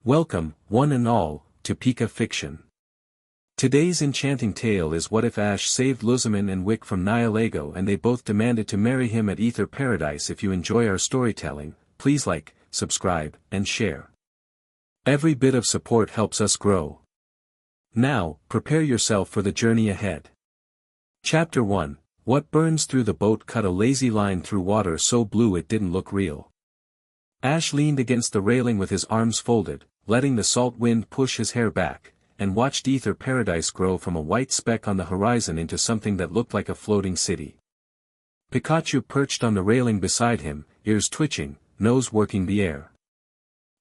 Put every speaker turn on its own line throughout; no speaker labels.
Welcome, one and all, to Pika Fiction. Today's enchanting tale is what if Ash saved Lusamine and Wicke from Nihilego and they both demanded to marry him at Aether Paradise. If you enjoy our storytelling, please like, subscribe, and share. Every bit of support helps us grow. Now, prepare yourself for the journey ahead. Chapter 1, What burns through the boat cut a lazy line through water so blue it didn't look real. Ash leaned against the railing with his arms folded, letting the salt wind push his hair back, and watched Aether Paradise grow from a white speck on the horizon into something that looked like a floating city. Pikachu perched on the railing beside him, ears twitching, nose working the air.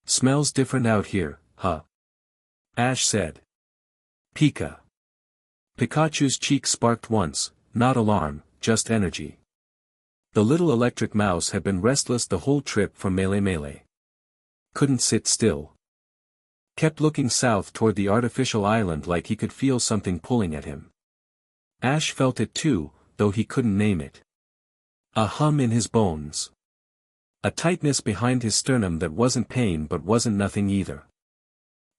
"Smells different out here, huh?" Ash said. "Pika." Pikachu's cheek sparked once, not alarm, just energy. The little electric mouse had been restless the whole trip from Melee. Couldn't sit still. Kept looking south toward the artificial island like he could feel something pulling at him. Ash felt it too, though he couldn't name it. A hum in his bones. A tightness behind his sternum that wasn't pain but wasn't nothing either.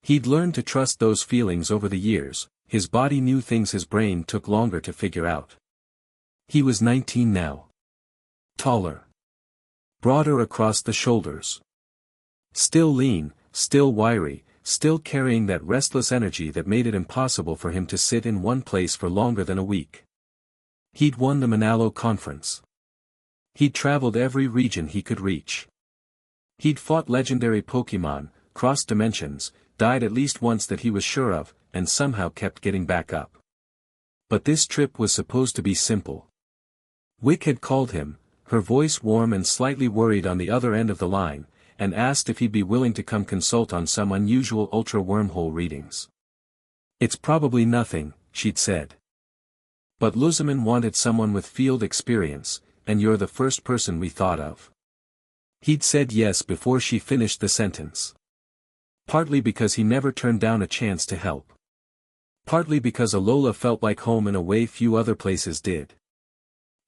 He'd learned to trust those feelings over the years. His body knew things his brain took longer to figure out. He was 19 now. Taller. Broader across the shoulders. Still lean, still wiry, still carrying that restless energy that made it impossible for him to sit in one place for longer than a week. He'd won the Manalo conference. He'd traveled every region he could reach. He'd fought legendary Pokemon, crossed dimensions, died at least once that he was sure of, and somehow kept getting back up. But this trip was supposed to be simple. Wicke had called him, her voice warm and slightly worried on the other end of the line, and asked if he'd be willing to come consult on some unusual ultra wormhole readings. "It's probably nothing," she'd said. "But Lusamine wanted someone with field experience, and you're the first person we thought of." He'd said yes before she finished the sentence. Partly because he never turned down a chance to help. Partly because Alola felt like home in a way few other places did.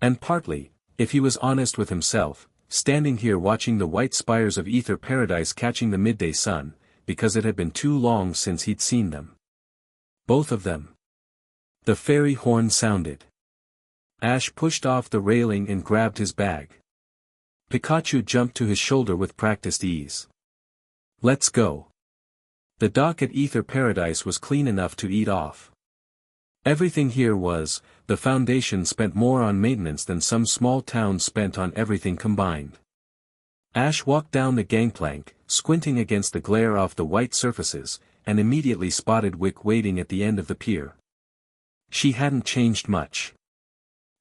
And partly, if he was honest with himself, standing here watching the white spires of Aether Paradise catching the midday sun, because it had been too long since he'd seen them. Both of them. The fairy horn sounded. Ash pushed off the railing and grabbed his bag. Pikachu jumped to his shoulder with practiced ease. "Let's go." The dock at Aether Paradise was clean enough to eat off. Everything here was, the Foundation spent more on maintenance than some small towns spent on everything combined. Ash walked down the gangplank, squinting against the glare off the white surfaces, and immediately spotted Wicke waiting at the end of the pier. She hadn't changed much.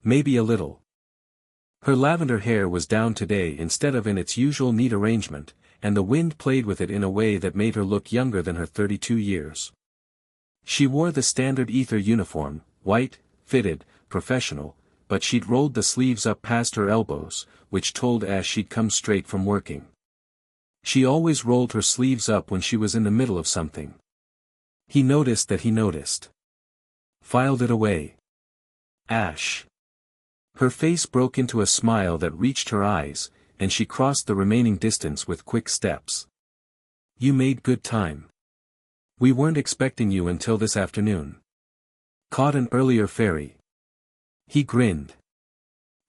Maybe a little. Her lavender hair was down today instead of in its usual neat arrangement, and the wind played with it in a way that made her look younger than her 32 years. She wore the standard Aether uniform, white, fitted, professional, but she'd rolled the sleeves up past her elbows, which told Ash she'd come straight from working. She always rolled her sleeves up when she was in the middle of something. He noticed that he noticed. Filed it away. "Ash." Her face broke into a smile that reached her eyes, and she crossed the remaining distance with quick steps. "You made good time. We weren't expecting you until this afternoon. Caught an earlier ferry." He grinned.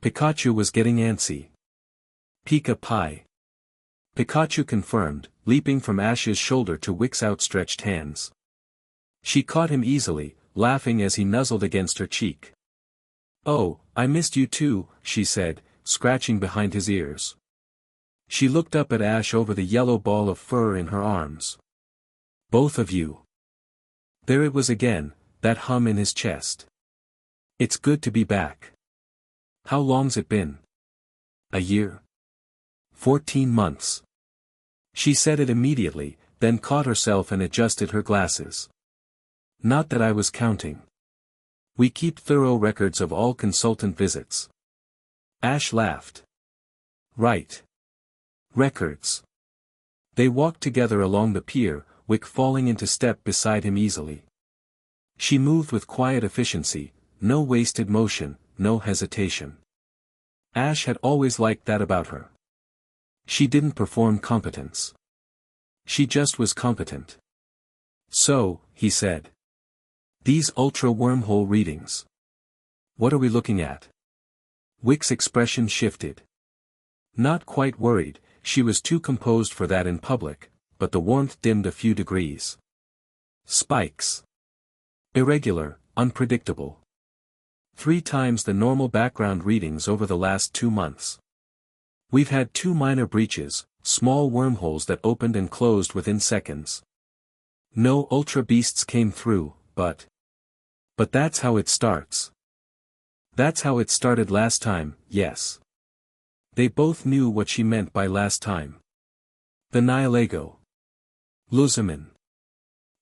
Pikachu was getting antsy. "Pika Pie." Pikachu confirmed, leaping from Ash's shoulder to Wicke's outstretched hands. She caught him easily, laughing as he nuzzled against her cheek. "Oh, I missed you too," she said, scratching behind his ears. She looked up at Ash over the yellow ball of fur in her arms. "Both of you." There it was again, that hum in his chest. "It's good to be back. How long's it been? A year? 14 months. She said it immediately, then caught herself and adjusted her glasses. "Not that I was counting. We keep thorough records of all consultant visits." Ash laughed. "Right. Records." They walked together along the pier, Wicke falling into step beside him easily. She moved with quiet efficiency, no wasted motion, no hesitation. Ash had always liked that about her. She didn't perform competence. She just was competent. So, he said. These ultra-wormhole readings. What are we looking at? Wicke's expression shifted. Not quite worried, she was too composed for that in public, but the warmth dimmed a few degrees. Spikes. Irregular, unpredictable. 3 times the normal background readings over the last 2 months. We've had 2 minor breaches, small wormholes that opened and closed within seconds. No ultra beasts came through, but that's how it starts. That's how it started last time, yes. They both knew what she meant by last time. The Nihilego. Lusamine.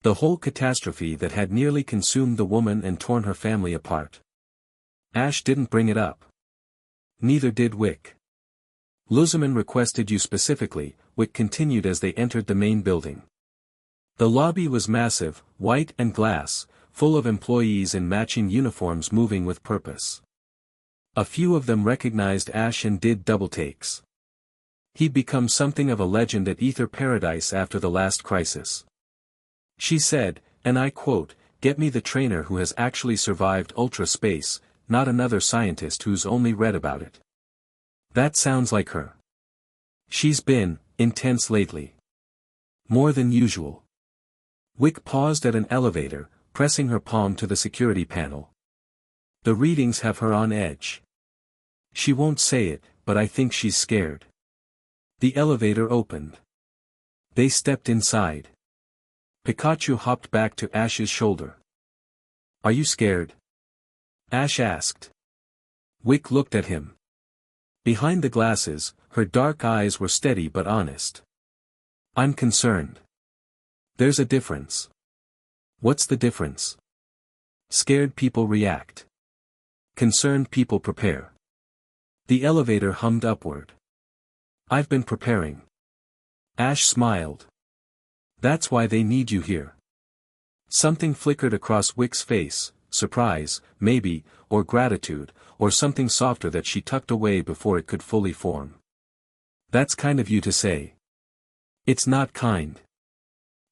The whole catastrophe that had nearly consumed the woman and torn her family apart. Ash didn't bring it up. Neither did Wicke. Lusamine requested you specifically, Wicke continued as they entered the main building. The lobby was massive, white and glass, full of employees in matching uniforms moving with purpose. A few of them recognized Ash and did double takes. He'd become something of a legend at Aether Paradise after the last crisis. She said, and I quote, "Get me the trainer who has actually survived ultra space, not another scientist who's only read about it." That sounds like her. She's been intense lately. More than usual. Wicke paused at an elevator, pressing her palm to the security panel. The readings have her on edge. She won't say it, but I think she's scared. The elevator opened. They stepped inside. Pikachu hopped back to Ash's shoulder. Are you scared? Ash asked. Wicke looked at him. Behind the glasses, her dark eyes were steady but honest. I'm concerned. There's a difference. What's the difference? Scared people react. Concerned people prepare. The elevator hummed upward. I've been preparing. Ash smiled. That's why they need you here. Something flickered across Wicke's face, surprise, maybe, or gratitude, or something softer that she tucked away before it could fully form. That's kind of you to say. It's not kind.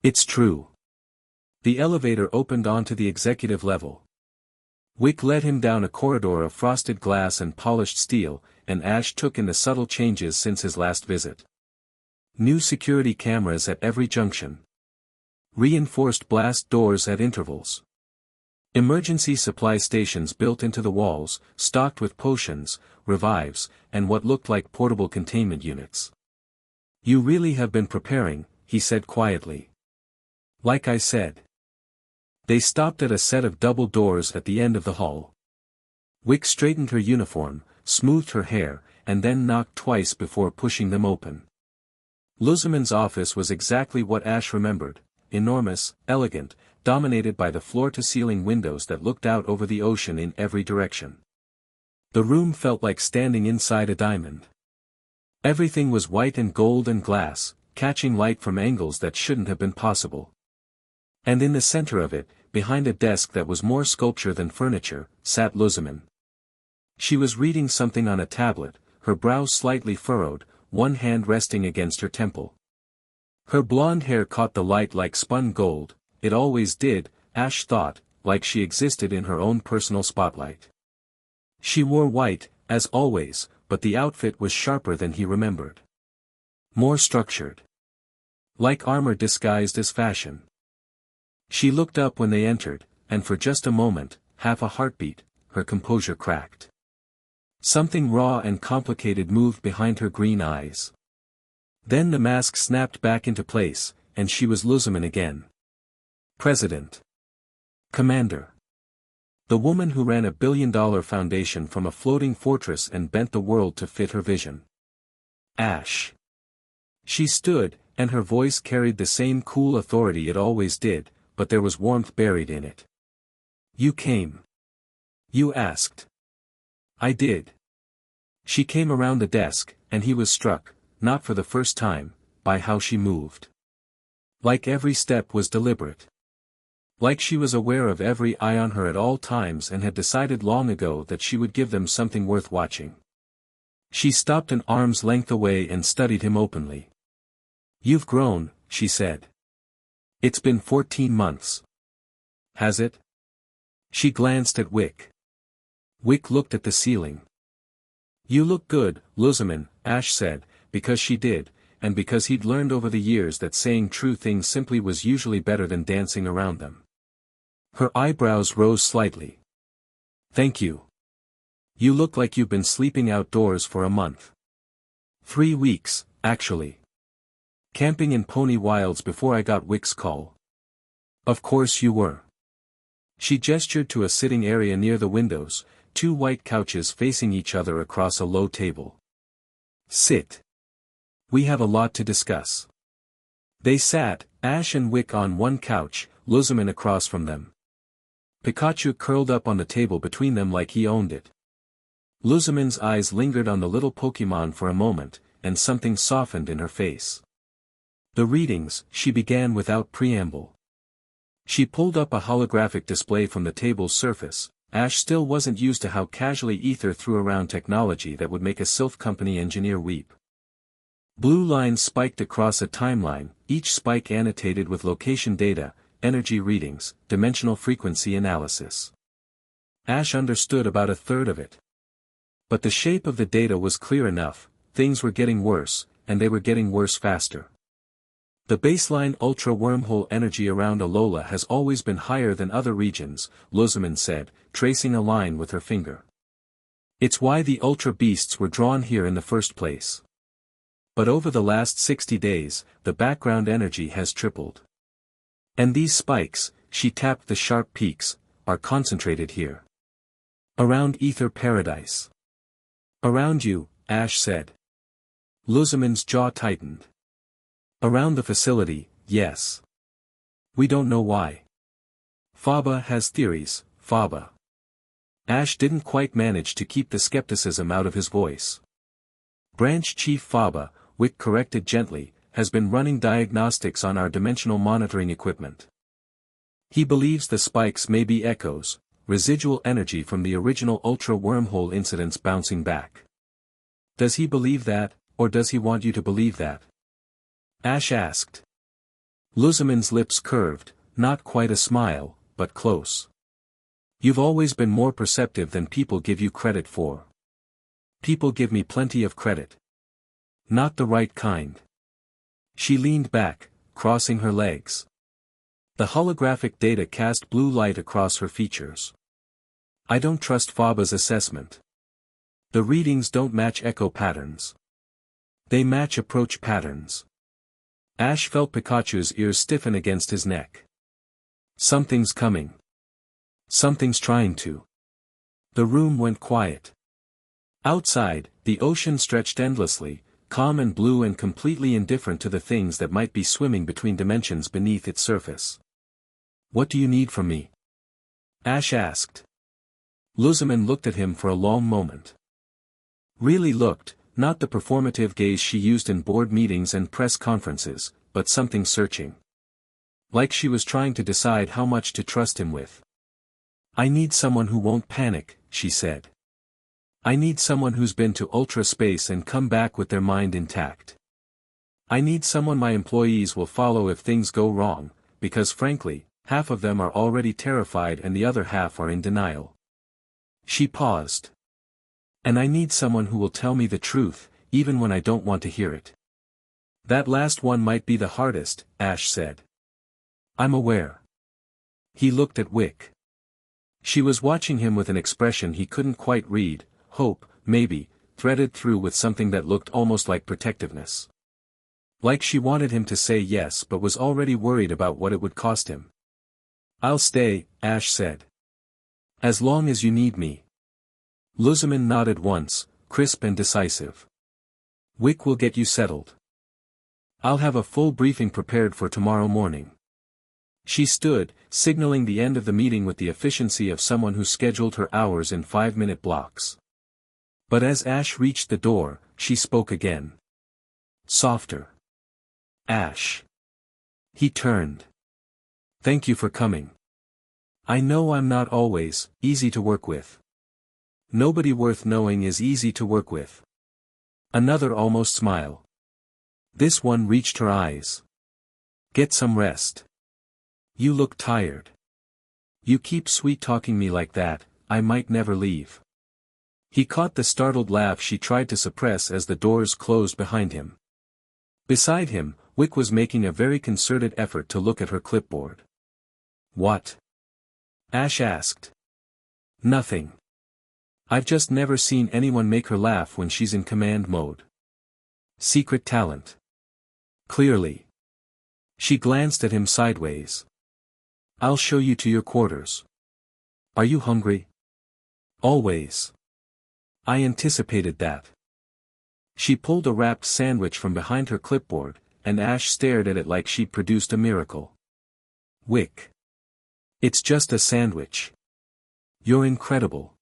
It's true. The elevator opened onto the executive level. Wicke led him down a corridor of frosted glass and polished steel, and Ash took in the subtle changes since his last visit. New security cameras at every junction. Reinforced blast doors at intervals. Emergency supply stations built into the walls, stocked with potions, revives, and what looked like portable containment units. You really have been preparing, he said quietly. Like I said. They stopped at a set of double doors at the end of the hall. Wicke straightened her uniform, smoothed her hair, and then knocked twice before pushing them open. Lusamine's office was exactly what Ash remembered, enormous, elegant, dominated by the floor-to-ceiling windows that looked out over the ocean in every direction. The room felt like standing inside a diamond. Everything was white and gold and glass, catching light from angles that shouldn't have been possible. And in the center of it, behind a desk that was more sculpture than furniture, sat Lusamine. She was reading something on a tablet, her brows slightly furrowed, one hand resting against her temple. Her blonde hair caught the light like spun gold, it always did, Ash thought, like she existed in her own personal spotlight. She wore white, as always, but the outfit was sharper than he remembered. More structured. Like armor disguised as fashion. She looked up when they entered, and for just a moment, half a heartbeat, her composure cracked. Something raw and complicated moved behind her green eyes. Then the mask snapped back into place, and she was Lusamine again. President. Commander. The woman who ran a billion-dollar foundation from a floating fortress and bent the world to fit her vision. Ash. She stood, and her voice carried the same cool authority it always did, but there was warmth buried in it. You came. You asked. I did. She came around the desk, and he was struck, not for the first time, by how she moved. Like every step was deliberate. Like she was aware of every eye on her at all times and had decided long ago that she would give them something worth watching. She stopped an arm's length away and studied him openly. You've grown, she said. It's been 14 months. Has it? She glanced at Wicke. Wicke looked at the ceiling. You look good, Lusamine, Ash said, because she did, and because he'd learned over the years that saying true things simply was usually better than dancing around them. Her eyebrows rose slightly. Thank you. You look like you've been sleeping outdoors for a month. 3 weeks, actually. Camping in Pony Wilds before I got Wicke's call. Of course you were. She gestured to a sitting area near the windows, 2 white couches facing each other across a low table. Sit. We have a lot to discuss. They sat, Ash and Wicke on one couch, Lusamine across from them. Pikachu curled up on the table between them like he owned it. Lusamine's eyes lingered on the little Pokémon for a moment, and something softened in her face. The readings, she began without preamble. She pulled up a holographic display from the table's surface. Ash still wasn't used to how casually Aether threw around technology that would make a Sylph Company engineer weep. Blue lines spiked across a timeline, each spike annotated with location data, energy readings, dimensional frequency analysis. Ash understood about a third of it. But the shape of the data was clear enough, things were getting worse, and they were getting worse faster. The baseline ultra-wormhole energy around Alola has always been higher than other regions, Lusamine said, tracing a line with her finger. It's why the ultra beasts were drawn here in the first place. But over the last 60 days, the background energy has tripled. And these spikes, she tapped the sharp peaks, are concentrated here. Around Aether Paradise. Around you, Ash said. Lusamine's jaw tightened. Around the facility, yes. We don't know why. Faba has theories, Faba. Ash didn't quite manage to keep the skepticism out of his voice. Branch Chief Faba, Wicke corrected gently, has been running diagnostics on our dimensional monitoring equipment. He believes the spikes may be echoes, residual energy from the original ultra-wormhole incidents bouncing back. Does he believe that, or does he want you to believe that? Ash asked. Lusamine's lips curved, not quite a smile, but close. You've always been more perceptive than people give you credit for. People give me plenty of credit. Not the right kind. She leaned back, crossing her legs. The holographic data cast blue light across her features. I don't trust Faba's assessment. The readings don't match echo patterns. They match approach patterns. Ash felt Pikachu's ears stiffen against his neck. Something's coming. Something's trying to. The room went quiet. Outside, the ocean stretched endlessly, calm and blue and completely indifferent to the things that might be swimming between dimensions beneath its surface. What do you need from me? Ash asked. Lusamine looked at him for a long moment. Really looked, not the performative gaze she used in board meetings and press conferences, but something searching. Like she was trying to decide how much to trust him with. I need someone who won't panic, she said. I need someone who's been to ultra space and come back with their mind intact. I need someone my employees will follow if things go wrong, because frankly, half of them are already terrified and the other half are in denial. She paused. And I need someone who will tell me the truth, even when I don't want to hear it. That last one might be the hardest, Ash said. I'm aware. He looked at Wicke. She was watching him with an expression he couldn't quite read, hope, maybe, threaded through with something that looked almost like protectiveness. Like she wanted him to say yes but was already worried about what it would cost him. I'll stay, Ash said. As long as you need me. Lusamine nodded once, crisp and decisive. Wicke will get you settled. I'll have a full briefing prepared for tomorrow morning. She stood, signaling the end of the meeting with the efficiency of someone who scheduled her hours in 5-minute blocks. But as Ash reached the door, she spoke again. Softer. Ash. He turned. Thank you for coming. I know I'm not always easy to work with. Nobody worth knowing is easy to work with. Another almost smile. This one reached her eyes. Get some rest. You look tired. You keep sweet-talking me like that, I might never leave. He caught the startled laugh she tried to suppress as the doors closed behind him. Beside him, Wicke was making a very concerted effort to look at her clipboard. What? Ash asked. Nothing. I've just never seen anyone make her laugh when she's in command mode. Secret talent. Clearly. She glanced at him sideways. I'll show you to your quarters. Are you hungry? Always. I anticipated that. She pulled a wrapped sandwich from behind her clipboard, and Ash stared at it like she'd produced a miracle. Wicke. It's just a sandwich. You're incredible.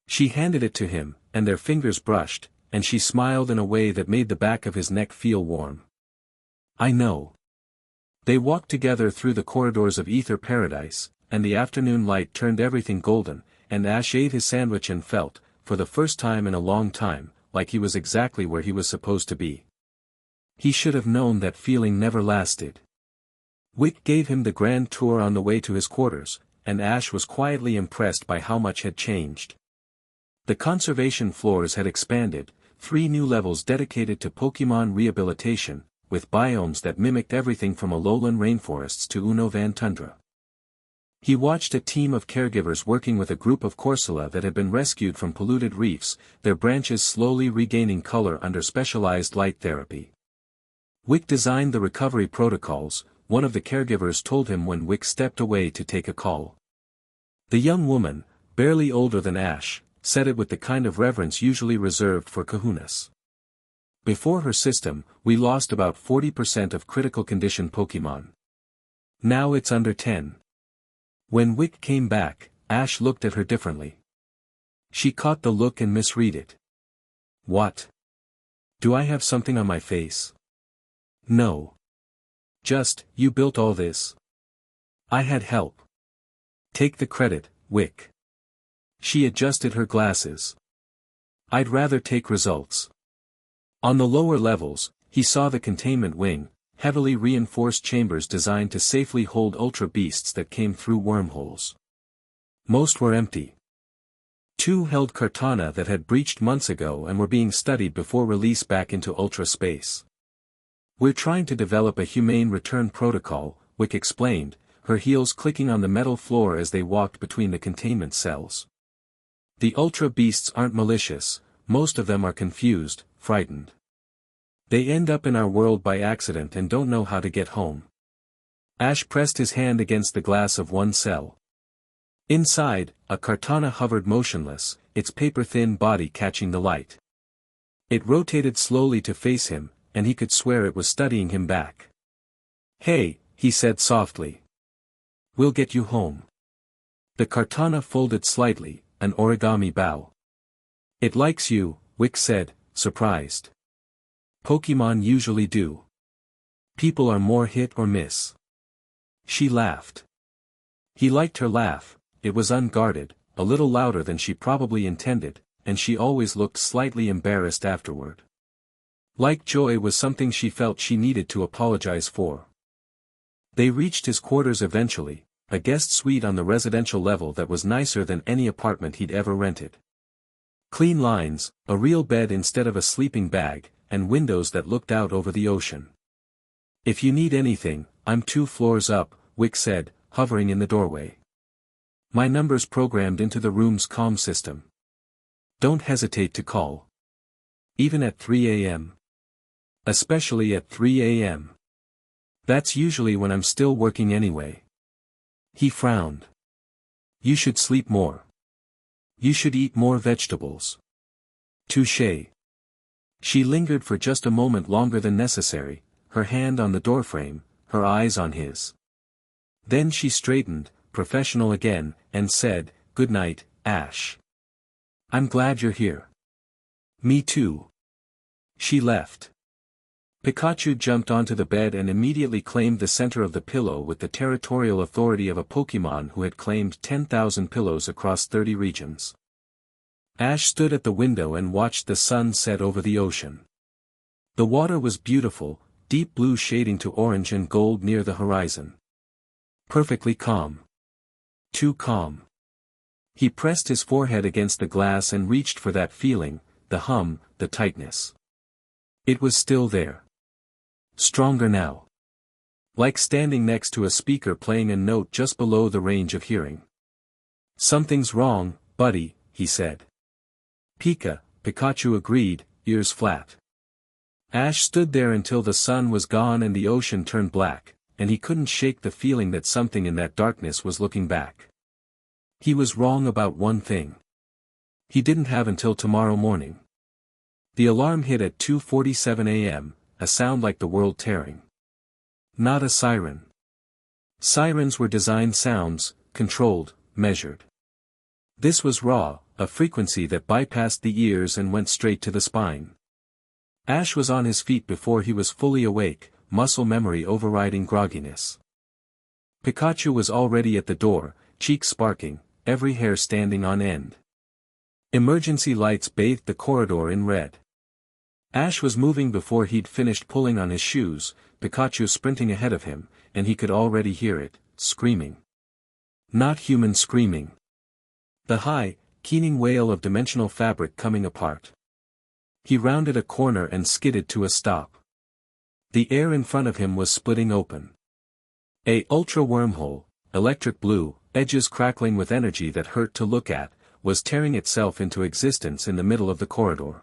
She handed it to him, and their fingers brushed, and she smiled in a way that made the back of his neck feel warm. I know. They walked together through the corridors of Aether Paradise, and the afternoon light turned everything golden, and Ash ate his sandwich and felt, for the first time in a long time, like he was exactly where he was supposed to be. He should have known that feeling never lasted. Wicke gave him the grand tour on the way to his quarters, and Ash was quietly impressed by how much had changed. The conservation floors had expanded, 3 new levels dedicated to Pokémon rehabilitation, with biomes that mimicked everything from lowland rainforests to Unnovan tundra. He watched a team of caregivers working with a group of Corsola that had been rescued from polluted reefs, their branches slowly regaining color under specialized light therapy. Wicke designed the recovery protocols, one of the caregivers told him when Wicke stepped away to take a call. The young woman, barely older than Ash, said it with the kind of reverence usually reserved for kahunas. Before her system, we lost about 40% of critical condition Pokémon. Now it's under 10. When Wicke came back, Ash looked at her differently. She caught the look and misread it. What? Do I have something on my face? No. Just, you built all this. I had help. Take the credit, Wicke. She adjusted her glasses. I'd rather take results. On the lower levels, he saw the containment wing, heavily reinforced chambers designed to safely hold ultra beasts that came through wormholes. Most were empty. 2 held Kartana that had breached months ago and were being studied before release back into ultra space. We're trying to develop a humane return protocol, Wicke explained, her heels clicking on the metal floor as they walked between the containment cells. The ultra beasts aren't malicious, most of them are confused, frightened. They end up in our world by accident and don't know how to get home. Ash pressed his hand against the glass of one cell. Inside, a Kartana hovered motionless, its paper-thin body catching the light. It rotated slowly to face him, and he could swear it was studying him back. Hey, he said softly. We'll get you home. The Kartana folded slightly, an origami bow. It likes you, Wicke said, surprised. Pokémon usually do. People are more hit or miss. She laughed. He liked her laugh, it was unguarded, a little louder than she probably intended, and she always looked slightly embarrassed afterward. Like joy was something she felt she needed to apologize for. They reached his quarters eventually, a guest suite on the residential level that was nicer than any apartment he'd ever rented. Clean lines, a real bed instead of a sleeping bag, and windows that looked out over the ocean. If you need anything, I'm 2 floors up, Wicke said, hovering in the doorway. My number's programmed into the room's comm system. Don't hesitate to call. Even at 3 a.m. Especially at 3 a.m. That's usually when I'm still working anyway. He frowned. You should sleep more. You should eat more vegetables. Touché. She lingered for just a moment longer than necessary, her hand on the doorframe, her eyes on his. Then she straightened, professional again, and said, "Good night, Ash. I'm glad you're here." Me too. She left. Pikachu jumped onto the bed and immediately claimed the center of the pillow with the territorial authority of a Pokémon who had claimed 10,000 pillows across 30 regions. Ash stood at the window and watched the sun set over the ocean. The water was beautiful, deep blue shading to orange and gold near the horizon. Perfectly calm. Too calm. He pressed his forehead against the glass and reached for that feeling, the hum, the tightness. It was still there. Stronger now. Like standing next to a speaker playing a note just below the range of hearing. "Something's wrong, buddy," he said. Pikachu agreed, ears flat. Ash stood there until the sun was gone and the ocean turned black, and he couldn't shake the feeling that something in that darkness was looking back. He was wrong about one thing. He didn't have until tomorrow morning. The alarm hit at 2:47 a.m., a sound like the world tearing. Not a siren. Sirens were designed sounds, controlled, measured. This was raw, a frequency that bypassed the ears and went straight to the spine. Ash was on his feet before he was fully awake, muscle memory overriding grogginess. Pikachu was already at the door, cheeks sparking, every hair standing on end. Emergency lights bathed the corridor in red. Ash was moving before he'd finished pulling on his shoes, Pikachu sprinting ahead of him, and he could already hear it, screaming. Not human screaming. The high, keening wail of dimensional fabric coming apart. He rounded a corner and skidded to a stop. The air in front of him was splitting open. A ultra wormhole, electric blue, edges crackling with energy that hurt to look at, was tearing itself into existence in the middle of the corridor.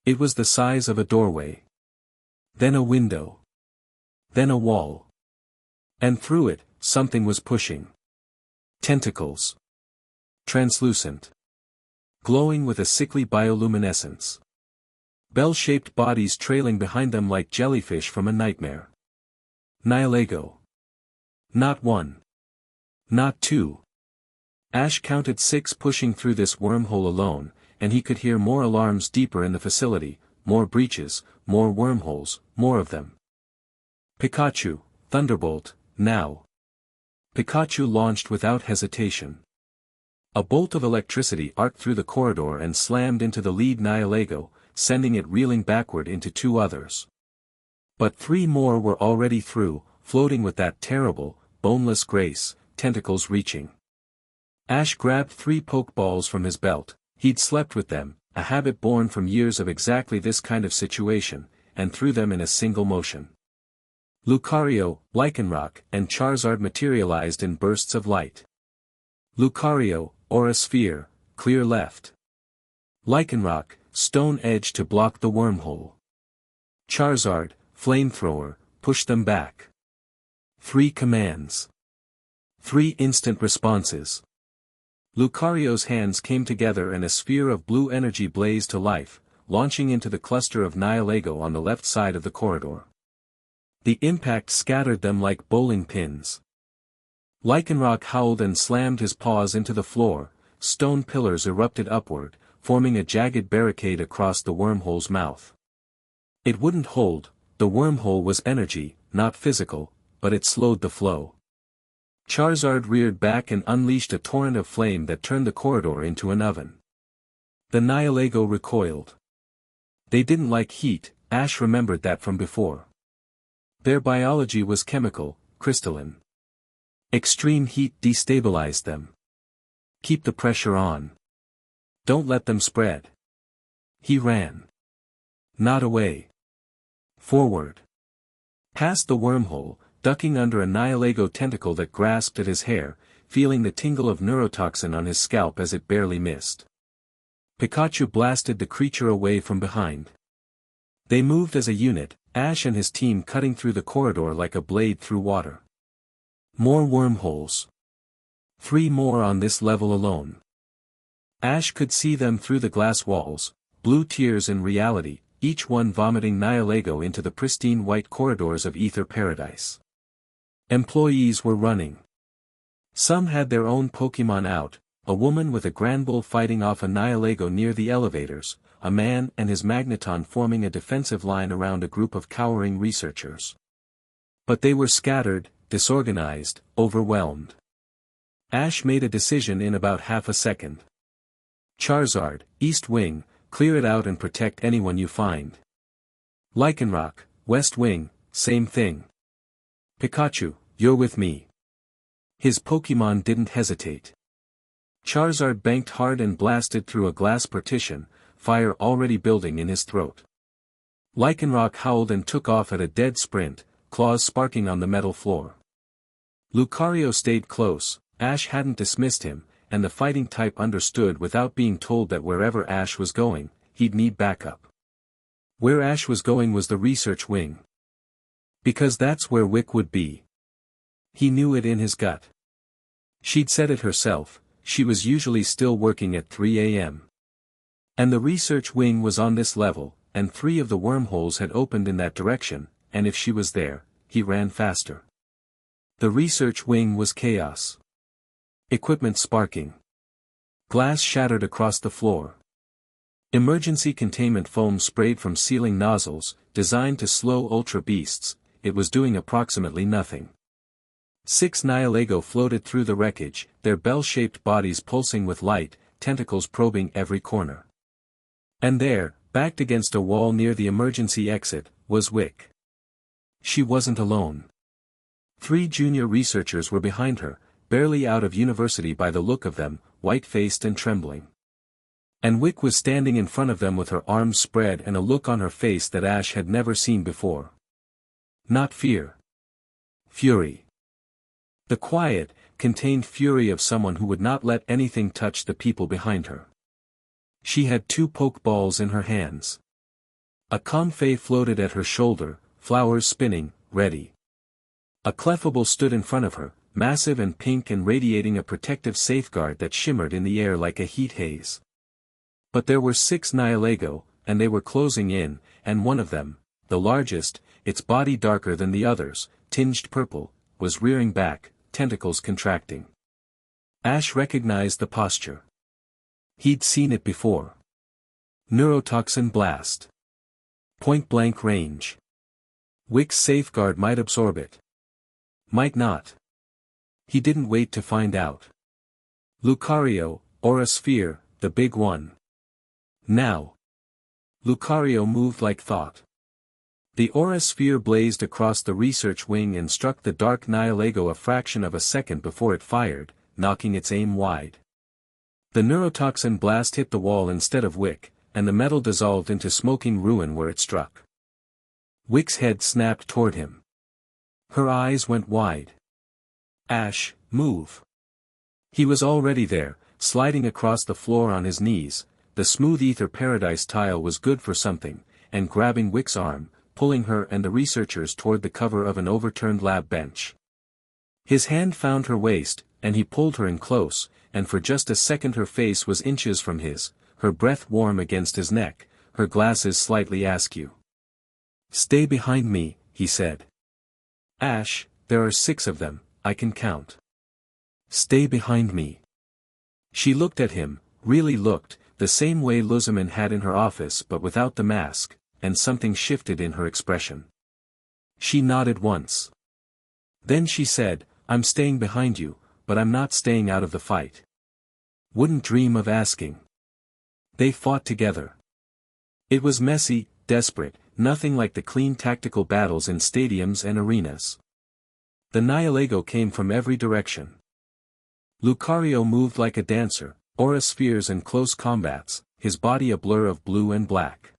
It was the size of a doorway. Then a window. Then a wall. And through it, something was pushing. Tentacles. Translucent. Glowing with a sickly bioluminescence. Bell-shaped bodies trailing behind them like jellyfish from a nightmare. Nihilego. Not one. Not two. Ash counted 6 pushing through this wormhole alone, and he could hear more alarms deeper in the facility, more breaches, more wormholes, more of them. Pikachu, Thunderbolt, now. Pikachu launched without hesitation. A bolt of electricity arced through the corridor and slammed into the lead Nihilego, sending it reeling backward into 2 others. But 3 more were already through, floating with that terrible, boneless grace, tentacles reaching. Ash grabbed 3 pokeballs from his belt, he'd slept with them, a habit born from years of exactly this kind of situation, and threw them in a single motion. Lucario, Lycanroc, and Charizard materialized in bursts of light. Lucario, Aura Sphere, clear left. Lycanroc, Stone Edge to block the wormhole. Charizard, Flamethrower, push them back. 3 commands. 3 instant responses. Lucario's hands came together and a sphere of blue energy blazed to life, launching into the cluster of Nihilego on the left side of the corridor. The impact scattered them like bowling pins. Lycanroc howled and slammed his paws into the floor, stone pillars erupted upward, forming a jagged barricade across the wormhole's mouth. It wouldn't hold, the wormhole was energy, not physical, but it slowed the flow. Charizard reared back and unleashed a torrent of flame that turned the corridor into an oven. The Nihilego recoiled. They didn't like heat, Ash remembered that from before. Their biology was chemical, crystalline. Extreme heat destabilized them. Keep the pressure on. Don't let them spread. He ran. Not away. Forward. Past the wormhole, ducking under a Nihilego tentacle that grasped at his hair, feeling the tingle of neurotoxin on his scalp as it barely missed. Pikachu blasted the creature away from behind. They moved as a unit, Ash and his team cutting through the corridor like a blade through water. More wormholes. 3 more on this level alone. Ash could see them through the glass walls, blue tears in reality, each one vomiting Nihilego into the pristine white corridors of Aether Paradise. Employees were running. Some had their own Pokémon out, a woman with a Granbull fighting off a Nihilego near the elevators, a man and his Magneton forming a defensive line around a group of cowering researchers. But they were scattered, disorganized, overwhelmed. Ash made a decision in about half a second. Charizard, East Wing, clear it out and protect anyone you find. Lycanroc, West Wing, same thing. Pikachu, you're with me. His Pokémon didn't hesitate. Charizard banked hard and blasted through a glass partition, fire already building in his throat. Lycanroc howled and took off at a dead sprint, claws sparking on the metal floor. Lucario stayed close. Ash hadn't dismissed him, and the fighting type understood without being told that wherever Ash was going, he'd need backup. Where Ash was going was the research wing. Because that's where Wicke would be. He knew it in his gut. She'd said it herself, she was usually still working at 3 a.m. And the research wing was on this level, and 3 of the wormholes had opened in that direction, and if she was there, he ran faster. The research wing was chaos. Equipment sparking. Glass shattered across the floor. Emergency containment foam sprayed from ceiling nozzles, designed to slow ultra beasts. It was doing approximately nothing. 6 Nihilego floated through the wreckage, their bell-shaped bodies pulsing with light, tentacles probing every corner. And there, backed against a wall near the emergency exit, was Wicke. She wasn't alone. 3 junior researchers were behind her, barely out of university by the look of them, white-faced and trembling. And Wicke was standing in front of them with her arms spread and a look on her face that Ash had never seen before. Not fear. Fury. The quiet, contained fury of someone who would not let anything touch the people behind her. She had 2 pokeballs in her hands. A comfey floated at her shoulder, flowers spinning, ready. A clefable stood in front of her, massive and pink and radiating a protective safeguard that shimmered in the air like a heat haze. But there were 6 Nihilego, and they were closing in, and one of them, the largest, its body darker than the others, tinged purple, was rearing back, tentacles contracting. Ash recognized the posture. He'd seen it before. Neurotoxin blast. Point-blank range. Wicke's safeguard might absorb it. Might not. He didn't wait to find out. Lucario, Aura Sphere, the big one. Now. Lucario moved like thought. The Aura Sphere blazed across the research wing and struck the dark Nihilego a fraction of a second before it fired, knocking its aim wide. The neurotoxin blast hit the wall instead of Wicke, and the metal dissolved into smoking ruin where it struck. Wicke's head snapped toward him. Her eyes went wide. Ash, move. He was already there, sliding across the floor on his knees. The smooth ether paradise tile was good for something, and grabbing Wicke's arm, pulling her and the researchers toward the cover of an overturned lab bench. His hand found her waist, and he pulled her in close, and for just a second her face was inches from his, her breath warm against his neck, her glasses slightly askew. Stay behind me, he said. Ash, there are 6 of them, I can count. Stay behind me. She looked at him, really looked, the same way Lusamine had in her office but without the mask, and something shifted in her expression. She nodded once. Then she said, I'm staying behind you, but I'm not staying out of the fight. Wouldn't dream of asking. They fought together. It was messy, desperate, nothing like the clean tactical battles in stadiums and arenas. The Nihilego came from every direction. Lucario moved like a dancer, aura spheres and close combats, his body a blur of blue and black.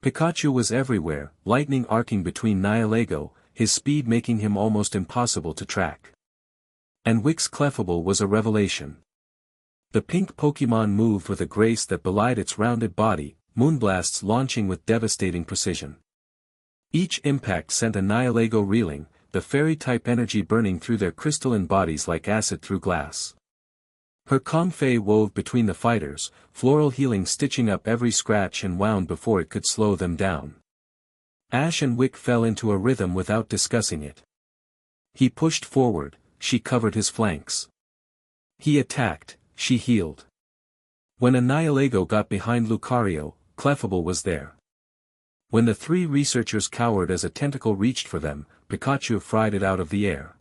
Pikachu was everywhere, lightning arcing between Nihilego, his speed making him almost impossible to track. And Wicke's Clefable was a revelation. The pink Pokémon moved with a grace that belied its rounded body, moonblasts launching with devastating precision. Each impact sent a Nihilego reeling, the fairy-type energy burning through their crystalline bodies like acid through glass. Her Comfey wove between the fighters, floral healing stitching up every scratch and wound before it could slow them down. Ash and Wicke fell into a rhythm without discussing it. He pushed forward, she covered his flanks. He attacked, she healed. When a Nihilego got behind Lucario, Clefable was there. When the 3 researchers cowered as a tentacle reached for them, Pikachu fried it out of the air.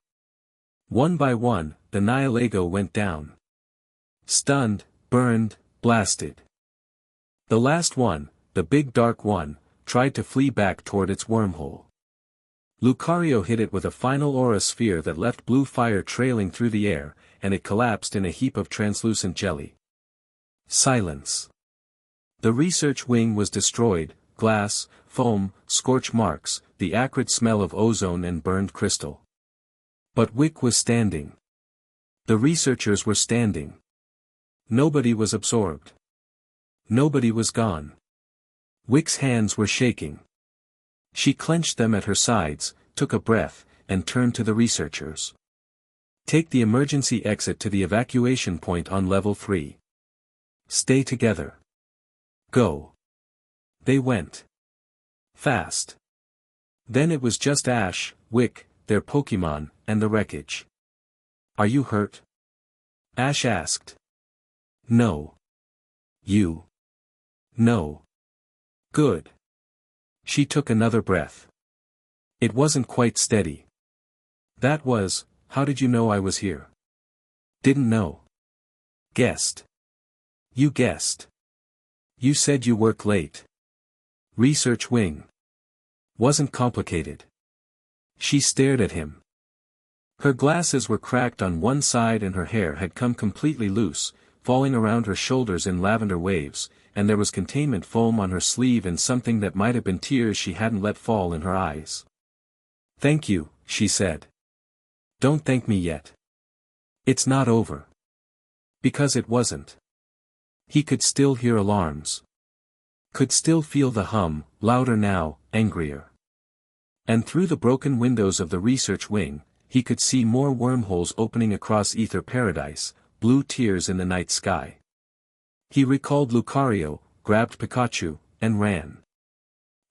One by one, the Nihilego went down. Stunned, burned, blasted. The last one, the big dark one, tried to flee back toward its wormhole. Lucario hit it with a final aura sphere that left blue fire trailing through the air, and it collapsed in a heap of translucent jelly. Silence. The research wing was destroyed, glass, foam, scorch marks, the acrid smell of ozone and burned crystal. But Wicke was standing. The researchers were standing. Nobody was absorbed. Nobody was gone. Wicke's hands were shaking. She clenched them at her sides, took a breath, and turned to the researchers. Take the emergency exit to the evacuation point on level 3. Stay together. Go. They went. Fast. Then it was just Ash, Wicke, their Pokémon, and the wreckage. Are you hurt? Ash asked. No. You? No. Good. She took another breath. It wasn't quite steady. That was, how did you know I was here? Didn't know. Guessed. You guessed. You said you work late. Research wing. Wasn't complicated. She stared at him. Her glasses were cracked on one side and her hair had come completely loose, falling around her shoulders in lavender waves, and there was containment foam on her sleeve and something that might have been tears she hadn't let fall in her eyes. Thank you, she said. Don't thank me yet. It's not over. Because it wasn't. He could still hear alarms. Could still feel the hum, louder now, angrier. And through the broken windows of the research wing, he could see more wormholes opening across Aether Paradise, blue tears in the night sky. He recalled Lucario, grabbed Pikachu, and ran.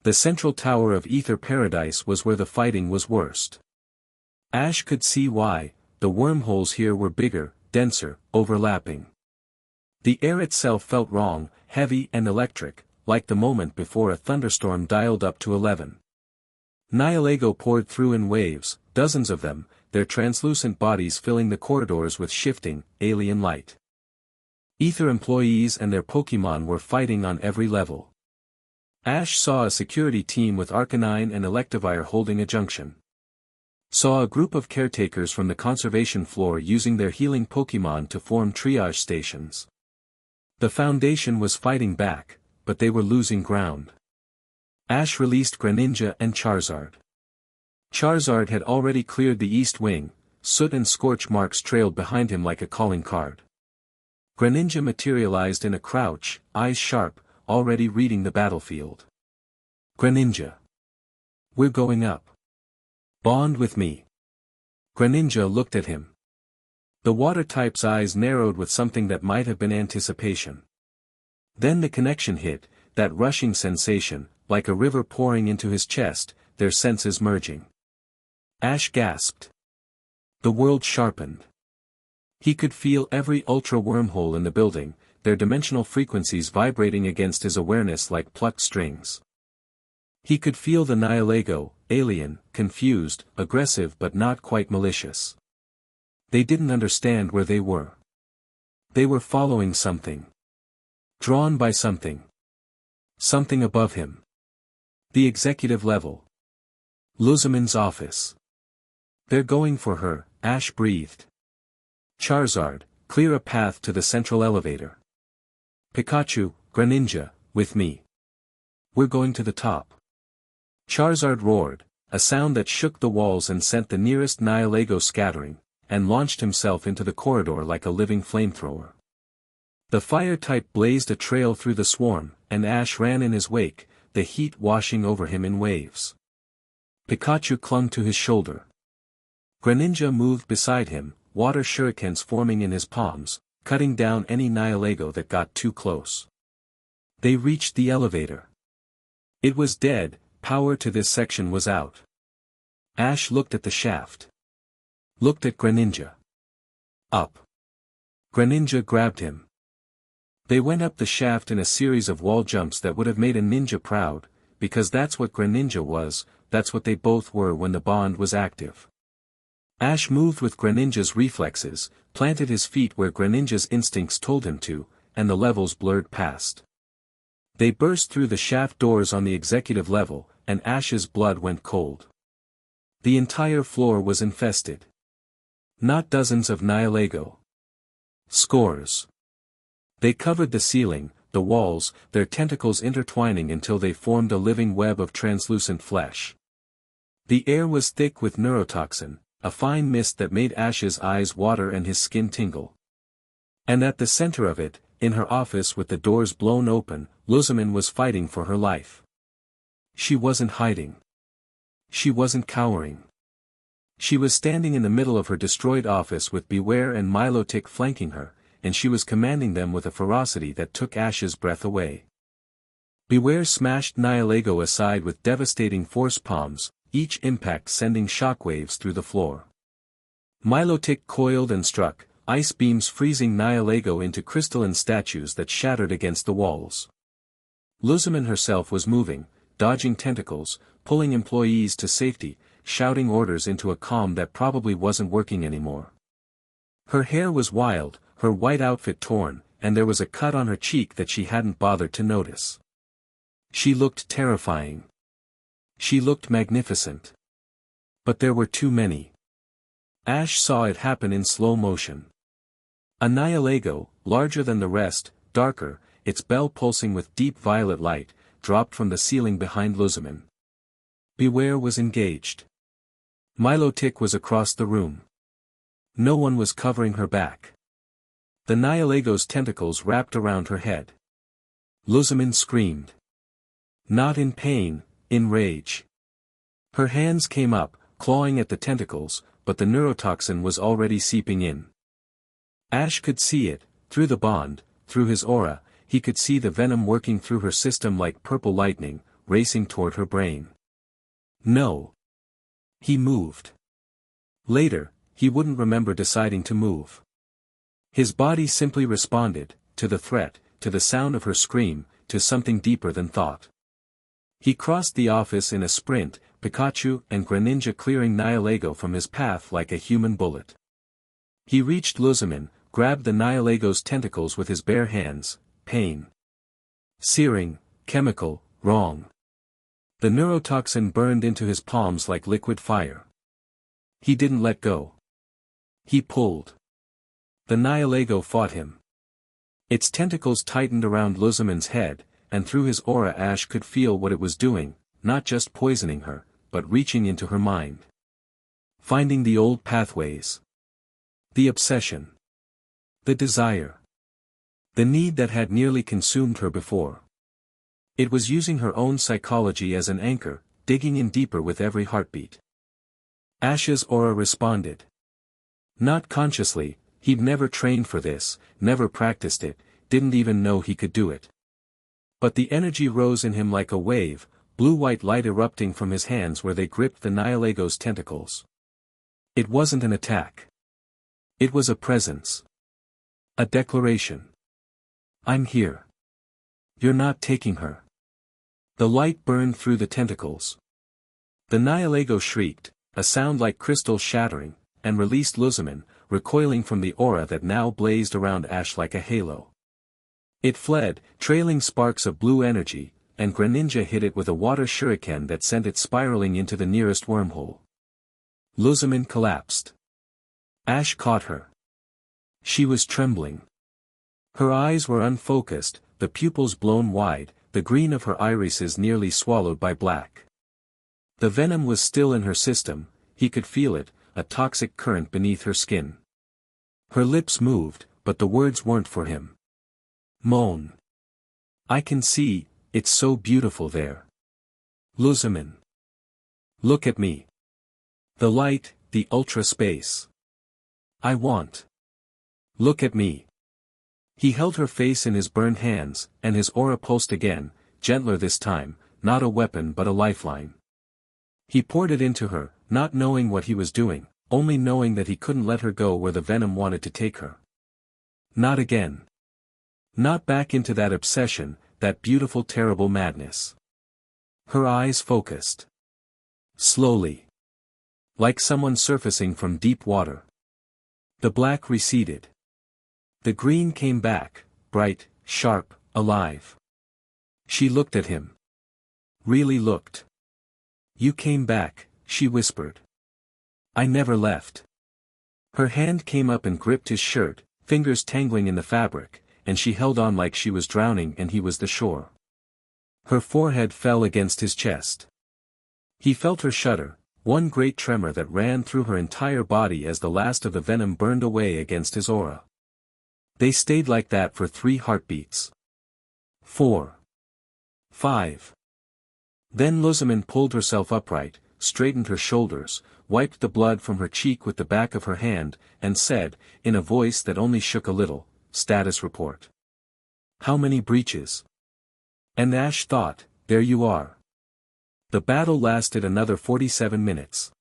The central tower of Aether Paradise was where the fighting was worst. Ash could see why. The wormholes here were bigger, denser, overlapping. The air itself felt wrong, heavy and electric, like the moment before a thunderstorm dialed up to 11. Nihilego poured through in waves, dozens of them, their translucent bodies filling the corridors with shifting, alien light. Aether employees and their Pokémon were fighting on every level. Ash saw a security team with Arcanine and Electivire holding a junction. Saw a group of caretakers from the conservation floor using their healing Pokémon to form triage stations. The Foundation was fighting back, but they were losing ground. Ash released Greninja and Charizard. Charizard had already cleared the east wing, soot and scorch marks trailed behind him like a calling card. Greninja materialized in a crouch, eyes sharp, already reading the battlefield. Greninja. We're going up. Bond with me. Greninja looked at him. The water-type's eyes narrowed with something that might have been anticipation. Then the connection hit, that rushing sensation, like a river pouring into his chest, their senses merging. Ash gasped. The world sharpened. He could feel every ultra-wormhole in the building, their dimensional frequencies vibrating against his awareness like plucked strings. He could feel the Nihilego, alien, confused, aggressive but not quite malicious. They didn't understand where they were. They were following something. Drawn by something. Something above him. The executive level. Lusamine's office. They're going for her, Ash breathed. Charizard, clear a path to the central elevator. Pikachu, Greninja, with me. We're going to the top. Charizard roared, a sound that shook the walls and sent the nearest Nihilego scattering, and launched himself into the corridor like a living flamethrower. The fire-type blazed a trail through the swarm, and Ash ran in his wake, the heat washing over him in waves. Pikachu clung to his shoulder. Greninja moved beside him, water shurikens forming in his palms, cutting down any Nihilego that got too close. They reached the elevator. It was dead, power to this section was out. Ash looked at the shaft. Looked at Greninja. Up. Greninja grabbed him. They went up the shaft in a series of wall jumps that would have made a ninja proud, because that's what Greninja was, that's what they both were when the bond was active. Ash moved with Greninja's reflexes, planted his feet where Greninja's instincts told him to, and the levels blurred past. They burst through the shaft doors on the executive level, and Ash's blood went cold. The entire floor was infested. Not dozens of Nihilego. Scores. They covered the ceiling, the walls, their tentacles intertwining until they formed a living web of translucent flesh. The air was thick with neurotoxin, a fine mist that made Ash's eyes water and his skin tingle. And at the center of it, in her office with the doors blown open, Lusamine was fighting for her life. She wasn't hiding. She wasn't cowering. She was standing in the middle of her destroyed office with Beware and Milotic flanking her, and she was commanding them with a ferocity that took Ash's breath away. Beware smashed Nihilego aside with devastating force palms, each impact sending shockwaves through the floor. Milotic coiled and struck, ice beams freezing Nihilego into crystalline statues that shattered against the walls. Lusamine herself was moving, dodging tentacles, pulling employees to safety, shouting orders into a calm that probably wasn't working anymore. Her hair was wild, her white outfit torn, and there was a cut on her cheek that she hadn't bothered to notice. She looked terrifying. She looked magnificent. But there were too many. Ash saw it happen in slow motion. A Nihilego, larger than the rest, darker, its bell pulsing with deep violet light, dropped from the ceiling behind Lusamine. Beware was engaged. Milotic was across the room. No one was covering her back. The Nihilego's tentacles wrapped around her head. Lusamine screamed. Not in pain, in rage. Her hands came up, clawing at the tentacles, but the neurotoxin was already seeping in. Ash could see it, through the bond, through his aura, he could see the venom working through her system like purple lightning, racing toward her brain. No. He moved. Later, he wouldn't remember deciding to move. His body simply responded, to the threat, to the sound of her scream, to something deeper than thought. He crossed the office in a sprint, Pikachu and Greninja clearing Nihilego from his path like a human bullet. He reached Lusamine, grabbed the Nihilego's tentacles with his bare hands, pain. Searing, chemical, wrong. The neurotoxin burned into his palms like liquid fire. He didn't let go. He pulled. The Nihilego fought him. Its tentacles tightened around Lusamine's head, and through his aura Ash could feel what it was doing, not just poisoning her, but reaching into her mind. Finding the old pathways. The obsession. The desire. The need that had nearly consumed her before. It was using her own psychology as an anchor, digging in deeper with every heartbeat. Ash's aura responded. Not consciously, he'd never trained for this, never practiced it, didn't even know he could do it. But the energy rose in him like a wave, blue-white light erupting from his hands where they gripped the Nihilego's tentacles. It wasn't an attack. It was a presence. A declaration. I'm here. You're not taking her. The light burned through the tentacles. The Nihilego shrieked, a sound like crystal shattering, and released Lusamine, recoiling from the aura that now blazed around Ash like a halo. It fled, trailing sparks of blue energy, and Greninja hit it with a water shuriken that sent it spiraling into the nearest wormhole. Lusamine collapsed. Ash caught her. She was trembling. Her eyes were unfocused, the pupils blown wide, the green of her irises nearly swallowed by black. The venom was still in her system, he could feel it, a toxic current beneath her skin. Her lips moved, but the words weren't for him. Moan. I can see, it's so beautiful there. Lusamine. Look at me. The light, the ultra space. I want. Look at me. He held her face in his burned hands, and his aura pulsed again, gentler this time, not a weapon but a lifeline. He poured it into her, not knowing what he was doing, only knowing that he couldn't let her go where the venom wanted to take her. Not again. Not back into that obsession, that beautiful terrible madness. Her eyes focused. Slowly. Like someone surfacing from deep water. The black receded. The green came back, bright, sharp, alive. She looked at him. Really looked. You came back, she whispered. I never left. Her hand came up and gripped his shirt, fingers tangling in the fabric, and she held on like she was drowning and he was the shore. Her forehead fell against his chest. He felt her shudder, one great tremor that ran through her entire body as the last of the venom burned away against his aura. They stayed like that for 3 heartbeats. 4. 5. Then Lusamine pulled herself upright, straightened her shoulders, wiped the blood from her cheek with the back of her hand, and said, in a voice that only shook a little, "Status report." "How many breaches?" And Ash thought, there you are. The battle lasted another 47 minutes.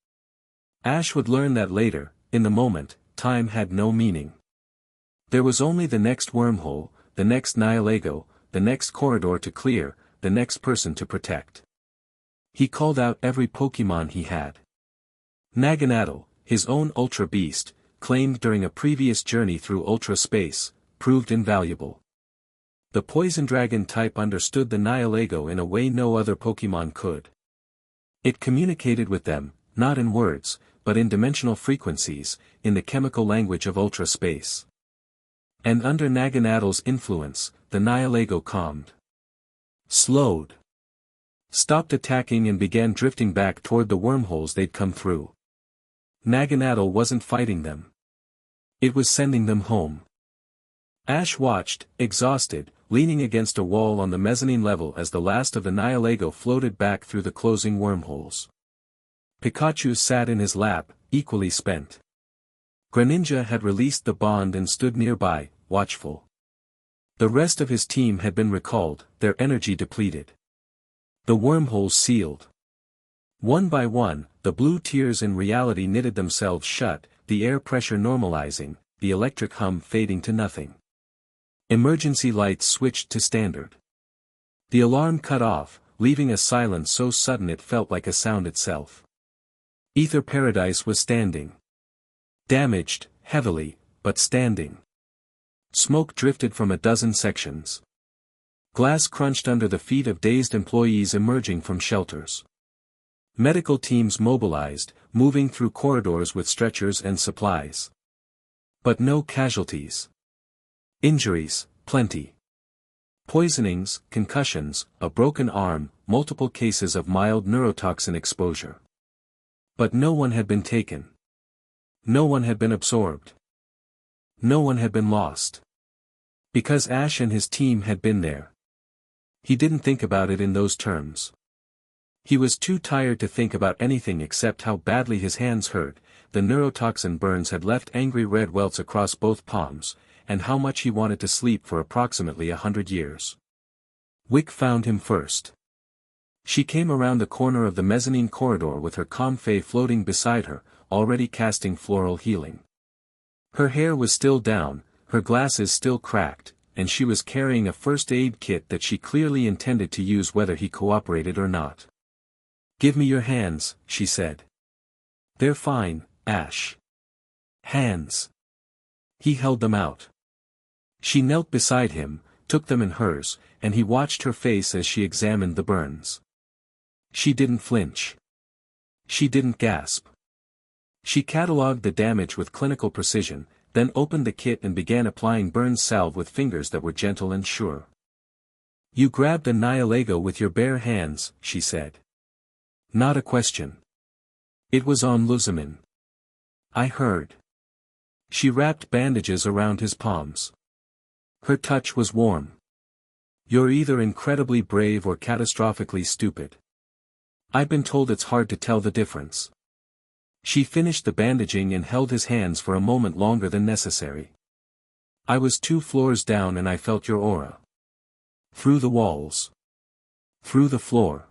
Ash would learn that later. In the moment, time had no meaning. There was only the next wormhole, the next Nihilego, the next corridor to clear, the next person to protect. He called out every Pokemon he had. Naganadel, his own Ultra Beast, claimed during a previous journey through Ultra Space, proved invaluable. The Poison Dragon type understood the Nihilego in a way no other Pokemon could. It communicated with them, not in words, but in dimensional frequencies, in the chemical language of Ultra Space. And under Naganadel's influence, the Nihilego calmed. Slowed. Stopped attacking and began drifting back toward the wormholes they'd come through. Naganadel wasn't fighting them. It was sending them home. Ash watched, exhausted, leaning against a wall on the mezzanine level as the last of the Nihilego floated back through the closing wormholes. Pikachu sat in his lap, equally spent. Greninja had released the bond and stood nearby, watchful. The rest of his team had been recalled, their energy depleted. The wormholes sealed. One by one, the blue tears in reality knitted themselves shut, the air pressure normalizing, the electric hum fading to nothing. Emergency lights switched to standard. The alarm cut off, leaving a silence so sudden it felt like a sound itself. Aether Paradise was standing. Damaged, heavily, but standing. Smoke drifted from a dozen sections. Glass crunched under the feet of dazed employees emerging from shelters. Medical teams mobilized, moving through corridors with stretchers and supplies. But no casualties. Injuries, plenty. Poisonings, concussions, a broken arm, multiple cases of mild neurotoxin exposure. But no one had been taken. No one had been absorbed. No one had been lost. Because Ash and his team had been there. He didn't think about it in those terms. He was too tired to think about anything except how badly his hands hurt, the neurotoxin burns had left angry red welts across both palms, and how much he wanted to sleep for approximately 100 years. Wicke found him first. She came around the corner of the mezzanine corridor with her Comfey floating beside her, already casting floral healing. Her hair was still down, her glasses still cracked, and she was carrying a first aid kit that she clearly intended to use whether he cooperated or not. "Give me your hands," she said. "They're fine, Ash." Hands. He held them out. She knelt beside him, took them in hers, and he watched her face as she examined the burns. She didn't flinch. She didn't gasp. She catalogued the damage with clinical precision, then opened the kit and began applying burn salve with fingers that were gentle and sure. "You grabbed the Nihilego with your bare hands," she said. "Not a question." It was on Lusamine. "I heard." She wrapped bandages around his palms. Her touch was warm. "You're either incredibly brave or catastrophically stupid. I've been told it's hard to tell the difference." She finished the bandaging and held his hands for a moment longer than necessary. "I was 2 floors down and I felt your aura. Through the walls. Through the floor.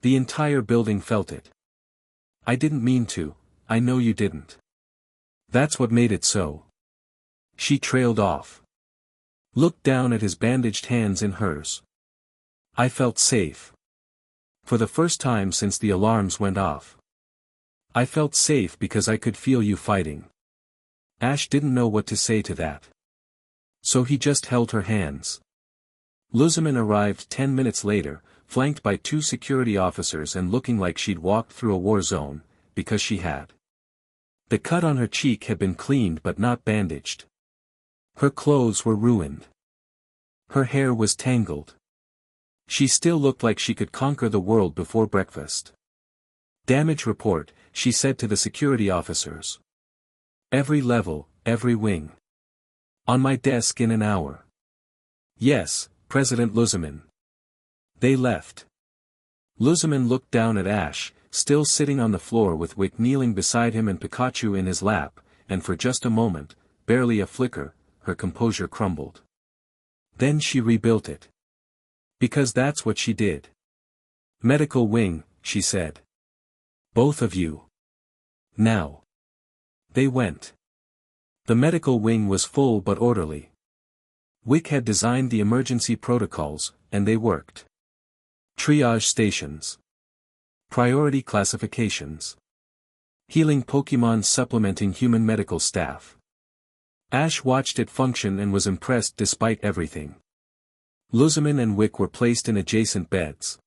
The entire building felt it. I didn't mean to, I know you didn't. That's what made it so." She trailed off. Looked down at his bandaged hands in hers. "I felt safe. For the first time since the alarms went off. I felt safe because I could feel you fighting." Ash didn't know what to say to that. So he just held her hands. Lusamine arrived 10 minutes later, flanked by 2 security officers and looking like she'd walked through a war zone, because she had. The cut on her cheek had been cleaned but not bandaged. Her clothes were ruined. Her hair was tangled. She still looked like she could conquer the world before breakfast. "Damage report," she said to the security officers. "Every level, every wing. On my desk in an hour." "Yes, President Lusamine." They left. Lusamine looked down at Ash, still sitting on the floor with Wicke kneeling beside him and Pikachu in his lap, and for just a moment, barely a flicker, her composure crumbled. Then she rebuilt it. Because that's what she did. "Medical wing," she said. "Both of you. Now." They went. The medical wing was full but orderly. Wicke had designed the emergency protocols, and they worked. Triage stations. Priority classifications. Healing Pokémon supplementing human medical staff. Ash watched it function and was impressed despite everything. Lusamine and Wicke were placed in adjacent beds.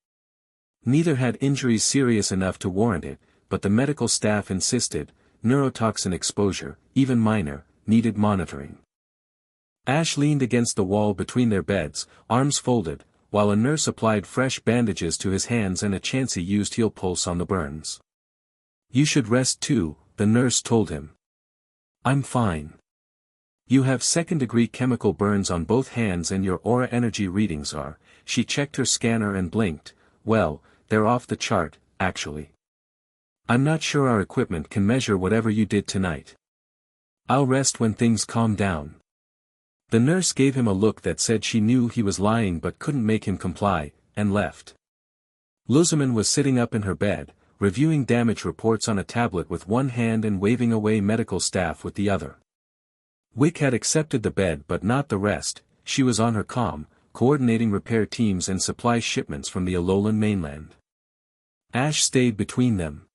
Neither had injuries serious enough to warrant it, but the medical staff insisted, neurotoxin exposure, even minor, needed monitoring. Ash leaned against the wall between their beds, arms folded, while a nurse applied fresh bandages to his hands and a Chansey used Heal Pulse on the burns. "You should rest too," the nurse told him. "I'm fine. You have second-degree chemical burns on both hands and your aura energy readings are," she checked her scanner and blinked, "well, they're off the chart, actually. I'm not sure our equipment can measure whatever you did tonight. I'll rest when things calm down." The nurse gave him a look that said she knew he was lying but couldn't make him comply, and left. Lusamine was sitting up in her bed, reviewing damage reports on a tablet with one hand and waving away medical staff with the other. Wicke had accepted the bed but not the rest. She was on her comm, coordinating repair teams and supply shipments from the Alolan mainland. Ash stayed between them.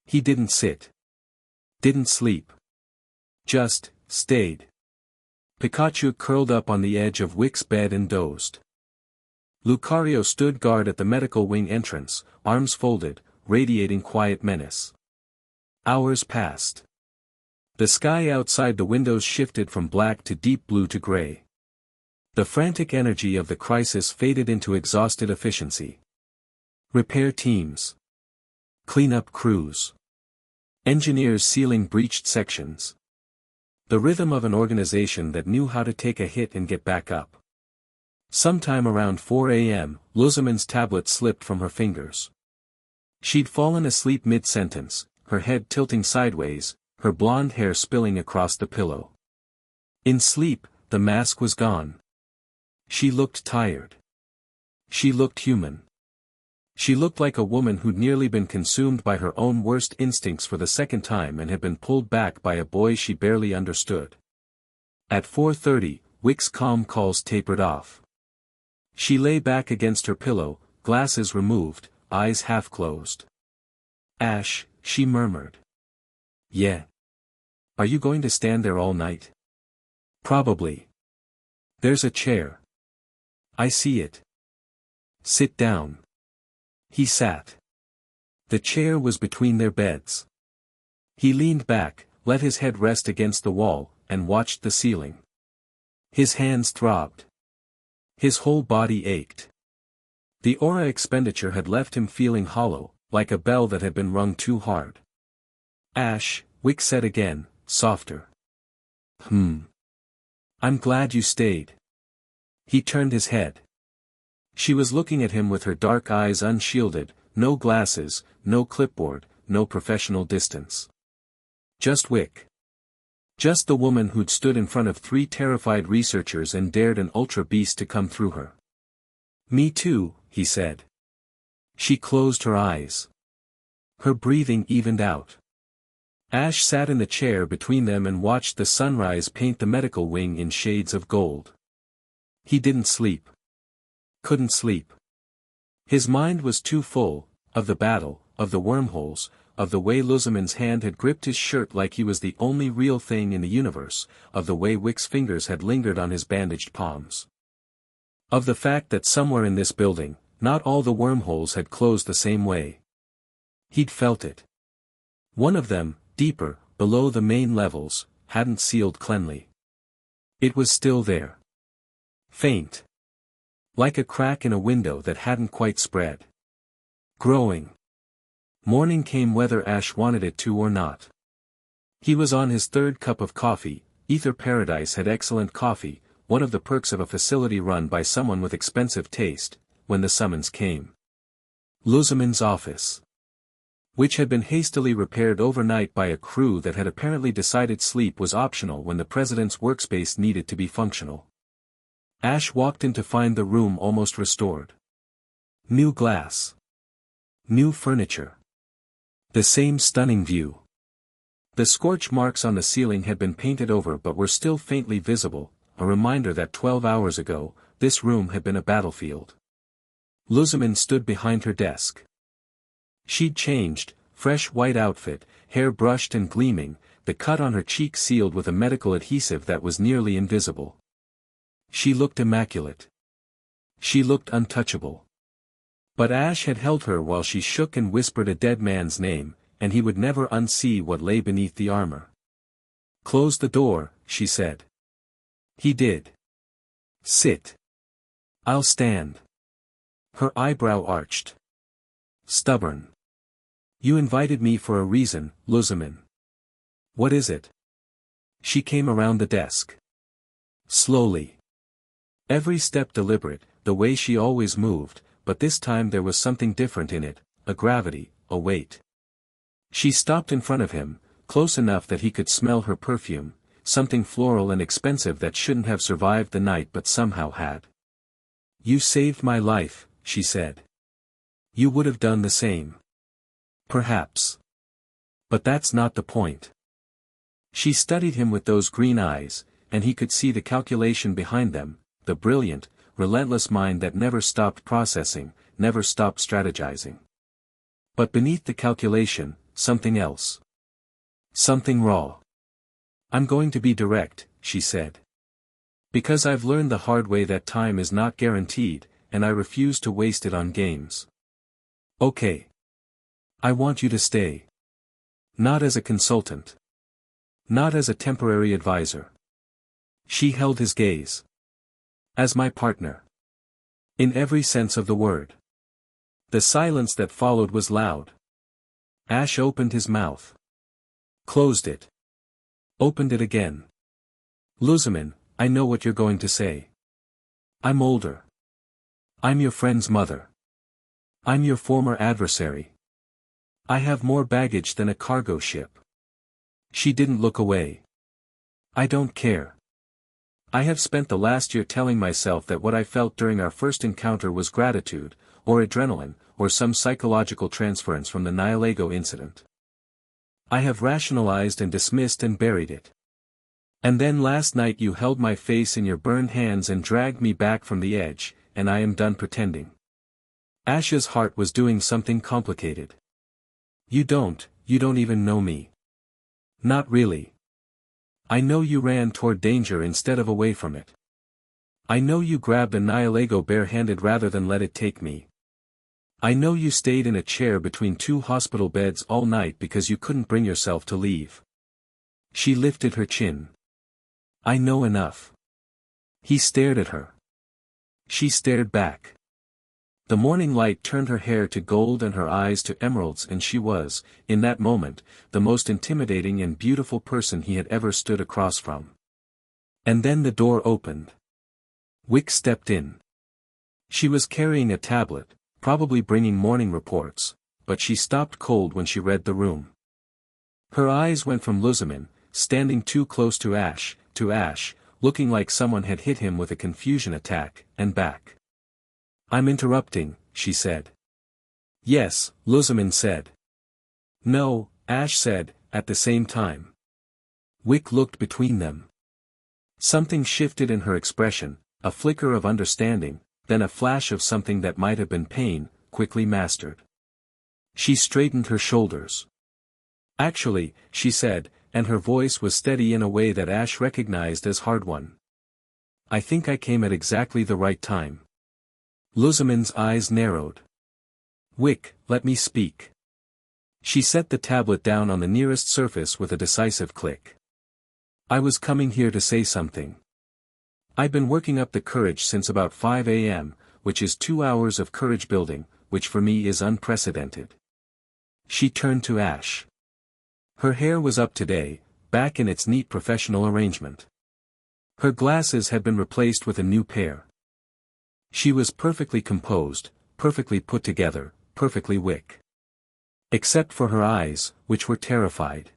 He didn't sit. Didn't sleep. Just stayed. Pikachu curled up on the edge of Wicke's bed and dozed. Lucario stood guard at the medical wing entrance, arms folded, radiating quiet menace. Hours passed. The sky outside the windows shifted from black to deep blue to gray. The frantic energy of the crisis faded into exhausted efficiency. Repair teams. Cleanup crews. Engineers sealing breached sections. The rhythm of an organization that knew how to take a hit and get back up. Sometime around 4 a.m., Lusamine's tablet slipped from her fingers. She'd fallen asleep mid-sentence, her head tilting sideways, her blonde hair spilling across the pillow. In sleep, the mask was gone. She looked tired. She looked human. She looked like a woman who'd nearly been consumed by her own worst instincts for the second time and had been pulled back by a boy she barely understood. At 4:30, Wicke's comm calls tapered off. She lay back against her pillow, glasses removed, eyes half closed. "Ash," she murmured. "Yeah. Are you going to stand there all night?" "Probably. There's a chair. I see it." "Sit down." He sat. The chair was between their beds. He leaned back, let his head rest against the wall, and watched the ceiling. His hands throbbed. His whole body ached. The aura expenditure had left him feeling hollow, like a bell that had been rung too hard. "Ash," Wicke said again, softer. I'm glad you stayed." He turned his head. She was looking at him with her dark eyes unshielded, no glasses, no clipboard, no professional distance. Just Wicke. Just the woman who'd stood in front of 3 terrified researchers and dared an ultra beast to come through her. "Me too," he said. She closed her eyes. Her breathing evened out. Ash sat in the chair between them and watched the sunrise paint the medical wing in shades of gold. He didn't sleep. Couldn't sleep. His mind was too full, of the battle, of the wormholes, of the way Lusamine's hand had gripped his shirt like he was the only real thing in the universe, of the way Wicke's fingers had lingered on his bandaged palms. Of the fact that somewhere in this building, not all the wormholes had closed the same way. He'd felt it. One of them, deeper, below the main levels, hadn't sealed cleanly. It was still there. Faint. Like a crack in a window that hadn't quite spread. Growing. Morning came whether Ash wanted it to or not. He was on his third cup of coffee. Aether Paradise had excellent coffee, one of the perks of a facility run by someone with expensive taste, when the summons came. Lusamine's office. Which had been hastily repaired overnight by a crew that had apparently decided sleep was optional when the president's workspace needed to be functional. Ash walked in to find the room almost restored. New glass. New furniture. The same stunning view. The scorch marks on the ceiling had been painted over but were still faintly visible, a reminder that 12 hours ago, this room had been a battlefield. Lusamine stood behind her desk. She'd changed, fresh white outfit, hair brushed and gleaming, the cut on her cheek sealed with a medical adhesive that was nearly invisible. She looked immaculate. She looked untouchable. But Ash had held her while she shook and whispered a dead man's name, and he would never unsee what lay beneath the armor. "Close the door," she said. He did. "Sit." "I'll stand." Her eyebrow arched. "Stubborn. You invited me for a reason, Lusamine." "What is it?" She came around the desk. Slowly. Every step deliberate, the way she always moved, but this time there was something different in it, a gravity, a weight. She stopped in front of him, close enough that he could smell her perfume, something floral and expensive that shouldn't have survived the night but somehow had. "You saved my life," she said. "You would have done the same." "Perhaps. But that's not the point." She studied him with those green eyes, and he could see the calculation behind them, the brilliant, relentless mind that never stopped processing, never stopped strategizing. But beneath the calculation, something else. Something raw. "I'm going to be direct," she said. "Because I've learned the hard way that time is not guaranteed, and I refuse to waste it on games." "Okay. I want you to stay. Not as a consultant. Not as a temporary advisor." She held his gaze. "As my partner. In every sense of the word." The silence that followed was loud. Ash opened his mouth. Closed it. Opened it again. "Lusamine, I know what you're going to say. I'm older. I'm your friend's mother. I'm your former adversary. I have more baggage than a cargo ship." She didn't look away. "I don't care. I have spent the last year telling myself that what I felt during our first encounter was gratitude, or adrenaline, or some psychological transference from the Nihilego incident. I have rationalized and dismissed and buried it. And then last night you held my face in your burned hands and dragged me back from the edge, and I am done pretending." Ash's heart was doing something complicated. You don't even know me." "Not really. I know you ran toward danger instead of away from it. I know you grabbed a Nihilego barehanded rather than let it take me. I know you stayed in a chair between two hospital beds all night because you couldn't bring yourself to leave." She lifted her chin. "I know enough." He stared at her. She stared back. The morning light turned her hair to gold and her eyes to emeralds, and she was, in that moment, the most intimidating and beautiful person he had ever stood across from. And then the door opened. Wicke stepped in. She was carrying a tablet, probably bringing morning reports, but she stopped cold when she read the room. Her eyes went from Lusamine, standing too close to Ash, looking like someone had hit him with a confusion attack, and back. "I'm interrupting," she said. "Yes," Lusamine said. "No," Ash said, at the same time. Wicke looked between them. Something shifted in her expression, a flicker of understanding, then a flash of something that might have been pain, quickly mastered. She straightened her shoulders. "Actually," she said, and her voice was steady in a way that Ash recognized as hard-won. I think I came at exactly the right time. Lusamine's eyes narrowed. Wicke, let me speak. She set the tablet down on the nearest surface with a decisive click. I was coming here to say something. I've been working up the courage since about 5 a.m., which is 2 hours of courage building, which for me is unprecedented. She turned to Ash. Her hair was up today, back in its neat professional arrangement. Her glasses had been replaced with a new pair. She was perfectly composed, perfectly put together, perfectly Wicke. Except for her eyes, which were terrified.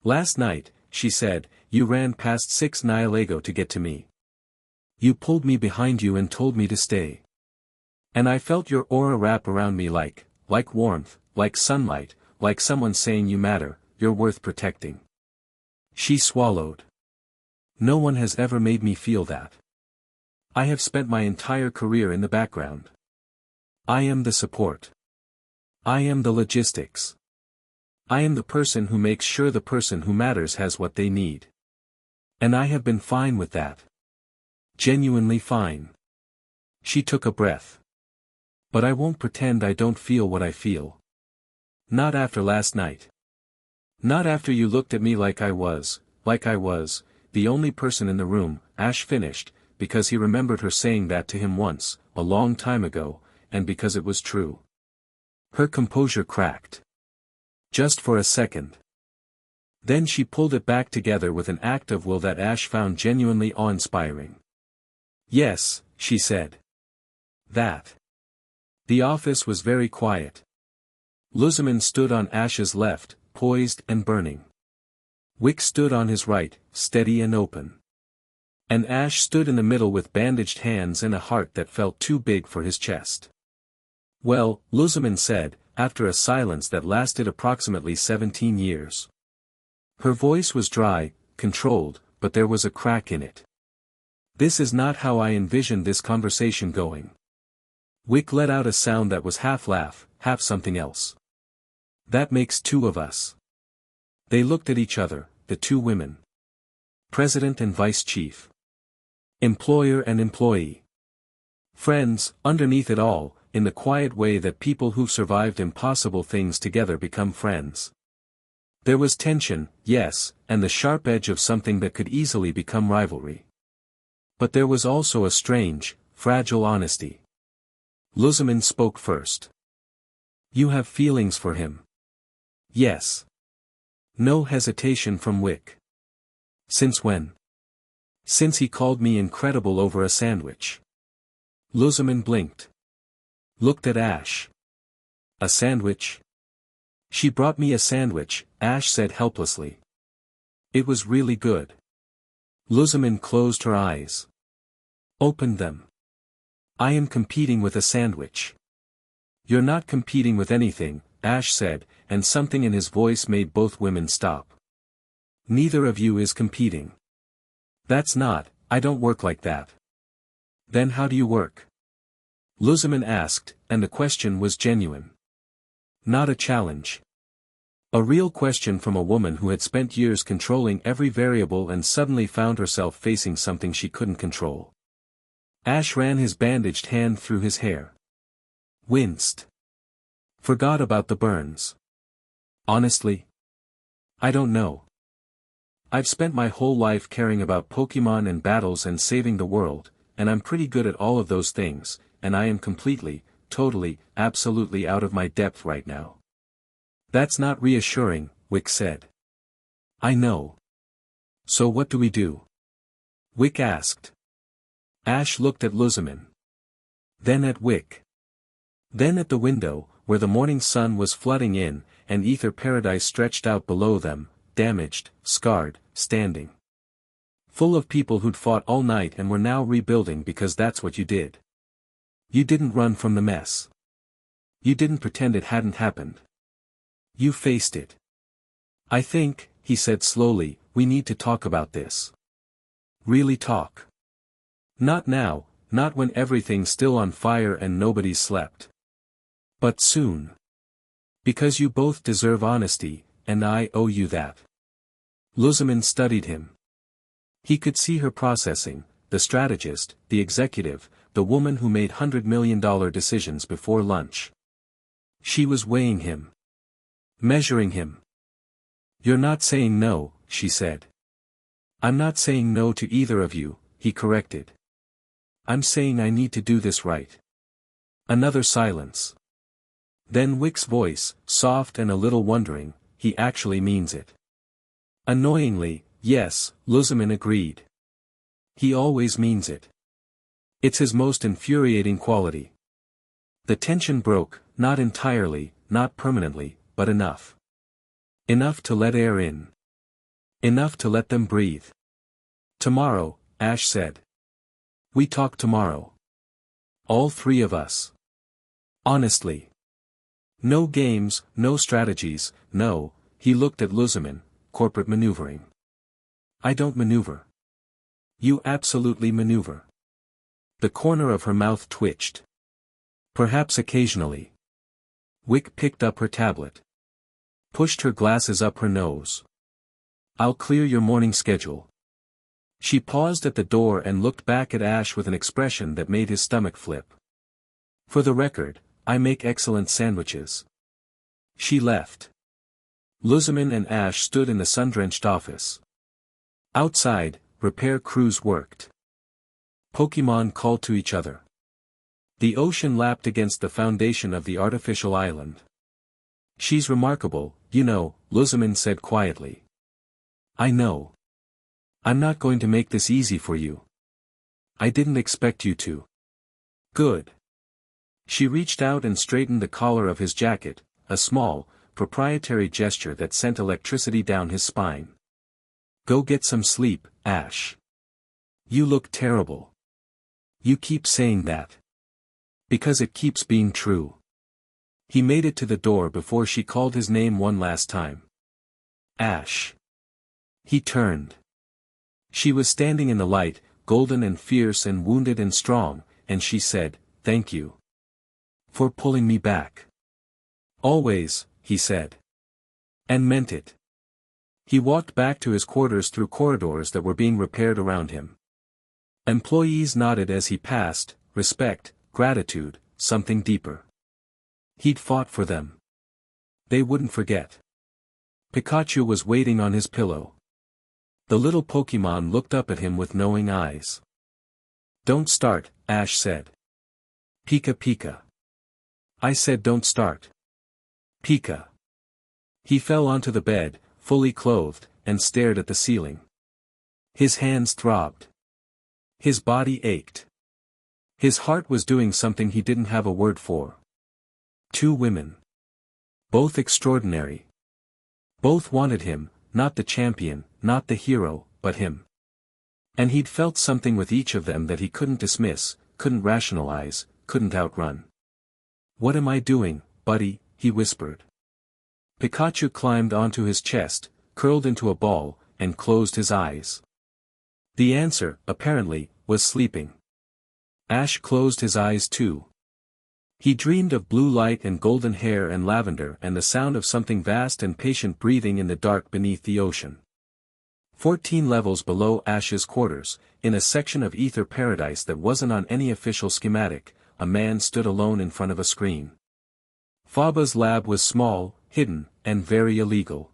Last night, she said, you ran past 6 Nihilego to get to me. You pulled me behind you and told me to stay. And I felt your aura wrap around me like warmth, like sunlight, like someone saying you matter, you're worth protecting. She swallowed. No one has ever made me feel that. I have spent my entire career in the background. I am the support. I am the logistics. I am the person who makes sure the person who matters has what they need. And I have been fine with that. Genuinely fine. She took a breath. But I won't pretend I don't feel what I feel. Not after last night. Not after you looked at me like I was, the only person in the room, Ash finished, because he remembered her saying that to him once, a long time ago, and because it was true. Her composure cracked. Just for a second. Then she pulled it back together with an act of will that Ash found genuinely awe-inspiring. Yes, she said. That. The office was very quiet. Lusamine stood on Ash's left, poised and burning. Wicke stood on his right, steady and open. And Ash stood in the middle with bandaged hands and a heart that felt too big for his chest. Well, Lusamine said, after a silence that lasted approximately 17 years. Her voice was dry, controlled, but there was a crack in it. This is not how I envisioned this conversation going. Wicke let out a sound that was half laugh, half something else. That makes 2 of us. They looked at each other, the 2 women. President and vice chief. Employer and employee. Friends, underneath it all, in the quiet way that people who've survived impossible things together become friends. There was tension, yes, and the sharp edge of something that could easily become rivalry. But there was also a strange, fragile honesty. Lusamine spoke first. You have feelings for him. Yes. No hesitation from Wicke. Since when? Since he called me incredible over a sandwich. Lusamine blinked. Looked at Ash. A sandwich? She brought me a sandwich, Ash said helplessly. It was really good. Lusamine closed her eyes. Opened them. I am competing with a sandwich. You're not competing with anything, Ash said, and something in his voice made both women stop. Neither of you is competing. That's not, I don't work like that. Then how do you work? Lusamine asked, and the question was genuine. Not a challenge. A real question from a woman who had spent years controlling every variable and suddenly found herself facing something she couldn't control. Ash ran his bandaged hand through his hair. Winced. Forgot about the burns. Honestly? I don't know. I've spent my whole life caring about Pokemon and battles and saving the world, and I'm pretty good at all of those things, and I am completely, totally, absolutely out of my depth right now. That's not reassuring, Wicke said. I know. So what do we do? Wicke asked. Ash looked at Lusamine. Then at Wicke. Then at the window, where the morning sun was flooding in, and Aether paradise stretched out below them, damaged, scarred, standing. Full of people who'd fought all night and were now rebuilding because that's what you did. You didn't run from the mess. You didn't pretend it hadn't happened. You faced it. I think, he said slowly, we need to talk about this. Really talk. Not now, not when everything's still on fire and nobody slept. But soon. Because you both deserve honesty, and I owe you that. Lusamine studied him. He could see her processing, the strategist, the executive, the woman who made $100 million decisions before lunch. She was weighing him. Measuring him. "You're not saying no," she said. "I'm not saying no to either of you," he corrected. "I'm saying I need to do this right." Another silence. Then Wicke's voice, soft and a little wondering, "He actually means it." Annoyingly, yes, Lusamine agreed. "He always means it. It's his most infuriating quality." The tension broke, not entirely, not permanently, but enough. Enough to let air in. Enough to let them breathe. "Tomorrow," Ash said. "We talk tomorrow. All three of us. Honestly. No games, no strategies, no," he looked at Lusamine, "corporate maneuvering. I don't maneuver. You absolutely maneuver." The corner of her mouth twitched. "Perhaps occasionally." Wicke picked up her tablet. Pushed her glasses up her nose. "I'll clear your morning schedule." She paused at the door and looked back at Ash with an expression that made his stomach flip. "For the record, I make excellent sandwiches." She left. Lusamine and Ash stood in the sun-drenched office. Outside, repair crews worked. Pokémon called to each other. The ocean lapped against the foundation of the artificial island. "She's remarkable, you know," Lusamine said quietly. "I know. I'm not going to make this easy for you. I didn't expect you to." "Good." She reached out and straightened the collar of his jacket, a small, proprietary gesture that sent electricity down his spine. "Go get some sleep, Ash. You look terrible. You keep saying that. Because it keeps being true." He made it to the door before she called his name one last time. "Ash." He turned. She was standing in the light, golden and fierce and wounded and strong, and she said, "Thank you. For pulling me back." "Always," he said. And meant it. He walked back to his quarters through corridors that were being repaired around him. Employees nodded as he passed, respect, gratitude, something deeper. He'd fought for them. They wouldn't forget. Pikachu was waiting on his pillow. The little Pokémon looked up at him with knowing eyes. "Don't start," Ash said. "Pika Pika." "I said don't start. Pika." He fell onto the bed, fully clothed, and stared at the ceiling. His hands throbbed. His body ached. His heart was doing something he didn't have a word for. Two women. Both extraordinary. Both wanted him, not the champion, not the hero, but him. And he'd felt something with each of them that he couldn't dismiss, couldn't rationalize, couldn't outrun. "What am I doing, buddy?" he whispered. Pikachu climbed onto his chest, curled into a ball, and closed his eyes. The answer, apparently, was sleeping. Ash closed his eyes too. He dreamed of blue light and golden hair and lavender and the sound of something vast and patient breathing in the dark beneath the ocean. 14 levels below Ash's quarters, in a section of Aether paradise that wasn't on any official schematic, a man stood alone in front of a screen. Faba's lab was small, hidden, and very illegal.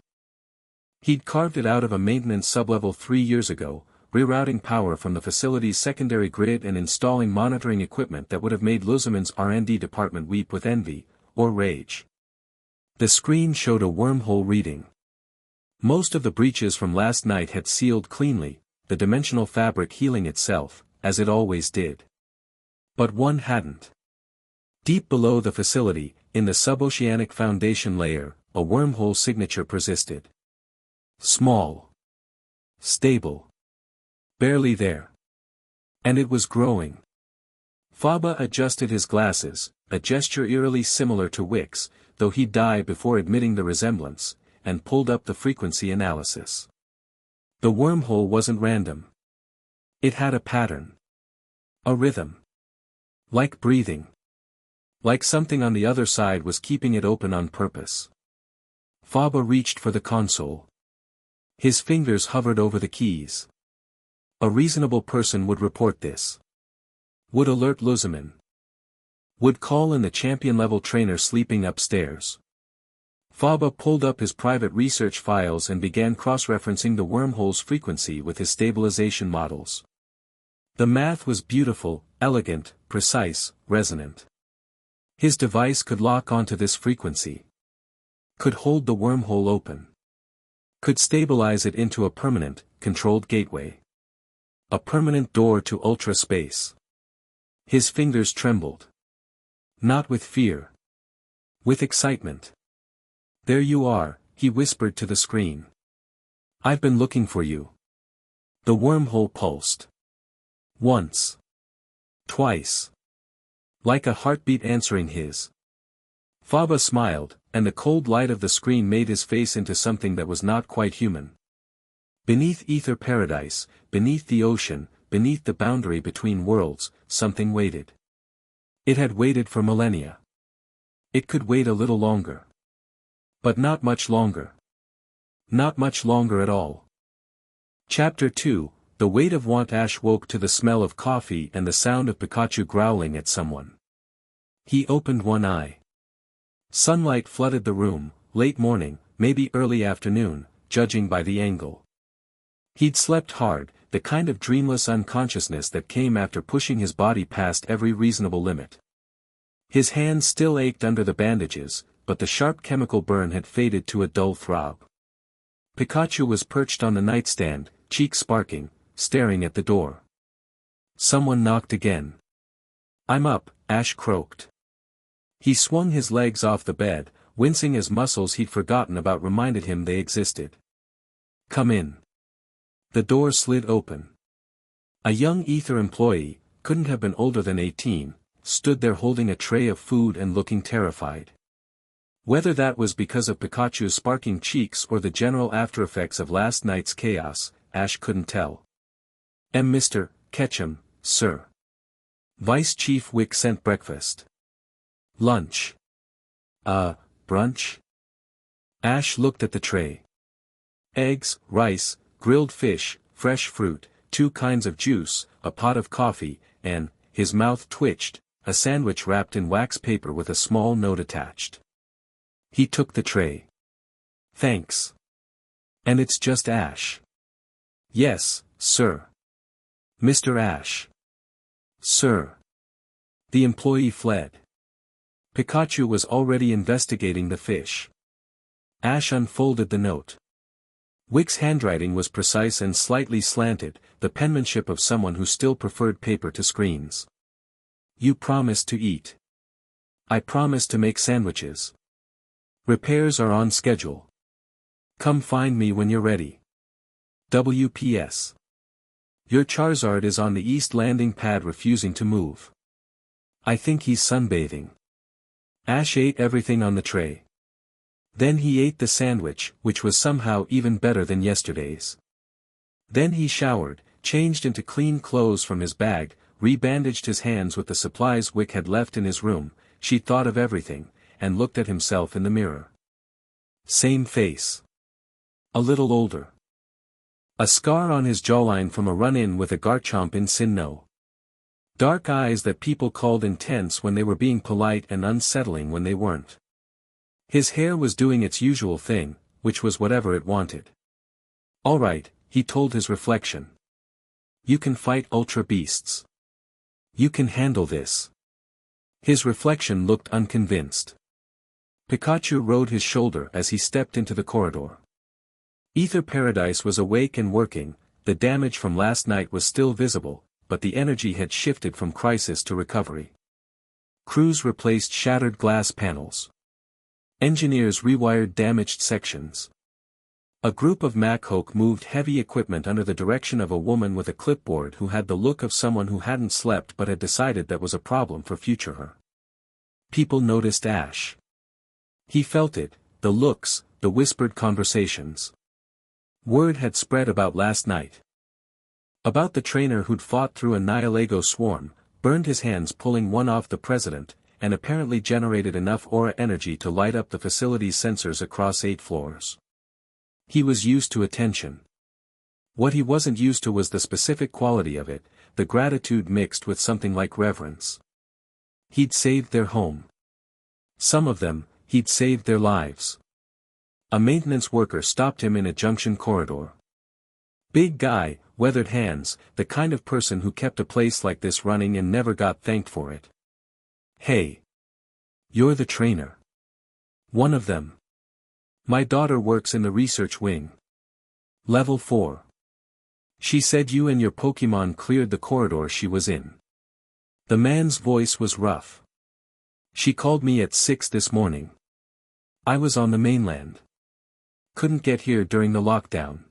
He'd carved it out of a maintenance sublevel 3 years ago, rerouting power from the facility's secondary grid and installing monitoring equipment that would have made Lusamine's R&D department weep with envy, or rage. The screen showed a wormhole reading. Most of the breaches from last night had sealed cleanly, the dimensional fabric healing itself, as it always did. But one hadn't. Deep below the facility, in the suboceanic foundation layer, a wormhole signature persisted. Small. Stable. Barely there. And it was growing. Faba adjusted his glasses, a gesture eerily similar to Wicke's, though he'd die before admitting the resemblance, and pulled up the frequency analysis. The wormhole wasn't random. It had a pattern. A rhythm. Like breathing. Like something on the other side was keeping it open on purpose. Faba reached for the console. His fingers hovered over the keys. A reasonable person would report this. Would alert Lusamine. Would call in the champion-level trainer sleeping upstairs. Faba pulled up his private research files and began cross-referencing the wormhole's frequency with his stabilization models. The math was beautiful, elegant, precise, resonant. His device could lock onto this frequency. Could hold the wormhole open. Could stabilize it into a permanent, controlled gateway. A permanent door to ultra space. His fingers trembled. Not with fear. With excitement. There you are, he whispered to the screen. I've been looking for you. The wormhole pulsed. Once. Twice. Like a heartbeat answering his. Faba smiled, and the cold light of the screen made his face into something that was not quite human. Beneath Aether Paradise, beneath the ocean, beneath the boundary between worlds, something waited. It had waited for millennia. It could wait a little longer. But not much longer. Not much longer at all. Chapter 2, The Weight of Want. Ash woke to the smell of coffee and the sound of Pikachu growling at someone. He opened one eye. Sunlight flooded the room, late morning, maybe early afternoon, judging by the angle. He'd slept hard, the kind of dreamless unconsciousness that came after pushing his body past every reasonable limit. His hands still ached under the bandages, but the sharp chemical burn had faded to a dull throb. Pikachu was perched on the nightstand, cheeks sparking, staring at the door. Someone knocked again. I'm up, Ash croaked. He swung his legs off the bed, wincing as muscles he'd forgotten about reminded him they existed. Come in. The door slid open. A young Aether employee, couldn't have been older than 18, stood there holding a tray of food and looking terrified. Whether that was because of Pikachu's sparking cheeks or the general aftereffects of last night's chaos, Ash couldn't tell. Mr. Ketchum, sir. Vice Chief Wicke sent breakfast. Lunch. Brunch? Ash looked at the tray. Eggs, rice, grilled fish, fresh fruit, 2 kinds of juice, a pot of coffee, and, his mouth twitched, a sandwich wrapped in wax paper with a small note attached. He took the tray. Thanks. And it's just Ash. Yes, sir. Mr. Ash. Sir. The employee fled. Pikachu was already investigating the fish. Ash unfolded the note. Wicke's handwriting was precise and slightly slanted, the penmanship of someone who still preferred paper to screens. You promised to eat. I promised to make sandwiches. Repairs are on schedule. Come find me when you're ready. WPS. Your Charizard is on the east landing pad refusing to move. I think he's sunbathing. Ash ate everything on the tray. Then he ate the sandwich, which was somehow even better than yesterday's. Then he showered, changed into clean clothes from his bag, rebandaged his hands with the supplies Wicke had left in his room. She thought of everything, and looked at himself in the mirror. Same face. A little older. A scar on his jawline from a run-in with a Garchomp in Sinnoh. Dark eyes that people called intense when they were being polite and unsettling when they weren't. His hair was doing its usual thing, which was whatever it wanted. All right, he told his reflection. You can fight ultra beasts. You can handle this. His reflection looked unconvinced. Pikachu rode his shoulder as he stepped into the corridor. Aether Paradise was awake and working, the damage from last night was still visible, but the energy had shifted from crisis to recovery. Crews replaced shattered glass panels. Engineers rewired damaged sections. A group of Machoke moved heavy equipment under the direction of a woman with a clipboard who had the look of someone who hadn't slept but had decided that was a problem for future her. People noticed Ash. He felt it, the looks, the whispered conversations. Word had spread about last night. About the trainer who'd fought through a Nihilego swarm, burned his hands pulling one off the president, and apparently generated enough aura energy to light up the facility's sensors across 8 floors. He was used to attention. What he wasn't used to was the specific quality of it, the gratitude mixed with something like reverence. He'd saved their home. Some of them, he'd saved their lives. A maintenance worker stopped him in a junction corridor. Big guy, weathered hands, the kind of person who kept a place like this running and never got thanked for it. "Hey. You're the trainer." One of them. "My daughter works in the research wing. Level 4. She said you and your Pokemon cleared the corridor she was in." The man's voice was rough. "She called me at 6 this morning. I was on the mainland. Couldn't get here during the lockdown.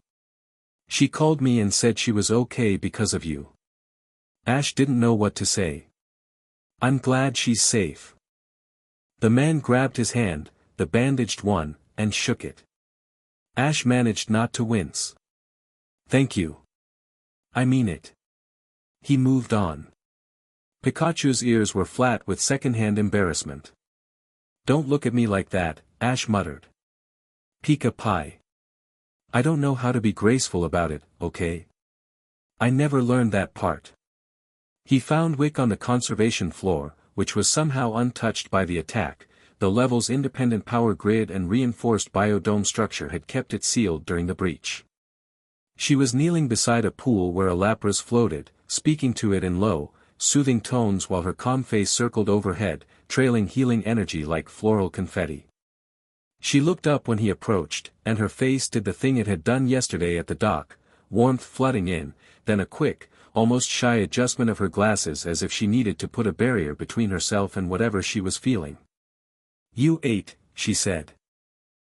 She called me and said she was okay because of you." Ash didn't know what to say. "I'm glad she's safe." The man grabbed his hand, the bandaged one, and shook it. Ash managed not to wince. "Thank you. I mean it." He moved on. Pikachu's ears were flat with secondhand embarrassment. "Don't look at me like that," Ash muttered. "Pika Pie. I don't know how to be graceful about it, okay? I never learned that part." He found Wicke on the conservation floor, which was somehow untouched by the attack. The level's independent power grid and reinforced biodome structure had kept it sealed during the breach. She was kneeling beside a pool where a Lapras floated, speaking to it in low, soothing tones while her calm face circled overhead, trailing healing energy like floral confetti. She looked up when he approached, and her face did the thing it had done yesterday at the dock, warmth flooding in, then a quick, almost shy adjustment of her glasses as if she needed to put a barrier between herself and whatever she was feeling. "You ate," she said.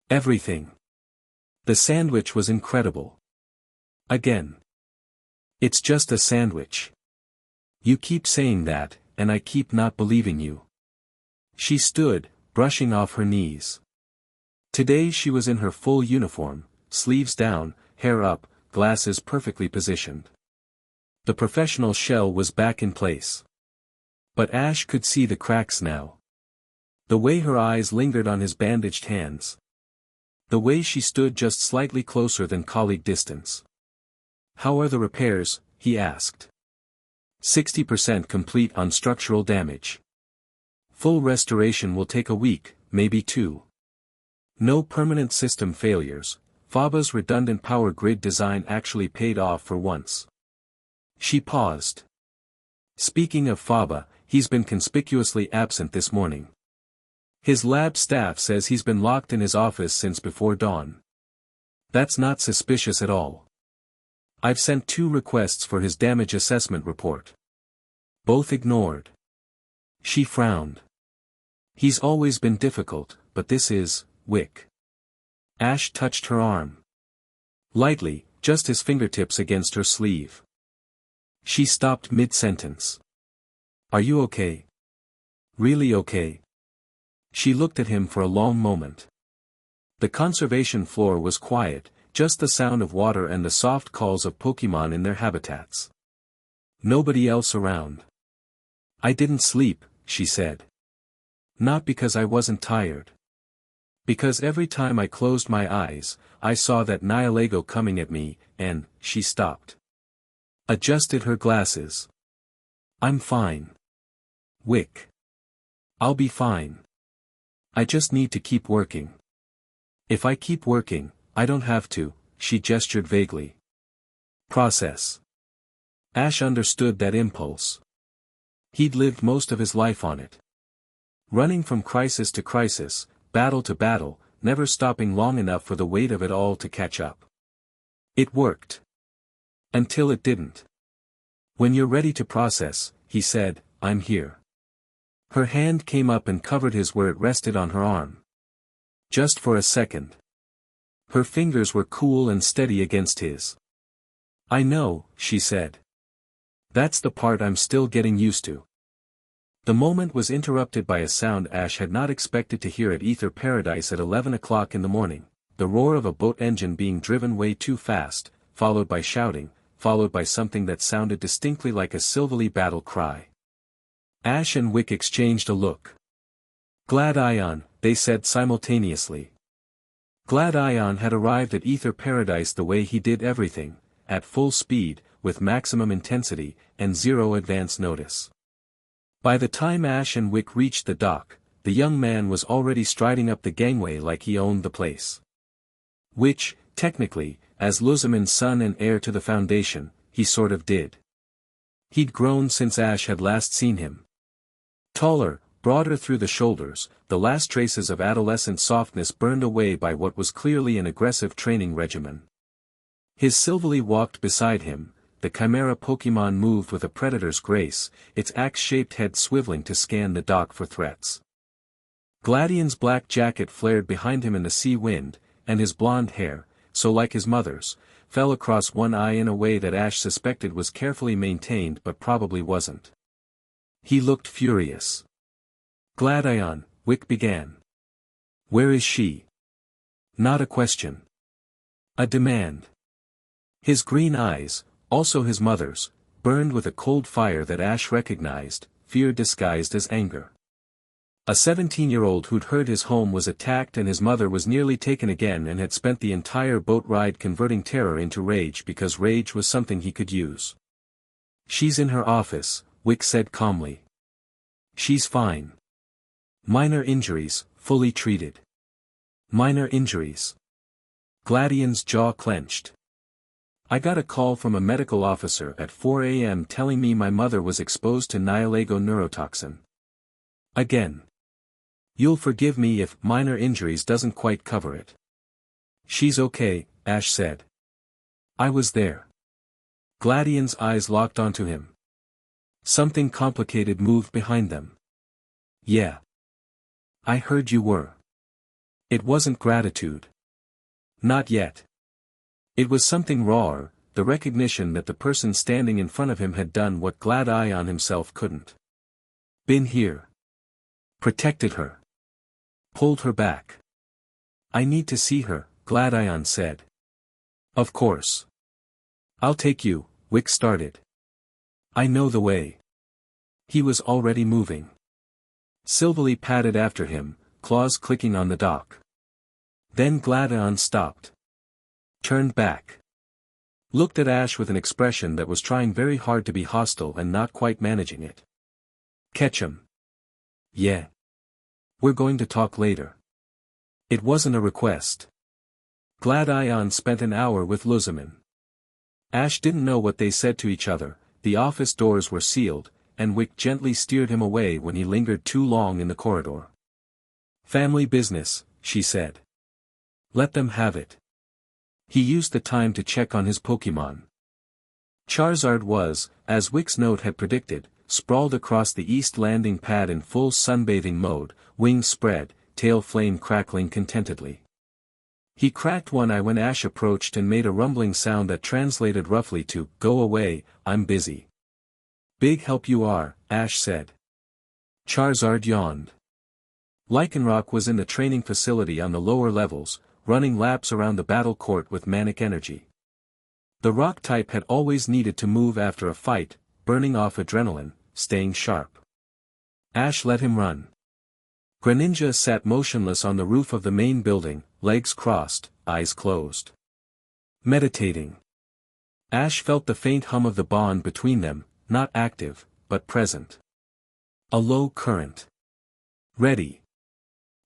"Everything. The sandwich was incredible." "Again. It's just a sandwich. You keep saying that, and I keep not believing you." She stood, brushing off her knees. Today she was in her full uniform, sleeves down, hair up, glasses perfectly positioned. The professional shell was back in place. But Ash could see the cracks now. The way her eyes lingered on his bandaged hands. The way she stood just slightly closer than colleague distance. "How are the repairs?" he asked. 60% complete on structural damage. Full restoration will take a week, maybe 2. No permanent system failures. Faba's redundant power grid design actually paid off for once. She paused. "Speaking of Faba, he's been conspicuously absent this morning. His lab staff says he's been locked in his office since before dawn. That's not suspicious at all. I've sent 2 requests for his damage assessment report. Both ignored." She frowned. "He's always been difficult, but this is, Wicke." Ash touched her arm. Lightly, just his fingertips against her sleeve. She stopped mid-sentence. "Are you okay? Really okay?" She looked at him for a long moment. The conservation floor was quiet, just the sound of water and the soft calls of Pokemon in their habitats. Nobody else around. "I didn't sleep," she said. "Not because I wasn't tired. Because every time I closed my eyes, I saw that Nihilego coming at me, and," she stopped. Adjusted her glasses. "I'm fine. Wicke. I'll be fine. I just need to keep working. If I keep working, I don't have to," she gestured vaguely. "Process." Ash understood that impulse. He'd lived most of his life on it. Running from crisis to crisis, battle to battle, never stopping long enough for the weight of it all to catch up. It worked. Until it didn't. "When you're ready to process," he said, "I'm here." Her hand came up and covered his where it rested on her arm. Just for a second. Her fingers were cool and steady against his. "I know," she said. "That's the part I'm still getting used to." The moment was interrupted by a sound Ash had not expected to hear at Aether Paradise at 11 o'clock in the morning, the roar of a boat engine being driven way too fast, followed by shouting, followed by something that sounded distinctly like a Silvally battle cry. Ash and Wicke exchanged a look. "Glad Ion," they said simultaneously. Glad Ion had arrived at Aether Paradise the way he did everything, at full speed, with maximum intensity, and zero advance notice. By the time Ash and Wicke reached the dock, the young man was already striding up the gangway like he owned the place. Which, technically, as Lusamine's son and heir to the Foundation, he sort of did. He'd grown since Ash had last seen him. Taller, broader through the shoulders, the last traces of adolescent softness burned away by what was clearly an aggressive training regimen. His Silvally walked beside him, the Chimera Pokémon moved with a predator's grace, its axe-shaped head swiveling to scan the dock for threats. Gladion's black jacket flared behind him in the sea wind, and his blonde hair, so like his mother's, fell across one eye in a way that Ash suspected was carefully maintained but probably wasn't. He looked furious. "Gladion," Wicke began. "Where is she?" Not a question. A demand. His green eyes, also his mother's, burned with a cold fire that Ash recognized, fear disguised as anger. A 17-year-old who'd heard his home was attacked and his mother was nearly taken again and had spent the entire boat ride converting terror into rage because rage was something he could use. "She's in her office," Wicke said calmly. "She's fine. Minor injuries, fully treated." Minor injuries. Gladion's jaw clenched. "I got a call from a medical officer at 4 a.m. telling me my mother was exposed to Nihilego neurotoxin. Again. You'll forgive me if minor injuries doesn't quite cover it." "She's okay," Ash said. "I was there." Gladion's eyes locked onto him. Something complicated moved behind them. "Yeah. I heard you were." It wasn't gratitude. Not yet. It was something rawer, the recognition that the person standing in front of him had done what Gladion himself couldn't. Been here. Protected her. Pulled her back. "I need to see her," Gladion said. "Of course. I'll take you," Wicke started. "I know the way." He was already moving. Silvally padded after him, claws clicking on the dock. Then Gladion stopped. Turned back. Looked at Ash with an expression that was trying very hard to be hostile and not quite managing it. "Catch 'em." "Yeah. We're going to talk later." It wasn't a request. Gladion spent an hour with Lusamine. Ash didn't know what they said to each other, the office doors were sealed, and Wicke gently steered him away when he lingered too long in the corridor. "Family business," she said. "Let them have it." He used the time to check on his Pokémon. Charizard was, as Wicke's note had predicted, sprawled across the east landing pad in full sunbathing mode, wings spread, tail flame crackling contentedly. He cracked one eye when Ash approached and made a rumbling sound that translated roughly to, "Go away, I'm busy." "Big help you are," Ash said. Charizard yawned. Lycanroc was in the training facility on the lower levels, running laps around the battle court with manic energy. The rock type had always needed to move after a fight, burning off adrenaline, staying sharp. Ash let him run. Greninja sat motionless on the roof of the main building, legs crossed, eyes closed. Meditating. Ash felt the faint hum of the bond between them, not active, but present. A low current. Ready.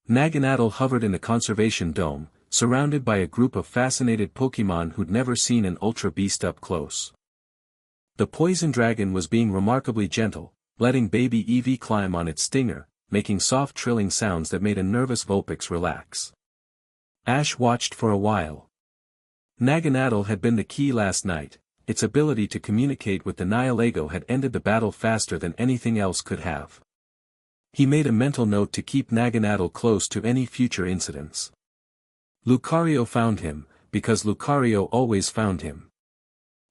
Naganadel hovered in the conservation dome, surrounded by a group of fascinated Pokémon who'd never seen an Ultra Beast up close. The poison dragon was being remarkably gentle, letting baby Eevee climb on its stinger, making soft trilling sounds that made a nervous Vulpix relax. Ash watched for a while. Naganadel had been the key last night, its ability to communicate with the Nihilego had ended the battle faster than anything else could have. He made a mental note to keep Naganadel close to any future incidents. Lucario found him, because Lucario always found him.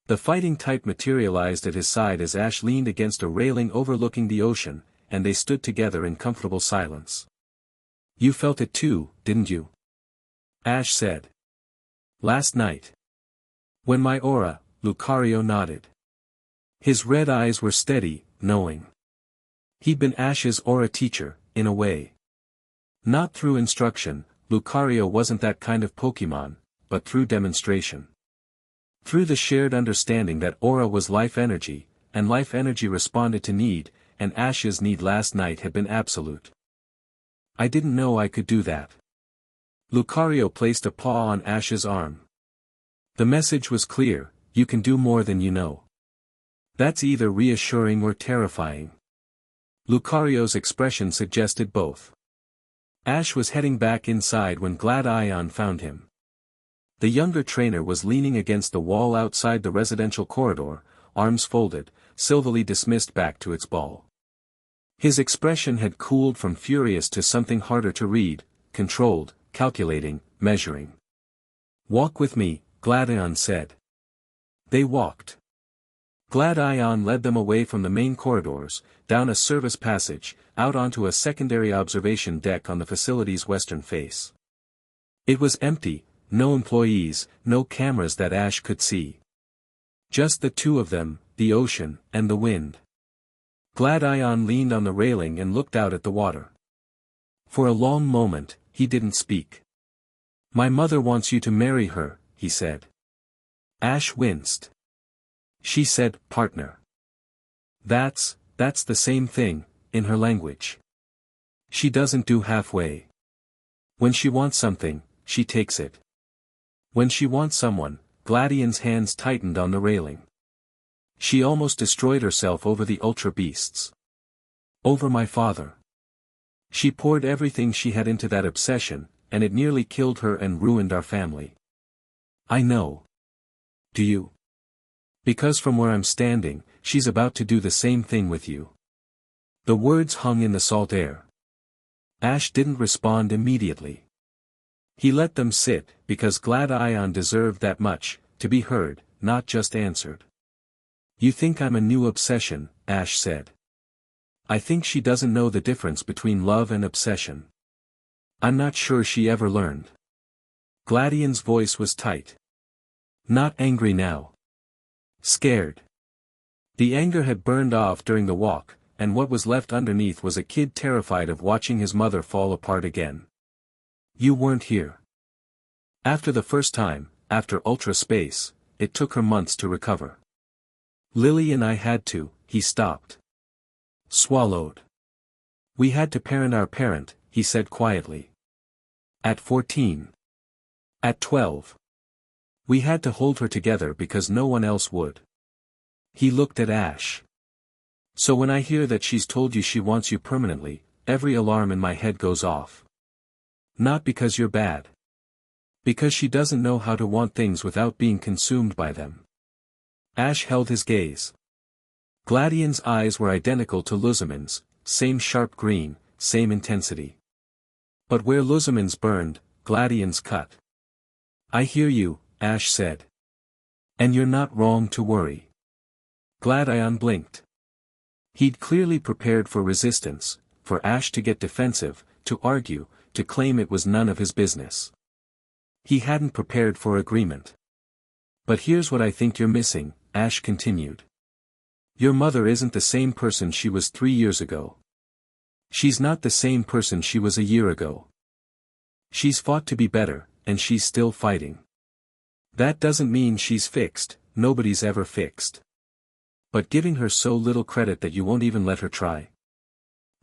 The fighting type materialized at his side as Ash leaned against a railing overlooking the ocean, and they stood together in comfortable silence. "You felt it too, didn't you?" Ash said. "Last night." "When my aura," Lucario nodded. His red eyes were steady, knowing. He'd been Ash's aura teacher, in a way. Not through instruction, Lucario wasn't that kind of Pokémon, but through demonstration. Through the shared understanding that aura was life energy, and life energy responded to need, and Ash's need last night had been absolute. I didn't know I could do that. Lucario placed a paw on Ash's arm. The message was clear: you can do more than you know. That's either reassuring or terrifying. Lucario's expression suggested both. Ash was heading back inside when Gladion found him. The younger trainer was leaning against the wall outside the residential corridor, arms folded, silverly dismissed back to its ball. His expression had cooled from furious to something harder to read: controlled, calculating, measuring. "Walk with me," Gladion said. They walked. Gladion led them away from the main corridors, down a service passage, out onto a secondary observation deck on the facility's western face. It was empty, no employees, no cameras that Ash could see. Just the two of them, the ocean, and the wind. Gladion leaned on the railing and looked out at the water. For a long moment, he didn't speak. "My mother wants you to marry her," he said. Ash winced. She said, "Partner." That's the same thing, in her language. She doesn't do halfway. When she wants something, she takes it. When she wants someone, Gladion's hands tightened on the railing. She almost destroyed herself over the ultra beasts. Over my father. She poured everything she had into that obsession, and it nearly killed her and ruined our family. I know. Do you? Because from where I'm standing, she's about to do the same thing with you. The words hung in the salt air. Ash didn't respond immediately. He let them sit, because Gladion deserved that much, to be heard, not just answered. "You think I'm a new obsession," Ash said. "I think she doesn't know the difference between love and obsession. I'm not sure she ever learned." Gladion's voice was tight. Not angry now. Scared. The anger had burned off during the walk, and what was left underneath was a kid terrified of watching his mother fall apart again. "You weren't here." After the first time, after ultra space, it took her months to recover. "Lily and I had to," he stopped. Swallowed. "We had to parent our parent," he said quietly. "At 14. At 12. We had to hold her together because no one else would." He looked at Ash. "So when I hear that she's told you she wants you permanently, every alarm in my head goes off. Not because you're bad. Because she doesn't know how to want things without being consumed by them." Ash held his gaze. Gladion's eyes were identical to Lusamine's, same sharp green, same intensity. But where Lusamine's burned, Gladion's cut. "I hear you," Ash said. "And you're not wrong to worry." Gladion blinked. He'd clearly prepared for resistance, for Ash to get defensive, to argue, to claim it was none of his business. He hadn't prepared for agreement. "But here's what I think you're missing," Ash continued. "Your mother isn't the same person she was 3 years ago. She's not the same person she was a year ago. She's fought to be better, and she's still fighting. That doesn't mean she's fixed, nobody's ever fixed. But giving her so little credit that you won't even let her try.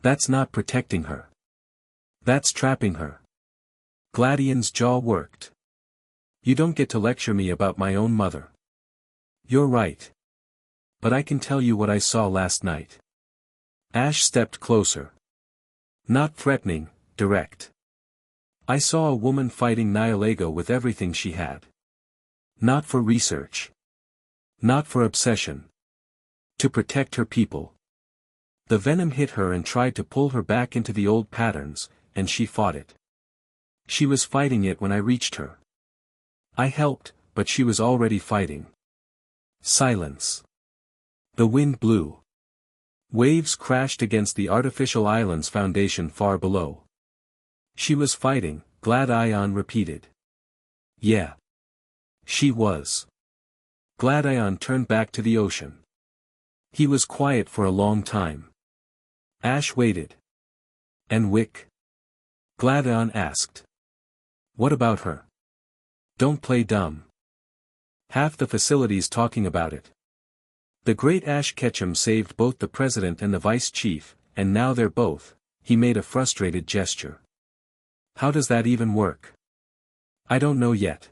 That's not protecting her. That's trapping her." Gladion's jaw worked. "You don't get to lecture me about my own mother." "You're right. But I can tell you what I saw last night." Ash stepped closer. Not threatening, direct. "I saw a woman fighting Nihilego with everything she had. Not for research. Not for obsession. To protect her people. The venom hit her and tried to pull her back into the old patterns, and she fought it. She was fighting it when I reached her. I helped, but she was already fighting." Silence. The wind blew. Waves crashed against the artificial island's foundation far below. "She was fighting," Gladion repeated. "Yeah. She was." Gladion turned back to the ocean. He was quiet for a long time. Ash waited. "And Wicke?" Gladion asked. "What about her? Don't play dumb. Half the facility's talking about it. The great Ash Ketchum saved both the president and the vice chief, and now they're both. He made a frustrated gesture. How does that even work? I don't know yet.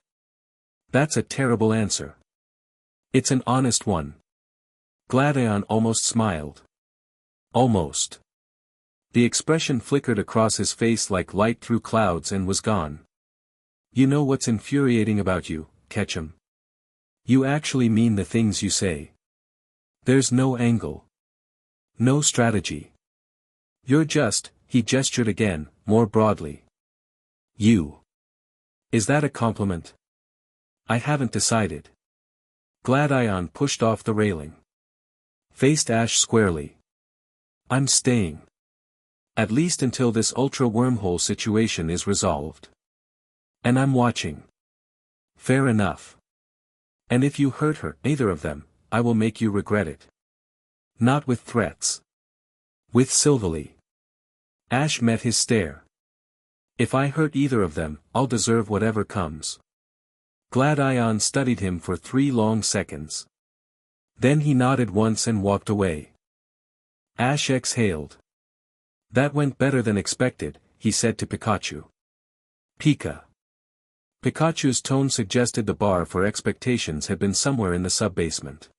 That's a terrible answer. It's an honest one. Gladion almost smiled. Almost. The expression flickered across his face like light through clouds and was gone. You know what's infuriating about you, Ketchum? You actually mean the things you say. There's no angle. No strategy. You're just, he gestured again, more broadly. You. Is that a compliment? I haven't decided. Gladion pushed off the railing. Faced Ash squarely. I'm staying. At least until this ultra wormhole situation is resolved. And I'm watching. Fair enough. And if you hurt her, either of them, I will make you regret it. Not with threats. With civility. Ash met his stare. If I hurt either of them, I'll deserve whatever comes. Gladion studied him for 3 long seconds. Then he nodded once and walked away. Ash exhaled. That went better than expected, he said to Pikachu. Pika. Pikachu's tone suggested the bar for expectations had been somewhere in the sub-basement.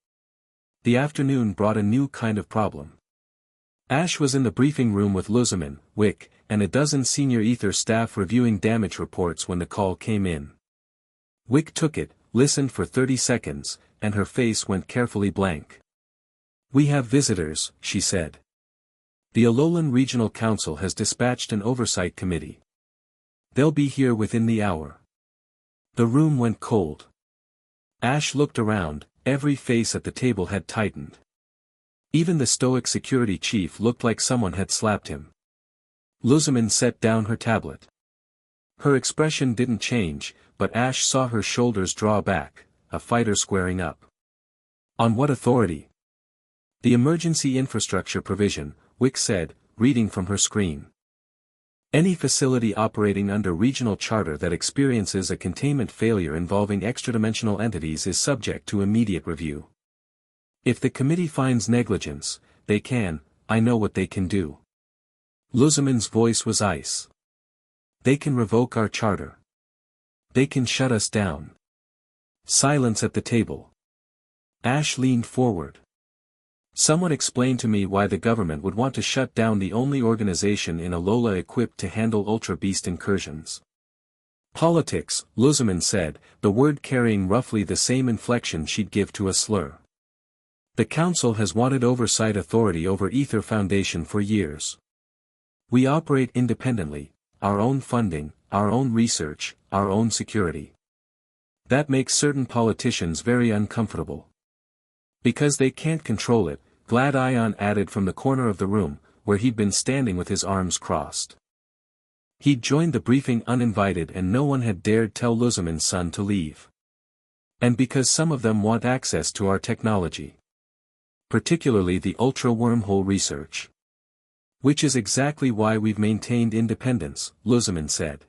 The afternoon brought a new kind of problem. Ash was in the briefing room with Lusamine, Wicke, and a dozen senior Aether staff reviewing damage reports when the call came in. Wicke took it, listened for 30 seconds, and her face went carefully blank. We have visitors, she said. The Alolan Regional Council has dispatched an oversight committee. They'll be here within the hour. The room went cold. Ash looked around, every face at the table had tightened. Even the stoic security chief looked like someone had slapped him. Lusamine set down her tablet. Her expression didn't change, but Ash saw her shoulders draw back, a fighter squaring up. On what authority? The emergency infrastructure provision, Wicke said, reading from her screen. Any facility operating under regional charter that experiences a containment failure involving extradimensional entities is subject to immediate review. If the committee finds negligence, they can, I know what they can do. Lusamine's voice was ice. They can revoke our charter. They can shut us down. Silence at the table. Ash leaned forward. Someone explain to me why the government would want to shut down the only organization in Alola equipped to handle Ultra Beast incursions. Politics, Lusamine said, the word carrying roughly the same inflection she'd give to a slur. The Council has wanted oversight authority over Aether Foundation for years. We operate independently, our own funding, our own research, our own security. That makes certain politicians very uncomfortable. Because they can't control it, Gladion added from the corner of the room, where he'd been standing with his arms crossed. He'd joined the briefing uninvited and no one had dared tell Lusamine's son to leave. And because some of them want access to our technology. Particularly the ultra wormhole research. Which is exactly why we've maintained independence, Lusamine said.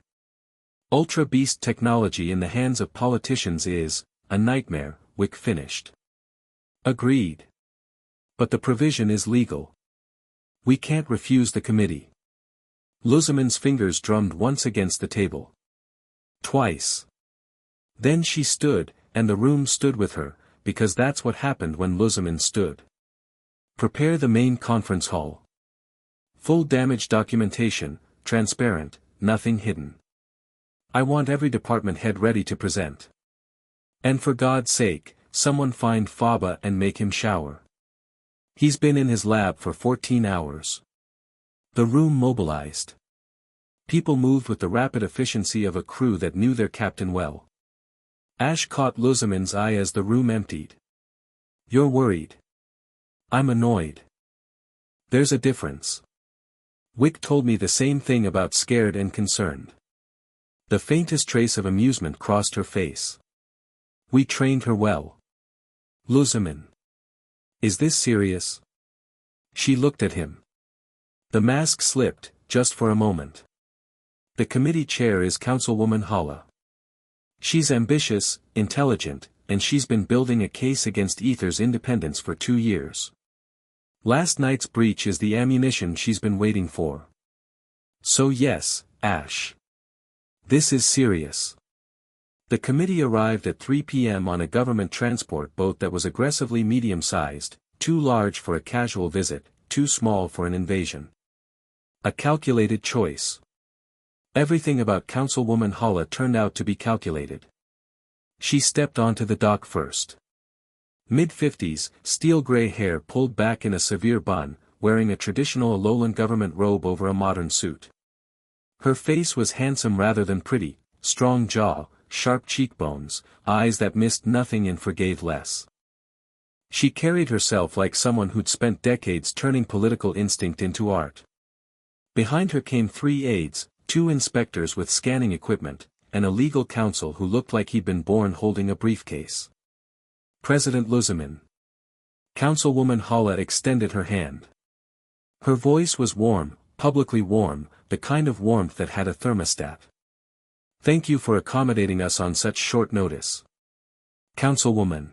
Ultra Beast technology in the hands of politicians is a nightmare, Wicke finished. Agreed. But the provision is legal. We can't refuse the committee. Lusamine's fingers drummed once against the table. Twice. Then she stood, and the room stood with her, because that's what happened when Lusamine stood. Prepare the main conference hall. Full damage documentation, transparent, nothing hidden. I want every department head ready to present. And for God's sake, someone find Faba and make him shower. He's been in his lab for 14 hours. The room mobilized. People moved with the rapid efficiency of a crew that knew their captain well. Ash caught Lusamine's eye as the room emptied. You're worried. I'm annoyed. There's a difference. Wicke told me the same thing about scared and concerned. The faintest trace of amusement crossed her face. We trained her well. Lusamine. Is this serious? She looked at him. The mask slipped, just for a moment. The committee chair is Councilwoman Hala. She's ambitious, intelligent, and she's been building a case against Aether's independence for 2 years. Last night's breach is the ammunition she's been waiting for. So yes, Ash. This is serious. The committee arrived at 3 p.m. on a government transport boat that was aggressively medium-sized, too large for a casual visit, too small for an invasion. A calculated choice. Everything about Councilwoman Holla turned out to be calculated. She stepped onto the dock first. Mid-50s, steel-gray hair pulled back in a severe bun, wearing a traditional Alolan government robe over a modern suit. Her face was handsome rather than pretty, strong jaw, sharp cheekbones, eyes that missed nothing and forgave less. She carried herself like someone who'd spent decades turning political instinct into art. Behind her came 3 aides, 2 inspectors with scanning equipment, and a legal counsel who looked like he'd been born holding a briefcase. President Lusamine. Councilwoman Holla extended her hand. Her voice was warm, publicly warm, the kind of warmth that had a thermostat. Thank you for accommodating us on such short notice. Councilwoman.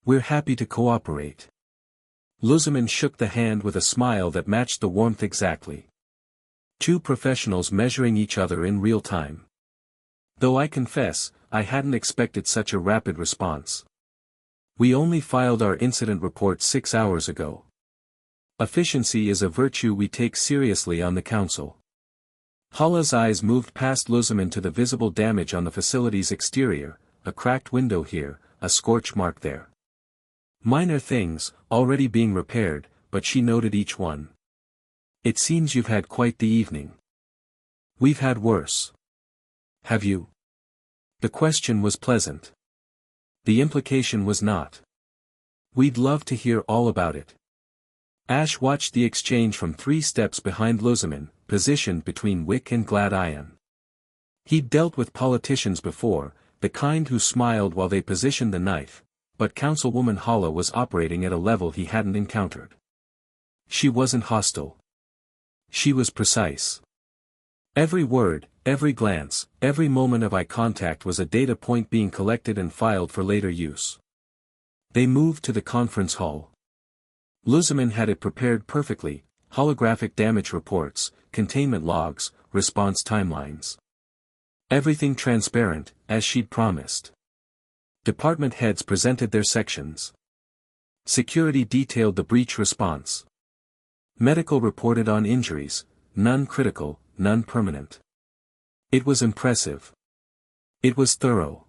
We're happy to cooperate. Lusamine shook the hand with a smile that matched the warmth exactly. 2 professionals measuring each other in real time. Though I confess, I hadn't expected such a rapid response. We only filed our incident report 6 hours ago. Efficiency is a virtue we take seriously on the council. Holla's eyes moved past Lusamine to the visible damage on the facility's exterior, a cracked window here, a scorch mark there. Minor things, already being repaired, but she noted each one. It seems you've had quite the evening. We've had worse. Have you? The question was pleasant. The implication was not. We'd love to hear all about it. Ash watched the exchange from 3 steps behind Lusamine, positioned between Wicke and Gladion. He'd dealt with politicians before, the kind who smiled while they positioned the knife, but Councilwoman Holla was operating at a level he hadn't encountered. She wasn't hostile. She was precise. Every word, every glance, every moment of eye contact was a data point being collected and filed for later use. They moved to the conference hall. Lusamine had it prepared perfectly, holographic damage reports, containment logs, response timelines. Everything transparent, as she'd promised. Department heads presented their sections. Security detailed the breach response. Medical reported on injuries, none critical, none permanent. It was impressive. It was thorough.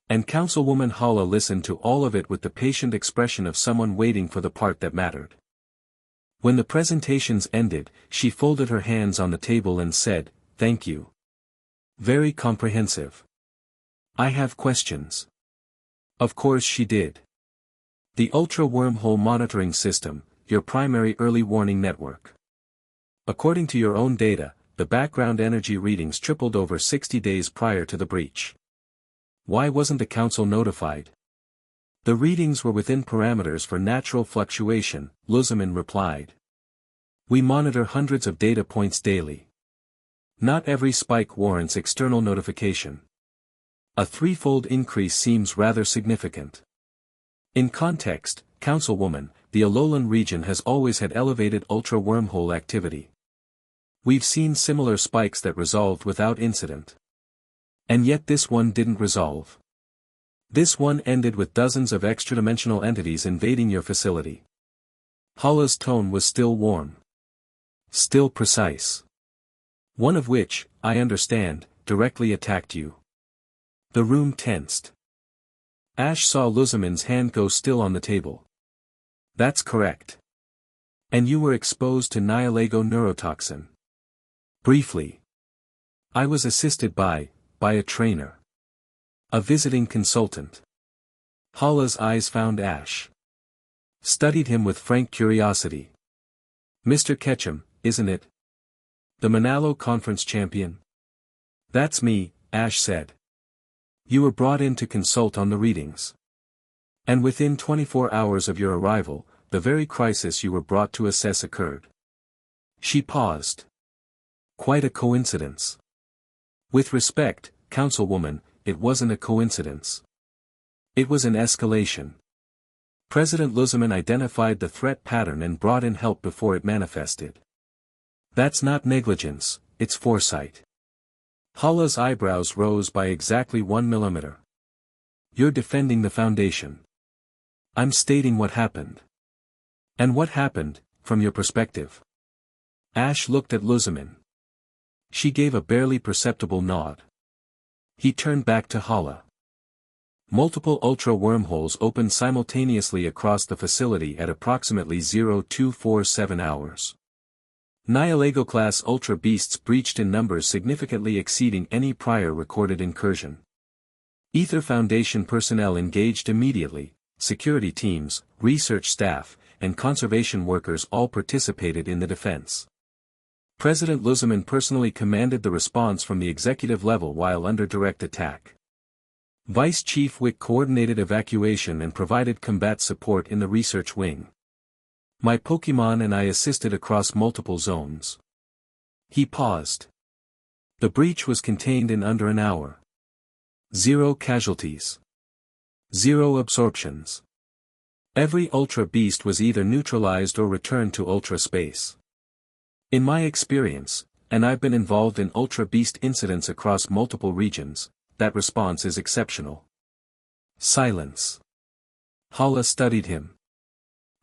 And Councilwoman Holla listened to all of it with the patient expression of someone waiting for the part that mattered. When the presentations ended, she folded her hands on the table and said, "Thank you. Very comprehensive. I have questions." Of course she did. The Ultra Wormhole Monitoring System, your primary early warning network. According to your own data, the background energy readings tripled over 60 days prior to the breach. Why wasn't the council notified? The readings were within parameters for natural fluctuation, Lusamine replied. We monitor hundreds of data points daily. Not every spike warrants external notification. A 3-fold increase seems rather significant. In context, Councilwoman, the Alolan region has always had elevated ultra wormhole activity. We've seen similar spikes that resolved without incident. And yet this one didn't resolve. This one ended with dozens of extra-dimensional entities invading your facility. Holla's tone was still warm. Still precise. One of which, I understand, directly attacked you. The room tensed. Ash saw Lusamine's hand go still on the table. That's correct. And you were exposed to Nihilego neurotoxin. Briefly. I was assisted by a trainer. A visiting consultant. Holla's eyes found Ash. Studied him with frank curiosity. Mr. Ketchum, isn't it? The Manalo Conference champion? That's me, Ash said. You were brought in to consult on the readings. And within 24 hours of your arrival, the very crisis you were brought to assess occurred. She paused. Quite a coincidence. With respect, Councilwoman, it wasn't a coincidence. It was an escalation. President Lusamine identified the threat pattern and brought in help before it manifested. That's not negligence, it's foresight. Hala's eyebrows rose by exactly 1 millimeter. You're defending the Foundation. I'm stating what happened. And what happened, from your perspective? Ash looked at Lusamine. She gave a barely perceptible nod. He turned back to Hala. Multiple ultra wormholes opened simultaneously across the facility at approximately 0247 hours. Nihilego-class ultra beasts breached in numbers significantly exceeding any prior recorded incursion. Aether Foundation personnel engaged immediately, security teams, research staff, and conservation workers all participated in the defense. President Lusamine personally commanded the response from the executive level while under direct attack. Vice Chief Wicke coordinated evacuation and provided combat support in the research wing. My Pokémon and I assisted across multiple zones. He paused. The breach was contained in under an hour. 0 casualties. 0 absorptions. Every Ultra Beast was either neutralized or returned to Ultra Space. In my experience, and I've been involved in Ultra Beast incidents across multiple regions, that response is exceptional. Silence. Hala studied him.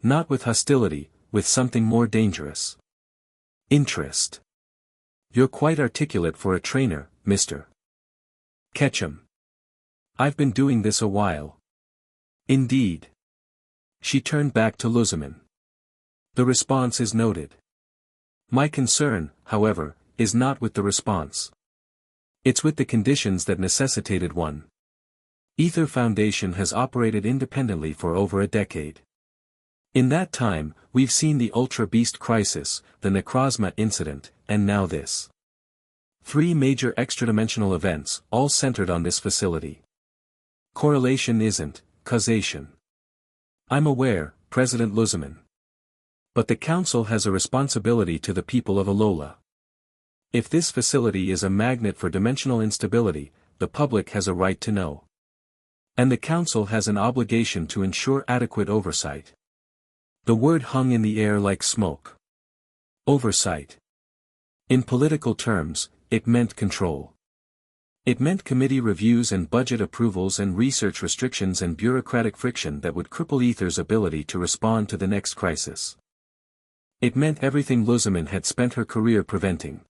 Not with hostility, with something more dangerous. Interest. You're quite articulate for a trainer, Mr. Ketchum. I've been doing this a while. Indeed. She turned back to Lusamine. The response is noted. My concern, however, is not with the response. It's with the conditions that necessitated one. Aether Foundation has operated independently for over a decade. In that time, we've seen the Ultra Beast crisis, the Necrozma incident, and now this. 3 major extradimensional events, all centered on this facility. Correlation isn't causation. I'm aware, President Lusamine. But the Council has a responsibility to the people of Alola. If this facility is a magnet for dimensional instability, the public has a right to know. And the Council has an obligation to ensure adequate oversight. The word hung in the air like smoke. Oversight. In political terms, it meant control. It meant committee reviews and budget approvals and research restrictions and bureaucratic friction that would cripple Aether's ability to respond to the next crisis. It meant everything Lusamine had spent her career preventing.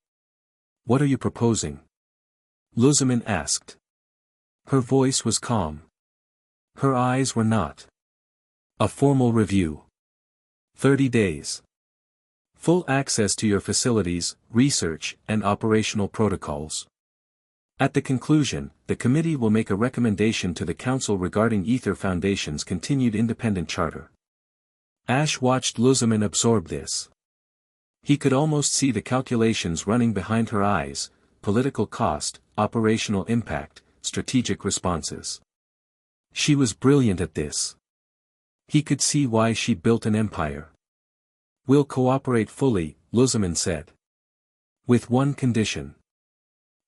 What are you proposing? Lusamine asked. Her voice was calm. Her eyes were not. A formal review. 30 days. Full access to your facilities, research, and operational protocols. At the conclusion, the committee will make a recommendation to the Council regarding Aether Foundation's continued independent charter. Ash watched Lusamine absorb this. He could almost see the calculations running behind her eyes: political cost, operational impact, strategic responses. She was brilliant at this. He could see why she built an empire. We'll cooperate fully, Lusamine said. With one condition.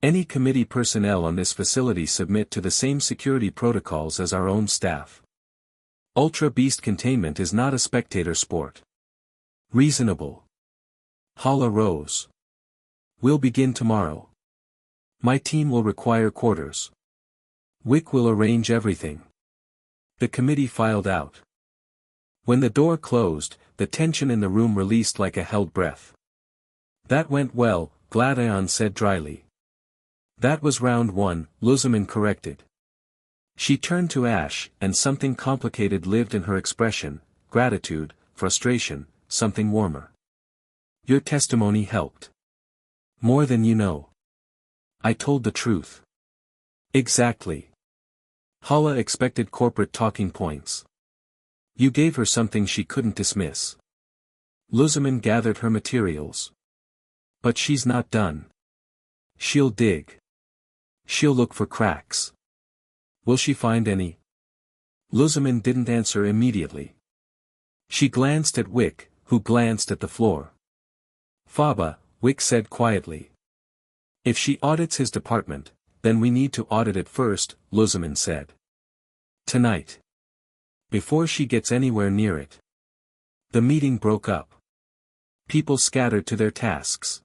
Any committee personnel on this facility submit to the same security protocols as our own staff. Ultra Beast containment is not a spectator sport. Reasonable. Hala rose. We'll begin tomorrow. My team will require quarters. Wicke will arrange everything. The committee filed out. When the door closed, the tension in the room released like a held breath. That went well, Gladion said dryly. That was round 1, Lusamine corrected. She turned to Ash, and something complicated lived in her expression: gratitude, frustration, something warmer. Your testimony helped. More than you know. I told the truth. Exactly. Hala expected corporate talking points. You gave her something she couldn't dismiss. Lusamine gathered her materials. But she's not done. She'll dig. She'll look for cracks. Will she find any? Lusamine didn't answer immediately. She glanced at Wicke, who glanced at the floor. Faba, Wicke said quietly. If she audits his department, then we need to audit it first, Lusamine said. Tonight. Before she gets anywhere near it. The meeting broke up. People scattered to their tasks.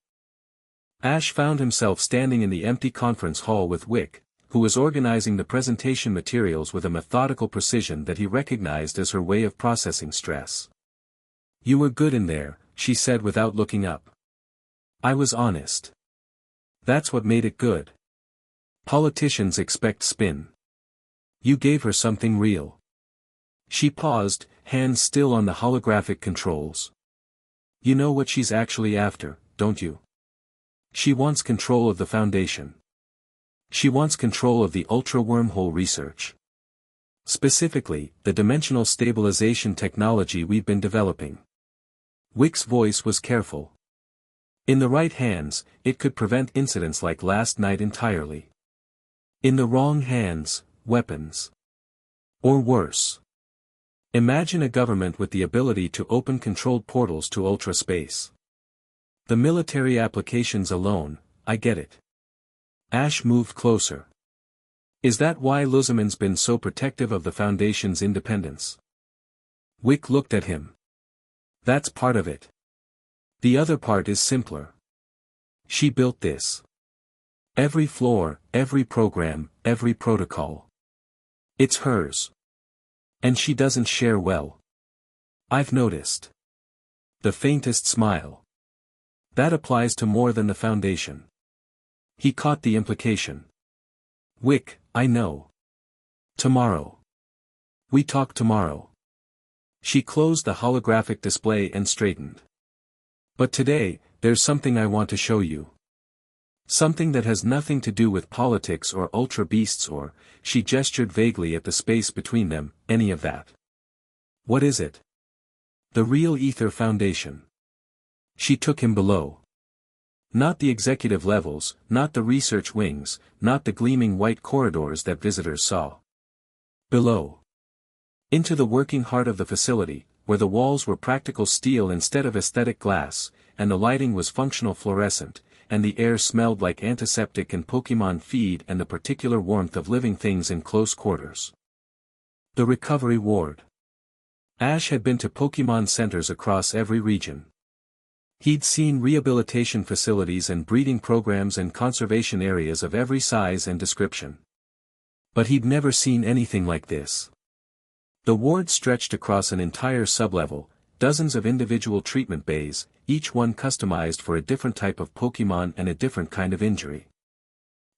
Ash found himself standing in the empty conference hall with Wicke, who was organizing the presentation materials with a methodical precision that he recognized as her way of processing stress. "You were good in there," she said without looking up. "I was honest. That's what made it good. Politicians expect spin. You gave her something real." She paused, hands still on the holographic controls. "You know what she's actually after, don't you? She wants control of the Foundation. She wants control of the ultra-wormhole research. Specifically, the dimensional stabilization technology we've been developing." Wicke's voice was careful. "In the right hands, it could prevent incidents like last night entirely. In the wrong hands, weapons. Or worse. Imagine a government with the ability to open controlled portals to ultra-space. The military applications alone, I get it." Ash moved closer. "Is that why Lusamine's been so protective of the Foundation's independence?" Wicke looked at him. "That's part of it. The other part is simpler. She built this. Every floor, every program, every protocol. It's hers. And she doesn't share well. I've noticed." The faintest smile. "That applies to more than the Foundation." He caught the implication. "Wicke, I know. Tomorrow. We talk tomorrow." She closed the holographic display and straightened. "But today, there's something I want to show you. Something that has nothing to do with politics or ultra beasts or," she gestured vaguely at the space between them, "any of that." "What is it?" "The real Aether Foundation." She took him below. Not the executive levels, not the research wings, not the gleaming white corridors that visitors saw. Below. Into the working heart of the facility, where the walls were practical steel instead of aesthetic glass, and the lighting was functional fluorescent, and the air smelled like antiseptic and Pokémon feed and the particular warmth of living things in close quarters. The recovery ward. Ash had been to Pokémon centers across every region. He'd seen rehabilitation facilities and breeding programs and conservation areas of every size and description. But he'd never seen anything like this. The ward stretched across an entire sublevel, dozens of individual treatment bays, each one customized for a different type of Pokémon and a different kind of injury.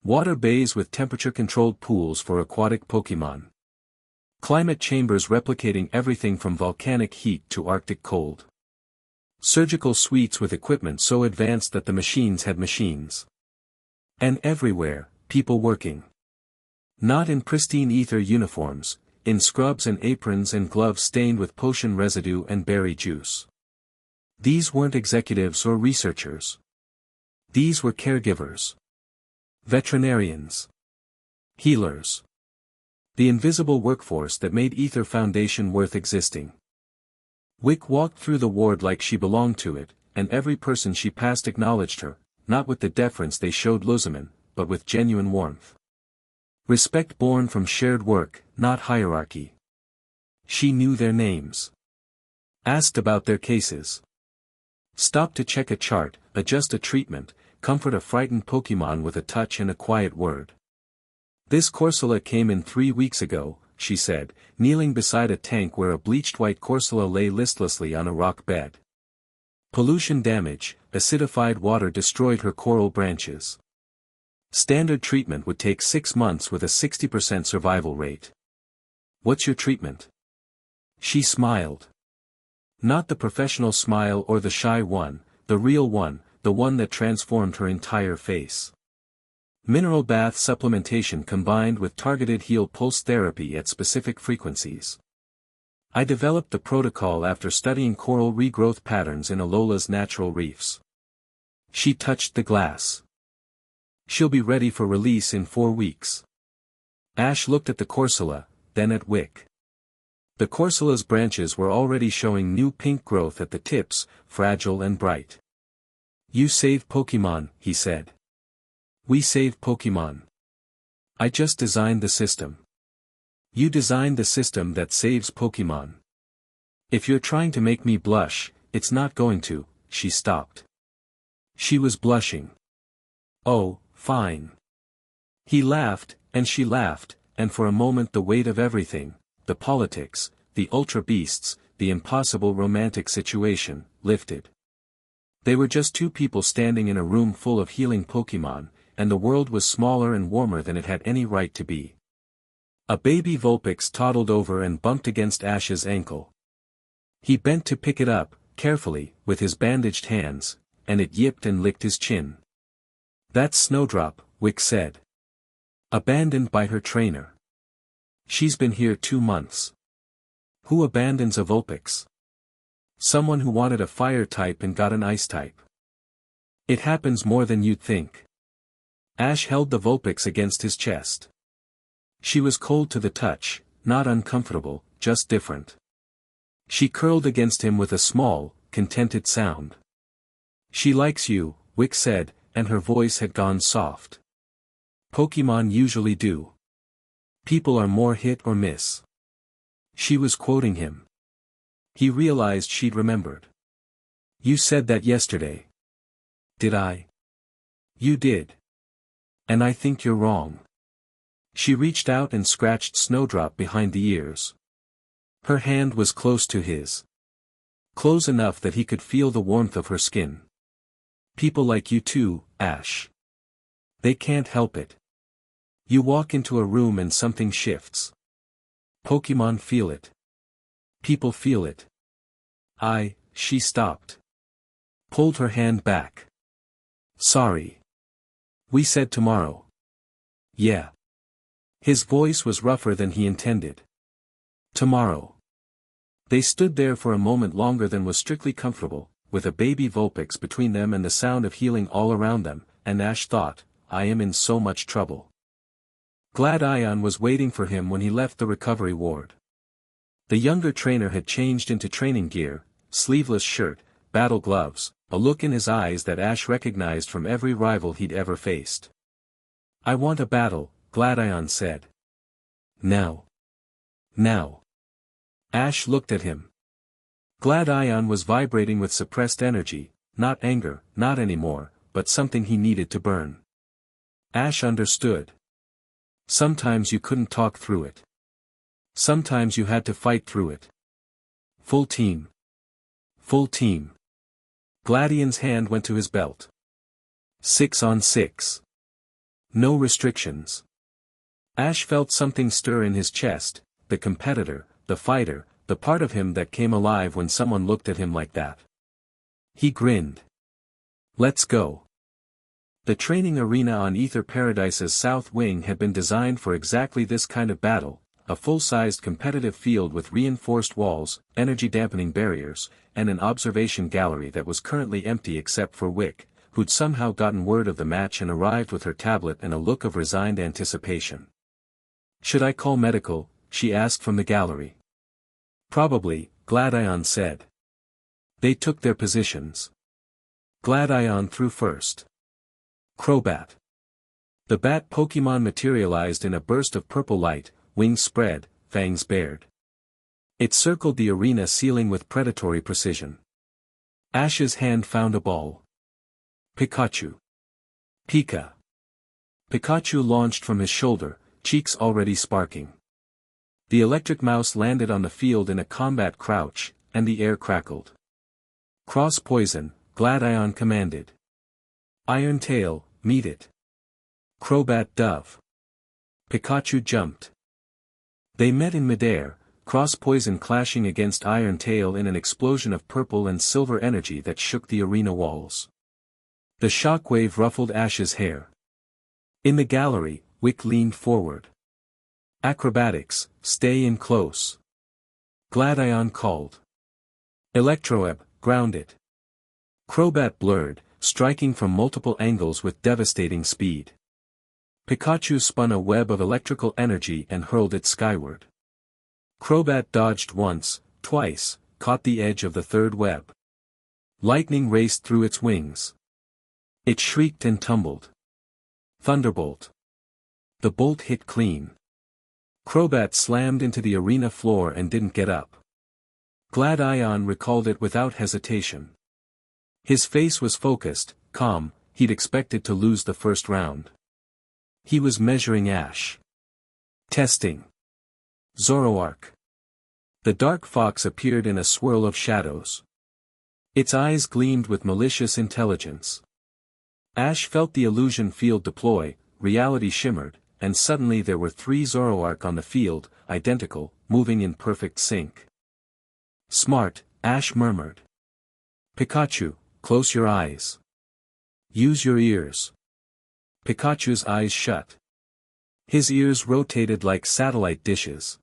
Water bays with temperature-controlled pools for aquatic Pokémon. Climate chambers replicating everything from volcanic heat to Arctic cold. Surgical suites with equipment so advanced that the machines had machines. And everywhere, people working. Not in pristine Aether uniforms, in scrubs and aprons and gloves stained with potion residue and berry juice. These weren't executives or researchers. These were caregivers. Veterinarians. Healers. The invisible workforce that made Aether Foundation worth existing. Wicke walked through the ward like she belonged to it, and every person she passed acknowledged her, not with the deference they showed Lusamine, but with genuine warmth. Respect born from shared work, not hierarchy. She knew their names. Asked about their cases. Stopped to check a chart, adjust a treatment, comfort a frightened Pokémon with a touch and a quiet word. "This Corsola came in 3 weeks ago," she said, kneeling beside a tank where a bleached white Corsola lay listlessly on a rock bed. Pollution damage, acidified water destroyed her coral branches. Standard treatment would take 6 months with a 60% survival rate. "What's your treatment?" She smiled. Not the professional smile or the shy one, the real one, the one that transformed her entire face. Mineral bath supplementation combined with targeted heal pulse therapy at specific frequencies. "I developed the protocol after studying coral regrowth patterns in Alola's natural reefs." She touched the glass. "She'll be ready for release in 4 weeks." Ash looked at the Corsola, then at Wicke. The Corsola's branches were already showing new pink growth at the tips, fragile and bright. "You save Pokémon," he said. "We save Pokémon. I just designed the system." You designed the system that saves Pokemon. If you're trying to make me blush, it's not going to. She stopped. She was blushing. Oh, fine. He laughed, and she laughed, and for a moment the weight of everything, the politics, the ultra beasts, the impossible romantic situation, lifted. They were just two people standing in a room full of healing Pokemon, and the world was smaller and warmer than it had any right to be. A baby Vulpix toddled over and bumped against Ash's ankle. He bent to pick it up, carefully, with his bandaged hands, and it yipped and licked his chin. That's Snowdrop, Wicke said. Abandoned by her trainer. She's been here 2 months. Who abandons a Vulpix? Someone who wanted a fire type and got an ice type. It happens more than you'd think. Ash held the Vulpix against his chest. She was cold to the touch, not uncomfortable, just different. She curled against him with a small, contented sound. She likes you, Wicke said, and her voice had gone soft. Pokemon usually do. People are more hit or miss. She was quoting him. He realized she'd remembered. You said that yesterday. Did I? You did. And I think you're wrong. She reached out and scratched Snowdrop behind the ears. Her hand was close to his. Close enough that he could feel the warmth of her skin. People like you too, Ash. They can't help it. You walk into a room and something shifts. Pokemon feel it. People feel it. She stopped. Pulled her hand back. Sorry. We said tomorrow. Yeah. His voice was rougher than he intended. Tomorrow. They stood there for a moment longer than was strictly comfortable, with a baby Vulpix between them and the sound of healing all around them, and Ash thought, I am in so much trouble. Gladion was waiting for him when he left the recovery ward. The younger trainer had changed into training gear, sleeveless shirt, battle gloves, a look in his eyes that Ash recognized from every rival he'd ever faced. I want a battle, Gladion said. Now. Now. Ash looked at him. Gladion was vibrating with suppressed energy, not anger, not anymore, but something he needed to burn. Ash understood. Sometimes you couldn't talk through it. Sometimes you had to fight through it. Full team. Full team. Gladion's hand went to his belt. 6 on 6. No restrictions. Ash felt something stir in his chest, the competitor, the fighter, the part of him that came alive when someone looked at him like that. He grinned. Let's go. The training arena on Aether Paradise's south wing had been designed for exactly this kind of battle, a full-sized competitive field with reinforced walls, energy-dampening barriers, and an observation gallery that was currently empty except for Wicke, who'd somehow gotten word of the match and arrived with her tablet and a look of resigned anticipation. Should I call medical? She asked from the gallery. Probably, Gladion said. They took their positions. Gladion threw first. Crobat. The bat Pokemon materialized in a burst of purple light, wings spread, fangs bared. It circled the arena ceiling with predatory precision. Ash's hand found a ball. Pikachu. Pika. Pikachu launched from his shoulder, cheeks already sparking. The electric mouse landed on the field in a combat crouch, and the air crackled. Cross poison, Gladion commanded. Iron Tail, meet it. Crobat Dove. Pikachu jumped. They met in midair, cross poison clashing against Iron Tail in an explosion of purple and silver energy that shook the arena walls. The shockwave ruffled Ash's hair. In the gallery, Wicke leaned forward. Acrobatics, stay in close. Gladion called. Electroweb, ground it. Crobat blurred, striking from multiple angles with devastating speed. Pikachu spun a web of electrical energy and hurled it skyward. Crobat dodged once, twice, caught the edge of the third web. Lightning raced through its wings. It shrieked and tumbled. Thunderbolt. The bolt hit clean. Crobat slammed into the arena floor and didn't get up. Glad Ion recalled it without hesitation. His face was focused, calm, he'd expected to lose the first round. He was measuring Ash. Testing. Zoroark. The dark fox appeared in a swirl of shadows. Its eyes gleamed with malicious intelligence. Ash felt the illusion field deploy, reality shimmered, and suddenly there were 3 Zoroark on the field, identical, moving in perfect sync. Smart, Ash murmured. Pikachu, close your eyes. Use your ears. Pikachu's eyes shut. His ears rotated like satellite dishes.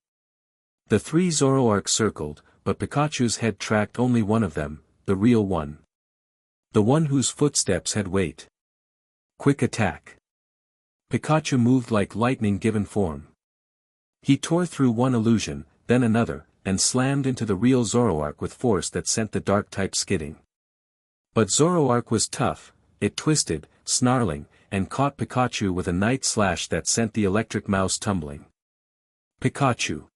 The 3 Zoroark circled, but Pikachu's head tracked only one of them, the real one. The one whose footsteps had weight. Quick attack. Pikachu moved like lightning given form. He tore through one illusion, then another, and slammed into the real Zoroark with force that sent the dark type skidding. But Zoroark was tough, it twisted, snarling, and caught Pikachu with a night slash that sent the electric mouse tumbling. Pikachu.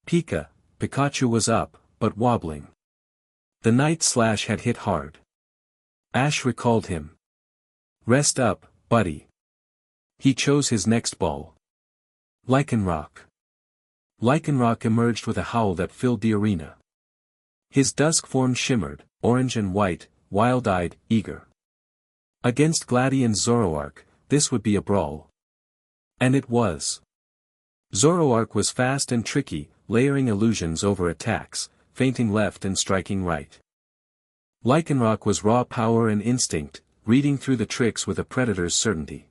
Pikachu was up, but wobbling. The night slash had hit hard. Ash recalled him. Rest up, buddy. He chose his next ball. Lycanroc. Lycanroc emerged with a howl that filled the arena. His dusk form shimmered, orange and white, wild-eyed, eager. Against Gladian's Zoroark, this would be a brawl. And it was. Zoroark was fast and tricky, layering illusions over attacks, feinting left and striking right. Lycanroc was raw power and instinct, reading through the tricks with a predator's certainty.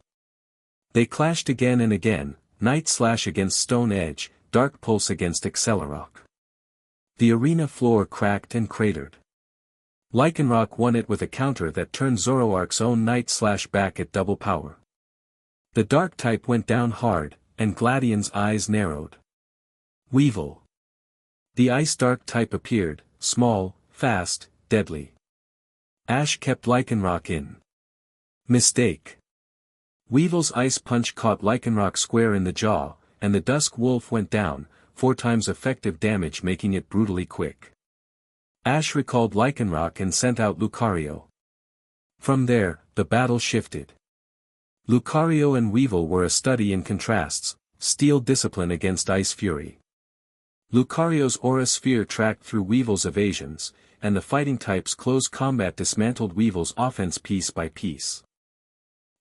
They clashed again and again, Night Slash against Stone Edge, Dark Pulse against Accelerock. The arena floor cracked and cratered. Lycanroc won it with a counter that turned Zoroark's own Night Slash back at double power. The Dark type went down hard, and Gladian's eyes narrowed. Weevil. The Ice Dark type appeared, small, fast, deadly. Ash kept Lycanroc in. Mistake. Weevil's Ice Punch caught Lycanroc square in the jaw, and the Dusk Wolf went down, 4 times effective damage making it brutally quick. Ash recalled Lycanroc and sent out Lucario. From there, the battle shifted. Lucario and Weevil were a study in contrasts, Steel Discipline against Ice Fury. Lucario's Aura Sphere tracked through Weevil's evasions, and the fighting type's close combat dismantled Weevil's offense piece by piece.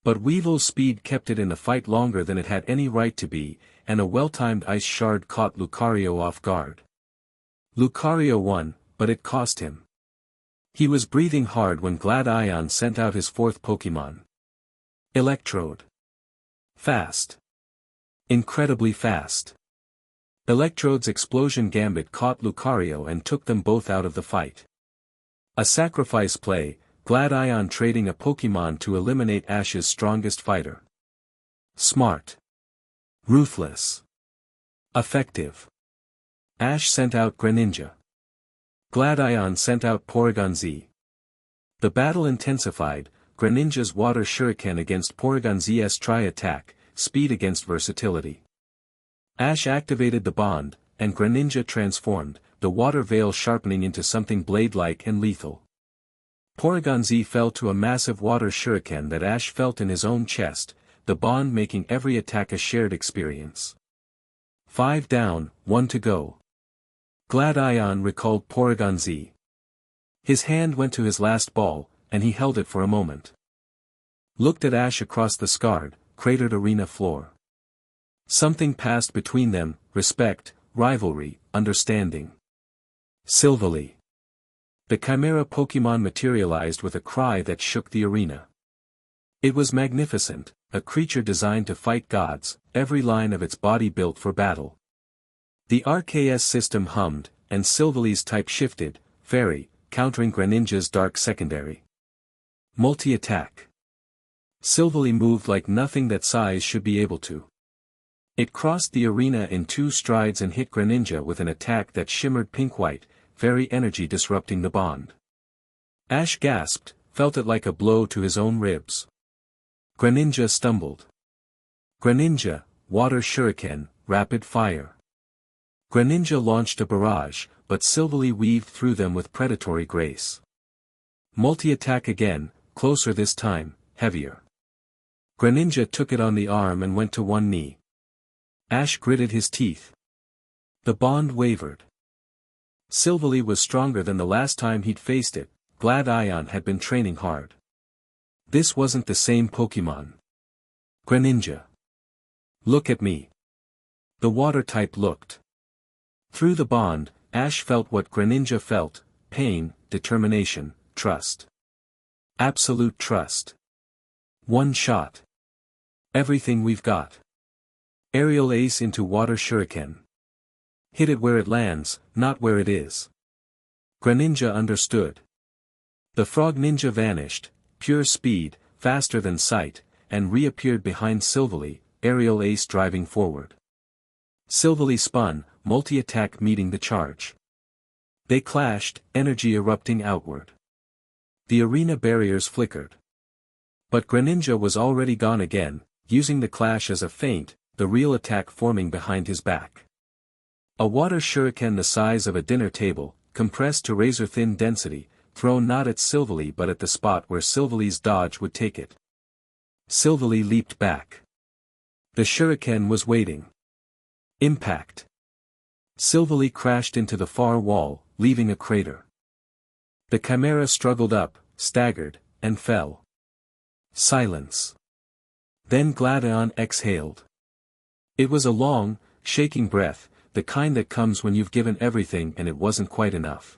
But Weevil's speed kept it in the fight longer than it had any right to be, and a well-timed Ice Shard caught Lucario off guard. Lucario won, but it cost him. He was breathing hard when Glad Ion sent out his 4th Pokémon. Electrode. Fast. Incredibly fast. Electrode's Explosion Gambit caught Lucario and took them both out of the fight. A sacrifice play, Glad Ion trading a Pokémon to eliminate Ash's strongest fighter. Smart. Ruthless. Effective. Ash sent out Greninja. Glad Ion sent out Porygon Z. The battle intensified, Greninja's Water Shuriken against Porygon Z's Tri-Attack, speed against versatility. Ash activated the bond, and Greninja transformed, the water veil sharpening into something blade-like and lethal. Porygon Z fell to a massive water shuriken that Ash felt in his own chest, the bond making every attack a shared experience. 5 down, 1 to go. Glad Ion recalled Porygon Z. His hand went to his last ball, and he held it for a moment. Looked at Ash across the scarred, cratered arena floor. Something passed between them, respect, rivalry, understanding. Silvally. The Chimera Pokémon materialized with a cry that shook the arena. It was magnificent, a creature designed to fight gods, every line of its body built for battle. The RKS system hummed, and Silvally's type shifted, Fairy, countering Greninja's Dark Secondary. Multi-attack. Silvally moved like nothing that size should be able to. It crossed the arena in 2 strides and hit Greninja with an attack that shimmered pink-white, Fairy energy disrupting the bond. Ash gasped, felt it like a blow to his own ribs. Greninja stumbled. Greninja, Water Shuriken, rapid fire. Greninja launched a barrage, but Silvally weaved through them with predatory grace. Multi-attack again, closer this time, heavier. Greninja took it on the arm and went to one knee. Ash gritted his teeth. The bond wavered. Silvally was stronger than the last time he'd faced it. Gladion had been training hard. This wasn't the same Pokemon. Greninja. Look at me. The water type looked. Through the bond, Ash felt what Greninja felt: pain, determination, trust. Absolute trust. One shot. Everything we've got. Aerial Ace into Water Shuriken. Hit it where it lands, not where it is. Greninja understood. The Frog Ninja vanished, pure speed, faster than sight, and reappeared behind Silvally, Aerial Ace driving forward. Silvally spun, multi-attack meeting the charge. They clashed, energy erupting outward. The arena barriers flickered. But Greninja was already gone again, using the clash as a feint, the real attack forming behind his back. A water shuriken the size of a dinner table, compressed to razor-thin density, thrown not at Silvally but at the spot where Silvally's dodge would take it. Silvally leaped back. The shuriken was waiting. Impact. Silvally crashed into the far wall, leaving a crater. The Chimera struggled up, staggered, and fell. Silence. Then Gladion exhaled. It was a long, shaking breath, the kind that comes when you've given everything and it wasn't quite enough.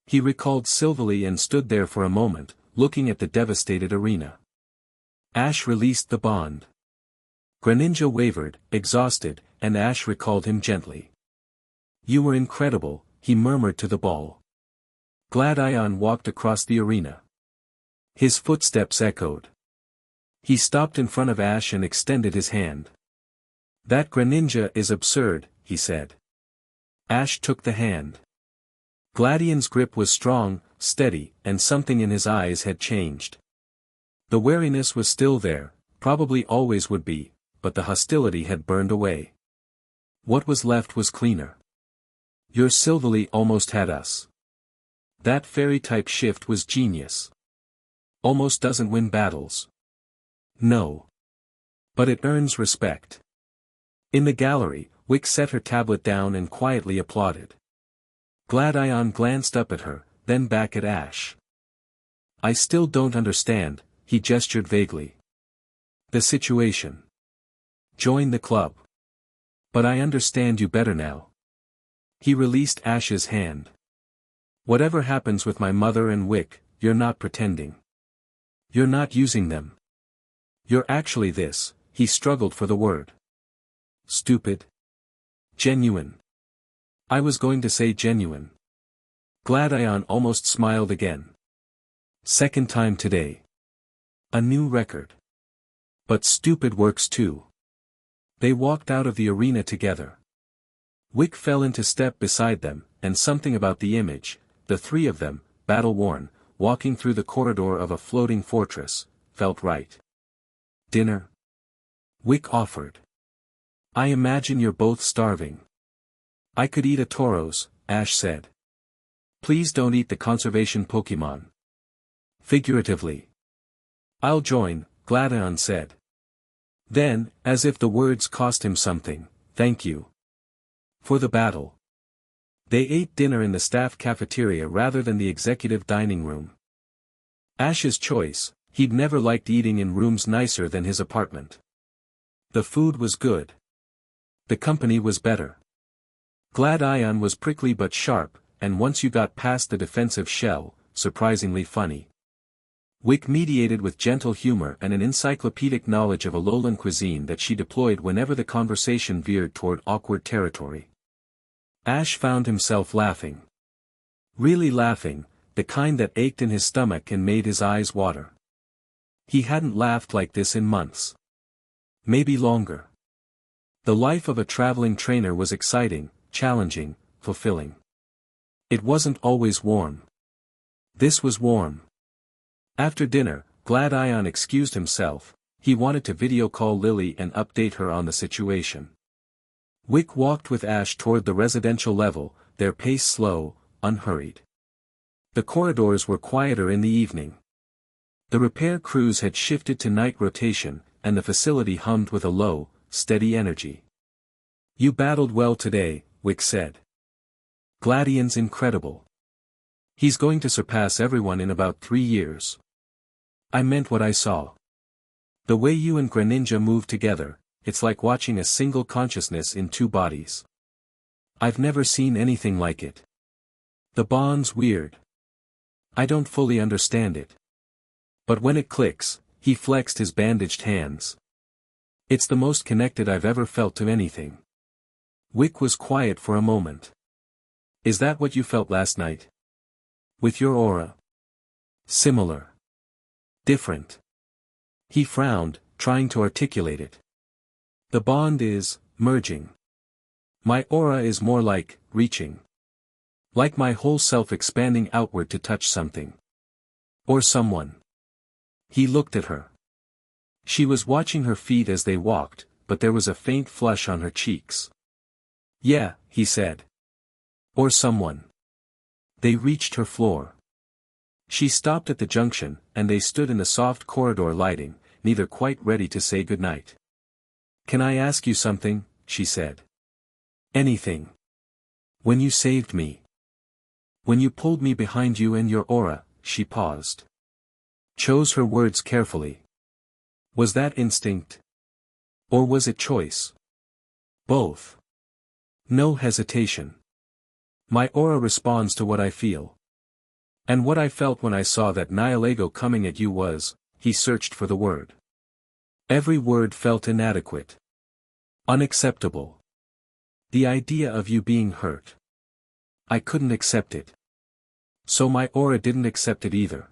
He recalled Silvally and stood there for a moment, looking at the devastated arena. Ash released the bond. Greninja wavered, exhausted, and Ash recalled him gently. "You were incredible," he murmured to the ball. Gladion walked across the arena. His footsteps echoed. He stopped in front of Ash and extended his hand. "That Greninja is absurd," he said. Ash took the hand. Gladion's grip was strong, steady, and something in his eyes had changed. The wariness was still there, probably always would be, but the hostility had burned away. What was left was cleaner. "Your Silvally almost had us. That fairy-type shift was genius. Almost doesn't win battles. No. But it earns respect." In the gallery, Wicke set her tablet down and quietly applauded. Gladion glanced up at her, then back at Ash. "I still don't understand," he gestured vaguely. "The situation. Join the club. But I understand you better now." He released Ash's hand. "Whatever happens with my mother and Wicke, you're not pretending. You're not using them. You're actually this," he struggled for the word. "Stupid. Genuine. I was going to say genuine." Gladion almost smiled again. "Second time today. A new record. But stupid works too." They walked out of the arena together. Wicke fell into step beside them, and something about the image, the three of them, battle-worn, walking through the corridor of a floating fortress, felt right. "Dinner?" Wicke offered. "I imagine you're both starving." "I could eat a Tauros," Ash said. "Please don't eat the conservation Pokemon." "Figuratively." "I'll join," Gladion said. Then, as if the words cost him something, "Thank you. For the battle." They ate dinner in the staff cafeteria rather than the executive dining room. Ash's choice, he'd never liked eating in rooms nicer than his apartment. The food was good. The company was better. Gladion was prickly but sharp, and once you got past the defensive shell, surprisingly funny. Wicke mediated with gentle humor and an encyclopedic knowledge of Alolan cuisine that she deployed whenever the conversation veered toward awkward territory. Ash found himself laughing. Really laughing, the kind that ached in his stomach and made his eyes water. He hadn't laughed like this in months. Maybe longer. The life of a traveling trainer was exciting, challenging, fulfilling. It wasn't always warm. This was warm. After dinner, Gladion excused himself. He wanted to video call Lily and update her on the situation. Wicke walked with Ash toward the residential level, their pace slow, unhurried. The corridors were quieter in the evening. The repair crews had shifted to night rotation, and the facility hummed with a low, steady energy. "You battled well today," Wicke said. "Gladian's incredible. He's going to surpass everyone in about 3 years." "I meant what I saw. The way you and Greninja move together, it's like watching a single consciousness in 2 bodies. I've never seen anything like it. The bond's weird. I don't fully understand it. But when it clicks," he flexed his bandaged hands. "It's the most connected I've ever felt to anything." Wicke was quiet for a moment. "Is that what you felt last night? With your aura?" "Similar. Different." He frowned, trying to articulate it. "The bond is merging. My aura is more like reaching. Like my whole self expanding outward to touch something. Or someone." He looked at her. She was watching her feet as they walked, but there was a faint flush on her cheeks. "Yeah," he said. "Or someone." They reached her floor. She stopped at the junction, and they stood in the soft corridor lighting, neither quite ready to say goodnight. "Can I ask you something?" she said. "Anything. When you saved me. When you pulled me behind you and your aura," she paused. Chose her words carefully. "Was that instinct? Or was it choice?" "Both. No hesitation. My aura responds to what I feel. And what I felt when I saw that Nihilego coming at you was," he searched for the word. "Every word felt inadequate. Unacceptable. The idea of you being hurt. I couldn't accept it. So my aura didn't accept it either."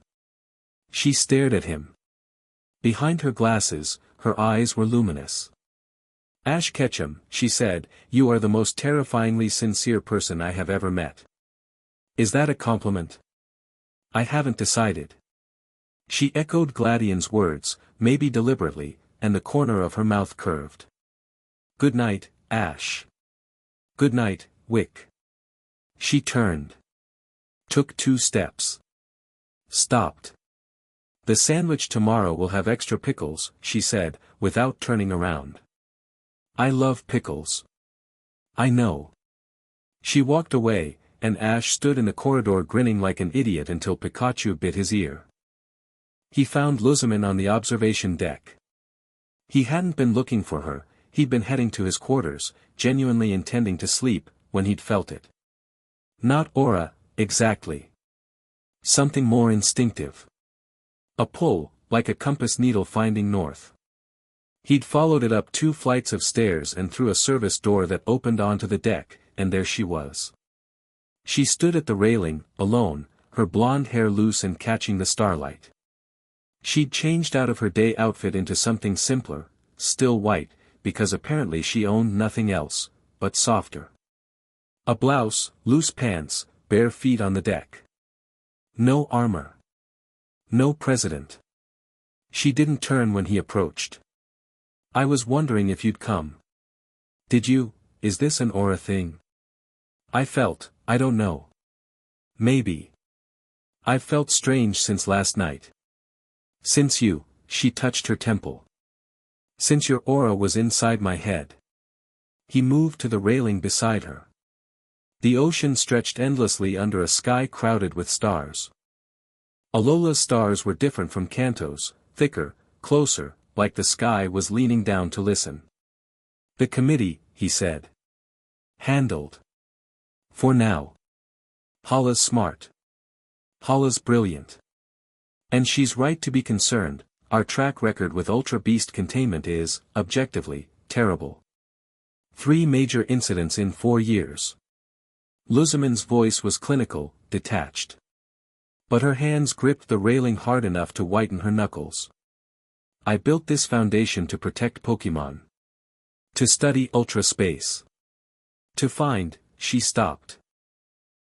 She stared at him. Behind her glasses, her eyes were luminous. "Ash Ketchum," she said, "you are the most terrifyingly sincere person I have ever met. Is that a compliment? I haven't decided." She echoed Gladian's words, maybe deliberately, and the corner of her mouth curved. "Good night, Ash." "Good night, Wicke." She turned. Took 2 steps. Stopped. "The sandwich tomorrow will have extra pickles," she said, without turning around. "I love pickles." "I know." She walked away, and Ash stood in the corridor grinning like an idiot until Pikachu bit his ear. He found Lusamine on the observation deck. He hadn't been looking for her, he'd been heading to his quarters, genuinely intending to sleep, when he'd felt it. Not aura, exactly. Something more instinctive. A pull, like a compass needle finding north. He'd followed it up 2 flights of stairs and through a service door that opened onto the deck, and there she was. She stood at the railing, alone, her blonde hair loose and catching the starlight. She'd changed out of her day outfit into something simpler, still white, because apparently she owned nothing else, but softer. A blouse, loose pants, bare feet on the deck. No armor. No president. She didn't turn when he approached. "I was wondering if you'd come." "Did you? Is this an aura thing?" "I felt, I don't know. Maybe. I've felt strange since last night. Since you," she touched her temple. "Since your aura was inside my head." He moved to the railing beside her. The ocean stretched endlessly under a sky crowded with stars. Alola's stars were different from Kanto's, thicker, closer, like the sky was leaning down to listen. "The committee," he said. "Handled. For now. Hala's smart. Hala's brilliant. And she's right to be concerned. Our track record with Ultra Beast containment is, objectively, terrible. 3 major incidents in 4 years. Lusamine's voice was clinical, detached. But her hands gripped the railing hard enough to whiten her knuckles. "I built this foundation to protect Pokémon. To study Ultra Space. To find," she stopped.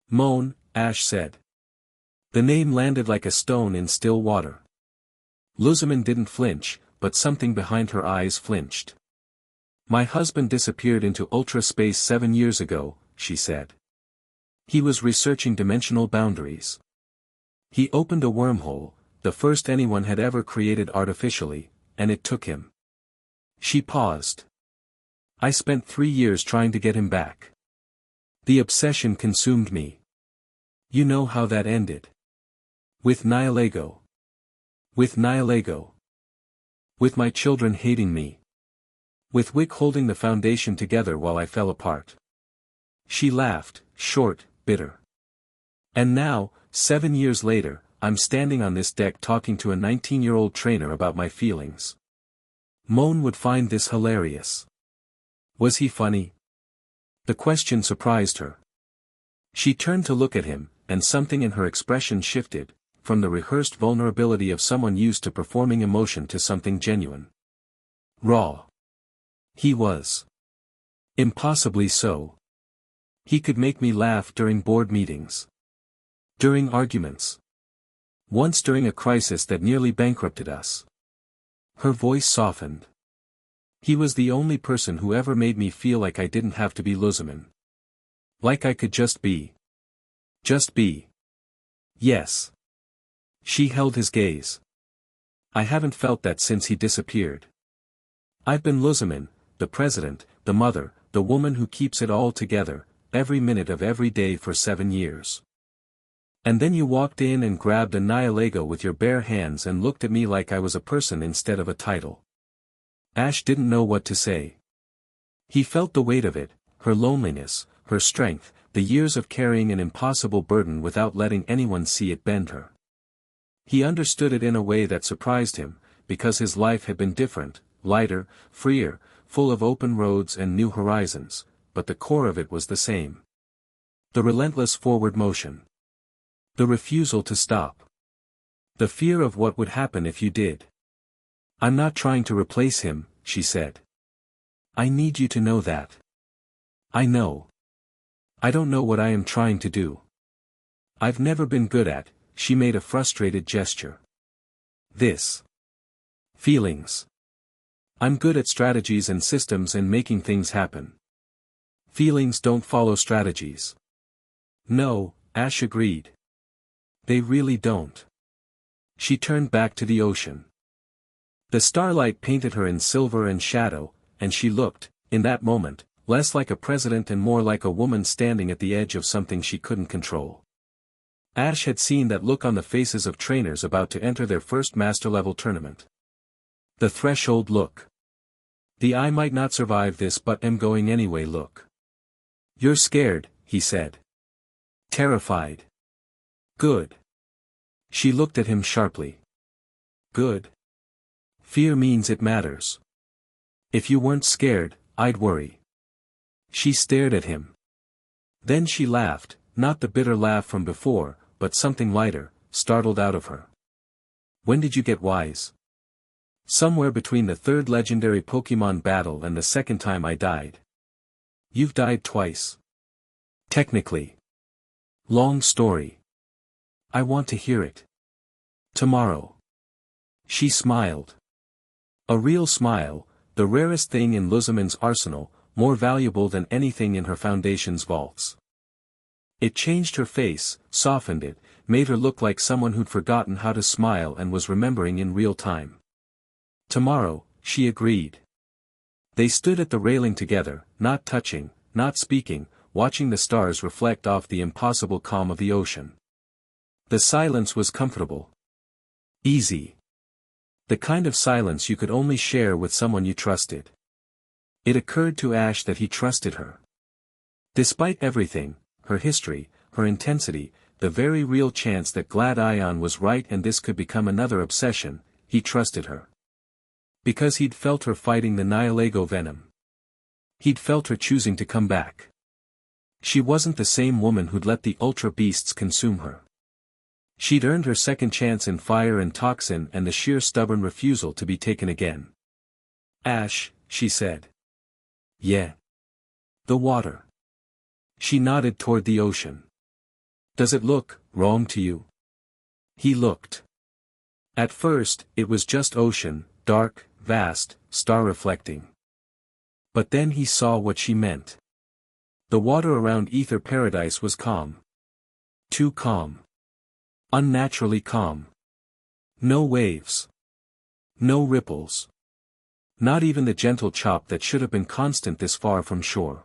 "Moan," Ash said. The name landed like a stone in still water. Lusamine didn't flinch, but something behind her eyes flinched. My husband disappeared into ultra space 7 years ago, she said. He was researching dimensional boundaries. He opened a wormhole, the first anyone had ever created artificially, and it took him. She paused. I spent 3 years trying to get him back. The obsession consumed me. You know how that ended. With Nihilego. With Nihilego. With my children hating me. With Wicke holding the foundation together while I fell apart. She laughed, short, bitter. And now, 7 years later, I'm standing on this deck talking to a 19-year-old trainer about my feelings. Moan would find this hilarious. Was he funny? The question surprised her. She turned to look at him, and something in her expression shifted, from the rehearsed vulnerability of someone used to performing emotion to something genuine. Raw. He was. Impossibly so. He could make me laugh during board meetings. During arguments. Once during a crisis that nearly bankrupted us. Her voice softened. He was the only person who ever made me feel like I didn't have to be Lusamine. Like I could just be. Just be. Yes. She held his gaze. I haven't felt that since he disappeared. I've been Lusamine, the president, the mother, the woman who keeps it all together, every minute of every day for 7 years. And then you walked in and grabbed a Nihilego with your bare hands and looked at me like I was a person instead of a title. Ash didn't know what to say. He felt the weight of it, her loneliness, her strength, the years of carrying an impossible burden without letting anyone see it bend her. He understood it in a way that surprised him, because his life had been different, lighter, freer, full of open roads and new horizons, but the core of it was the same. The relentless forward motion. The refusal to stop. The fear of what would happen if you did. I'm not trying to replace him, she said. I need you to know that. I know. I don't know what I am trying to do. I've never been good at, she made a frustrated gesture. This. Feelings. I'm good at strategies and systems and making things happen. Feelings don't follow strategies. No, Ash agreed. They really don't. She turned back to the ocean. The starlight painted her in silver and shadow, and she looked, in that moment, less like a president and more like a woman standing at the edge of something she couldn't control. Ash had seen that look on the faces of trainers about to enter their first master-level tournament. The threshold look. The I might not survive this but am going anyway look. You're scared, he said. Terrified. Good. She looked at him sharply. Good. Fear means it matters. If you weren't scared, I'd worry. She stared at him. Then she laughed, not the bitter laugh from before, but something lighter, startled out of her. When did you get wise? Somewhere between the third legendary Pokemon battle and the second time I died. You've died twice. Technically. Long story. I want to hear it. Tomorrow. She smiled. A real smile, the rarest thing in Lusamine's arsenal, more valuable than anything in her foundation's vaults. It changed her face, softened it, made her look like someone who'd forgotten how to smile and was remembering in real time. Tomorrow, she agreed. They stood at the railing together, not touching, not speaking, watching the stars reflect off the impossible calm of the ocean. The silence was comfortable. Easy. The kind of silence you could only share with someone you trusted. It occurred to Ash that he trusted her. Despite everything, her history, her intensity, the very real chance that Glad-Ion was right and this could become another obsession, he trusted her. Because he'd felt her fighting the Nihilego venom. He'd felt her choosing to come back. She wasn't the same woman who'd let the ultra beasts consume her. She'd earned her second chance in fire and toxin and the sheer stubborn refusal to be taken again. Ash, she said. Yeah. The water. She nodded toward the ocean. Does it look wrong to you? He looked. At first, it was just ocean, dark, vast, star-reflecting. But then he saw what she meant. The water around Aether Paradise was calm. Too calm. Unnaturally calm. No waves. No ripples. Not even the gentle chop that should have been constant this far from shore.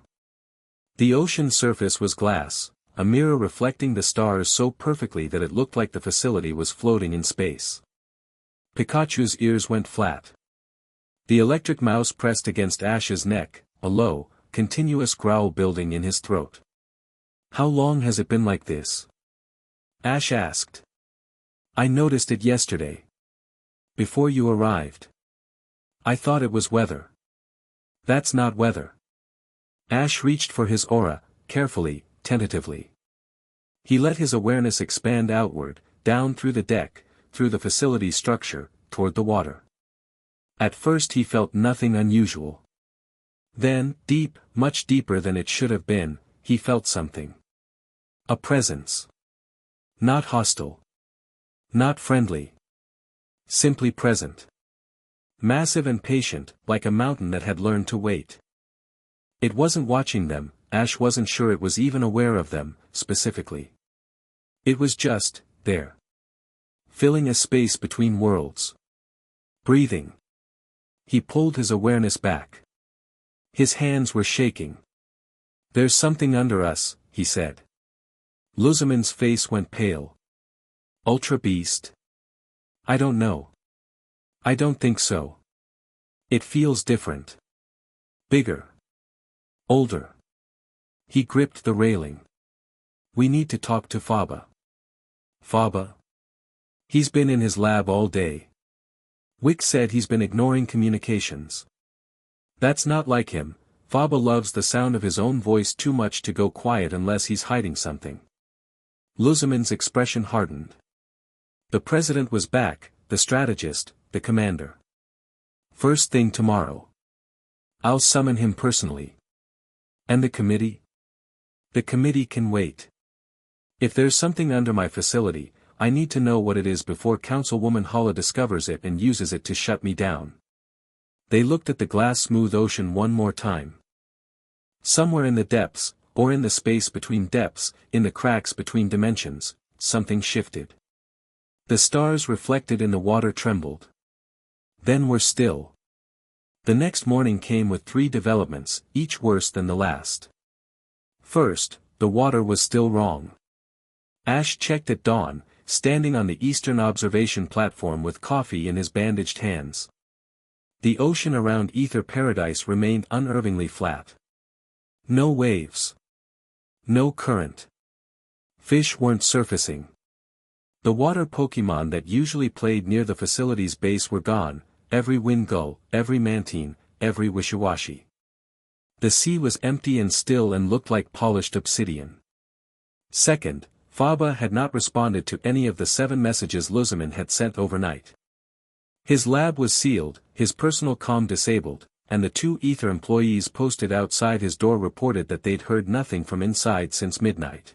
The ocean's surface was glass, a mirror reflecting the stars so perfectly that it looked like the facility was floating in space. Pikachu's ears went flat. The electric mouse pressed against Ash's neck, a low, continuous growl building in his throat. How long has it been like this? Ash asked. I noticed it yesterday. Before you arrived. I thought it was weather. That's not weather. Ash reached for his aura, carefully, tentatively. He let his awareness expand outward, down through the deck, through the facility's structure, toward the water. At first he felt nothing unusual. Then, deep, much deeper than it should have been, he felt something. A presence. Not hostile. Not friendly. Simply present. Massive and patient, like a mountain that had learned to wait. It wasn't watching them, Ash wasn't sure it was even aware of them, specifically. It was just, there. Filling a space between worlds. Breathing. He pulled his awareness back. His hands were shaking. There's something under us, he said. Lusamine's face went pale. Ultra Beast? I don't know. I don't think so. It feels different. Bigger. Older. He gripped the railing. We need to talk to Faba. Faba? He's been in his lab all day. Wicke said he's been ignoring communications. That's not like him. Faba loves the sound of his own voice too much to go quiet unless he's hiding something. Lusamine's expression hardened. The president was back, the strategist, the commander. First thing tomorrow. I'll summon him personally. And the committee? The committee can wait. If there's something under my facility, I need to know what it is before Councilwoman Hala discovers it and uses it to shut me down. They looked at the glass-smooth ocean one more time. Somewhere in the depths, or in the space between depths, in the cracks between dimensions, something shifted. The stars reflected in the water trembled. Then were still. The next morning came with 3 developments, each worse than the last. First, the water was still wrong. Ash checked at dawn, standing on the eastern observation platform with coffee in his bandaged hands. The ocean around Aether Paradise remained unervingly flat. No waves. No current. Fish weren't surfacing. The water Pokémon that usually played near the facility's base were gone, every Wingull, every Mantine, every Wishiwashi. The sea was empty and still and looked like polished obsidian. Second, Faba had not responded to any of the 7 messages Lusamine had sent overnight. His lab was sealed, his personal comm disabled, and the 2 Aether employees posted outside his door reported that they'd heard nothing from inside since midnight.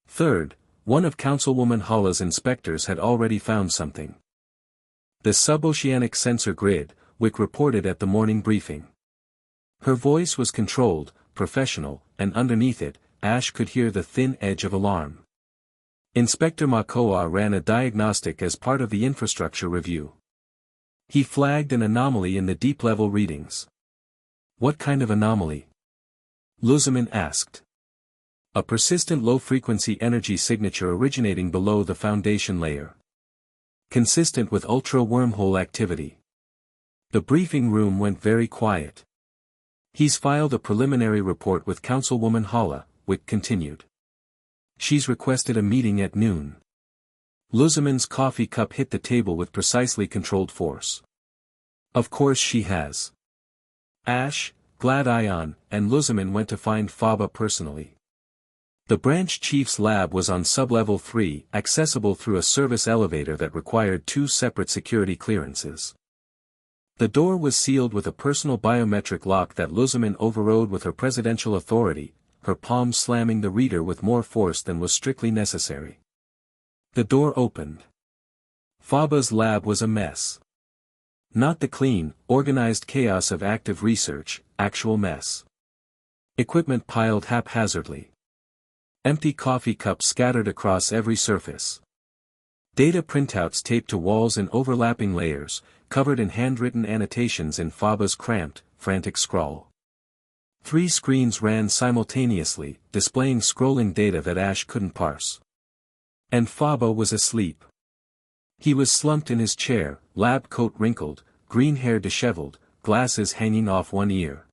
Third, one of Councilwoman Hala's inspectors had already found something. The suboceanic sensor grid, Wicke reported at the morning briefing. Her voice was controlled, professional, and underneath it, Ash could hear the thin edge of alarm. Inspector Makoa ran a diagnostic as part of the infrastructure review. He flagged an anomaly in the deep-level readings. What kind of anomaly? Lusamine asked. A persistent low-frequency energy signature originating below the foundation layer. Consistent with ultra-wormhole activity. The briefing room went very quiet. He's filed a preliminary report with Councilwoman Hala, Wicke continued. She's requested a meeting at noon. Lusamine's coffee cup hit the table with precisely controlled force. Of course she has. Ash, Gladion, and Lusamine went to find Faba personally. The branch chief's lab was on sublevel 3, accessible through a service elevator that required 2 separate security clearances. The door was sealed with a personal biometric lock that Lusamine overrode with her presidential authority, her palm slamming the reader with more force than was strictly necessary. The door opened. Faba's lab was a mess. Not the clean, organized chaos of active research, actual mess. Equipment piled haphazardly. Empty coffee cups scattered across every surface. Data printouts taped to walls in overlapping layers, covered in handwritten annotations in Faba's cramped, frantic scrawl. 3 screens ran simultaneously, displaying scrolling data that Ash couldn't parse. And Faba was asleep. He was slumped in his chair, lab coat wrinkled, green hair disheveled, glasses hanging off one ear.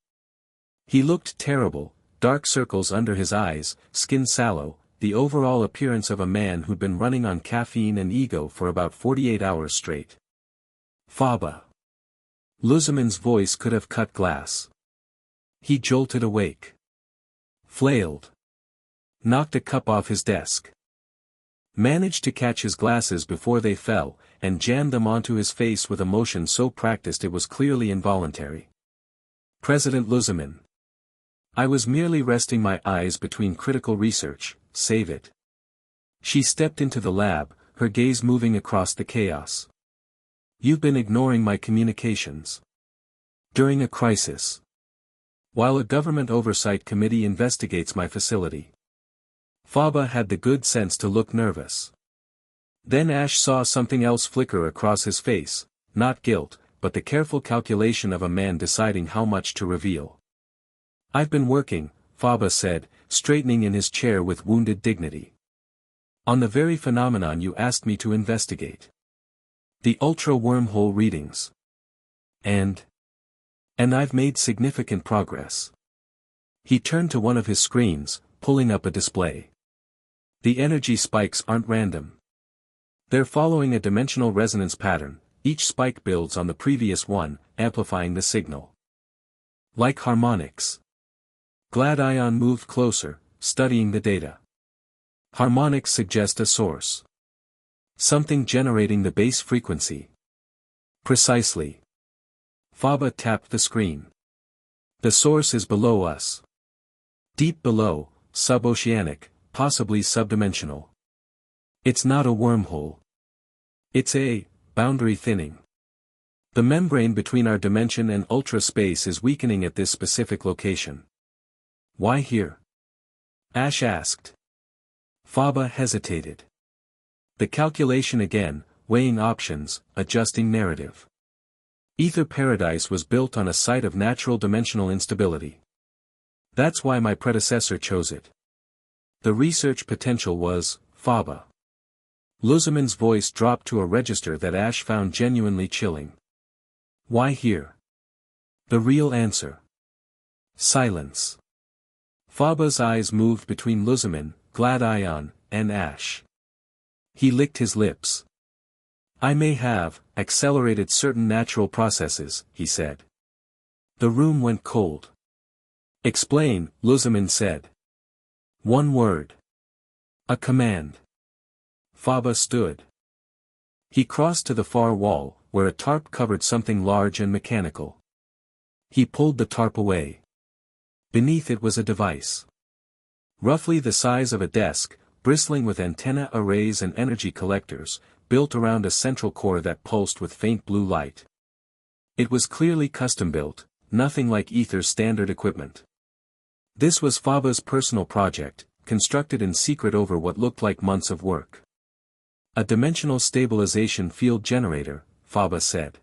He looked terrible, dark circles under his eyes, skin sallow, the overall appearance of a man who'd been running on caffeine and ego for about 48 hours straight. Faba. Lusamine's voice could have cut glass. He jolted awake. Flailed. Knocked a cup off his desk. Managed to catch his glasses before they fell, and jammed them onto his face with a motion so practiced it was clearly involuntary. President Lusamine. I was merely resting my eyes between critical research, save it. She stepped into the lab, her gaze moving across the chaos. You've been ignoring my communications. During a crisis. While a government oversight committee investigates my facility. Faba had the good sense to look nervous. Then Ash saw something else flicker across his face, not guilt, but the careful calculation of a man deciding how much to reveal. I've been working, Faba said, straightening in his chair with wounded dignity. On the very phenomenon you asked me to investigate. The ultra-wormhole readings. And I've made significant progress. He turned to one of his screens, pulling up a display. The energy spikes aren't random. They're following a dimensional resonance pattern, each spike builds on the previous one, amplifying the signal. Like harmonics. Gladion moved closer, studying the data. Harmonics suggest a source. Something generating the base frequency. Precisely. Faba tapped the screen. The source is below us. Deep below, suboceanic, possibly subdimensional. It's not a wormhole. It's a boundary thinning. The membrane between our dimension and ultra-space is weakening at this specific location. Why here? Ash asked. Faba hesitated. The calculation again, weighing options, adjusting narrative. Aether Paradise was built on a site of natural dimensional instability. That's why my predecessor chose it. The research potential was, Faba. Lusamine's voice dropped to a register that Ash found genuinely chilling. Why here? The real answer. Silence. Faba's eyes moved between Lusamine, Gladion, and Ash. He licked his lips. I may have accelerated certain natural processes, he said. The room went cold. Explain, Lusamine said. One word. A command. Faba stood. He crossed to the far wall, where a tarp covered something large and mechanical. He pulled the tarp away. Beneath it was a device. Roughly the size of a desk, bristling with antenna arrays and energy collectors, built around a central core that pulsed with faint blue light. It was clearly custom-built, nothing like Aether's standard equipment. This was Faba's personal project, constructed in secret over what looked like months of work. A dimensional stabilization field generator, Faba said.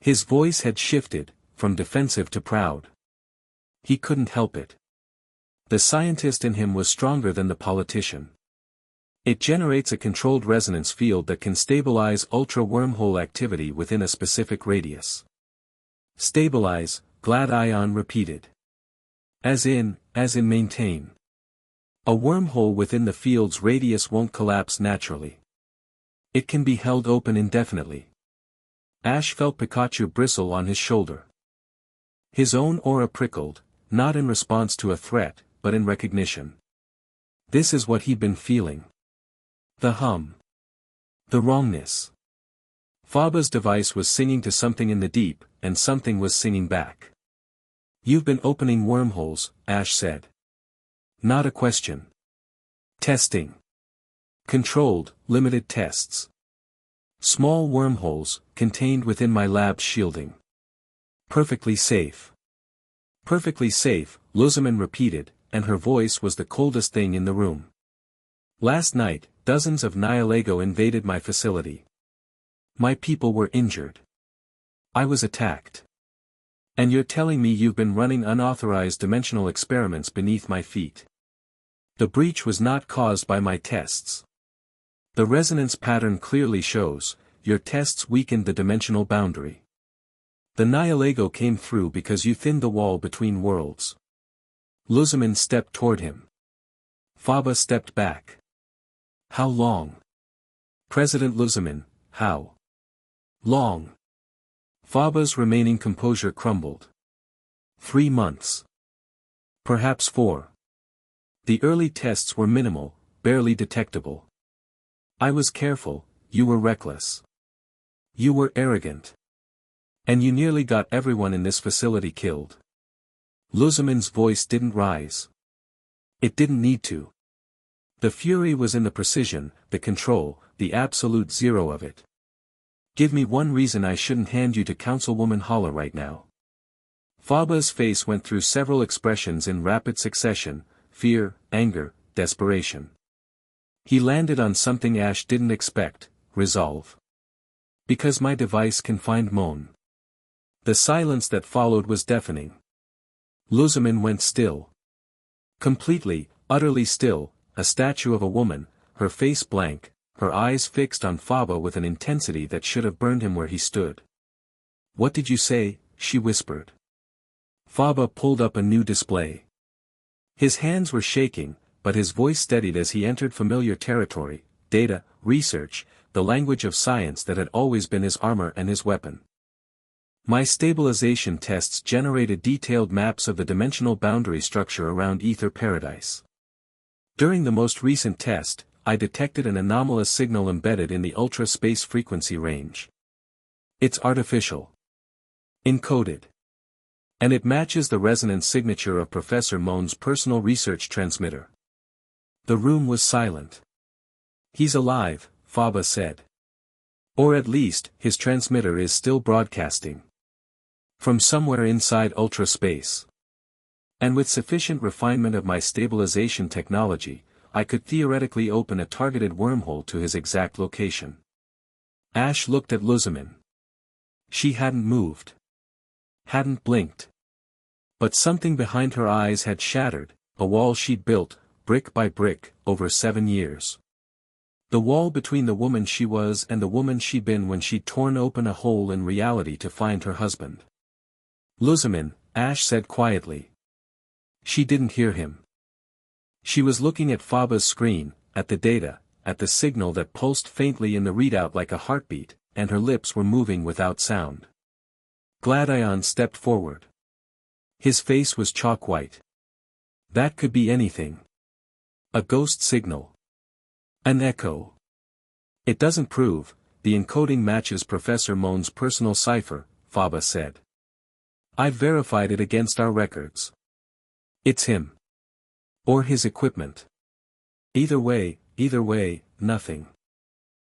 His voice had shifted, from defensive to proud. He couldn't help it. The scientist in him was stronger than the politician. It generates a controlled resonance field that can stabilize ultra-wormhole activity within a specific radius. Stabilize, Gladion repeated. As in maintain. A wormhole within the field's radius won't collapse naturally. It can be held open indefinitely. Ash felt Pikachu bristle on his shoulder. His own aura prickled, not in response to a threat, but in recognition. This is what he'd been feeling. The hum. The wrongness. Faba's device was singing to something in the deep, and something was singing back. You've been opening wormholes, Ash said. Not a question. Testing. Controlled, limited tests. Small wormholes, contained within my lab's shielding. Perfectly safe. Perfectly safe, Lusamine repeated, and her voice was the coldest thing in the room. Last night, dozens of Nihilego invaded my facility. My people were injured. I was attacked. And you're telling me you've been running unauthorized dimensional experiments beneath my feet. The breach was not caused by my tests. The resonance pattern clearly shows, your tests weakened the dimensional boundary. The Nihilego came through because you thinned the wall between worlds. Lusamine stepped toward him. Faba stepped back. How long? President Lusamine, how long? Faba's remaining composure crumbled. 3 months. Perhaps 4. The early tests were minimal, barely detectable. I was careful, you were reckless. You were arrogant. And you nearly got everyone in this facility killed. Lusamine's voice didn't rise. It didn't need to. The fury was in the precision, the control, the absolute zero of it. Give me one reason I shouldn't hand you to Councilwoman Holla right now. Faba's face went through several expressions in rapid succession: fear, anger, desperation. He landed on something Ash didn't expect: resolve. Because my device can find Moan. The silence that followed was deafening. Lusamine went still. Completely, utterly still, a statue of a woman, her face blank, her eyes fixed on Faba with an intensity that should have burned him where he stood. What did you say? She whispered. Faba pulled up a new display. His hands were shaking, but his voice steadied as he entered familiar territory: data, research, the language of science that had always been his armor and his weapon. My stabilization tests generated detailed maps of the dimensional boundary structure around Aether Paradise. During the most recent test, I detected an anomalous signal embedded in the ultra-space frequency range. It's artificial. Encoded. And it matches the resonance signature of Professor Moan's personal research transmitter. The room was silent. He's alive, Faba said. Or at least, his transmitter is still broadcasting. From somewhere inside ultra-space. And with sufficient refinement of my stabilization technology, I could theoretically open a targeted wormhole to his exact location. Ash looked at Lusamine. She hadn't moved. Hadn't blinked. But something behind her eyes had shattered, a wall she'd built, brick by brick, over 7 years. The wall between the woman she was and the woman she'd been when she'd torn open a hole in reality to find her husband. Lusamine, Ash said quietly. She didn't hear him. She was looking at Faba's screen, at the data, at the signal that pulsed faintly in the readout like a heartbeat, and her lips were moving without sound. Gladion stepped forward. His face was chalk white. That could be anything. A ghost signal. An echo. It doesn't prove, the encoding matches Professor Moan's personal cipher, Faba said. I've verified it against our records. It's him. Or his equipment. Either way, nothing.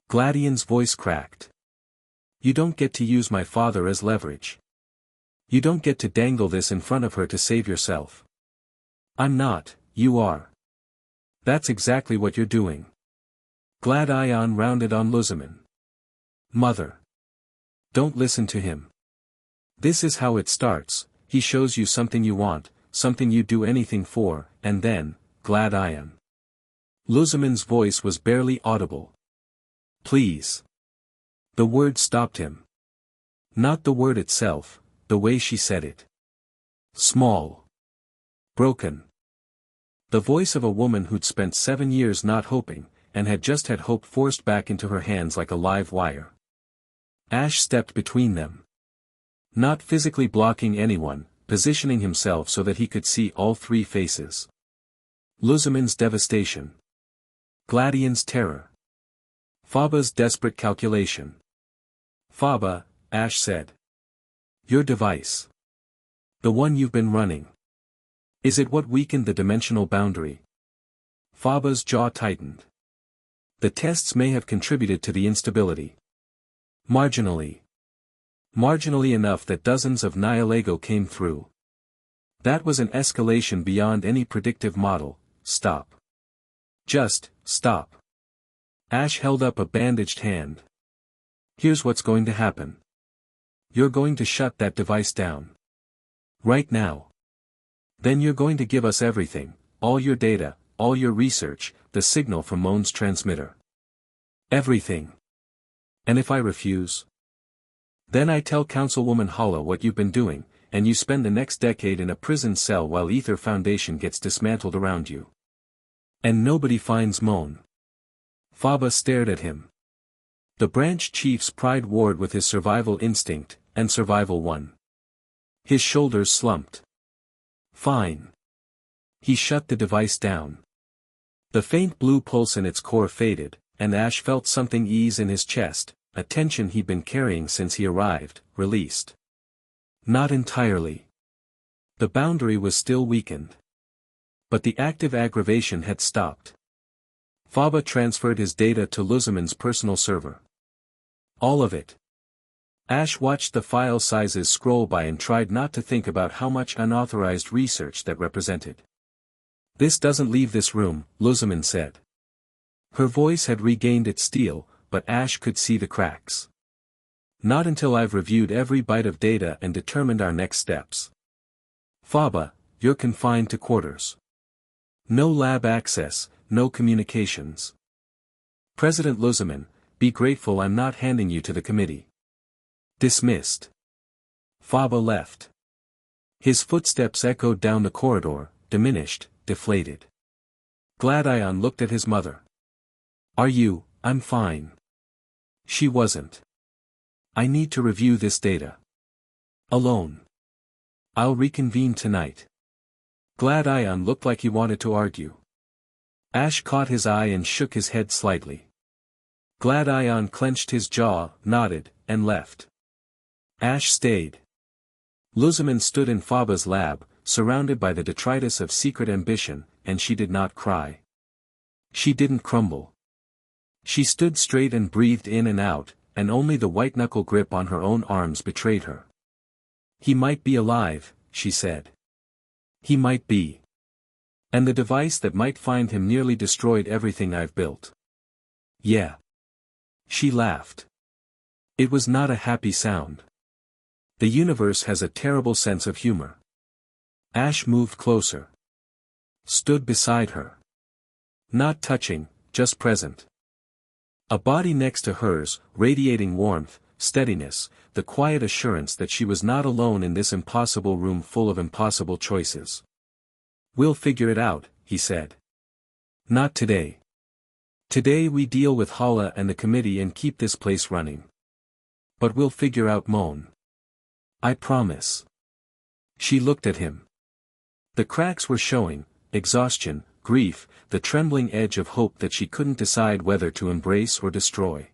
Gladion's voice cracked. You don't get to use my father as leverage. You don't get to dangle this in front of her to save yourself. I'm not, you are. That's exactly what you're doing. Gladion rounded on Lusamine. Mother. Don't listen to him. This is how it starts: he shows you something you want, something you'd do anything for, and then, Gladion. Lusamine's voice was barely audible. Please. The word stopped him. Not the word itself, the way she said it. Small. Broken. The voice of a woman who'd spent 7 years not hoping, and had just had hope forced back into her hands like a live wire. Ash stepped between them. Not physically blocking anyone, positioning himself so that he could see all 3 faces. Lusamine's devastation. Gladion's terror. Faba's desperate calculation. Faba, Ash said. Your device. The one you've been running. Is it what weakened the dimensional boundary? Faba's jaw tightened. The tests may have contributed to the instability. Marginally. Marginally enough that dozens of Nihilego came through. That was an escalation beyond any predictive model. Stop. Just, stop. Ash held up a bandaged hand. Here's what's going to happen. You're going to shut that device down. Right now. Then you're going to give us everything, all your data, all your research, the signal from Moan's transmitter. Everything. And if I refuse? Then I tell Councilwoman Hala what you've been doing, and you spend the next decade in a prison cell while Aether Foundation gets dismantled around you. And nobody finds Moan. Faba stared at him. The branch chief's pride warred with his survival instinct, and survival won. His shoulders slumped. Fine. He shut the device down. The faint blue pulse in its core faded, and Ash felt something ease in his chest, a tension he'd been carrying since he arrived, released. Not entirely. The boundary was still weakened. But the active aggravation had stopped. Faba transferred his data to Lusamine's personal server. All of it. Ash watched the file sizes scroll by and tried not to think about how much unauthorized research that represented. This doesn't leave this room, Lusamine said. Her voice had regained its steel, but Ash could see the cracks. Not until I've reviewed every byte of data and determined our next steps. Faba, you're confined to quarters. No lab access, no communications. President Lusamine, be grateful I'm not handing you to the committee. Dismissed. Faba left. His footsteps echoed down the corridor, diminished, deflated. Gladion looked at his mother. Are you? I'm fine. She wasn't. I need to review this data. Alone. I'll reconvene tonight. Gladion looked like he wanted to argue. Ash caught his eye and shook his head slightly. Gladion clenched his jaw, nodded, and left. Ash stayed. Lusamine stood in Faba's lab, surrounded by the detritus of secret ambition, and she did not cry. She didn't crumble. She stood straight and breathed in and out, and only the white-knuckle grip on her own arms betrayed her. He might be alive, she said. He might be. And the device that might find him nearly destroyed everything I've built. Yeah. She laughed. It was not a happy sound. The universe has a terrible sense of humor. Ash moved closer. Stood beside her. Not touching, just present. A body next to hers, radiating warmth, steadiness, the quiet assurance that she was not alone in this impossible room full of impossible choices. We'll figure it out, he said. Not today. Today we deal with Hala and the committee and keep this place running. But we'll figure out Moan. I promise. She looked at him. The cracks were showing, exhaustion, grief, the trembling edge of hope that she couldn't decide whether to embrace or destroy.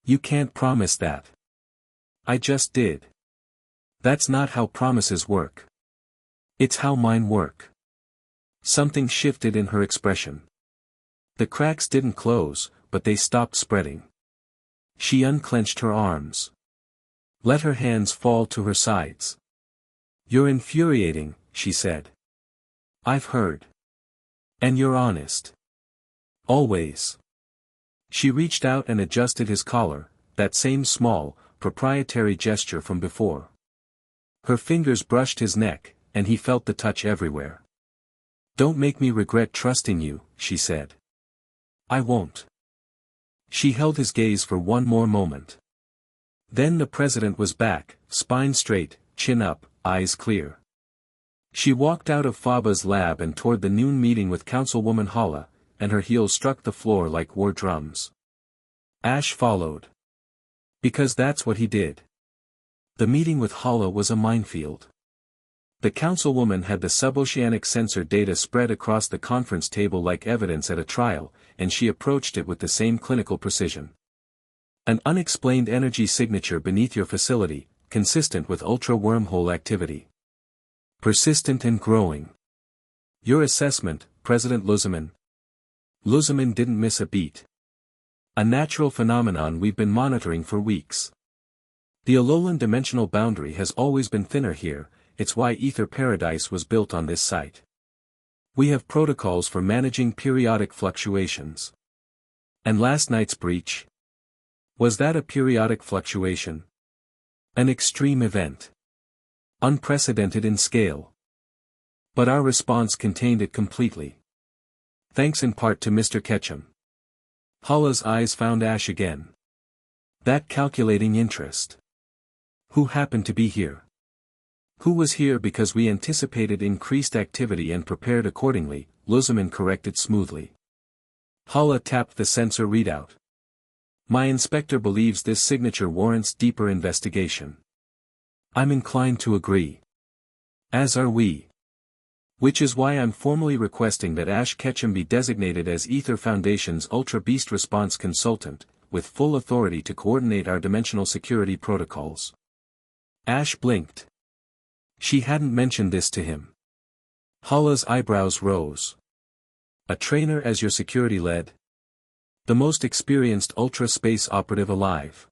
You can't promise that. I just did. That's not how promises work. It's how mine work. Something shifted in her expression. The cracks didn't close, but they stopped spreading. She unclenched her arms. Let her hands fall to her sides. You're infuriating, she said. I've heard. And you're honest. Always. She reached out and adjusted his collar, that same small, proprietary gesture from before. Her fingers brushed his neck, and he felt the touch everywhere. Don't make me regret trusting you, she said. I won't. She held his gaze for one more moment. Then the president was back, spine straight, chin up, eyes clear. She walked out of Faba's lab and toward the noon meeting with Councilwoman Hala, and her heels struck the floor like war drums. Ash followed. Because that's what he did. The meeting with Hala was a minefield. The councilwoman had the suboceanic sensor data spread across the conference table like evidence at a trial, and she approached it with the same clinical precision. An unexplained energy signature beneath your facility, consistent with ultra-wormhole activity. Persistent and growing. Your assessment, President Lusamine? Lusamine didn't miss a beat. A natural phenomenon we've been monitoring for weeks. The Alolan dimensional boundary has always been thinner here, it's why Aether Paradise was built on this site. We have protocols for managing periodic fluctuations. And last night's breach? Was that a periodic fluctuation? An extreme event. Unprecedented in scale. But our response contained it completely. Thanks in part to Mr. Ketchum. Hala's eyes found Ash again. That calculating interest. Who happened to be here? Who was here because we anticipated increased activity and prepared accordingly, Lusamine corrected smoothly. Hala tapped the sensor readout. My inspector believes this signature warrants deeper investigation. I'm inclined to agree. As are we. Which is why I'm formally requesting that Ash Ketchum be designated as Aether Foundation's Ultra Beast Response Consultant, with full authority to coordinate our dimensional security protocols. Ash blinked. She hadn't mentioned this to him. Hala's eyebrows rose. A trainer as your security lead? The most experienced Ultra Space operative alive.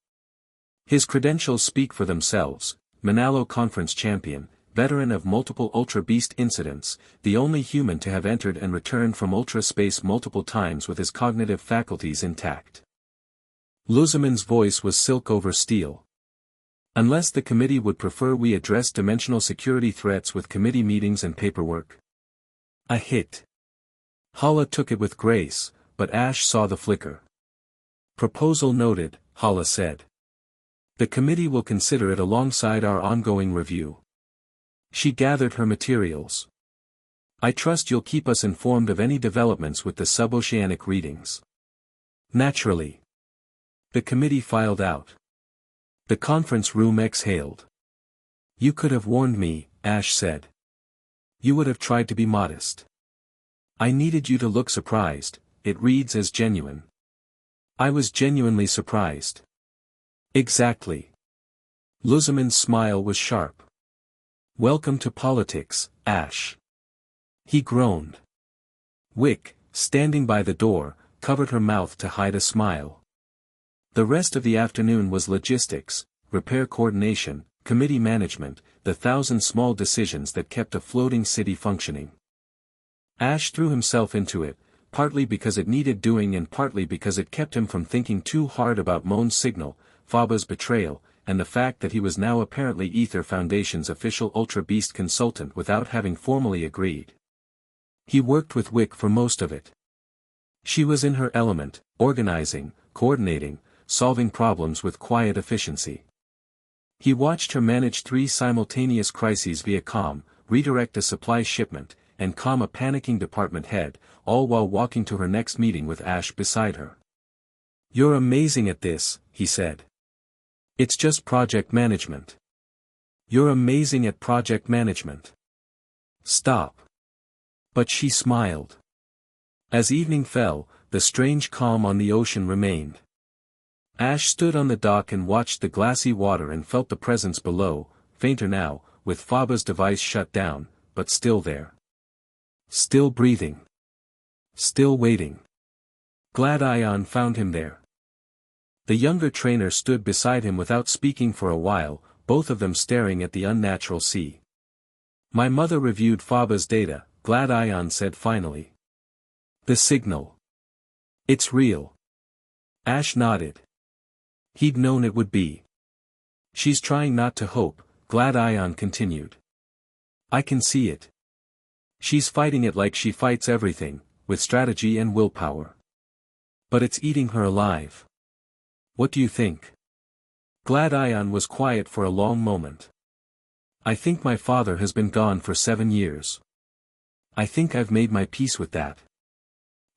His credentials speak for themselves, Manalo Conference champion, veteran of multiple Ultra Beast incidents, the only human to have entered and returned from Ultra Space multiple times with his cognitive faculties intact. Lusamine's voice was silk over steel. Unless the committee would prefer we address dimensional security threats with committee meetings and paperwork. A hit. Hala took it with grace, but Ash saw the flicker. Proposal noted, Hala said. The committee will consider it alongside our ongoing review. She gathered her materials. I trust you'll keep us informed of any developments with the suboceanic readings. Naturally. The committee filed out. The conference room exhaled. You could have warned me, Ash said. You would have tried to be modest. I needed you to look surprised, it reads as genuine. I was genuinely surprised. Exactly. Lusamine's smile was sharp. Welcome to politics, Ash. He groaned. Wicke, standing by the door, covered her mouth to hide a smile. The rest of the afternoon was logistics, repair coordination, committee management, the 1,000 small decisions that kept a floating city functioning. Ash threw himself into it, partly because it needed doing and partly because it kept him from thinking too hard about Moan's signal, Faba's betrayal, and the fact that he was now apparently Aether Foundation's official Ultra Beast consultant without having formally agreed. He worked with Wicke for most of it. She was in her element, organizing, coordinating, solving problems with quiet efficiency. He watched her manage 3 simultaneous crises via comm, redirect a supply shipment, and calm a panicking department head, all while walking to her next meeting with Ash beside her. You're amazing at this, he said. It's just project management. You're amazing at project management. Stop. But she smiled. As evening fell, the strange calm on the ocean remained. Ash stood on the dock and watched the glassy water and felt the presence below, fainter now, with Faba's device shut down, but still there. Still breathing. Still waiting. Glad Ion found him there. The younger trainer stood beside him without speaking for a while, both of them staring at the unnatural sea. My mother reviewed Faba's data, Glad Ion said finally. The signal. It's real. Ash nodded. He'd known it would be. She's trying not to hope, Glad Ion continued. I can see it. She's fighting it like she fights everything, with strategy and willpower. But it's eating her alive. What do you think? Glad Ion was quiet for a long moment. I think my father has been gone for 7 years. I think I've made my peace with that.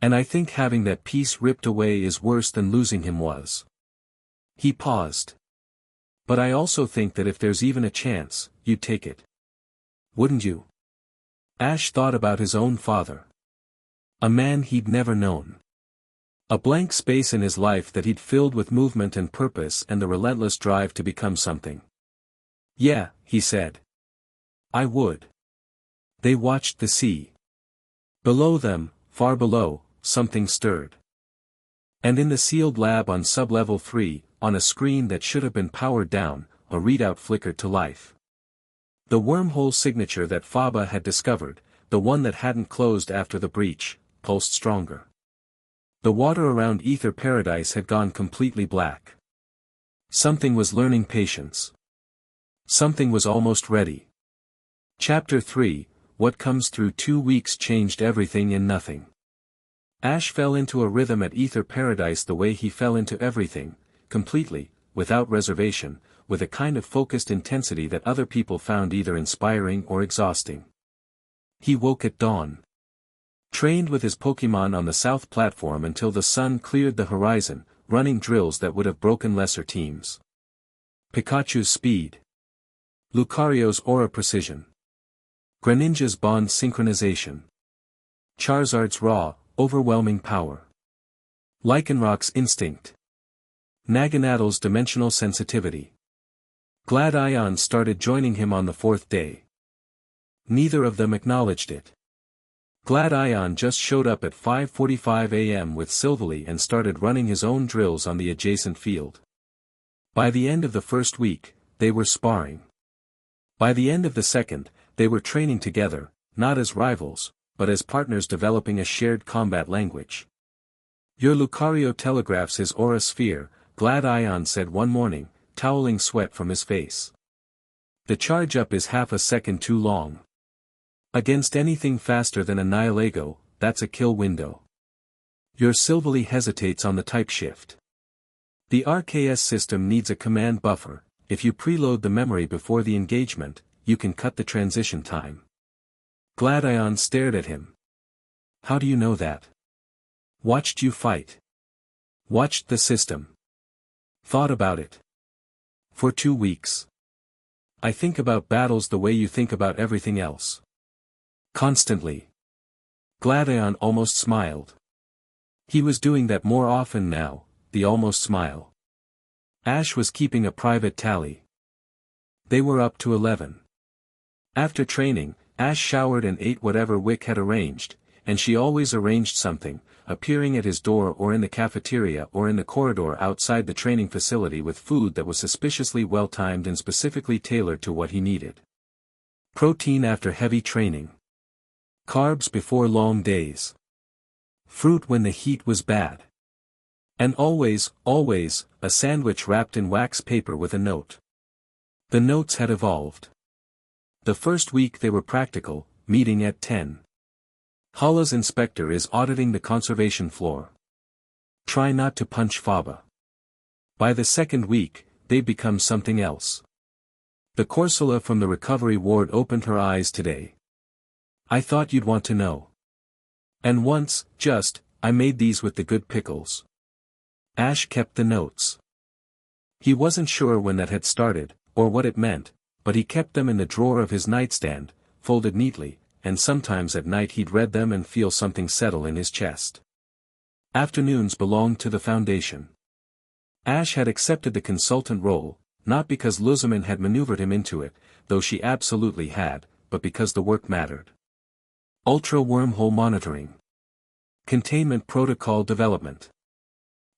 And I think having that peace ripped away is worse than losing him was. He paused. But I also think that if there's even a chance, you'd take it. Wouldn't you? Ash thought about his own father. A man he'd never known. A blank space in his life that he'd filled with movement and purpose and the relentless drive to become something. Yeah, he said. I would. They watched the sea. Below them, far below, something stirred. And in the sealed lab on sub-level 3, on a screen that should have been powered down, a readout flickered to life. The wormhole signature that Faba had discovered, the one that hadn't closed after the breach, pulsed stronger. The water around Aether Paradise had gone completely black. Something was learning patience. Something was almost ready. Chapter 3, What Comes Through 2 Weeks Changed Everything in Nothing. Ash fell into a rhythm at Aether Paradise the way he fell into everything, completely, without reservation, with a kind of focused intensity that other people found either inspiring or exhausting. He woke at dawn. Trained with his Pokémon on the south platform until the sun cleared the horizon, running drills that would have broken lesser teams. Pikachu's speed. Lucario's aura precision. Greninja's bond synchronization. Charizard's raw, overwhelming power. Lycanroc's instinct. Naganadal's dimensional sensitivity. Gladion started joining him on the 4th day. Neither of them acknowledged it. Gladion just showed up at 5:45 a.m. with Silvally and started running his own drills on the adjacent field. By the end of the first week, they were sparring. By the end of the second, they were training together, not as rivals, but as partners developing a shared combat language. Your Lucario telegraphs his aura sphere, Gladion said one morning, toweling sweat from his face. The charge up is half a second too long. Against anything faster than a Nihilego, that's a kill window. Your Silvally hesitates on the type shift. The RKS system needs a command buffer. If you preload the memory before the engagement, you can cut the transition time. Gladion stared at him. How do you know that? Watched you fight. Watched the system. Thought about it. For 2 weeks. I think about battles the way you think about everything else. Constantly. Gladion almost smiled. He was doing that more often now, the almost smile. Ash was keeping a private tally. They were up to 11. After training, Ash showered and ate whatever Wicke had arranged, and she always arranged something, appearing at his door or in the cafeteria or in the corridor outside the training facility with food that was suspiciously well-timed and specifically tailored to what he needed. Protein after heavy training. Carbs before long days. Fruit when the heat was bad. And always, a sandwich wrapped in wax paper with a note. The notes had evolved. The first week they were practical, meeting at 10. Hala's inspector is auditing the conservation floor. Try not to punch Faba. By the second week, they become something else. The Corsola from the recovery ward opened her eyes today. I thought you'd want to know. And once, I made these with the good pickles. Ash kept the notes. He wasn't sure when that had started, or what it meant, but he kept them in the drawer of his nightstand, folded neatly, and sometimes at night he'd read them and feel something settle in his chest. Afternoons belonged to the Foundation. Ash had accepted the consultant role, not because Lusamine had maneuvered him into it, though she absolutely had, but because the work mattered. Ultra wormhole monitoring. Containment protocol development.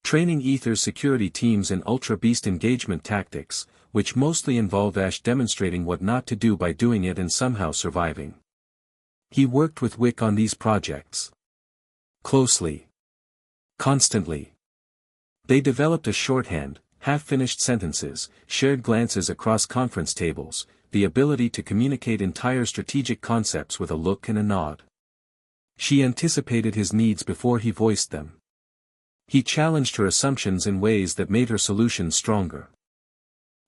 Training Aether's security teams in Ultra Beast engagement tactics, which mostly involved Ash demonstrating what not to do by doing it and somehow surviving. He worked with Wicke on these projects. Closely. Constantly. They developed a shorthand, half-finished sentences, shared glances across conference tables, the ability to communicate entire strategic concepts with a look and a nod. She anticipated his needs before he voiced them. He challenged her assumptions in ways that made her solutions stronger.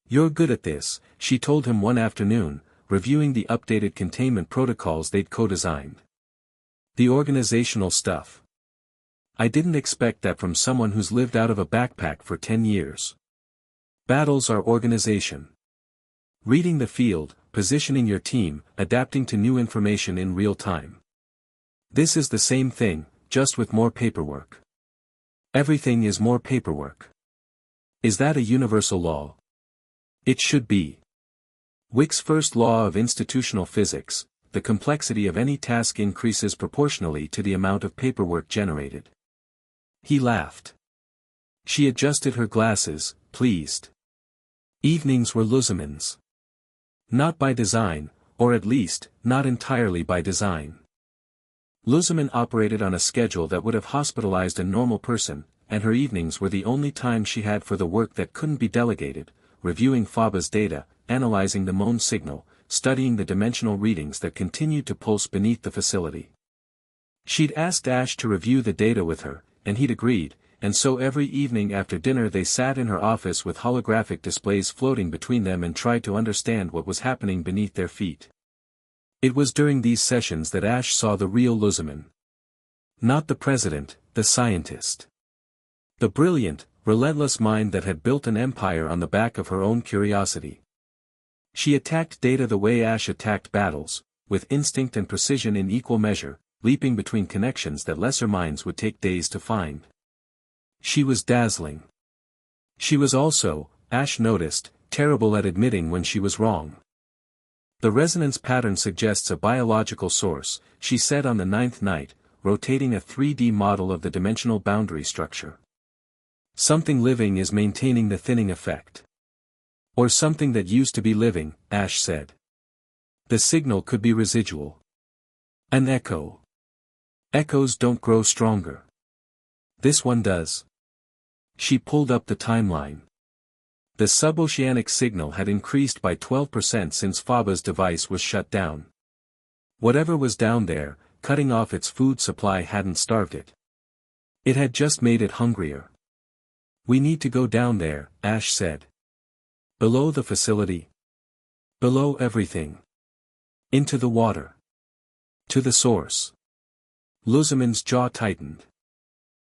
You're good at this, she told him one afternoon, reviewing the updated containment protocols they'd co-designed. The organizational stuff. I didn't expect that from someone who's lived out of a backpack for 10 years. Battles are organization. Reading the field, positioning your team, adapting to new information in real time. This is the same thing, just with more paperwork. Everything is more paperwork. Is that a universal law? It should be. Wicke's first law of institutional physics, the complexity of any task increases proportionally to the amount of paperwork generated. He laughed. She adjusted her glasses, pleased. Evenings were Lusamine's. Not by design, or at least, not entirely by design. Lusamine operated on a schedule that would have hospitalized a normal person, and her evenings were the only time she had for the work that couldn't be delegated, reviewing Faba's data, analyzing the Moan signal, studying the dimensional readings that continued to pulse beneath the facility. She'd asked Ash to review the data with her, and he'd agreed, and so every evening after dinner they sat in her office with holographic displays floating between them and tried to understand what was happening beneath their feet. It was during these sessions that Ash saw the real Lusamine. Not the president, the scientist. The brilliant, relentless mind that had built an empire on the back of her own curiosity. She attacked data the way Ash attacked battles, with instinct and precision in equal measure, leaping between connections that lesser minds would take days to find. She was dazzling. She was also, Ash noticed, terrible at admitting when she was wrong. The resonance pattern suggests a biological source, she said on the 9th night, rotating a 3D model of the dimensional boundary structure. Something living is maintaining the thinning effect. Or something that used to be living, Ash said. The signal could be residual. An echo. Echoes don't grow stronger. This one does. She pulled up the timeline. The suboceanic signal had increased by 12% since Faba's device was shut down. Whatever was down there, cutting off its food supply hadn't starved it. It had just made it hungrier. We need to go down there, Ash said. Below the facility. Below everything. Into the water. To the source. Lusamine's jaw tightened.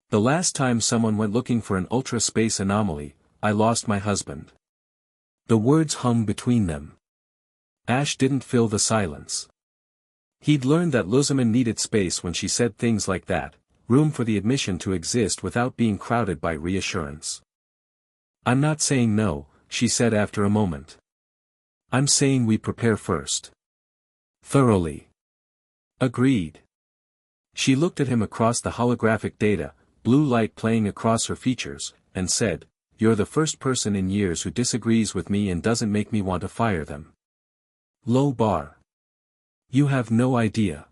The last time someone went looking for an ultra-space anomaly, I lost my husband. The words hung between them. Ash didn't fill the silence. He'd learned that Lusamine needed space when she said things like that, room for the admission to exist without being crowded by reassurance. I'm not saying no, she said after a moment. I'm saying we prepare first. Thoroughly. Agreed. She looked at him across the holographic data, blue light playing across her features, and said, You're the first person in years who disagrees with me and doesn't make me want to fire them. Low bar. You have no idea.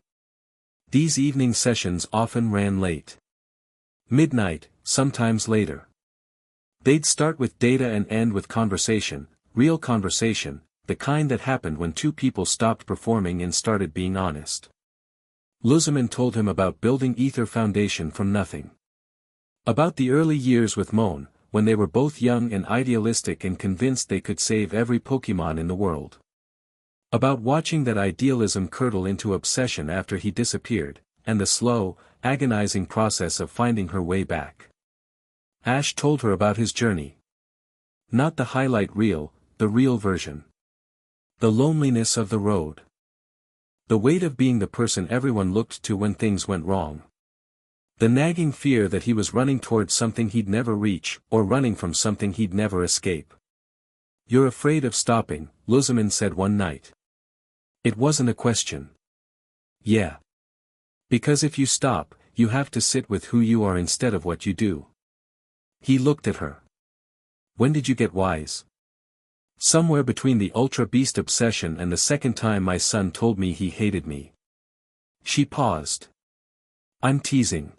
These evening sessions often ran late. Midnight, sometimes later. They'd start with data and end with conversation, real conversation, the kind that happened when two people stopped performing and started being honest. Lusamine told him about building Aether Foundation from nothing. About the early years with Moan, when they were both young and idealistic and convinced they could save every Pokemon in the world. About watching that idealism curdle into obsession after he disappeared, and the slow, agonizing process of finding her way back. Ash told her about his journey. Not the highlight reel, the real version. The loneliness of the road. The weight of being the person everyone looked to when things went wrong. The nagging fear that he was running towards something he'd never reach, or running from something he'd never escape. You're afraid of stopping, Lusamine said one night. It wasn't a question. Yeah. Because if you stop, you have to sit with who you are instead of what you do. He looked at her. When did you get wise? Somewhere between the Ultra Beast obsession and the second time my son told me he hated me. She paused. I'm teasing.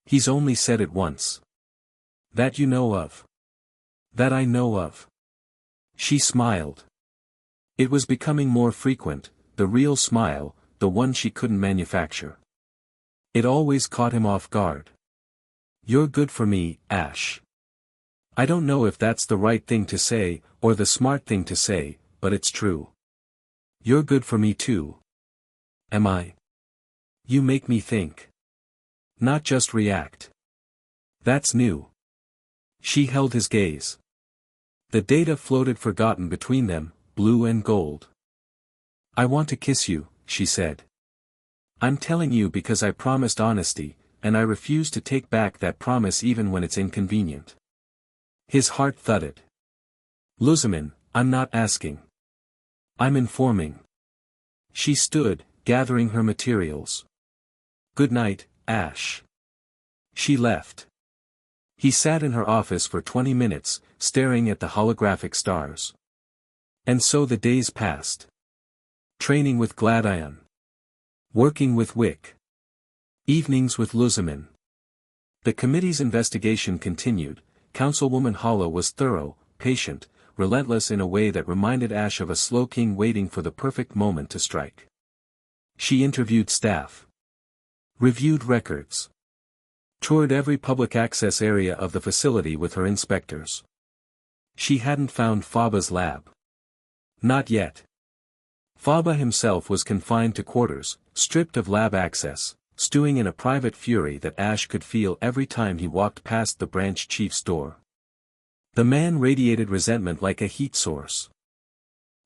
He's only said it once. That you know of. That I know of. She smiled. It was becoming more frequent, the real smile, the one she couldn't manufacture. It always caught him off guard. You're good for me, Ash. I don't know if that's the right thing to say, or the smart thing to say, but it's true. You're good for me too. Am I? You make me think. Not just react. That's new. She held his gaze. The data floated forgotten between them, blue and gold. I want to kiss you, she said. I'm telling you because I promised honesty, and I refuse to take back that promise even when it's inconvenient. His heart thudded. Lusamine, I'm not asking. I'm informing. She stood, gathering her materials. Good night, Ash. She left. He sat in her office for 20 minutes, staring at the holographic stars. And so the days passed. Training with Gladion. Working with Wicke. Evenings with Lusamine. The committee's investigation continued. Councilwoman Hala was thorough, patient, relentless in a way that reminded Ash of a slow king waiting for the perfect moment to strike. She interviewed staff. Reviewed records. Toured every public access area of the facility with her inspectors. She hadn't found Faba's lab. Not yet. Faba himself was confined to quarters, stripped of lab access, stewing in a private fury that Ash could feel every time he walked past the branch chief's door. The man radiated resentment like a heat source.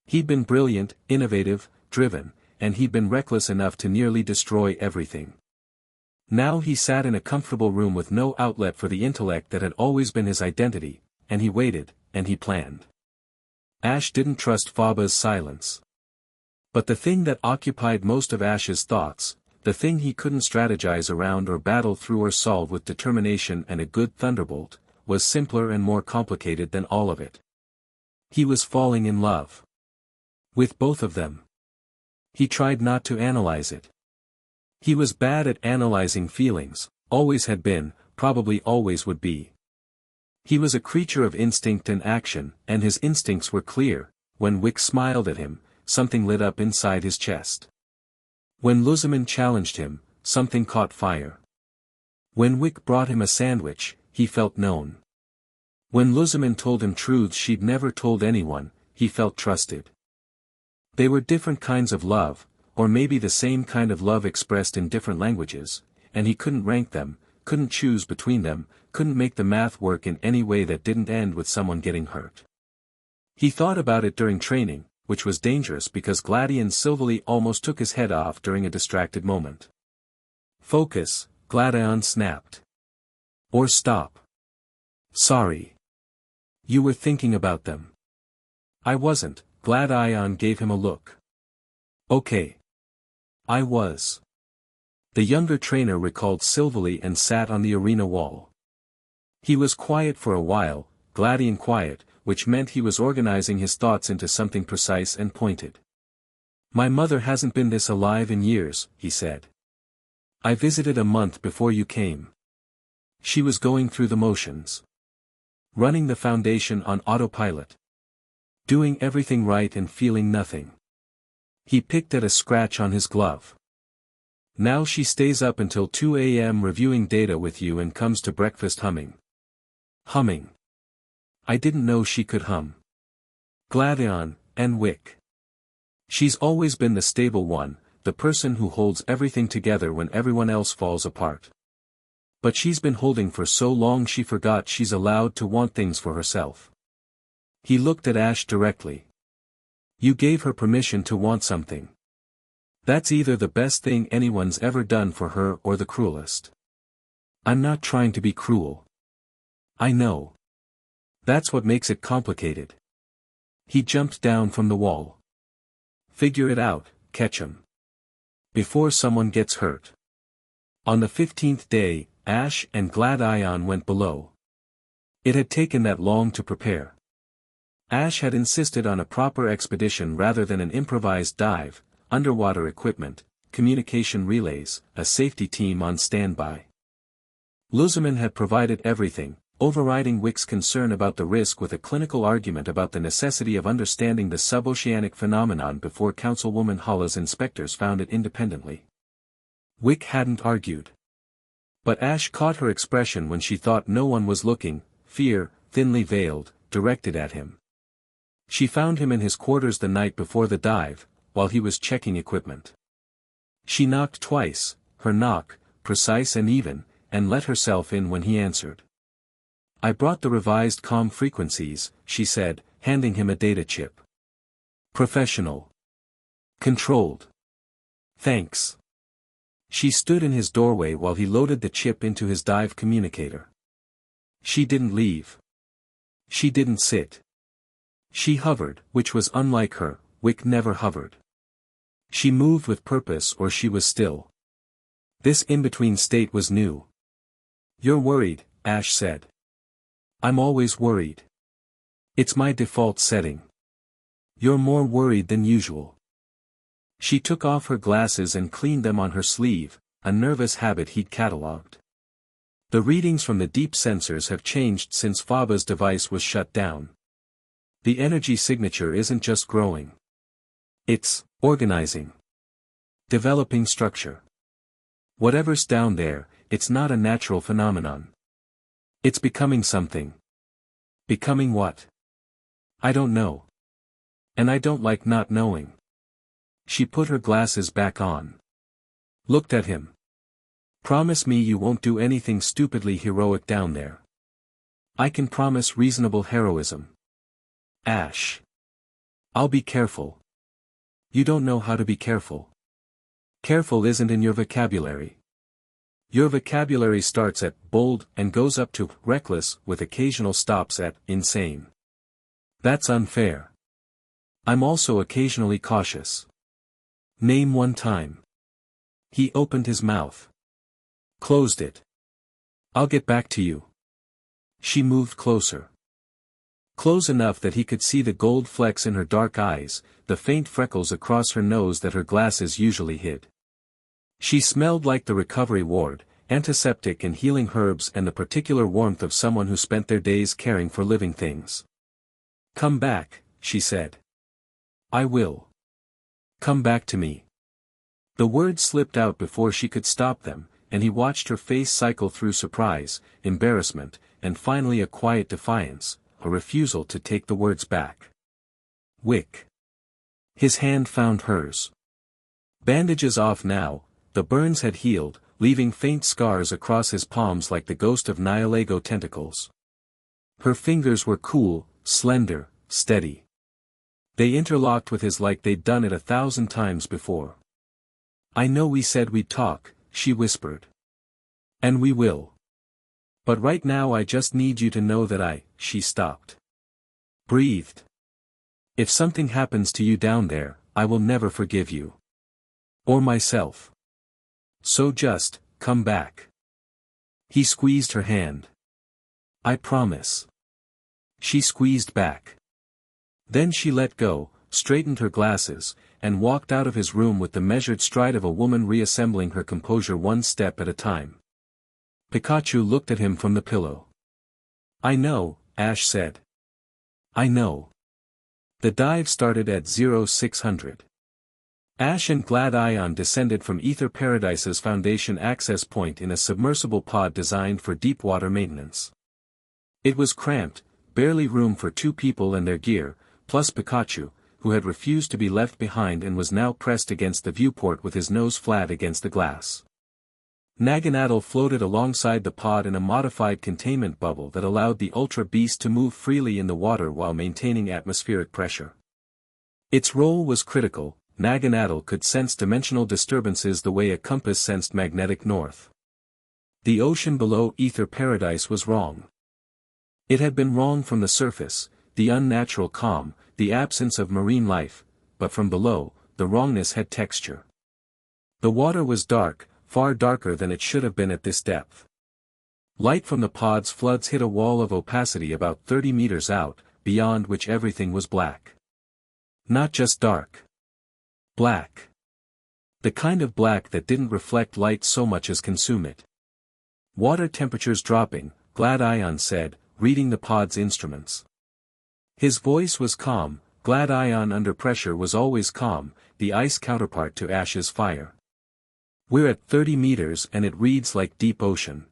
He'd been brilliant, innovative, driven, and he'd been reckless enough to nearly destroy everything. Now he sat in a comfortable room with no outlet for the intellect that had always been his identity, and he waited, and he planned. Ash didn't trust Faba's silence. But the thing that occupied most of Ash's thoughts, the thing he couldn't strategize around or battle through or solve with determination and a good thunderbolt, was simpler and more complicated than all of it. He was falling in love. With both of them. He tried not to analyze it. He was bad at analyzing feelings, always had been, probably always would be. He was a creature of instinct and action, and his instincts were clear. When Wicke smiled at him, something lit up inside his chest. When Lusamine challenged him, something caught fire. When Wicke brought him a sandwich, he felt known. When Lusamine told him truths she'd never told anyone, he felt trusted. They were different kinds of love, or maybe the same kind of love expressed in different languages, and he couldn't rank them, couldn't choose between them, couldn't make the math work in any way that didn't end with someone getting hurt. He thought about it during training, which was dangerous because Gladion civilly almost took his head off during a distracted moment. Focus, Gladion snapped. Or stop. Sorry. You were thinking about them. I wasn't, Gladion gave him a look. Okay. I was. The younger trainer recalled civilly and sat on the arena wall. He was quiet for a while, Gladion quiet, which meant he was organizing his thoughts into something precise and pointed. My mother hasn't been this alive in years, he said. I visited a month before you came. She was going through the motions. Running the Foundation on autopilot. Doing everything right and feeling nothing. He picked at a scratch on his glove. Now she stays up until 2 a.m. reviewing data with you and comes to breakfast humming. Humming. I didn't know she could hum. Gladion, and Wicke. She's always been the stable one, the person who holds everything together when everyone else falls apart. But she's been holding for so long she forgot she's allowed to want things for herself. He looked at Ash directly. You gave her permission to want something. That's either the best thing anyone's ever done for her or the cruelest. I'm not trying to be cruel. I know. That's what makes it complicated. He jumped down from the wall. Figure it out, Ketchum. Before someone gets hurt. On the 15th day, Ash and Gladion went below. It had taken that long to prepare. Ash had insisted on a proper expedition rather than an improvised dive, underwater equipment, communication relays, a safety team on standby. Lusamine had provided everything, overriding Wicke's concern about the risk with a clinical argument about the necessity of understanding the suboceanic phenomenon before Councilwoman Hala's inspectors found it independently. Wicke hadn't argued. But Ash caught her expression when she thought no one was looking, fear, thinly veiled, directed at him. She found him in his quarters the night before the dive, while he was checking equipment. She knocked twice, her knock, precise and even, and let herself in when he answered. I brought the revised comm frequencies, she said, handing him a data chip. Professional. Controlled. Thanks. She stood in his doorway while he loaded the chip into his dive communicator. She didn't leave. She didn't sit. She hovered, which was unlike her. Wicke never hovered. She moved with purpose or she was still. This in-between state was new. You're worried, Ash said. I'm always worried. It's my default setting. You're more worried than usual. She took off her glasses and cleaned them on her sleeve, a nervous habit he'd catalogued. The readings from the deep sensors have changed since Faba's device was shut down. The energy signature isn't just growing. It's organizing. Developing structure. Whatever's down there, it's not a natural phenomenon. It's becoming something. Becoming what? I don't know. And I don't like not knowing. She put her glasses back on. Looked at him. Promise me you won't do anything stupidly heroic down there. I can promise reasonable heroism. Ash. I'll be careful. You don't know how to be careful. Careful isn't in your vocabulary. Your vocabulary starts at bold and goes up to reckless with occasional stops at insane. That's unfair. I'm also occasionally cautious. Name one time. He opened his mouth. Closed it. I'll get back to you. She moved closer. Close enough that he could see the gold flecks in her dark eyes, the faint freckles across her nose that her glasses usually hid. She smelled like the recovery ward, antiseptic and healing herbs and the particular warmth of someone who spent their days caring for living things. Come back, she said. I will. Come back to me. The words slipped out before she could stop them, and he watched her face cycle through surprise, embarrassment, and finally a quiet defiance, a refusal to take the words back. Wicke. His hand found hers. Bandages off now, the burns had healed, leaving faint scars across his palms like the ghost of Nihilego tentacles. Her fingers were cool, slender, steady. They interlocked with his like they'd done it 1,000 times before. I know we said we'd talk, she whispered. And we will. But right now I just need you to know that she stopped. Breathed. If something happens to you down there, I will never forgive you. Or myself. So just, come back. He squeezed her hand. I promise. She squeezed back. Then she let go, straightened her glasses, and walked out of his room with the measured stride of a woman reassembling her composure one step at a time. Pikachu looked at him from the pillow. I know, Ash said. I know. The dive started at 0600. Ash and Glad Ion descended from Aether Paradise's foundation access point in a submersible pod designed for deep water maintenance. It was cramped, barely room for 2 people and their gear, plus Pikachu, who had refused to be left behind and was now pressed against the viewport with his nose flat against the glass. Naginatl floated alongside the pod in a modified containment bubble that allowed the Ultra Beast to move freely in the water while maintaining atmospheric pressure. Its role was critical. Naginatl could sense dimensional disturbances the way a compass sensed magnetic north. The ocean below Aether Paradise was wrong. It had been wrong from the surface, the unnatural calm, the absence of marine life, but from below, the wrongness had texture. The water was dark, far darker than it should have been at this depth. Light from the pod's floods hit a wall of opacity about 30 meters out, beyond which everything was black. Not just dark. Black. The kind of black that didn't reflect light so much as consume it. Water temperatures dropping, Glad Ion said, reading the pod's instruments. His voice was calm. Glad Ion under pressure was always calm, the ice counterpart to Ash's fire. We're at 30 meters and it reads like deep ocean.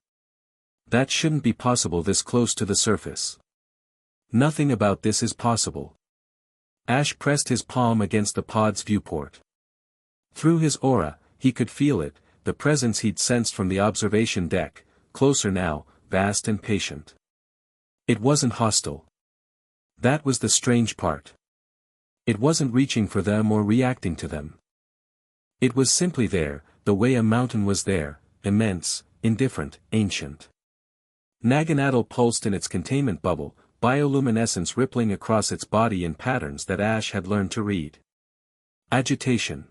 That shouldn't be possible this close to the surface. Nothing about this is possible. Ash pressed his palm against the pod's viewport. Through his aura, he could feel it, the presence he'd sensed from the observation deck, closer now, vast and patient. It wasn't hostile. That was the strange part. It wasn't reaching for them or reacting to them. It was simply there, the way a mountain was there, immense, indifferent, ancient. Naginatl pulsed in its containment bubble, bioluminescence rippling across its body in patterns that Ash had learned to read. Agitation.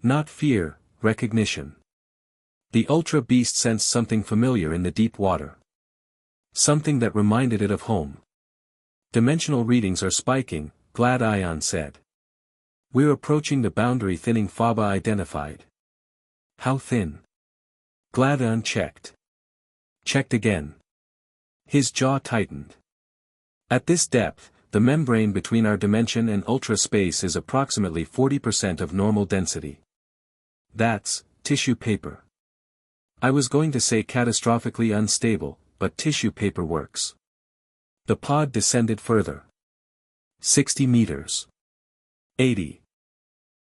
Not fear, recognition. The Ultra Beast sensed something familiar in the deep water. Something that reminded it of home. Dimensional readings are spiking, Gladion said. We're approaching the boundary thinning Faba identified. How thin? Gladion checked. Checked again. His jaw tightened. At this depth, the membrane between our dimension and ultra-space is approximately 40% of normal density. That's tissue paper. I was going to say catastrophically unstable, but tissue paper works. The pod descended further. 60 meters. 80.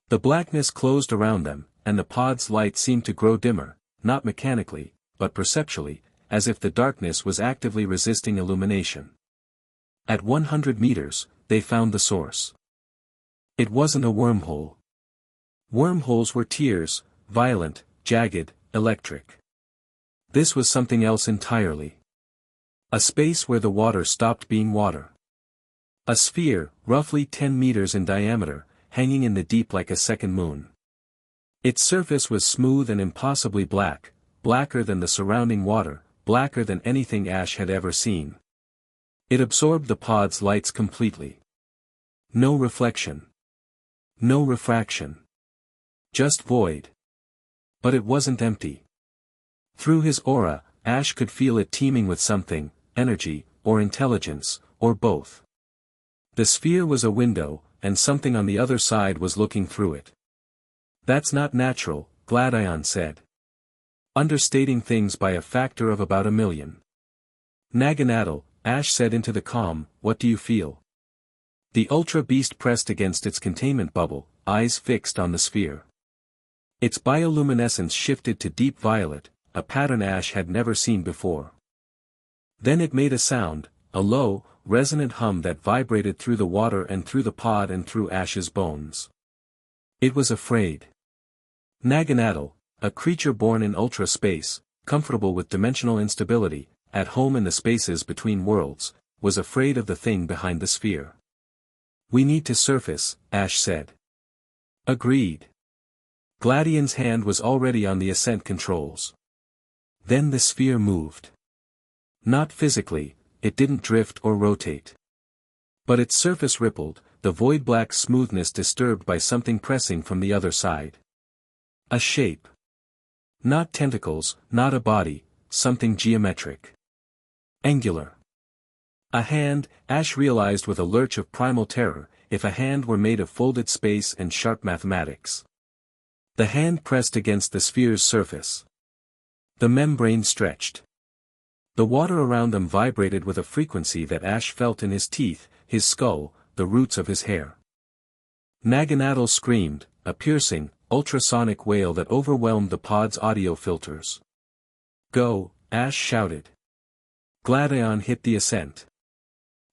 The blackness closed around them, and the pod's light seemed to grow dimmer, not mechanically, but perceptually, as if the darkness was actively resisting illumination. At 100 meters, they found the source. It wasn't a wormhole. Wormholes were tears, violent, jagged, electric. This was something else entirely. A space where the water stopped being water. A sphere, roughly 10 meters in diameter, hanging in the deep like a second moon. Its surface was smooth and impossibly black, blacker than the surrounding water, blacker than anything Ash had ever seen. It absorbed the pod's lights completely. No reflection. No refraction. Just void. But it wasn't empty. Through his aura, Ash could feel it teeming with something, energy, or intelligence, or both. The sphere was a window, and something on the other side was looking through it. That's not natural, Gladion said. Understating things by a factor of about 1,000,000. Naginatl, Ash said into the calm, what do you feel? The ultra beast pressed against its containment bubble, eyes fixed on the sphere. Its bioluminescence shifted to deep violet, a pattern Ash had never seen before. Then it made a sound, a low, resonant hum that vibrated through the water and through the pod and through Ash's bones. It was afraid. Naginatl, a creature born in ultra-space, comfortable with dimensional instability, at home in the spaces between worlds, was afraid of the thing behind the sphere. We need to surface, Ash said. Agreed. Gladion's hand was already on the ascent controls. Then the sphere moved. Not physically, it didn't drift or rotate. But its surface rippled, the void-black smoothness disturbed by something pressing from the other side. A shape. Not tentacles, not a body, something geometric. Angular. A hand, Ash realized with a lurch of primal terror, if a hand were made of folded space and sharp mathematics. The hand pressed against the sphere's surface. The membrane stretched. The water around them vibrated with a frequency that Ash felt in his teeth, his skull, the roots of his hair. Naginatl screamed, a piercing, ultrasonic wail that overwhelmed the pod's audio filters. Go, Ash shouted. Gladion hit the ascent.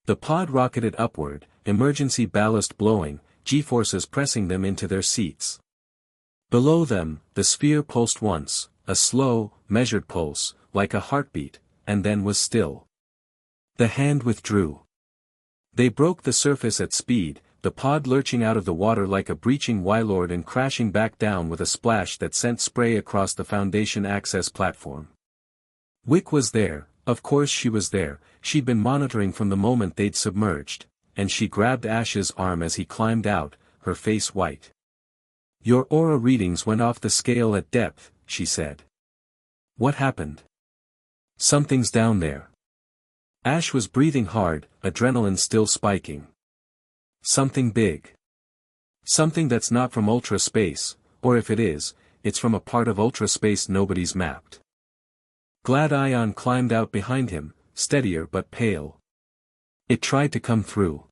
The pod rocketed upward, emergency ballast blowing, G-forces pressing them into their seats. Below them, the sphere pulsed once, a slow, measured pulse, like a heartbeat, and then was still. The hand withdrew. They broke the surface at speed, the pod lurching out of the water like a breaching Wylord and crashing back down with a splash that sent spray across the Foundation access platform. Wicke was there, of course she was there, she'd been monitoring from the moment they'd submerged, and she grabbed Ash's arm as he climbed out, her face white. Your aura readings went off the scale at depth, she said. What happened? Something's down there. Ash was breathing hard, adrenaline still spiking. Something big. Something that's not from ultra-space, or if it is, it's from a part of ultra-space nobody's mapped. Gladion climbed out behind him, steadier but pale. It tried to come through.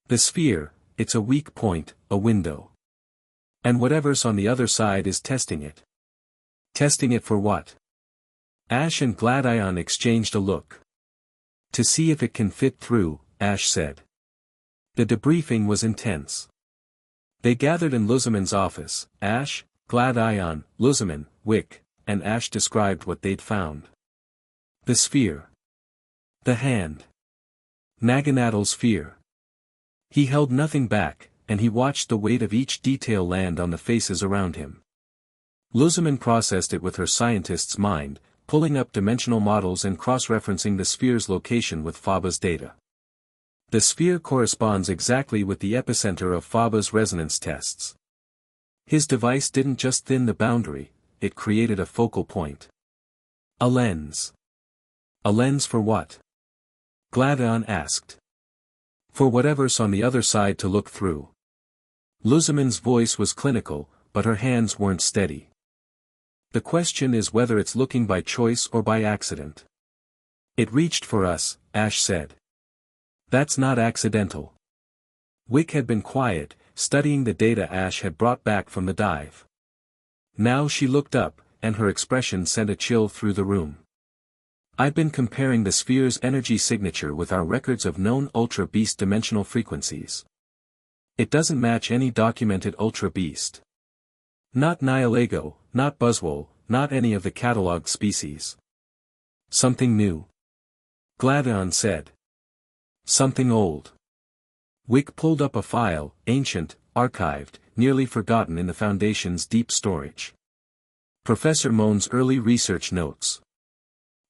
The sphere, it's a weak point, a window. And whatever's on the other side is testing it. Testing it for what? Ash and Gladion exchanged a look. To see if it can fit through, Ash said. The debriefing was intense. They gathered in Lusamine's office, Ash, Gladion, Lusamine, Wicke, and Ash described what they'd found. The sphere. The hand. Naginatl's fear. He held nothing back, and he watched the weight of each detail land on the faces around him. Lusamine processed it with her scientist's mind, pulling up dimensional models and cross-referencing the sphere's location with Faba's data. The sphere corresponds exactly with the epicenter of Faba's resonance tests. His device didn't just thin the boundary, it created a focal point. A lens. A lens for what? Gladion asked. For whatever's on the other side to look through. Lusamine's voice was clinical, but her hands weren't steady. The question is whether it's looking by choice or by accident. It reached for us, Ash said. That's not accidental. Wicke had been quiet, studying the data Ash had brought back from the dive. Now she looked up, and her expression sent a chill through the room. I've been comparing the sphere's energy signature with our records of known ultra-beast dimensional frequencies. It doesn't match any documented ultra-beast. Not Nihilego, not Buzzwole, not any of the catalogued species. Something new. Gladion said. Something old. Wicke pulled up a file, ancient, archived, nearly forgotten in the Foundation's deep storage. Professor Mohn's early research notes.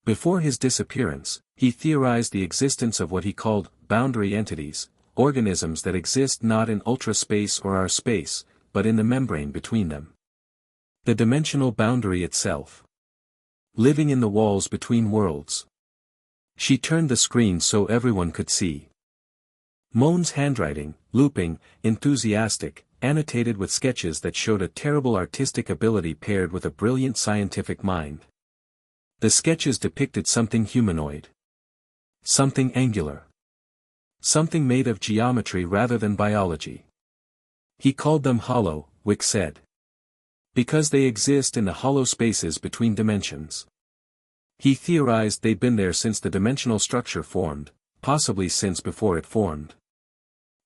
Before his disappearance, he theorized the existence of what he called boundary entities, organisms that exist not in ultra-space or our space, but in the membrane between them. The dimensional boundary itself. Living in the walls between worlds. She turned the screen so everyone could see. Mohn's handwriting, looping, enthusiastic, annotated with sketches that showed a terrible artistic ability paired with a brilliant scientific mind. The sketches depicted something humanoid. Something angular. Something made of geometry rather than biology. He called them hollow, Wicke said. Because they exist in the hollow spaces between dimensions. He theorized they'd been there since the dimensional structure formed, possibly since before it formed.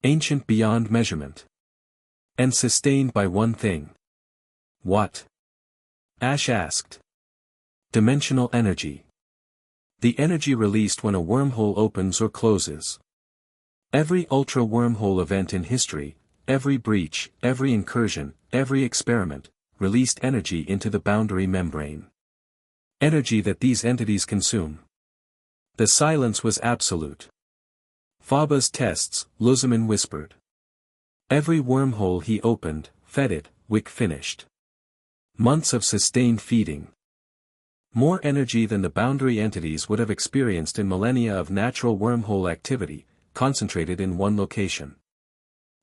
Ancient beyond measurement. And sustained by one thing. What? Ash asked. Dimensional energy. The energy released when a wormhole opens or closes. Every ultra-wormhole event in history, every breach, every incursion, every experiment, released energy into the boundary membrane. Energy that these entities consume. The silence was absolute. Faba's tests, Lusamine whispered. Every wormhole he opened, fed it, Wicke finished. Months of sustained feeding. More energy than the boundary entities would have experienced in millennia of natural wormhole activity, concentrated in one location.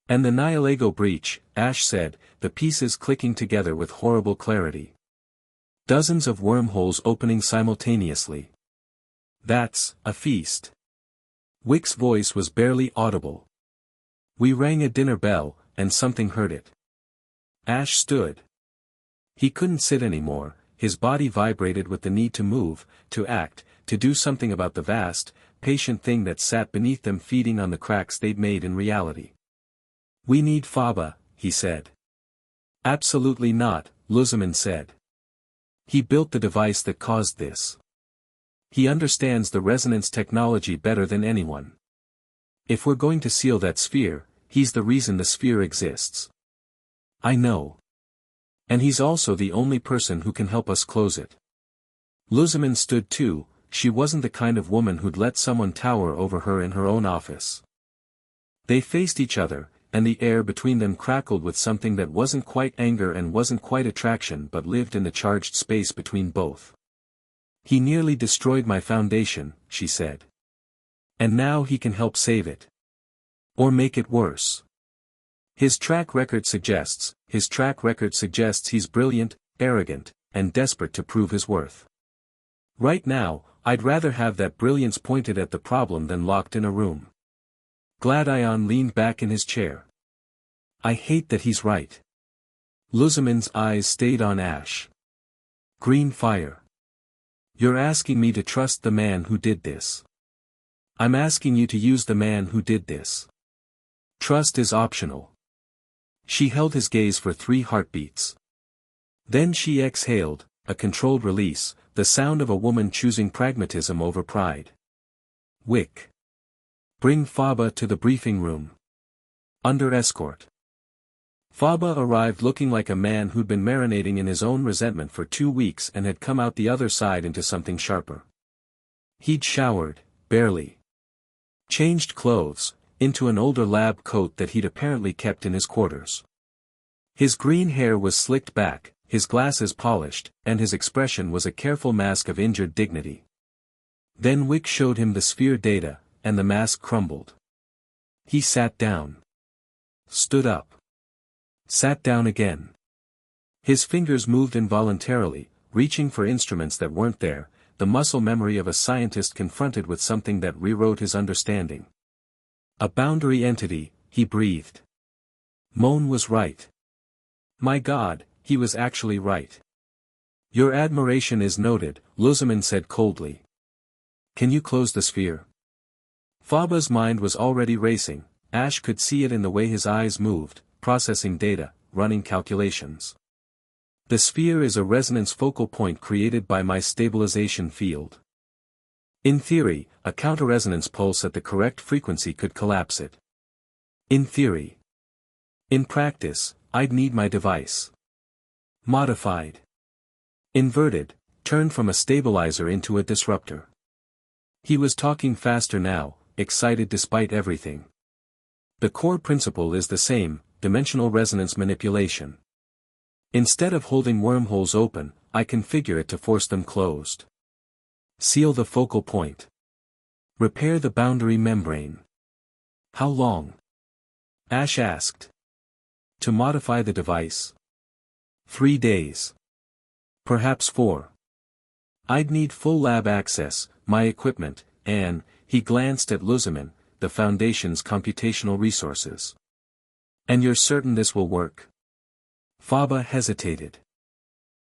And the Nihilego breach, Ash said, the pieces clicking together with horrible clarity. Dozens of wormholes opening simultaneously. That's a feast. Wicke's voice was barely audible. We rang a dinner bell, and something heard it. Ash stood. He couldn't sit anymore, his body vibrated with the need to move, to act, to do something about the vast, patient thing that sat beneath them feeding on the cracks they'd made in reality. We need Faba, he said. Absolutely not, Lusamine said. He built the device that caused this. He understands the resonance technology better than anyone. If we're going to seal that sphere, he's the reason the sphere exists. I know. And he's also the only person who can help us close it. Lusamine stood too, she wasn't the kind of woman who'd let someone tower over her in her own office. They faced each other, and the air between them crackled with something that wasn't quite anger and wasn't quite attraction but lived in the charged space between both. He nearly destroyed my Foundation, she said. And now he can help save it. Or make it worse. His track record suggests he's brilliant, arrogant, and desperate to prove his worth. Right now, I'd rather have that brilliance pointed at the problem than locked in a room. Gladion leaned back in his chair. I hate that he's right. Lusamine's eyes stayed on Ash. Green fire. You're asking me to trust the man who did this. I'm asking you to use the man who did this. Trust is optional. She held his gaze for 3 heartbeats. Then she exhaled, a controlled release, the sound of a woman choosing pragmatism over pride. Wicke. Bring Faba to the briefing room. Under escort. Faba arrived looking like a man who'd been marinating in his own resentment for 2 weeks and had come out the other side into something sharper. He'd showered, barely. Changed clothes, into an older lab coat that he'd apparently kept in his quarters. His green hair was slicked back, his glasses polished, and his expression was a careful mask of injured dignity. Then Wicke showed him the sphere data, and the mask crumbled. He sat down. Stood up. Sat down again. His fingers moved involuntarily, reaching for instruments that weren't there, the muscle memory of a scientist confronted with something that rewrote his understanding. A boundary entity, he breathed. Moan was right. My God, he was actually right. Your admiration is noted, Lusamine said coldly. Can you close the sphere? Faba's mind was already racing. Ash could see it in the way his eyes moved, processing data, running calculations. The sphere is a resonance focal point created by my stabilization field. In theory, a counter-resonance pulse at the correct frequency could collapse it. In theory. In practice, I'd need my device modified, inverted, turned from a stabilizer into a disruptor. He was talking faster now, excited despite everything. The core principle is the same, dimensional resonance manipulation. Instead of holding wormholes open, I configure it to force them closed. Seal the focal point. Repair the boundary membrane. How long? Ash asked. To modify the device? 3 days. Perhaps 4. I'd need full lab access, my equipment, and, he glanced at Lusamine, the Foundation's computational resources. And you're certain this will work? Faba hesitated.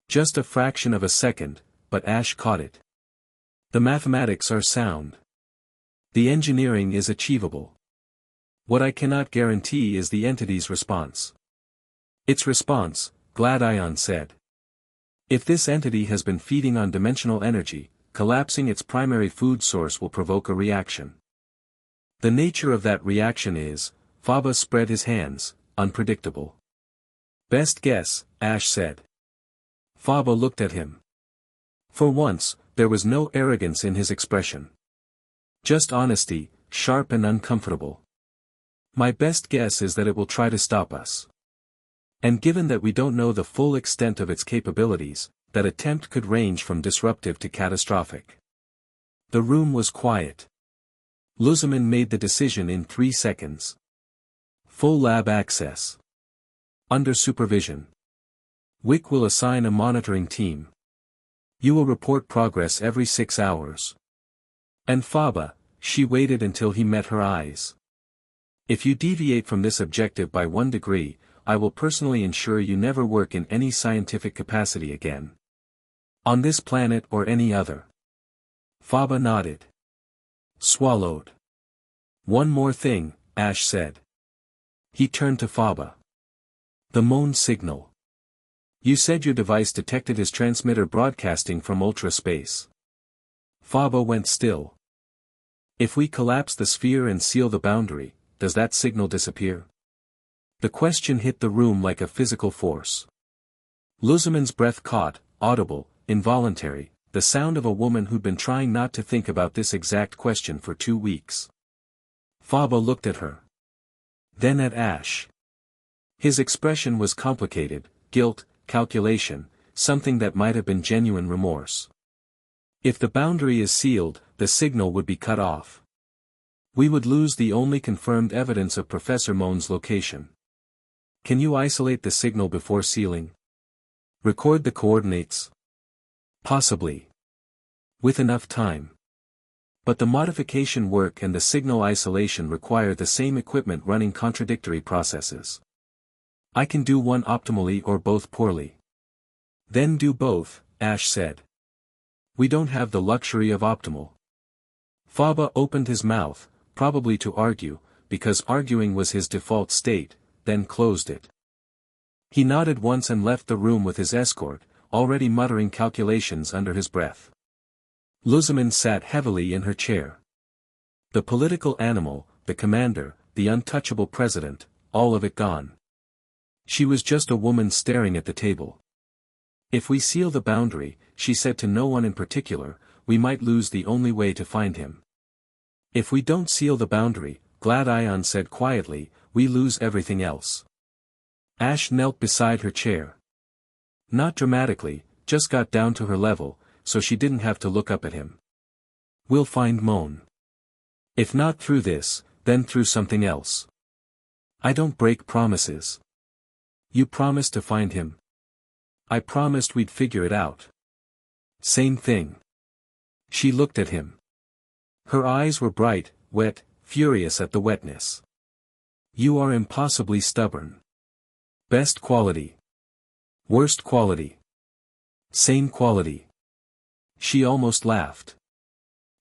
Just a fraction of a second, but Ash caught it. The mathematics are sound. The engineering is achievable. What I cannot guarantee is the entity's response. Its response, Gladion said. If this entity has been feeding on dimensional energy, collapsing its primary food source will provoke a reaction. The nature of that reaction is, Faba spread his hands, unpredictable. Best guess, Ash said. Faba looked at him. For once, there was no arrogance in his expression. Just honesty, sharp and uncomfortable. My best guess is that it will try to stop us. And given that we don't know the full extent of its capabilities, that attempt could range from disruptive to catastrophic. The room was quiet. Lusamine made the decision in 3 seconds. Full lab access. Under supervision. Wicke will assign a monitoring team. You will report progress every 6 hours. And Faba, she waited until he met her eyes. If you deviate from this objective by 1 degree, I will personally ensure you never work in any scientific capacity again. On this planet or any other. Faba nodded. Swallowed. One more thing, Ash said. He turned to Faba. The moan signal. You said your device detected his transmitter broadcasting from ultra-space. Faba went still. If we collapse the sphere and seal the boundary, does that signal disappear? The question hit the room like a physical force. Lusamine's breath caught, audible, involuntary, the sound of a woman who'd been trying not to think about this exact question for 2 weeks. Faba looked at her. Then at Ash. His expression was complicated, guilt, calculation, something that might have been genuine remorse. If the boundary is sealed, the signal would be cut off. We would lose the only confirmed evidence of Professor Moan's location. Can you isolate the signal before sealing? Record the coordinates? Possibly. With enough time. But the modification work and the signal isolation require the same equipment running contradictory processes. I can do one optimally or both poorly. Then do both, Ash said. We don't have the luxury of optimal. Faba opened his mouth, probably to argue, because arguing was his default state, then closed it. He nodded once and left the room with his escort, already muttering calculations under his breath. Lusamine sat heavily in her chair. The political animal, the commander, the untouchable president, all of it gone. She was just a woman staring at the table. If we seal the boundary, she said to no one in particular, we might lose the only way to find him. If we don't seal the boundary, Gladion said quietly, we lose everything else. Ash knelt beside her chair. Not dramatically, just got down to her level, so she didn't have to look up at him. We'll find Moan. If not through this, then through something else. I don't break promises. You promised to find him. I promised we'd figure it out. Same thing. She looked at him. Her eyes were bright, wet, furious at the wetness. You are impossibly stubborn. Best quality. Worst quality. Same quality. She almost laughed.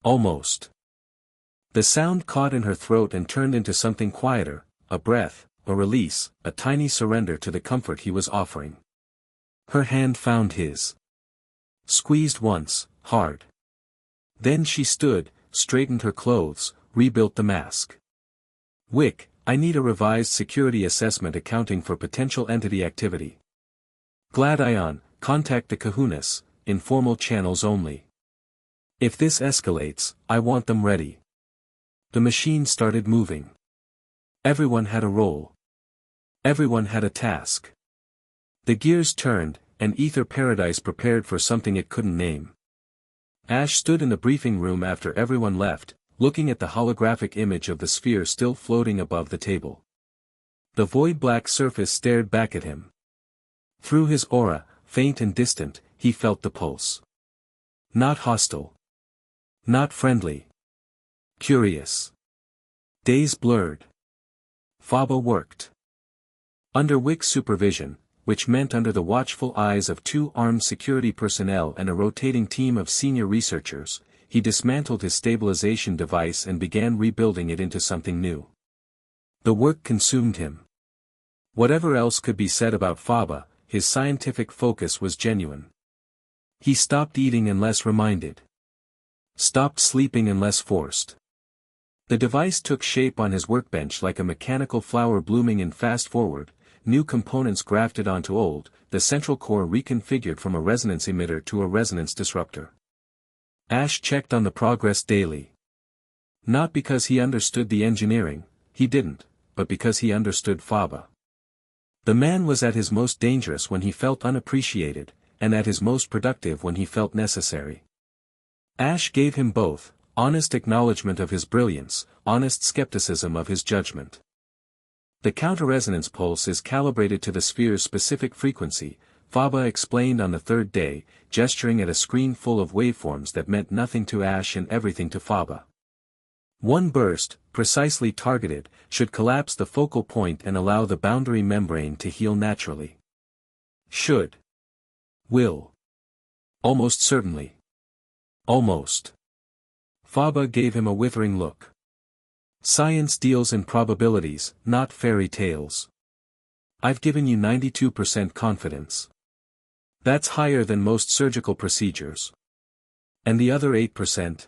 Almost. The sound caught in her throat and turned into something quieter, a breath, a release, a tiny surrender to the comfort he was offering. Her hand found his. Squeezed once, hard. Then she stood, straightened her clothes, rebuilt the mask. Wicke, I need a revised security assessment accounting for potential entity activity. Gladion, contact the Kahunas, informal channels only. If this escalates, I want them ready. The machine started moving. Everyone had a role. Everyone had a task. The gears turned, and Aether Paradise prepared for something it couldn't name. Ash stood in the briefing room after everyone left, looking at the holographic image of the sphere still floating above the table. The void-black surface stared back at him. Through his aura, faint and distant, he felt the pulse. Not hostile. Not friendly. Curious. Days blurred. Faba worked. Under Wicke's supervision, which meant under the watchful eyes of 2 armed security personnel and a rotating team of senior researchers, he dismantled his stabilization device and began rebuilding it into something new. The work consumed him. Whatever else could be said about Faba, his scientific focus was genuine. He stopped eating unless reminded. Stopped sleeping unless forced. The device took shape on his workbench like a mechanical flower blooming in fast forward, new components grafted onto old, the central core reconfigured from a resonance emitter to a resonance disruptor. Ash checked on the progress daily. Not because he understood the engineering, he didn't, but because he understood Faba. The man was at his most dangerous when he felt unappreciated, and at his most productive when he felt necessary. Ash gave him both, honest acknowledgement of his brilliance, honest skepticism of his judgment. The counter-resonance pulse is calibrated to the sphere's specific frequency, Faba explained on the 3rd day, gesturing at a screen full of waveforms that meant nothing to Ash and everything to Faba. One burst, precisely targeted, should collapse the focal point and allow the boundary membrane to heal naturally. Should. Will. Almost certainly. Almost. Faba gave him a withering look. Science deals in probabilities, not fairy tales. I've given you 92% confidence. That's higher than most surgical procedures. And the other 8%?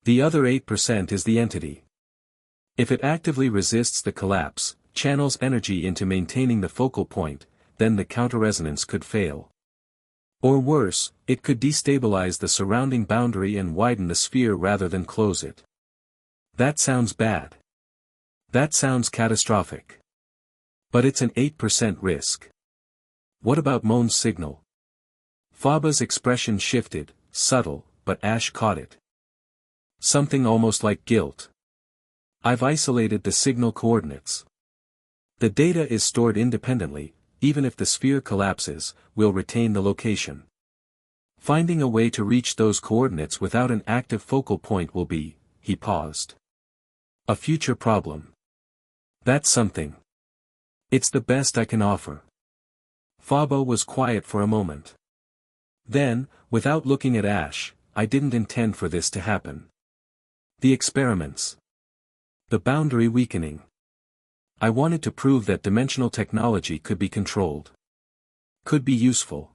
The other 8% is the entity. If it actively resists the collapse, channels energy into maintaining the focal point, then the counter-resonance could fail. Or worse, it could destabilize the surrounding boundary and widen the sphere rather than close it. That sounds bad. That sounds catastrophic. But it's an 8% risk. What about Moan's signal? Faba's expression shifted, subtle, but Ash caught it. Something almost like guilt. I've isolated the signal coordinates. The data is stored independently, even if the sphere collapses, we'll retain the location. Finding a way to reach those coordinates without an active focal point will be, he paused. A future problem. That's something. It's the best I can offer. Faba was quiet for a moment. Then, without looking at Ash, I didn't intend for this to happen. The experiments. The boundary weakening. I wanted to prove that dimensional technology could be controlled. Could be useful.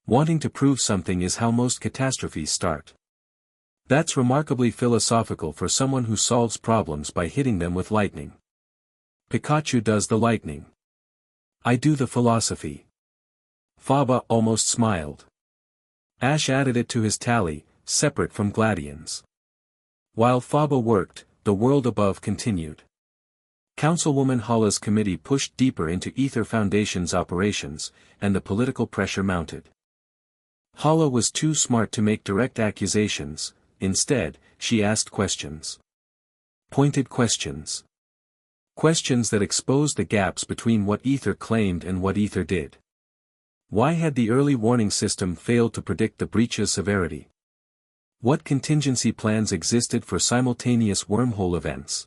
Wanting to prove something is how most catastrophes start. That's remarkably philosophical for someone who solves problems by hitting them with lightning. Pikachu does the lightning. I do the philosophy. Faba almost smiled. Ash added it to his tally, separate from Gladians. While Faba worked, the world above continued. Councilwoman Hala's committee pushed deeper into Aether Foundation's operations, and the political pressure mounted. Hala was too smart to make direct accusations. Instead, she asked questions. Pointed questions. Questions that exposed the gaps between what Aether claimed and what Aether did. Why had the early warning system failed to predict the breach's severity? What contingency plans existed for simultaneous wormhole events?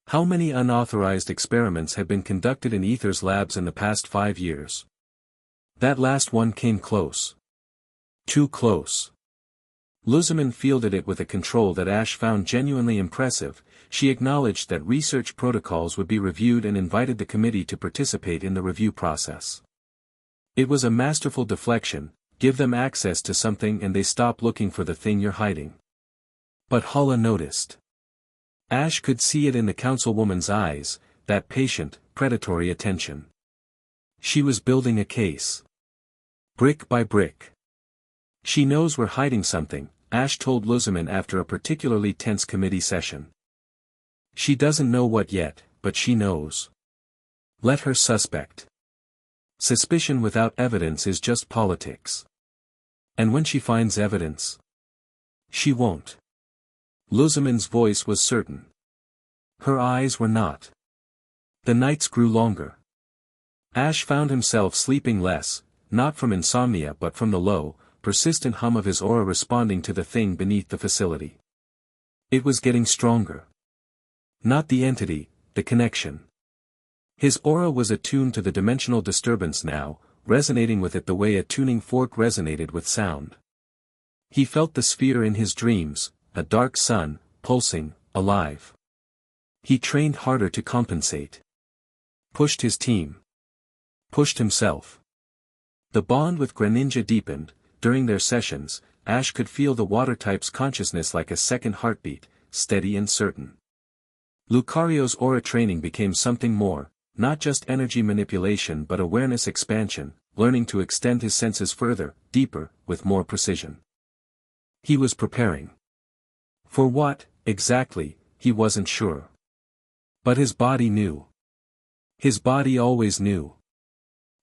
How many unauthorized experiments had been conducted in Aether's labs in the past 5 years? That last one came close. Too close. Lusamine fielded it with a control that Ash found genuinely impressive. She acknowledged that research protocols would be reviewed and invited the committee to participate in the review process. It was a masterful deflection. Give them access to something and they stop looking for the thing you're hiding. But Hala noticed. Ash could see it in the councilwoman's eyes, that patient, predatory attention. She was building a case. Brick by brick. She knows we're hiding something, Ash told Lusamine after a particularly tense committee session. She doesn't know what yet, but she knows. Let her suspect. Suspicion without evidence is just politics. And when she finds evidence, she won't. Lusamine's voice was certain. Her eyes were not. The nights grew longer. Ash found himself sleeping less, not from insomnia but from the low, persistent hum of his aura responding to the thing beneath the facility. It was getting stronger. Not the entity, the connection. His aura was attuned to the dimensional disturbance now, resonating with it the way a tuning fork resonated with sound. He felt the sphere in his dreams, a dark sun, pulsing, alive. He trained harder to compensate. Pushed his team. Pushed himself. The bond with Greninja deepened. During their sessions, Ash could feel the water type's consciousness like a second heartbeat, steady and certain. Lucario's aura training became something more, not just energy manipulation but awareness expansion, learning to extend his senses further, deeper, with more precision. He was preparing. For what, exactly, he wasn't sure. But his body knew. His body always knew.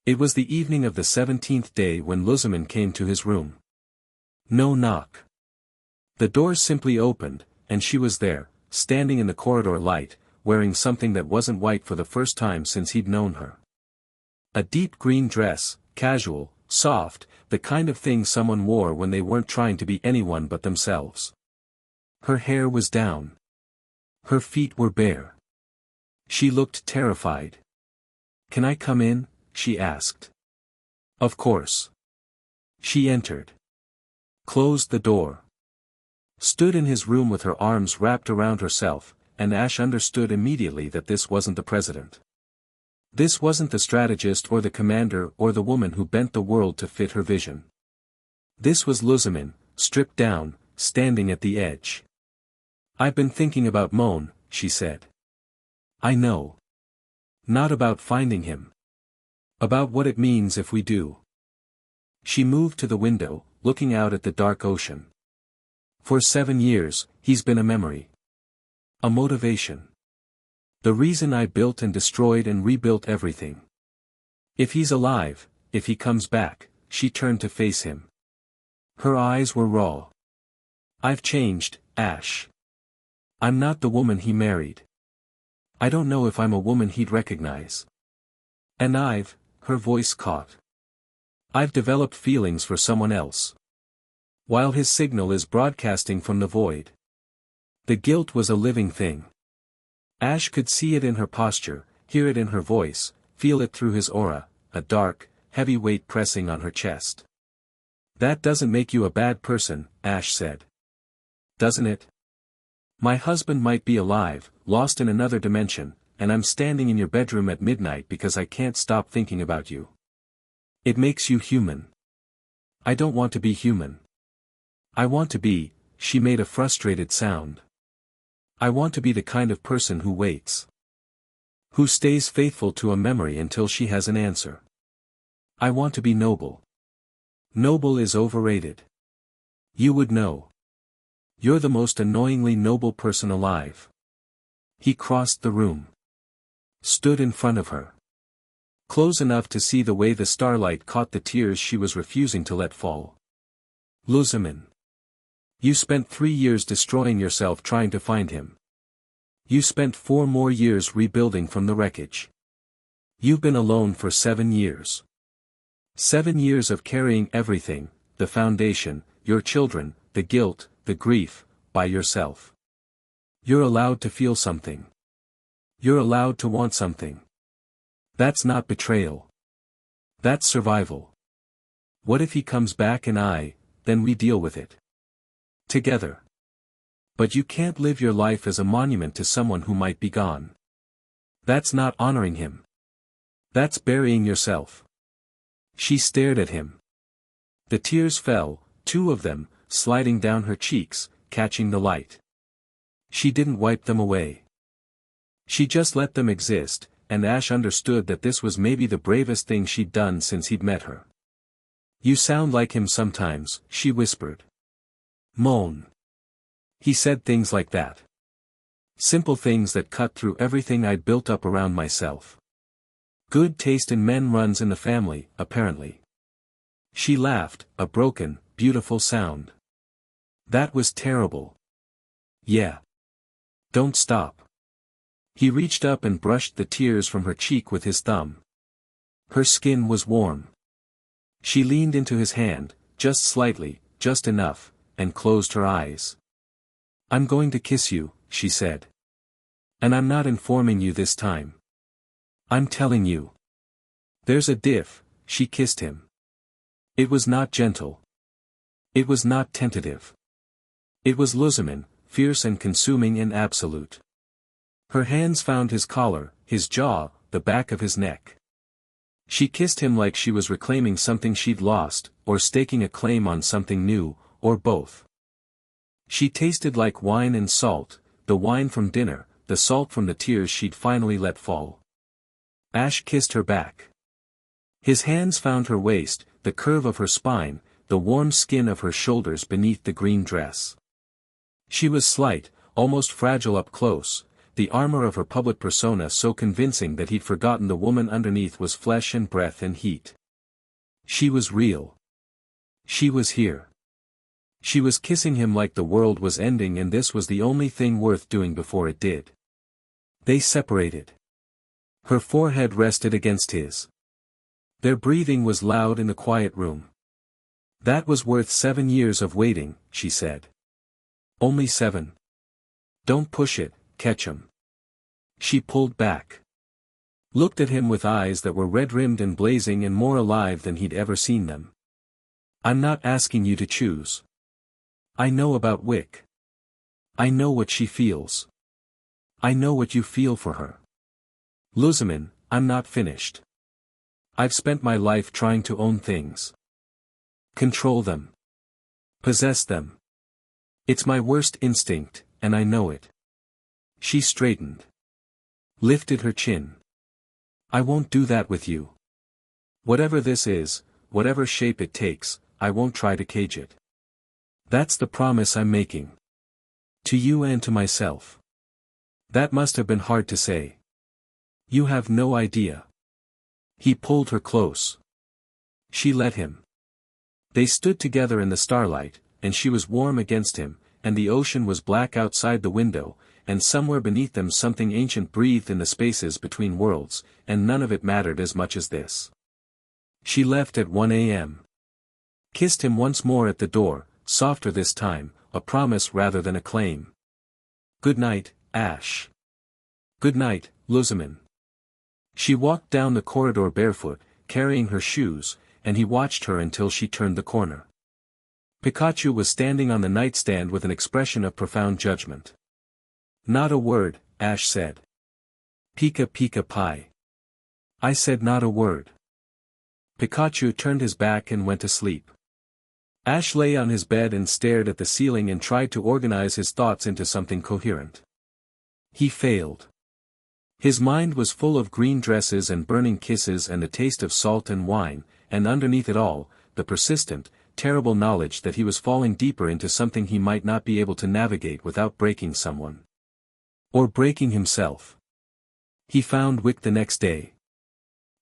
It was the evening of the 17th day when Lusamine came to his room. No knock. The door simply opened, and she was there, standing in the corridor light, wearing something that wasn't white for the first time since he'd known her. A deep green dress, casual, soft, the kind of thing someone wore when they weren't trying to be anyone but themselves. Her hair was down. Her feet were bare. She looked terrified. "Can I come in?" she asked. Of course. She entered. Closed the door. Stood in his room with her arms wrapped around herself, and Ash understood immediately that this wasn't the president. This wasn't the strategist or the commander or the woman who bent the world to fit her vision. This was Lusamine, stripped down, standing at the edge. "I've been thinking about Moan," she said. "I know. Not about finding him. About what it means if we do." She moved to the window, looking out at the dark ocean. For 7 years, he's been a memory. A motivation. The reason I built and destroyed and rebuilt everything. If he's alive, if he comes back, she turned to face him. Her eyes were raw. "I've changed, Ash. I'm not the woman he married. I don't know if I'm a woman he'd recognize. And her voice caught. I've developed feelings for someone else. While his signal is broadcasting from the void." The guilt was a living thing. Ash could see it in her posture, hear it in her voice, feel it through his aura, a dark, heavy weight pressing on her chest. "That doesn't make you a bad person," Ash said. "Doesn't it? My husband might be alive, lost in another dimension, and I'm standing in your bedroom at midnight because I can't stop thinking about you. It makes you human. I don't want to be human. I want to be," she made a frustrated sound. "I want to be the kind of person who waits. Who stays faithful to a memory until she has an answer. I want to be noble. Noble is overrated. You would know. You're the most annoyingly noble person alive. He crossed the room. Stood in front of her. Close enough to see the way the starlight caught the tears she was refusing to let fall. Lusamine. You spent 3 years destroying yourself trying to find him. You spent 4 more years rebuilding from the wreckage. You've been alone for 7 years. 7 years of carrying everything, the foundation, your children, the guilt, the grief, by yourself. You're allowed to feel something. You're allowed to want something. That's not betrayal. That's survival. What if he comes back and then we deal with it. Together. But you can't live your life as a monument to someone who might be gone. That's not honoring him. That's burying yourself. She stared at him. The tears fell, 2 of them, sliding down her cheeks, catching the light. She didn't wipe them away. She just let them exist, and Ash understood that this was maybe the bravest thing she'd done since he'd met her. You sound like him sometimes, she whispered. Moan. He said things like that. Simple things that cut through everything I'd built up around myself. Good taste in men runs in the family, apparently. She laughed, a broken, beautiful sound. That was terrible. Yeah. Don't stop. He reached up and brushed the tears from her cheek with his thumb. Her skin was warm. She leaned into his hand, just slightly, just enough, and closed her eyes. I'm going to kiss you, she said. And I'm not informing you this time. I'm telling you. There's a diff, she kissed him. It was not gentle. It was not tentative. It was Lusamine, fierce and consuming and absolute. Her hands found his collar, his jaw, the back of his neck. She kissed him like she was reclaiming something she'd lost, or staking a claim on something new, or both. She tasted like wine and salt, the wine from dinner, the salt from the tears she'd finally let fall. Ash kissed her back. His hands found her waist, the curve of her spine, the warm skin of her shoulders beneath the green dress. She was slight, almost fragile up close, the armor of her public persona so convincing that he'd forgotten the woman underneath was flesh and breath and heat. She was real. She was here. She was kissing him like the world was ending and this was the only thing worth doing before it did. They separated. Her forehead rested against his. Their breathing was loud in the quiet room. That was worth 7 years of waiting, she said. Only 7. Don't push it, catch 'em. She pulled back. Looked at him with eyes that were red-rimmed and blazing and more alive than he'd ever seen them. I'm not asking you to choose. I know about Wicke. I know what she feels. I know what you feel for her. Lusamine, I'm not finished. I've spent my life trying to own things. Control them. Possess them. It's my worst instinct, and I know it. She straightened. Lifted her chin. I won't do that with you. Whatever this is, whatever shape it takes, I won't try to cage it. That's the promise I'm making. To you and to myself. That must have been hard to say. You have no idea. He pulled her close. She let him. They stood together in the starlight, and she was warm against him, and the ocean was black outside the window, and somewhere beneath them something ancient breathed in the spaces between worlds, and none of it mattered as much as this. She left at 1 a.m. Kissed him once more at the door, softer this time, a promise rather than a claim. Good night, Ash. Good night, Lusamine. She walked down the corridor barefoot, carrying her shoes, and he watched her until she turned the corner. Pikachu was standing on the nightstand with an expression of profound judgment. Not a word, Ash said. Pika pika pie. I said not a word. Pikachu turned his back and went to sleep. Ash lay on his bed and stared at the ceiling and tried to organize his thoughts into something coherent. He failed. His mind was full of green dresses and burning kisses and the taste of salt and wine, and underneath it all, the persistent, terrible knowledge that he was falling deeper into something he might not be able to navigate without breaking someone. Or breaking himself. He found Wicke the next day.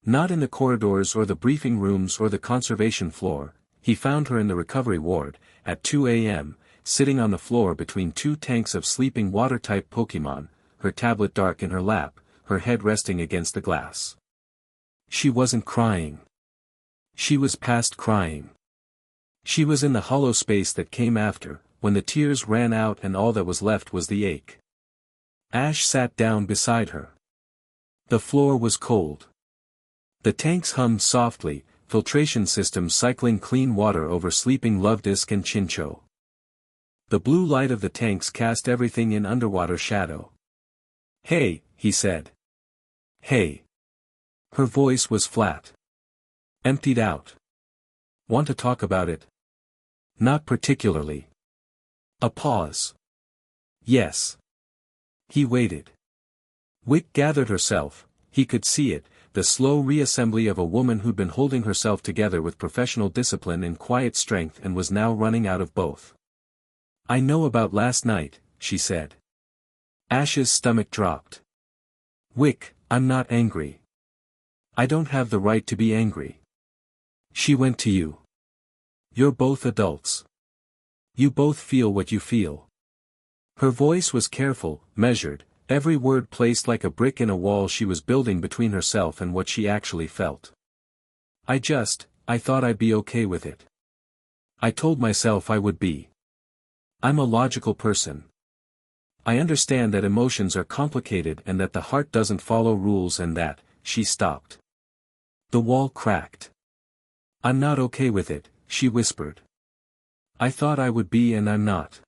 Not in the corridors or the briefing rooms or the conservation floor, he found her in the recovery ward, at 2 a.m., sitting on the floor between two tanks of sleeping water-type Pokemon, her tablet dark in her lap, her head resting against the glass. She wasn't crying. She was past crying. She was in the hollow space that came after, when the tears ran out and all that was left was the ache. Ash sat down beside her. The floor was cold. The tanks hummed softly, filtration systems cycling clean water over sleeping Lovedisk and Chincho. The blue light of the tanks cast everything in underwater shadow. "Hey," he said. "Hey." Her voice was flat. Emptied out. "Want to talk about it?" "Not particularly." A pause. "Yes." He waited. Wicke gathered herself, he could see it, the slow reassembly of a woman who'd been holding herself together with professional discipline and quiet strength and was now running out of both. "I know about last night," she said. Ash's stomach dropped. "Wicke, I'm not angry. I don't have the right to be angry. She went to you. You're both adults. You both feel what you feel." Her voice was careful, measured, every word placed like a brick in a wall she was building between herself and what she actually felt. I thought I'd be okay with it. I told myself I would be. I'm a logical person. I understand that emotions are complicated and that the heart doesn't follow rules and that." She stopped. The wall cracked. "I'm not okay with it," she whispered. "I thought I would be and I'm not.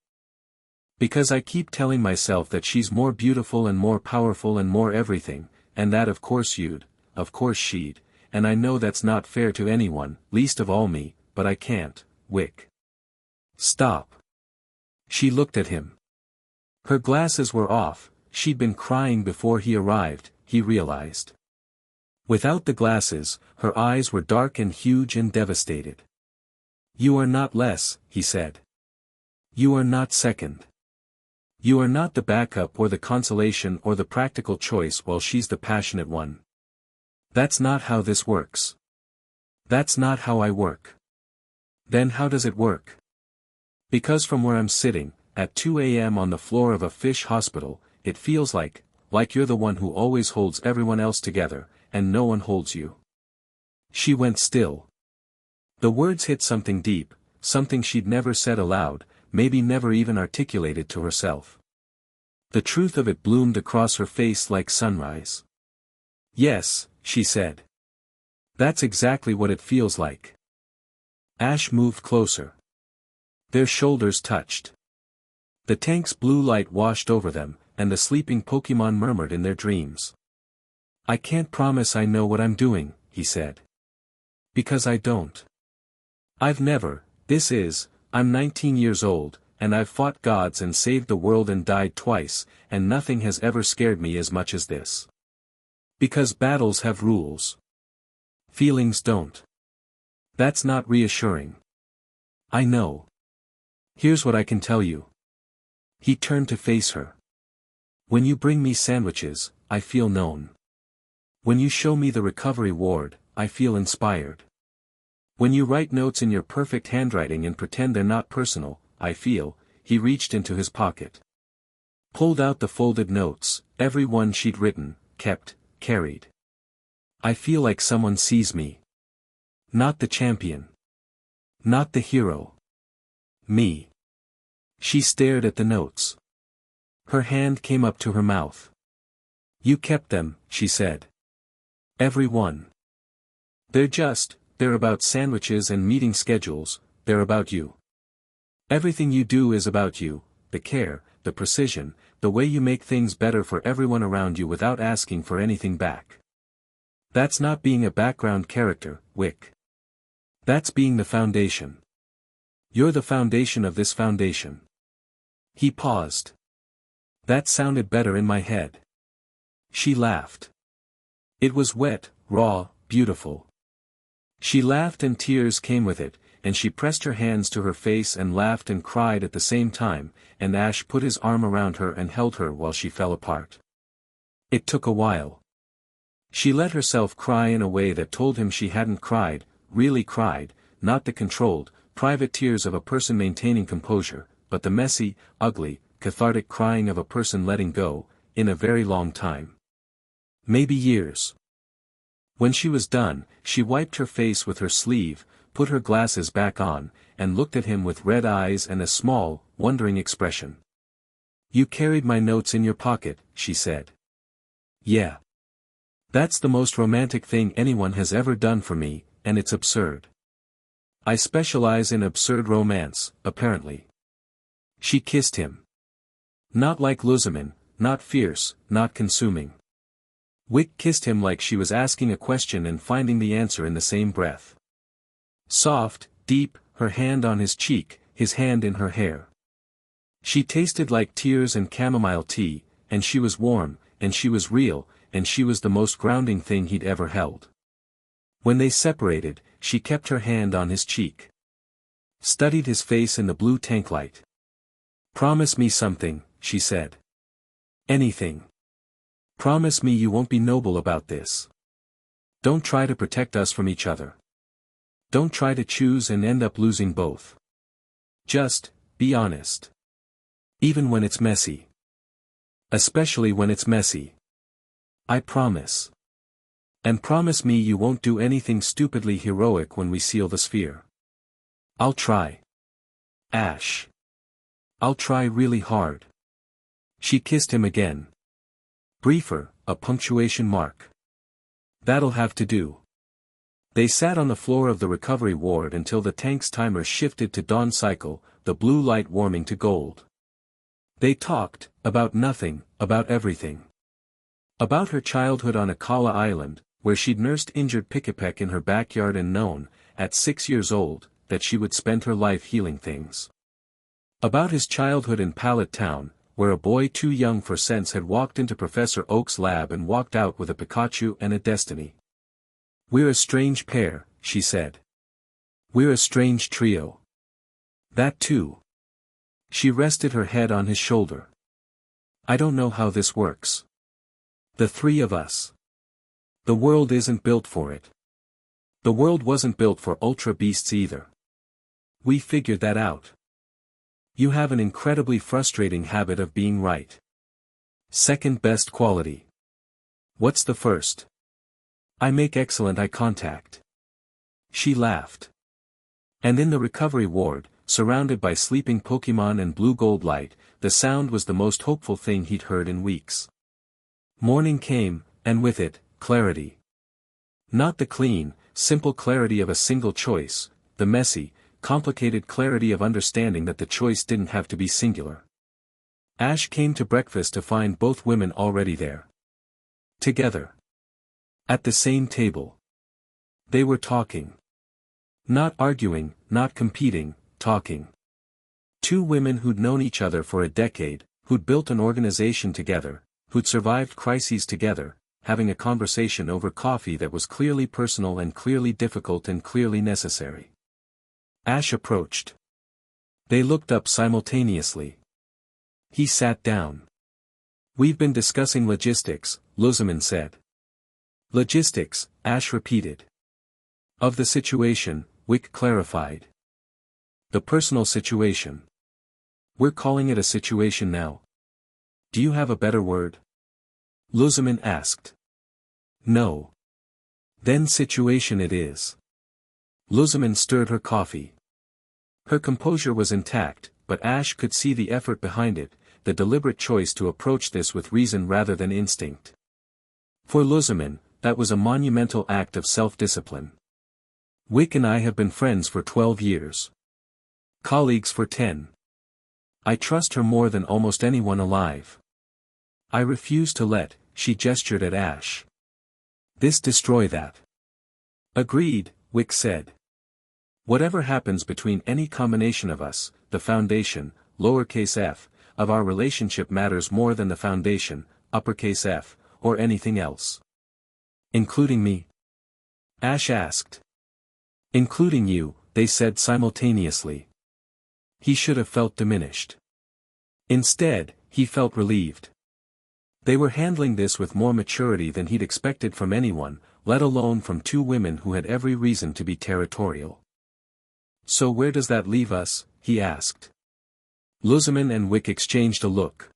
Because I keep telling myself that she's more beautiful and more powerful and more everything, and that of course she'd, and I know that's not fair to anyone, least of all me, but I can't, Wicke." "Stop." She looked at him. Her glasses were off, she'd been crying before he arrived, he realized. Without the glasses, her eyes were dark and huge and devastated. "You are not less," he said. "You are not second. You are not the backup or the consolation or the practical choice while she's the passionate one. That's not how this works. That's not how I work." "Then how does it work?" "Because from where I'm sitting, at 2 a.m. on the floor of a fish hospital, it feels like you're the one who always holds everyone else together, and no one holds you." She went still. The words hit something deep, something she'd never said aloud, maybe never even articulated to herself. The truth of it bloomed across her face like sunrise. "Yes," she said. "That's exactly what it feels like." Ash moved closer. Their shoulders touched. The tank's blue light washed over them, and the sleeping Pokemon murmured in their dreams. "I can't promise I know what I'm doing," he said. "Because I don't. I'm 19 years old, and I've fought gods and saved the world and died twice, and nothing has ever scared me as much as this. Because battles have rules. Feelings don't. That's not reassuring. I know. Here's what I can tell you." He turned to face her. "When you bring me sandwiches, I feel known. When you show me the recovery ward, I feel inspired. When you write notes in your perfect handwriting and pretend they're not personal, I feel." He reached into his pocket. Pulled out the folded notes, every one she'd written, kept, carried. "I feel like someone sees me. Not the champion. Not the hero. Me." She stared at the notes. Her hand came up to her mouth. "You kept them," she said. "Every one. They're about sandwiches and meeting schedules, they're about you. Everything you do is about you, the care, the precision, the way you make things better for everyone around you without asking for anything back. That's not being a background character, Wicke. That's being the foundation. You're the foundation of this foundation." He paused. "That sounded better in my head. She laughed. It was wet, raw, beautiful. She laughed and tears came with it, and she pressed her hands to her face and laughed and cried at the same time, and Ash put his arm around her and held her while she fell apart. It took a while. She let herself cry in a way that told him she hadn't cried, really cried, not the controlled, private tears of a person maintaining composure, but the messy, ugly, cathartic crying of a person letting go, in a very long time. Maybe years. When she was done, she wiped her face with her sleeve, put her glasses back on, and looked at him with red eyes and a small, wondering expression. "You carried my notes in your pocket," she said. "Yeah. That's the most romantic thing anyone has ever done for me, and it's absurd. I specialize in absurd romance, apparently." She kissed him. Not like Lusamine, not fierce, not consuming. Wicke kissed him like she was asking a question and finding the answer in the same breath. Soft, deep, her hand on his cheek, his hand in her hair. She tasted like tears and chamomile tea, and she was warm, and she was real, and she was the most grounding thing he'd ever held. When they separated, she kept her hand on his cheek. Studied his face in the blue tank light. "Promise me something," she said. "Anything. Promise me you won't be noble about this. Don't try to protect us from each other. Don't try to choose and end up losing both. Just, be honest. Even when it's messy. Especially when it's messy. I promise. And promise me you won't do anything stupidly heroic when we seal the sphere. I'll try. Ash. I'll try really hard." She kissed him again. Briefer, a punctuation mark. "That'll have to do." They sat on the floor of the recovery ward until the tank's timer shifted to dawn cycle, the blue light warming to gold. They talked, about nothing, about everything. About her childhood on Akala Island, where she'd nursed injured Pickapek in her backyard and known, at 6 years old, that she would spend her life healing things. About his childhood in Pallet Town, where a boy too young for sense had walked into Professor Oak's lab and walked out with a Pikachu and a destiny. "We're a strange pair," she said. "We're a strange trio." That too. She rested her head on his shoulder. "I don't know how this works. The three of us. The world isn't built for it. The world wasn't built for ultra beasts either. We figured that out. You have an incredibly frustrating habit of being right. Second best quality. What's the first? I make excellent eye contact." She laughed. And in the recovery ward, surrounded by sleeping Pokemon and blue gold light, the sound was the most hopeful thing he'd heard in weeks. Morning came, and with it, clarity. Not the clean, simple clarity of a single choice, the messy, complicated clarity of understanding that the choice didn't have to be singular. Ash came to breakfast to find both women already there. Together. At the same table. They were talking. Not arguing, not competing, talking. Two women who'd known each other for a decade, who'd built an organization together, who'd survived crises together, having a conversation over coffee that was clearly personal and clearly difficult and clearly necessary. Ash approached. They looked up simultaneously. He sat down. "We've been discussing logistics," Lusamine said. "Logistics," Ash repeated. "Of the situation," Wicke clarified. "The personal situation. We're calling it a situation now. Do you have a better word?" Lusamine asked. "No. Then situation it is." Lusamine stirred her coffee. Her composure was intact, but Ash could see the effort behind it, the deliberate choice to approach this with reason rather than instinct. For Lusamine, that was a monumental act of self-discipline. "Wicke and I have been friends for 12 years. Colleagues for 10. I trust her more than almost anyone alive. I refuse to let," she gestured at Ash. "This destroy that." "Agreed," Wicke said. "Whatever happens between any combination of us, the foundation, lowercase f, of our relationship matters more than the foundation, uppercase F, or anything else? Including me? Ash asked. Including you, they said simultaneously. He should have felt diminished. Instead, he felt relieved. They were handling this with more maturity than he'd expected from anyone, let alone from two women who had every reason to be territorial. So where does that leave us? He asked. Lusamine and Wicke exchanged a look.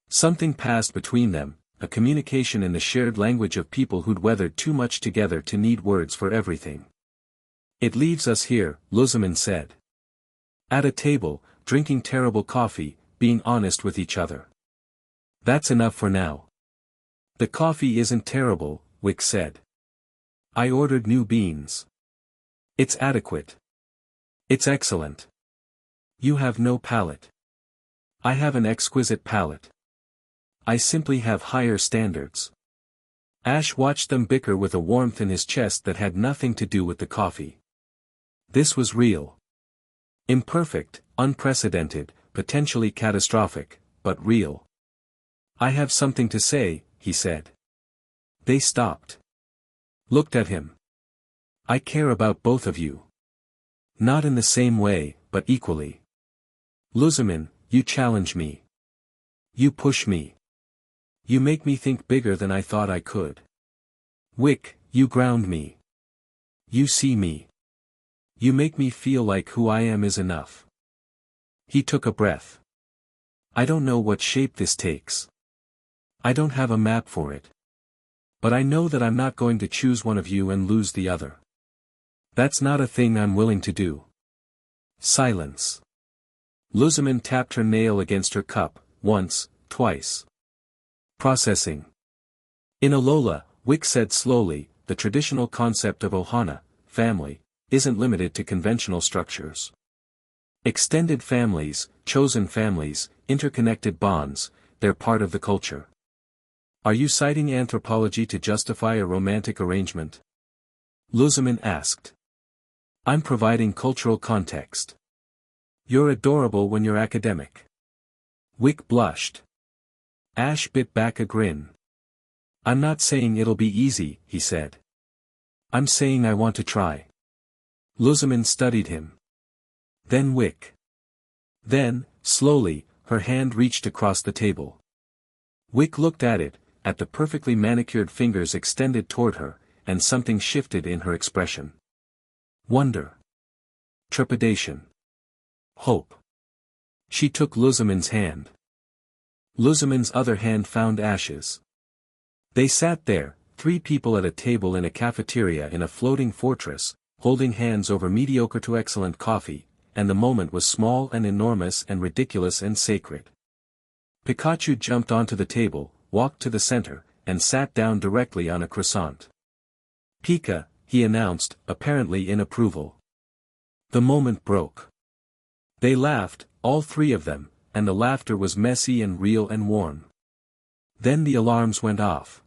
Something passed between them, a communication in the shared language of people who'd weathered too much together to need words for everything. It leaves us here, Lusamine said. At a table, drinking terrible coffee, being honest with each other. That's enough for now. The coffee isn't terrible, Wicke said. I ordered new beans. It's adequate. It's excellent. You have no palate. I have an exquisite palate. I simply have higher standards. Ash watched them bicker with a warmth in his chest that had nothing to do with the coffee. This was real. Imperfect, unprecedented, potentially catastrophic, but real. I have something to say, he said. They stopped. Looked at him. I care about both of you. Not in the same way, but equally. Lusamine, you challenge me. You push me. You make me think bigger than I thought I could. Wicke, you ground me. You see me. You make me feel like who I am is enough. He took a breath. I don't know what shape this takes. I don't have a map for it. But I know that I'm not going to choose one of you and lose the other. That's not a thing I'm willing to do. Silence. Lusamine tapped her nail against her cup, once, twice. Processing. In Alola, Wicke said slowly, the traditional concept of ohana, family, isn't limited to conventional structures. Extended families, chosen families, interconnected bonds, they're part of the culture. Are you citing anthropology to justify a romantic arrangement? Lusamine asked. I'm providing cultural context. You're adorable when you're academic. Wicke blushed. Ash bit back a grin. I'm not saying it'll be easy, he said. I'm saying I want to try. Lusamine studied him. Then Wicke. Then, slowly, her hand reached across the table. Wicke looked at it, at the perfectly manicured fingers extended toward her, and something shifted in her expression. Wonder. Trepidation. Hope. She took Lusamine's hand. Lusamine's other hand found Ash's. They sat there, three people at a table in a cafeteria in a floating fortress, holding hands over mediocre to excellent coffee, and the moment was small and enormous and ridiculous and sacred. Pikachu jumped onto the table, walked to the center, and sat down directly on a croissant. Pika, he announced, apparently in approval. The moment broke. They laughed, all three of them, and the laughter was messy and real and warm. Then the alarms went off.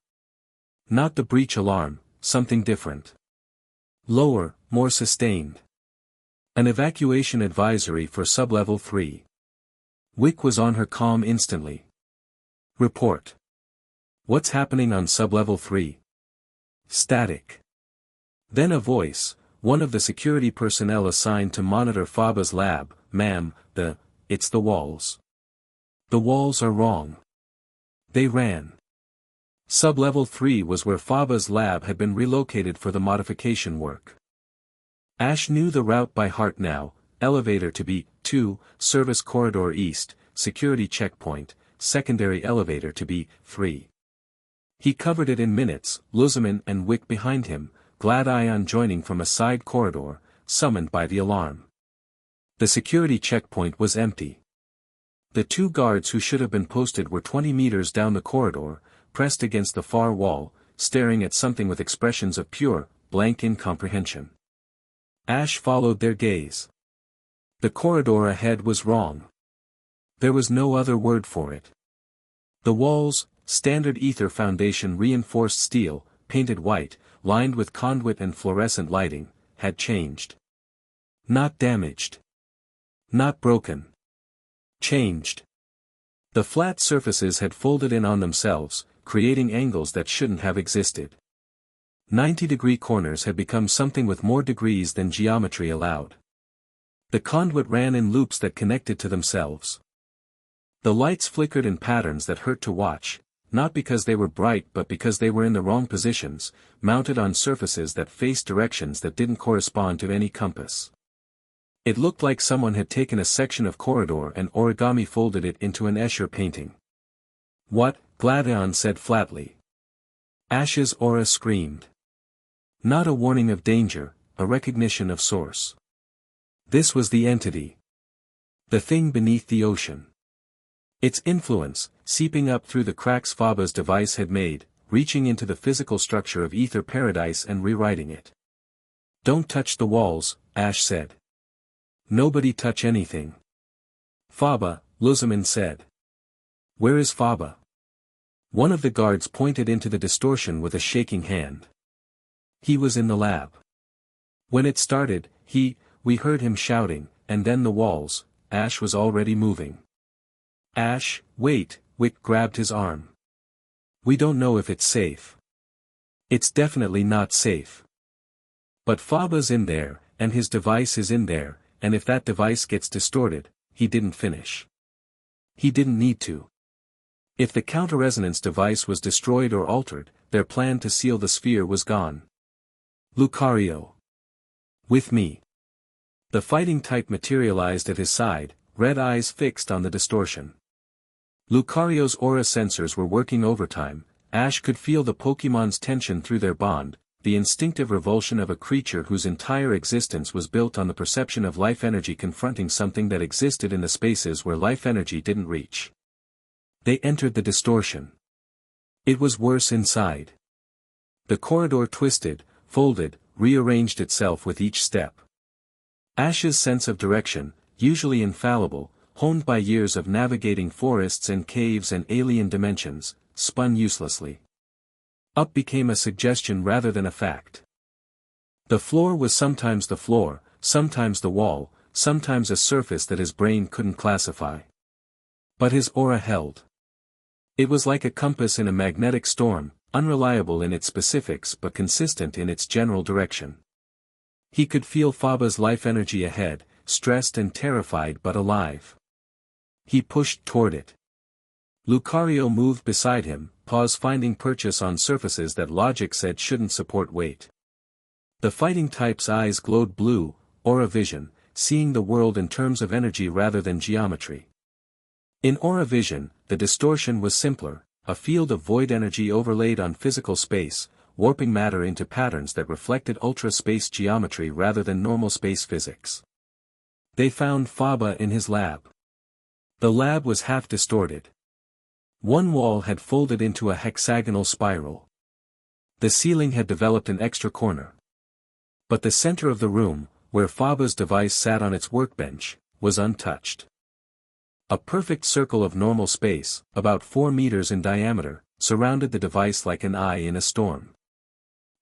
Not the breach alarm, something different. Lower, more sustained. An evacuation advisory for sublevel 3. Wicke was on her comm instantly. Report. What's happening on sublevel 3? Static. Then a voice, one of the security personnel assigned to monitor Faba's lab, ma'am, it's the walls. The walls are wrong. They ran. Sublevel 3 was where Faba's lab had been relocated for the modification work. Ash knew the route by heart now, elevator to be, 2, service corridor east, security checkpoint, secondary elevator to be, 3. He covered it in minutes, Lusamine and Wicke behind him, Glad Ion joining from a side corridor, summoned by the alarm. The security checkpoint was empty. The two guards who should have been posted were 20 meters down the corridor, pressed against the far wall, staring at something with expressions of pure, blank incomprehension. Ash followed their gaze. The corridor ahead was wrong. There was no other word for it. The walls, standard Aether Foundation reinforced steel, painted white, lined with conduit and fluorescent lighting, had changed. Not damaged. Not broken. Changed. The flat surfaces had folded in on themselves, creating angles that shouldn't have existed. 90-degree corners had become something with more degrees than geometry allowed. The conduit ran in loops that connected to themselves. The lights flickered in patterns that hurt to watch, not because they were bright but because they were in the wrong positions, mounted on surfaces that faced directions that didn't correspond to any compass. It looked like someone had taken a section of corridor and origami folded it into an Escher painting. "What?" Gladion said flatly. Ash's aura screamed. Not a warning of danger, a recognition of source. This was the entity. The thing beneath the ocean. Its influence, seeping up through the cracks Faba's device had made, reaching into the physical structure of Aether Paradise and rewriting it. "Don't touch the walls," Ash said. "Nobody touch anything." "Faba," Lusamine said. "Where is Faba?" One of the guards pointed into the distortion with a shaking hand. "He was in the lab. When it started, we heard him shouting, and then the walls." Ash was already moving. "Ash, wait," Wicke grabbed his arm. "We don't know if it's safe." "It's definitely not safe. But Faba's in there, and his device is in there, and if that device gets distorted," he didn't finish. He didn't need to. If the counter-resonance device was destroyed or altered, their plan to seal the sphere was gone. "Lucario. With me." The fighting type materialized at his side, red eyes fixed on the distortion. Lucario's aura sensors were working overtime. Ash could feel the Pokémon's tension through their bond, the instinctive revulsion of a creature whose entire existence was built on the perception of life energy confronting something that existed in the spaces where life energy didn't reach. They entered the distortion. It was worse inside. The corridor twisted, folded, rearranged itself with each step. Ash's sense of direction, usually infallible, honed by years of navigating forests and caves and alien dimensions, spun uselessly. Up became a suggestion rather than a fact. The floor was sometimes the floor, sometimes the wall, sometimes a surface that his brain couldn't classify. But his aura held. It was like a compass in a magnetic storm, unreliable in its specifics but consistent in its general direction. He could feel Faba's life energy ahead, stressed and terrified but alive. He pushed toward it. Lucario moved beside him, paws finding purchase on surfaces that logic said shouldn't support weight. The fighting type's eyes glowed blue, aura vision, seeing the world in terms of energy rather than geometry. In aura vision, the distortion was simpler, a field of void energy overlaid on physical space, warping matter into patterns that reflected ultra-space geometry rather than normal space physics. They found Faba in his lab. The lab was half distorted. One wall had folded into a hexagonal spiral. The ceiling had developed an extra corner. But the center of the room, where Faba's device sat on its workbench, was untouched. A perfect circle of normal space, about 4 meters in diameter, surrounded the device like an eye in a storm.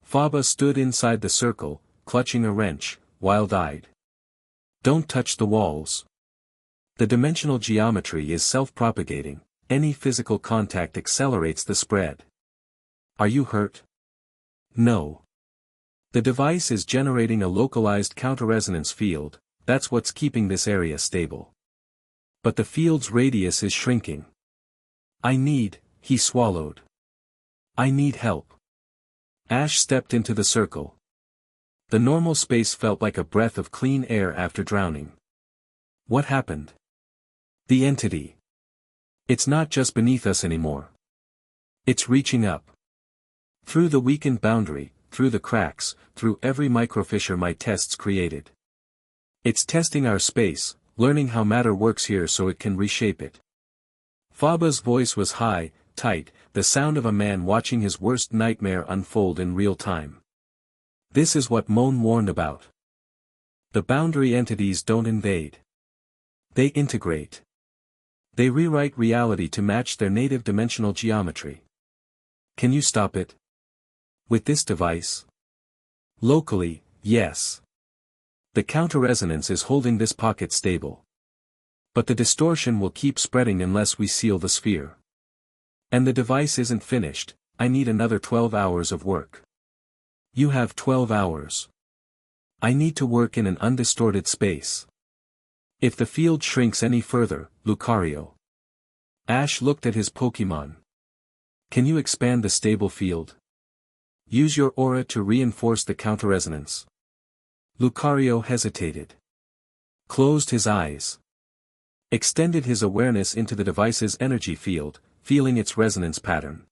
Faba stood inside the circle, clutching a wrench, wild-eyed. "Don't touch the walls. The dimensional geometry is self-propagating, any physical contact accelerates the spread." "Are you hurt?" "No. The device is generating a localized counter-resonance field, that's what's keeping this area stable. But the field's radius is shrinking. He swallowed. "I need help." Ash stepped into the circle. The normal space felt like a breath of clean air after drowning. "What happened?" "The entity. It's not just beneath us anymore. It's reaching up. Through the weakened boundary, through the cracks, through every microfissure my tests created. It's testing our space, learning how matter works here so it can reshape it." Faba's voice was high, tight, the sound of a man watching his worst nightmare unfold in real time. "This is what Moan warned about. The boundary entities don't invade. They integrate. They rewrite reality to match their native dimensional geometry. Can you stop it? With this device?" "Locally, yes. The counter-resonance is holding this pocket stable. But the distortion will keep spreading unless we seal the sphere. And the device isn't finished, I need another 12 hours of work. You have 12 hours. I need to work in an undistorted space. If the field shrinks any further, Lucario. Ash looked at his Pokémon. Can you expand the stable field? Use your aura to reinforce the counterresonance. Lucario hesitated. Closed his eyes. Extended his awareness into the device's energy field, feeling its resonance pattern.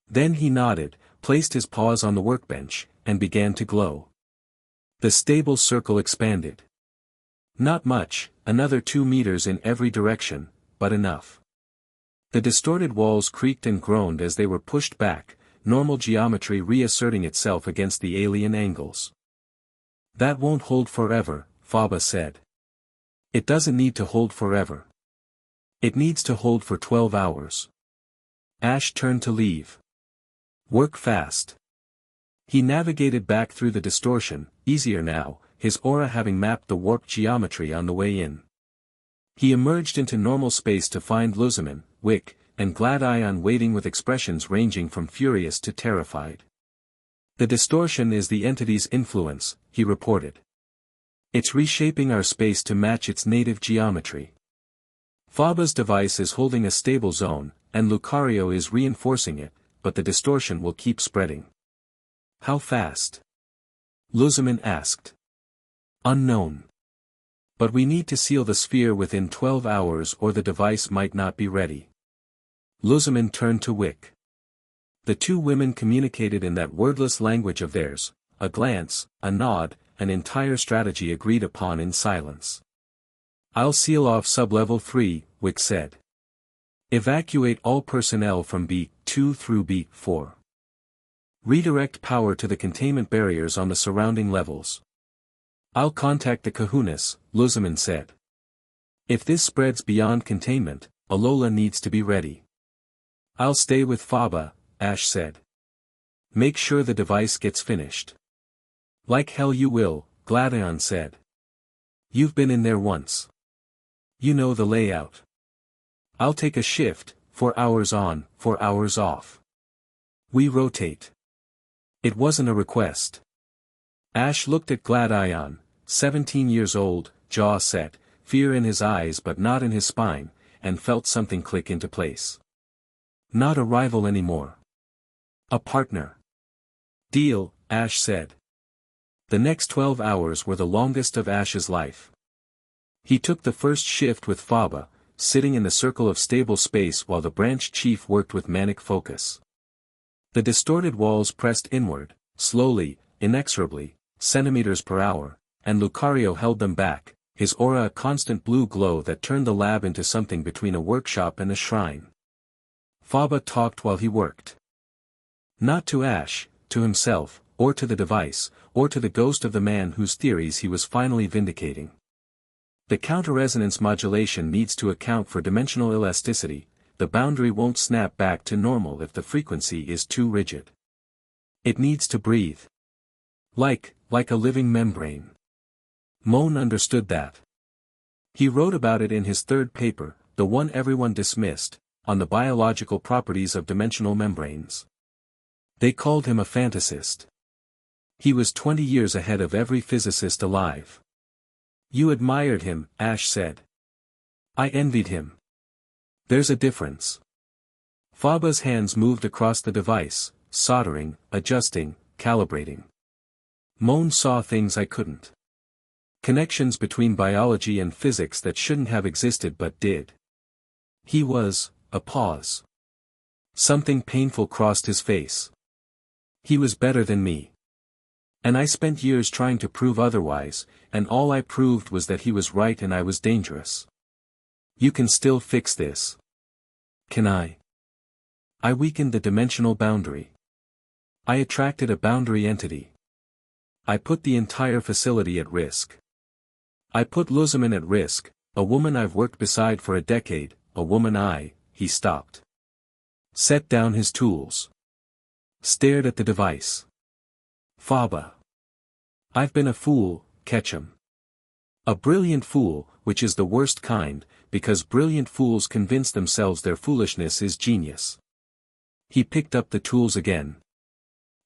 Then he nodded, placed his paws on the workbench, and began to glow. The stable circle expanded. Not much, another 2 meters in every direction, but enough. The distorted walls creaked and groaned as they were pushed back, normal geometry reasserting itself against the alien angles. That won't hold forever, Faba said. It doesn't need to hold forever. It needs to hold for 12 hours. Ash turned to leave. Work fast. He navigated back through the distortion, easier now, his aura having mapped the warped geometry on the way in. He emerged into normal space to find Lusamine, Wicke, and Gladion waiting with expressions ranging from furious to terrified. The distortion is the entity's influence, he reported. It's reshaping our space to match its native geometry. Faba's device is holding a stable zone, and Lucario is reinforcing it, but the distortion will keep spreading. How fast? Lusamine asked. Unknown. But we need to seal the sphere within 12 hours or the device might not be ready. Lusamine turned to Wicke. The two women communicated in that wordless language of theirs, a glance, a nod, an entire strategy agreed upon in silence. I'll seal off sublevel 3, Wicke said. Evacuate all personnel from B2 through B4. Redirect power to the containment barriers on the surrounding levels. I'll contact the Kahunas, Lusamine said. If this spreads beyond containment, Alola needs to be ready. I'll stay with Faba, Ash said. Make sure the device gets finished. Like hell you will, Gladion said. You've been in there once. You know the layout. I'll take a shift, 4 hours on, 4 hours off. We rotate. It wasn't a request. Ash looked at Gladion, 17 years old, jaw set, fear in his eyes but not in his spine, and felt something click into place. Not a rival anymore. A partner. Deal, Ash said. The next 12 hours were the longest of Ash's life. He took the first shift with Faba, sitting in the circle of stable space while the branch chief worked with manic focus. The distorted walls pressed inward, slowly, inexorably, centimeters per hour, and Lucario held them back, his aura a constant blue glow that turned the lab into something between a workshop and a shrine. Faba talked while he worked. Not to Ash, to himself, or to the device, or to the ghost of the man whose theories he was finally vindicating. The counter-resonance modulation needs to account for dimensional elasticity, the boundary won't snap back to normal if the frequency is too rigid. It needs to breathe. Like a living membrane. Moan understood that. He wrote about it in his third paper, the one everyone dismissed, on the biological properties of dimensional membranes. They called him a fantasist. He was 20 years ahead of every physicist alive. You admired him, Ash said. I envied him. There's a difference. Faba's hands moved across the device, soldering, adjusting, calibrating. Moan saw things I couldn't. Connections between biology and physics that shouldn't have existed but did. He was, a pause. Something painful crossed his face. He was better than me. And I spent years trying to prove otherwise, and all I proved was that he was right and I was dangerous. You can still fix this. Can I? I weakened the dimensional boundary. I attracted a boundary entity. I put the entire facility at risk. I put Lusamine at risk, a woman I've worked beside for a decade, a woman he stopped. Set down his tools. Stared at the device. Faba. I've been a fool, Ketchum. A brilliant fool, which is the worst kind, because brilliant fools convince themselves their foolishness is genius. He picked up the tools again.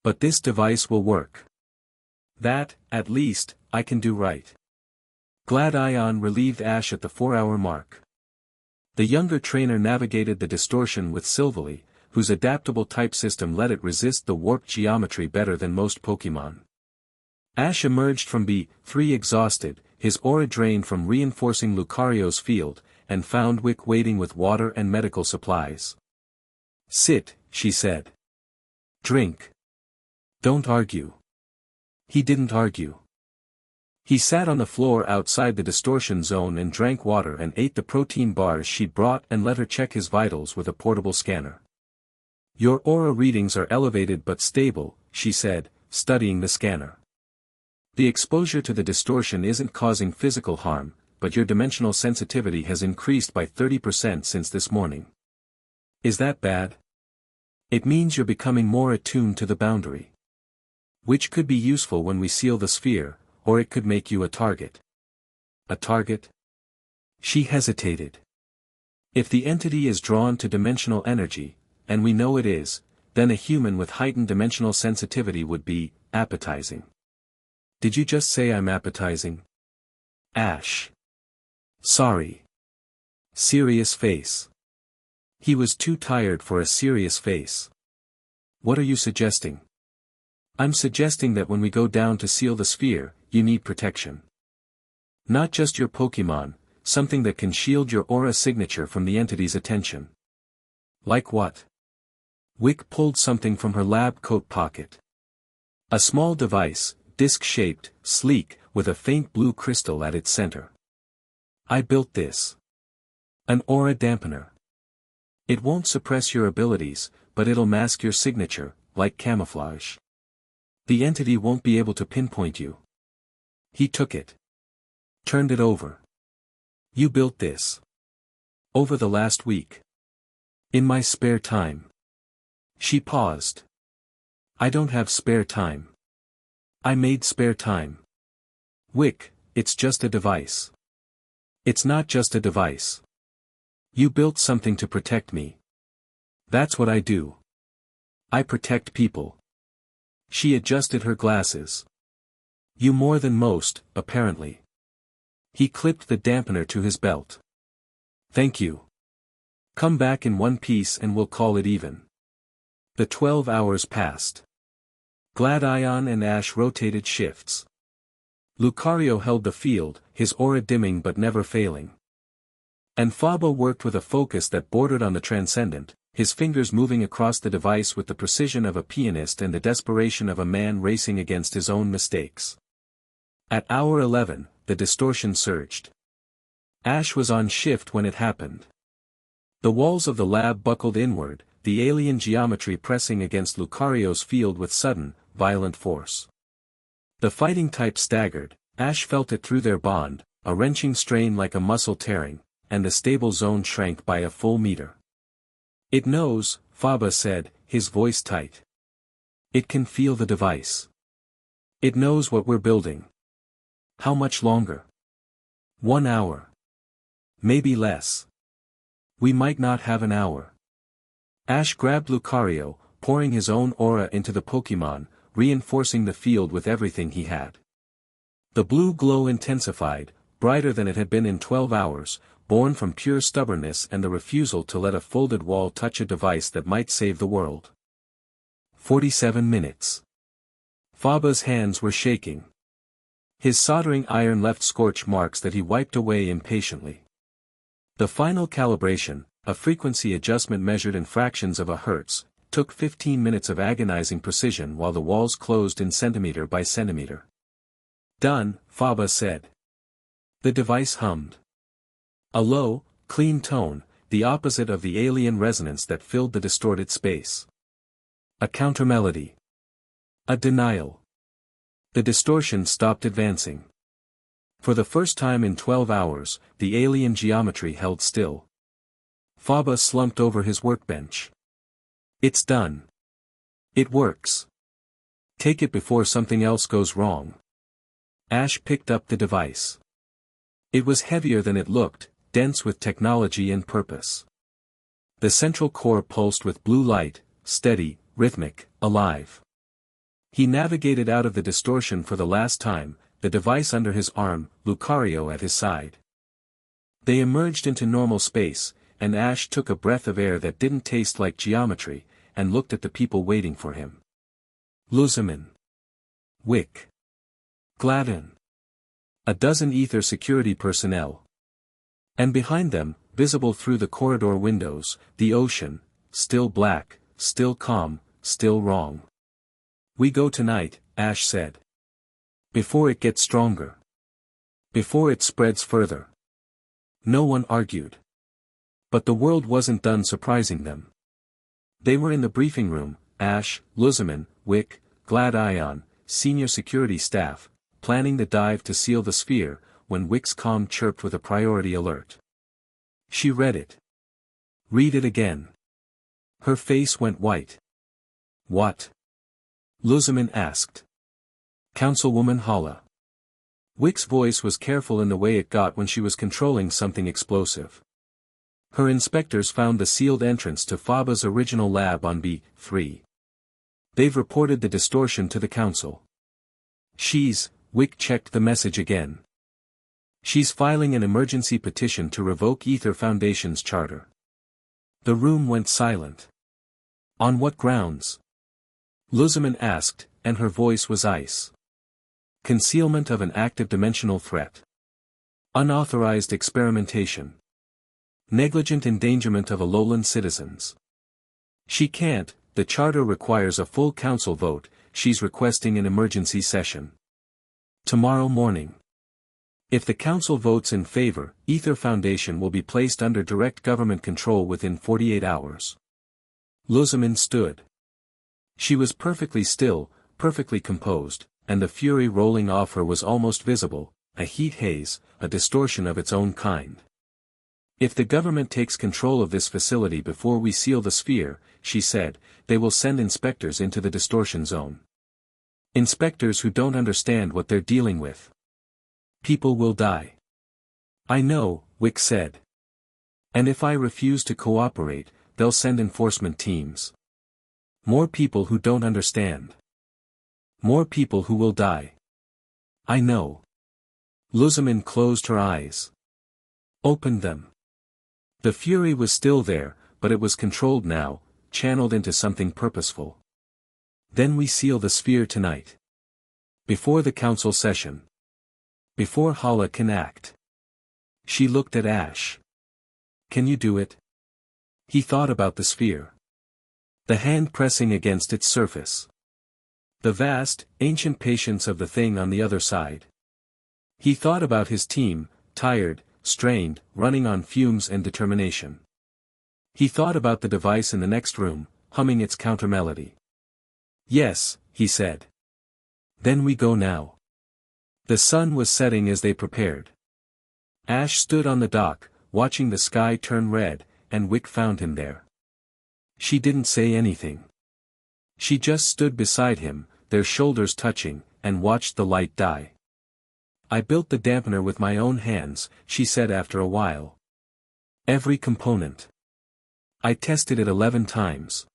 But this device will work. That, at least, I can do right. Glad Ion relieved Ash at the 4-hour mark. The younger trainer navigated the distortion with Silvally, whose adaptable type system let it resist the warped geometry better than most Pokémon. Ash emerged from B3 exhausted, his aura drained from reinforcing Lucario's field, and found Wicke waiting with water and medical supplies. "Sit," she said. "Drink. Don't argue." He didn't argue. He sat on the floor outside the distortion zone and drank water and ate the protein bars she'd brought and let her check his vitals with a portable scanner. "Your aura readings are elevated but stable," she said, studying the scanner. "The exposure to the distortion isn't causing physical harm, but your dimensional sensitivity has increased by 30% since this morning. Is that bad? It means you're becoming more attuned to the boundary. Which could be useful when we seal the sphere, or it could make you a target." "A target?" She hesitated. "If the entity is drawn to dimensional energy, and we know it is, then a human with heightened dimensional sensitivity would be appetizing." "Did you just say I'm appetizing?" "Ash. Sorry." Serious face. He was too tired for a serious face. "What are you suggesting?" "I'm suggesting that when we go down to seal the sphere, you need protection. Not just your Pokémon, something that can shield your aura signature from the entity's attention." "Like what?" Wicke pulled something from her lab coat pocket. A small device, disc-shaped, sleek, with a faint blue crystal at its center. "I built this. An aura dampener. It won't suppress your abilities, but it'll mask your signature, like camouflage. The entity won't be able to pinpoint you." He took it. Turned it over. "You built this. Over the last week. In my spare time." She paused. "I don't have spare time. I made spare time." "Wicke, it's just a device." "It's not just a device. You built something to protect me. That's what I do. I protect people." She adjusted her glasses. "You more than most, apparently." He clipped the dampener to his belt. "Thank you. Come back in one piece and we'll call it even." The 12 hours passed. Glad Ion and Ash rotated shifts. Lucario held the field, his aura dimming but never failing. And Faba worked with a focus that bordered on the transcendent, his fingers moving across the device with the precision of a pianist and the desperation of a man racing against his own mistakes. At hour 11, the distortion surged. Ash was on shift when it happened. The walls of the lab buckled inward, the alien geometry pressing against Lucario's field with sudden, violent force. The fighting type staggered, Ash felt it through their bond, a wrenching strain like a muscle tearing, and the stable zone shrank by a full meter. "It knows," Faba said, his voice tight. "It can feel the device. It knows what we're building." "How much longer?" 1 hour. Maybe less. We might not have an hour. Ash grabbed Lucario, pouring his own aura into the Pokémon, reinforcing the field with everything he had. The blue glow intensified, brighter than it had been in 12 hours, born from pure stubbornness and the refusal to let a folded wall touch a device that might save the world. 47 minutes. Faba's hands were shaking. His soldering iron left scorch marks that he wiped away impatiently. The final calibration, a frequency adjustment measured in fractions of a hertz, took 15 minutes of agonizing precision while the walls closed in centimeter by centimeter. "Done," Faba said. The device hummed. A low, clean tone, the opposite of the alien resonance that filled the distorted space. A countermelody. A denial. The distortion stopped advancing. For the first time in 12 hours, the alien geometry held still. Faba slumped over his workbench. "It's done. It works. Take it before something else goes wrong." Ash picked up the device. It was heavier than it looked, dense with technology and purpose. The central core pulsed with blue light, steady, rhythmic, alive. He navigated out of the distortion for the last time, the device under his arm, Lucario at his side. They emerged into normal space, and Ash took a breath of air that didn't taste like geometry, and looked at the people waiting for him. Lusamine. Wicke. Gladden. A dozen Aether security personnel. And behind them, visible through the corridor windows, the ocean, still black, still calm, still wrong. "We go tonight," Ash said. "Before it gets stronger. Before it spreads further." No one argued. But the world wasn't done surprising them. They were in the briefing room, Ash, Lusamine, Wicke, Gladion, senior security staff, planning the dive to seal the sphere, when Wicke's comm chirped with a priority alert. She read it. "Read it again." Her face went white. "What?" Lusamine asked. "Councilwoman Hala." Wicke's voice was careful in the way it got when she was controlling something explosive. Her inspectors found the sealed entrance to Faba's original lab on B3. They've reported the distortion to the council. Wicke checked the message again. "She's filing an emergency petition to revoke Aether Foundation's charter." The room went silent. "On what grounds?" Lusamine asked, and her voice was ice. "Concealment of an active dimensional threat. Unauthorized experimentation. Negligent endangerment of Alolan citizens." "She can't, the charter requires a full council vote, she's requesting an emergency session. Tomorrow morning. If the council votes in favor, Aether Foundation will be placed under direct government control within 48 hours. Lusamine stood. She was perfectly still, perfectly composed, and the fury rolling off her was almost visible, a heat haze, a distortion of its own kind. "If the government takes control of this facility before we seal the sphere," she said, "they will send inspectors into the distortion zone. Inspectors who don't understand what they're dealing with. People will die." "I know," Wicke said. "And if I refuse to cooperate, they'll send enforcement teams. More people who don't understand. More people who will die." "I know." Lusamine closed her eyes. Opened them. The fury was still there, but it was controlled now, channeled into something purposeful. "Then we seal the sphere tonight. Before the council session. Before Hala can act." She looked at Ash. "Can you do it?" He thought about the sphere. The hand pressing against its surface. The vast, ancient patience of the thing on the other side. He thought about his team, tired, strained, running on fumes and determination. He thought about the device in the next room, humming its countermelody. "Yes," he said. "Then we go now." The sun was setting as they prepared. Ash stood on the dock, watching the sky turn red, and Wicke found him there. She didn't say anything. She just stood beside him, their shoulders touching, and watched the light die. "I built the dampener with my own hands," she said after a while. "Every component. I tested it 11 times.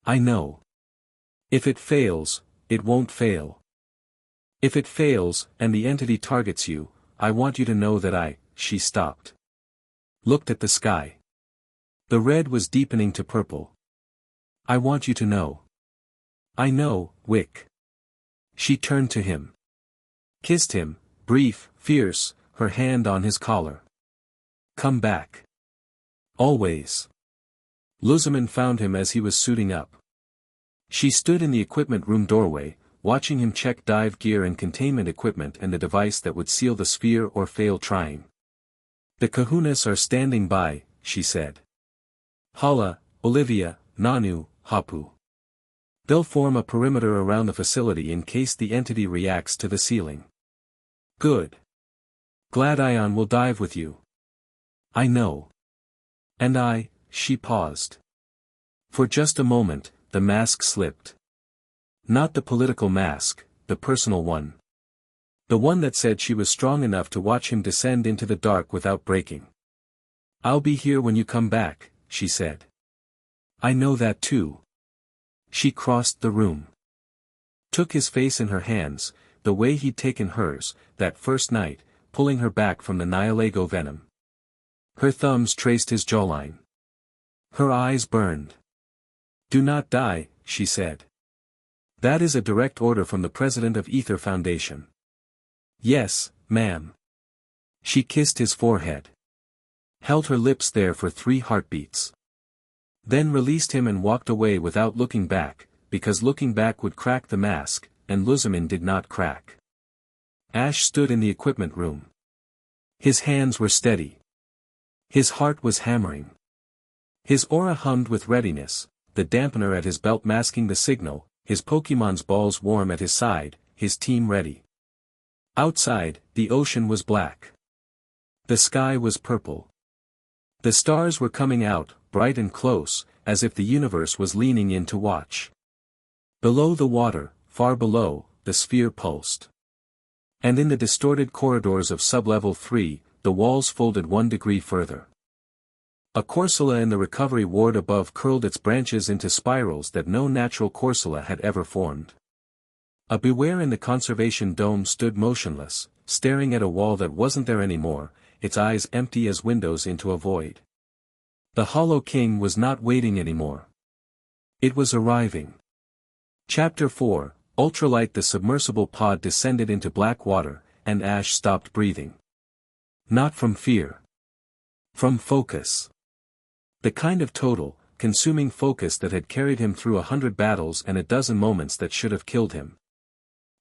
I know. If it fails, it won't fail. If it fails, and the entity targets you, I want you to know that She stopped. Looked at the sky. The red was deepening to purple. "I want you to know." "I know, Wicke." She turned to him. Kissed him, brief, fierce, her hand on his collar. "Come back. Always." Lusamine found him as he was suiting up. She stood in the equipment room doorway, watching him check dive gear and containment equipment and the device that would seal the sphere or fail trying. "The Kahunas are standing by," she said. "Hala, Olivia, Nanu, Hapu. They'll form a perimeter around the facility in case the entity reacts to the sealing." "Good. Gladion will dive with you." "I know. And she paused. For just a moment, the mask slipped. Not the political mask, the personal one. The one that said she was strong enough to watch him descend into the dark without breaking. "I'll be here when you come back," she said. "I know that too." She crossed the room. Took his face in her hands, the way he'd taken hers, that first night, pulling her back from the Nihilego venom. Her thumbs traced his jawline. Her eyes burned. "Do not die," she said. "That is a direct order from the president of Aether Foundation." "Yes, ma'am." She kissed his forehead. Held her lips there for 3 heartbeats. Then released him and walked away without looking back, because looking back would crack the mask, and Lusamine did not crack. Ash stood in the equipment room. His hands were steady. His heart was hammering. His aura hummed with readiness, the dampener at his belt masking the signal, his Pokémon's balls warm at his side, his team ready. Outside, the ocean was black. The sky was purple. The stars were coming out, bright and close, as if the universe was leaning in to watch. Below the water, far below, the sphere pulsed. And in the distorted corridors of sublevel 3, the walls folded 1 degree further. A Corsola in the recovery ward above curled its branches into spirals that no natural Corsola had ever formed. A Beware in the conservation dome stood motionless, staring at a wall that wasn't there anymore, its eyes empty as windows into a void. The Hollow King was not waiting anymore. It was arriving. Chapter 4, Ultralight. The submersible pod descended into black water, and Ash stopped breathing. Not from fear. From focus. The kind of total, consuming focus that had carried him through 100 battles and a dozen moments that should have killed him.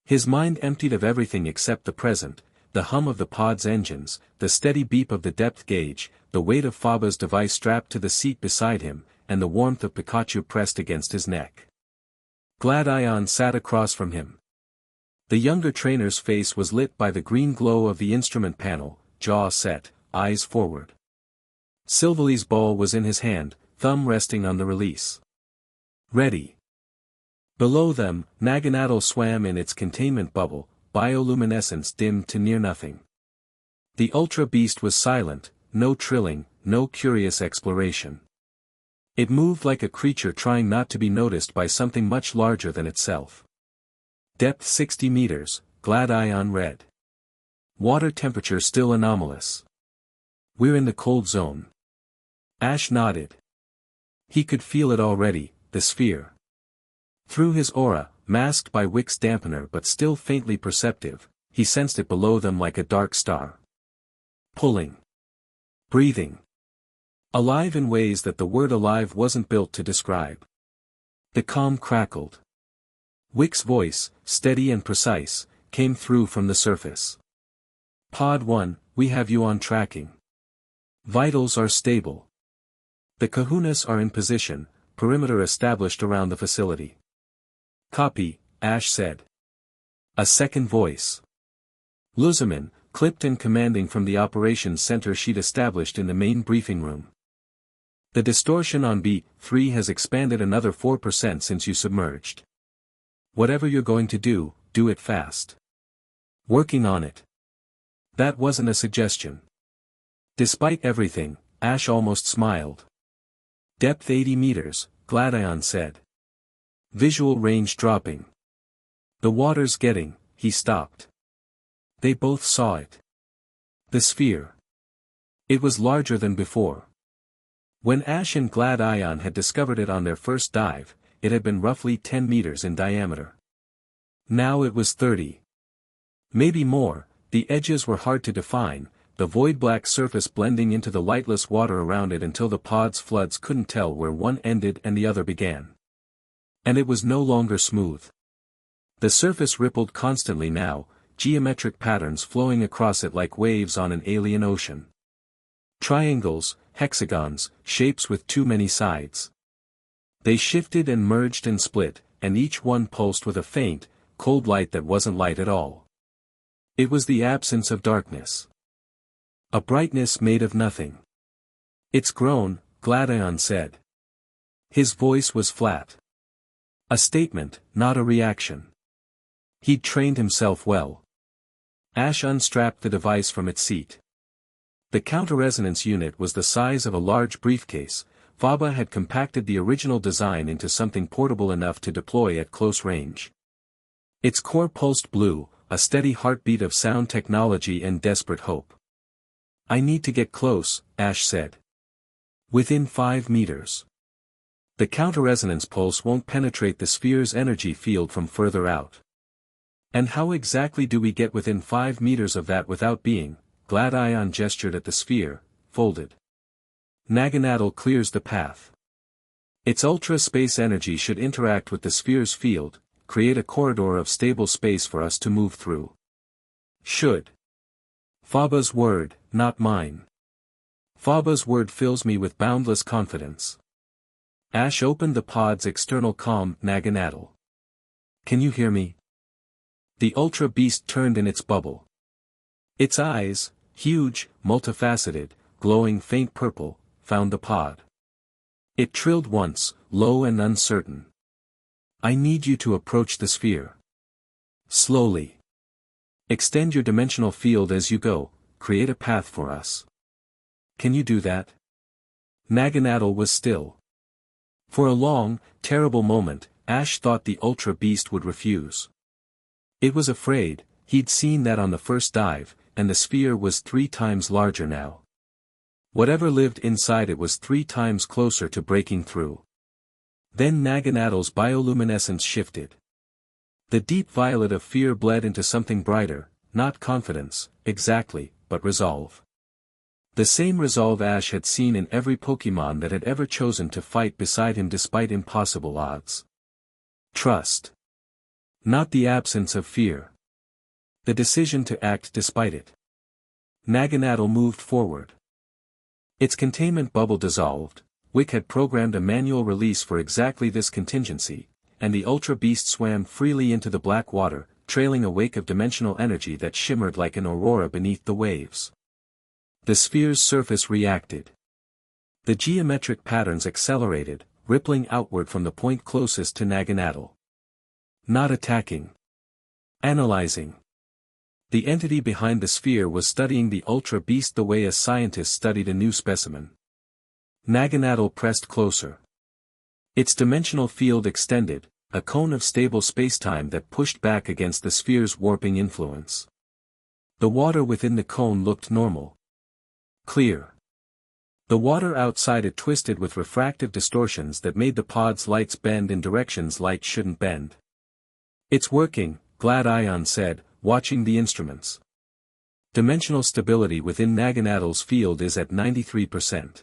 His mind emptied of everything except the present, the hum of the pod's engines, the steady beep of the depth gauge, the weight of Faba's device strapped to the seat beside him, and the warmth of Pikachu pressed against his neck. Gladion sat across from him. The younger trainer's face was lit by the green glow of the instrument panel, jaw set, eyes forward. Silvely's ball was in his hand, thumb resting on the release. Ready. Below them, Naginatl swam in its containment bubble, bioluminescence dimmed to near nothing. The Ultra Beast was silent, no trilling, no curious exploration. It moved like a creature trying not to be noticed by something much larger than itself. Depth 60 meters, Gladion read. Water temperature still anomalous. We're in the cold zone. Ash nodded. He could feel it already, the sphere. Through his aura, masked by Wicke's dampener but still faintly perceptive, he sensed it below them like a dark star. Pulling. Breathing. Alive in ways that the word alive wasn't built to describe. The calm crackled. Wicke's voice, steady and precise, came through from the surface. Pod 1, we have you on tracking. Vitals are stable. The kahunas are in position, perimeter established around the facility. Copy, Ash said. A second voice. Lusamine, clipped and commanding from the operations center she'd established in the main briefing room. The distortion on beat 3 has expanded another 4% since you submerged. Whatever you're going to do it fast. Working on it. That wasn't a suggestion. Despite everything, Ash almost smiled. Depth 80 meters, Gladion said. Visual range dropping. The water's getting, he stopped. They both saw it. The sphere. It was larger than before. When Ash and Gladion had discovered it on their first dive, it had been roughly 10 meters in diameter. Now it was 30. Maybe more, the edges were hard to define, the void-black surface blending into the lightless water around it until the pod's floods couldn't tell where one ended and the other began. And it was no longer smooth. The surface rippled constantly now, geometric patterns flowing across it like waves on an alien ocean. Triangles, hexagons, shapes with too many sides. They shifted and merged and split, and each one pulsed with a faint, cold light that wasn't light at all. It was the absence of darkness. A brightness made of nothing. It's grown, Gladion said. His voice was flat. A statement, not a reaction. He'd trained himself well. Ash unstrapped the device from its seat. The counter-resonance unit was the size of a large briefcase, Faba had compacted the original design into something portable enough to deploy at close range. Its core pulsed blue, a steady heartbeat of sound technology and desperate hope. "I need to get close," Ash said. "Within 5 meters. The counter-resonance pulse won't penetrate the sphere's energy field from further out." "And how exactly do we get within 5 meters of that without being?" Gladion gestured at the sphere, folded. "Naginatl clears the path. Its ultra-space energy should interact with the sphere's field, create a corridor of stable space for us to move through." "Should." Faba's word, not mine. Faba's word fills me with boundless confidence. Ash opened the pod's external comm. "Naginatl. Can you hear me?" The Ultra Beast turned in its bubble. Its eyes, huge, multifaceted, glowing faint purple, found the pod. It trilled once, low and uncertain. "I need you to approach the sphere. Slowly. Extend your dimensional field as you go, create a path for us. Can you do that?" Naginatl was still. For a long, terrible moment, Ash thought the Ultra Beast would refuse. It was afraid, he'd seen that on the first dive, and the sphere was 3 times larger now. Whatever lived inside it was 3 times closer to breaking through. Then Naginatl's bioluminescence shifted. The deep violet of fear bled into something brighter, not confidence, exactly, but resolve. The same resolve Ash had seen in every Pokémon that had ever chosen to fight beside him despite impossible odds. Trust. Not the absence of fear. The decision to act despite it. Naginatl moved forward. Its containment bubble dissolved. Wicke had programmed a manual release for exactly this contingency, and the Ultra Beast swam freely into the black water, trailing a wake of dimensional energy that shimmered like an aurora beneath the waves. The sphere's surface reacted. The geometric patterns accelerated, rippling outward from the point closest to Naginatl. Not attacking. Analyzing. The entity behind the sphere was studying the Ultra Beast the way a scientist studied a new specimen. Naginatl pressed closer. Its dimensional field extended, a cone of stable spacetime that pushed back against the sphere's warping influence. The water within the cone looked normal. Clear. The water outside it twisted with refractive distortions that made the pod's lights bend in directions light shouldn't bend. "It's working," Gladion said, watching the instruments. Dimensional stability within Naginatl's field is at 93%.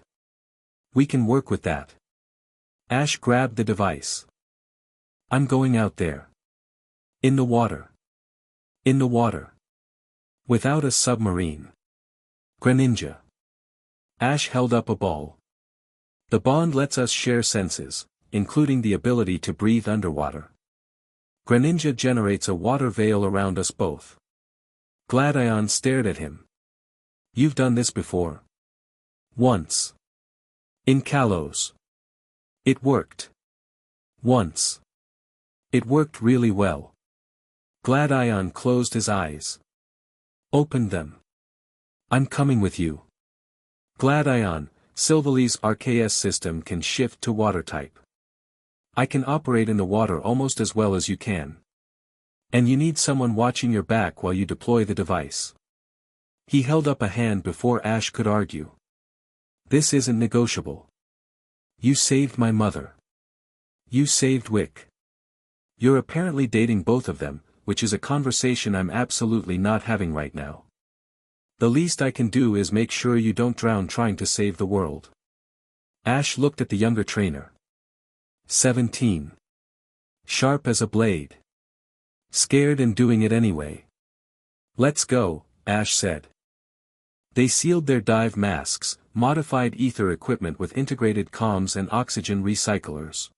"We can work with that." Ash grabbed the device. "I'm going out there. In the water. In the water. Without a submarine. Greninja." Ash held up a ball. "The bond lets us share senses, including the ability to breathe underwater. Greninja generates a water veil around us both." Gladion stared at him. "You've done this before." "Once. In Kalos. It worked. Once. It worked really well." Gladion closed his eyes. "Opened them. I'm coming with you." "Gladion, Silvali's RKS system can shift to water type. I can operate in the water almost as well as you can. And you need someone watching your back while you deploy the device." He held up a hand before Ash could argue. "This isn't negotiable. You saved my mother. You saved Wicke. You're apparently dating both of them, which is a conversation I'm absolutely not having right now. The least I can do is make sure you don't drown trying to save the world." Ash looked at the younger trainer. 17. Sharp as a blade. Scared and doing it anyway. "Let's go," Ash said. They sealed their dive masks, modified ether equipment with integrated comms and oxygen recyclers.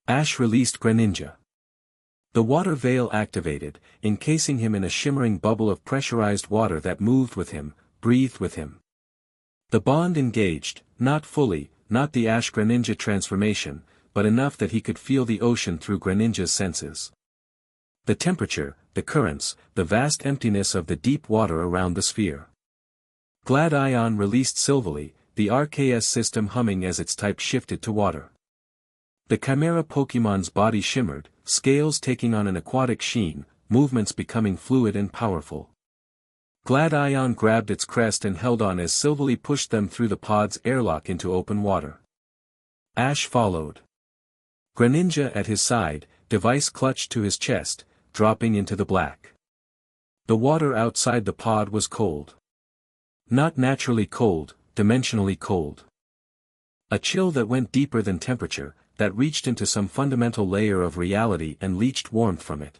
Ash released Greninja. The water veil activated, encasing him in a shimmering bubble of pressurized water that moved with him, breathed with him. The bond engaged, not fully, not the Ash Greninja transformation, but enough that he could feel the ocean through Greninja's senses. The temperature, the currents, the vast emptiness of the deep water around the sphere. Gladion released Silvally, the RKS system humming as its type shifted to water. The Chimera Pokémon's body shimmered, scales taking on an aquatic sheen, movements becoming fluid and powerful. Gladion grabbed its crest and held on as Silvally pushed them through the pod's airlock into open water. Ash followed. Greninja at his side, device clutched to his chest, dropping into the black. The water outside the pod was cold. Not naturally cold, dimensionally cold. A chill that went deeper than temperature, that reached into some fundamental layer of reality and leached warmth from it.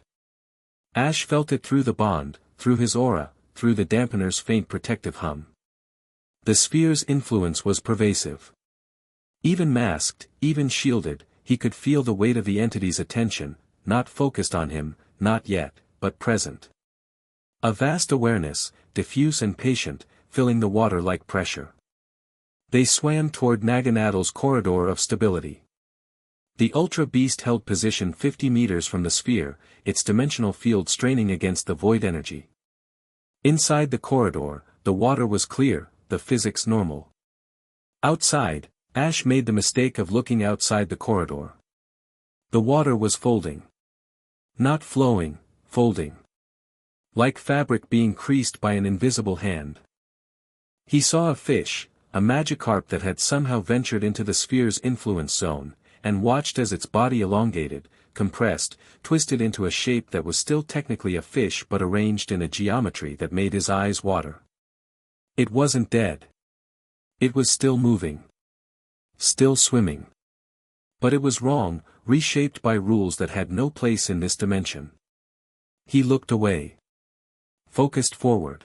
Ash felt it through the bond, through his aura, through the dampener's faint protective hum. The sphere's influence was pervasive. Even masked, even shielded, he could feel the weight of the entity's attention, not focused on him, not yet, but present. A vast awareness, diffuse and patient, filling the water like pressure. They swam toward Naganadal's corridor of stability. The Ultra Beast held position 50 meters from the sphere, its dimensional field straining against the void energy. Inside the corridor, the water was clear, the physics normal. Outside, Ash made the mistake of looking outside the corridor. The water was folding. Not flowing, folding. Like fabric being creased by an invisible hand. He saw a fish, a Magikarp that had somehow ventured into the sphere's influence zone, and watched as its body elongated, compressed, twisted into a shape that was still technically a fish but arranged in a geometry that made his eyes water. It wasn't dead. It was still moving. Still swimming. But it was wrong, reshaped by rules that had no place in this dimension. He looked away. Focused forward.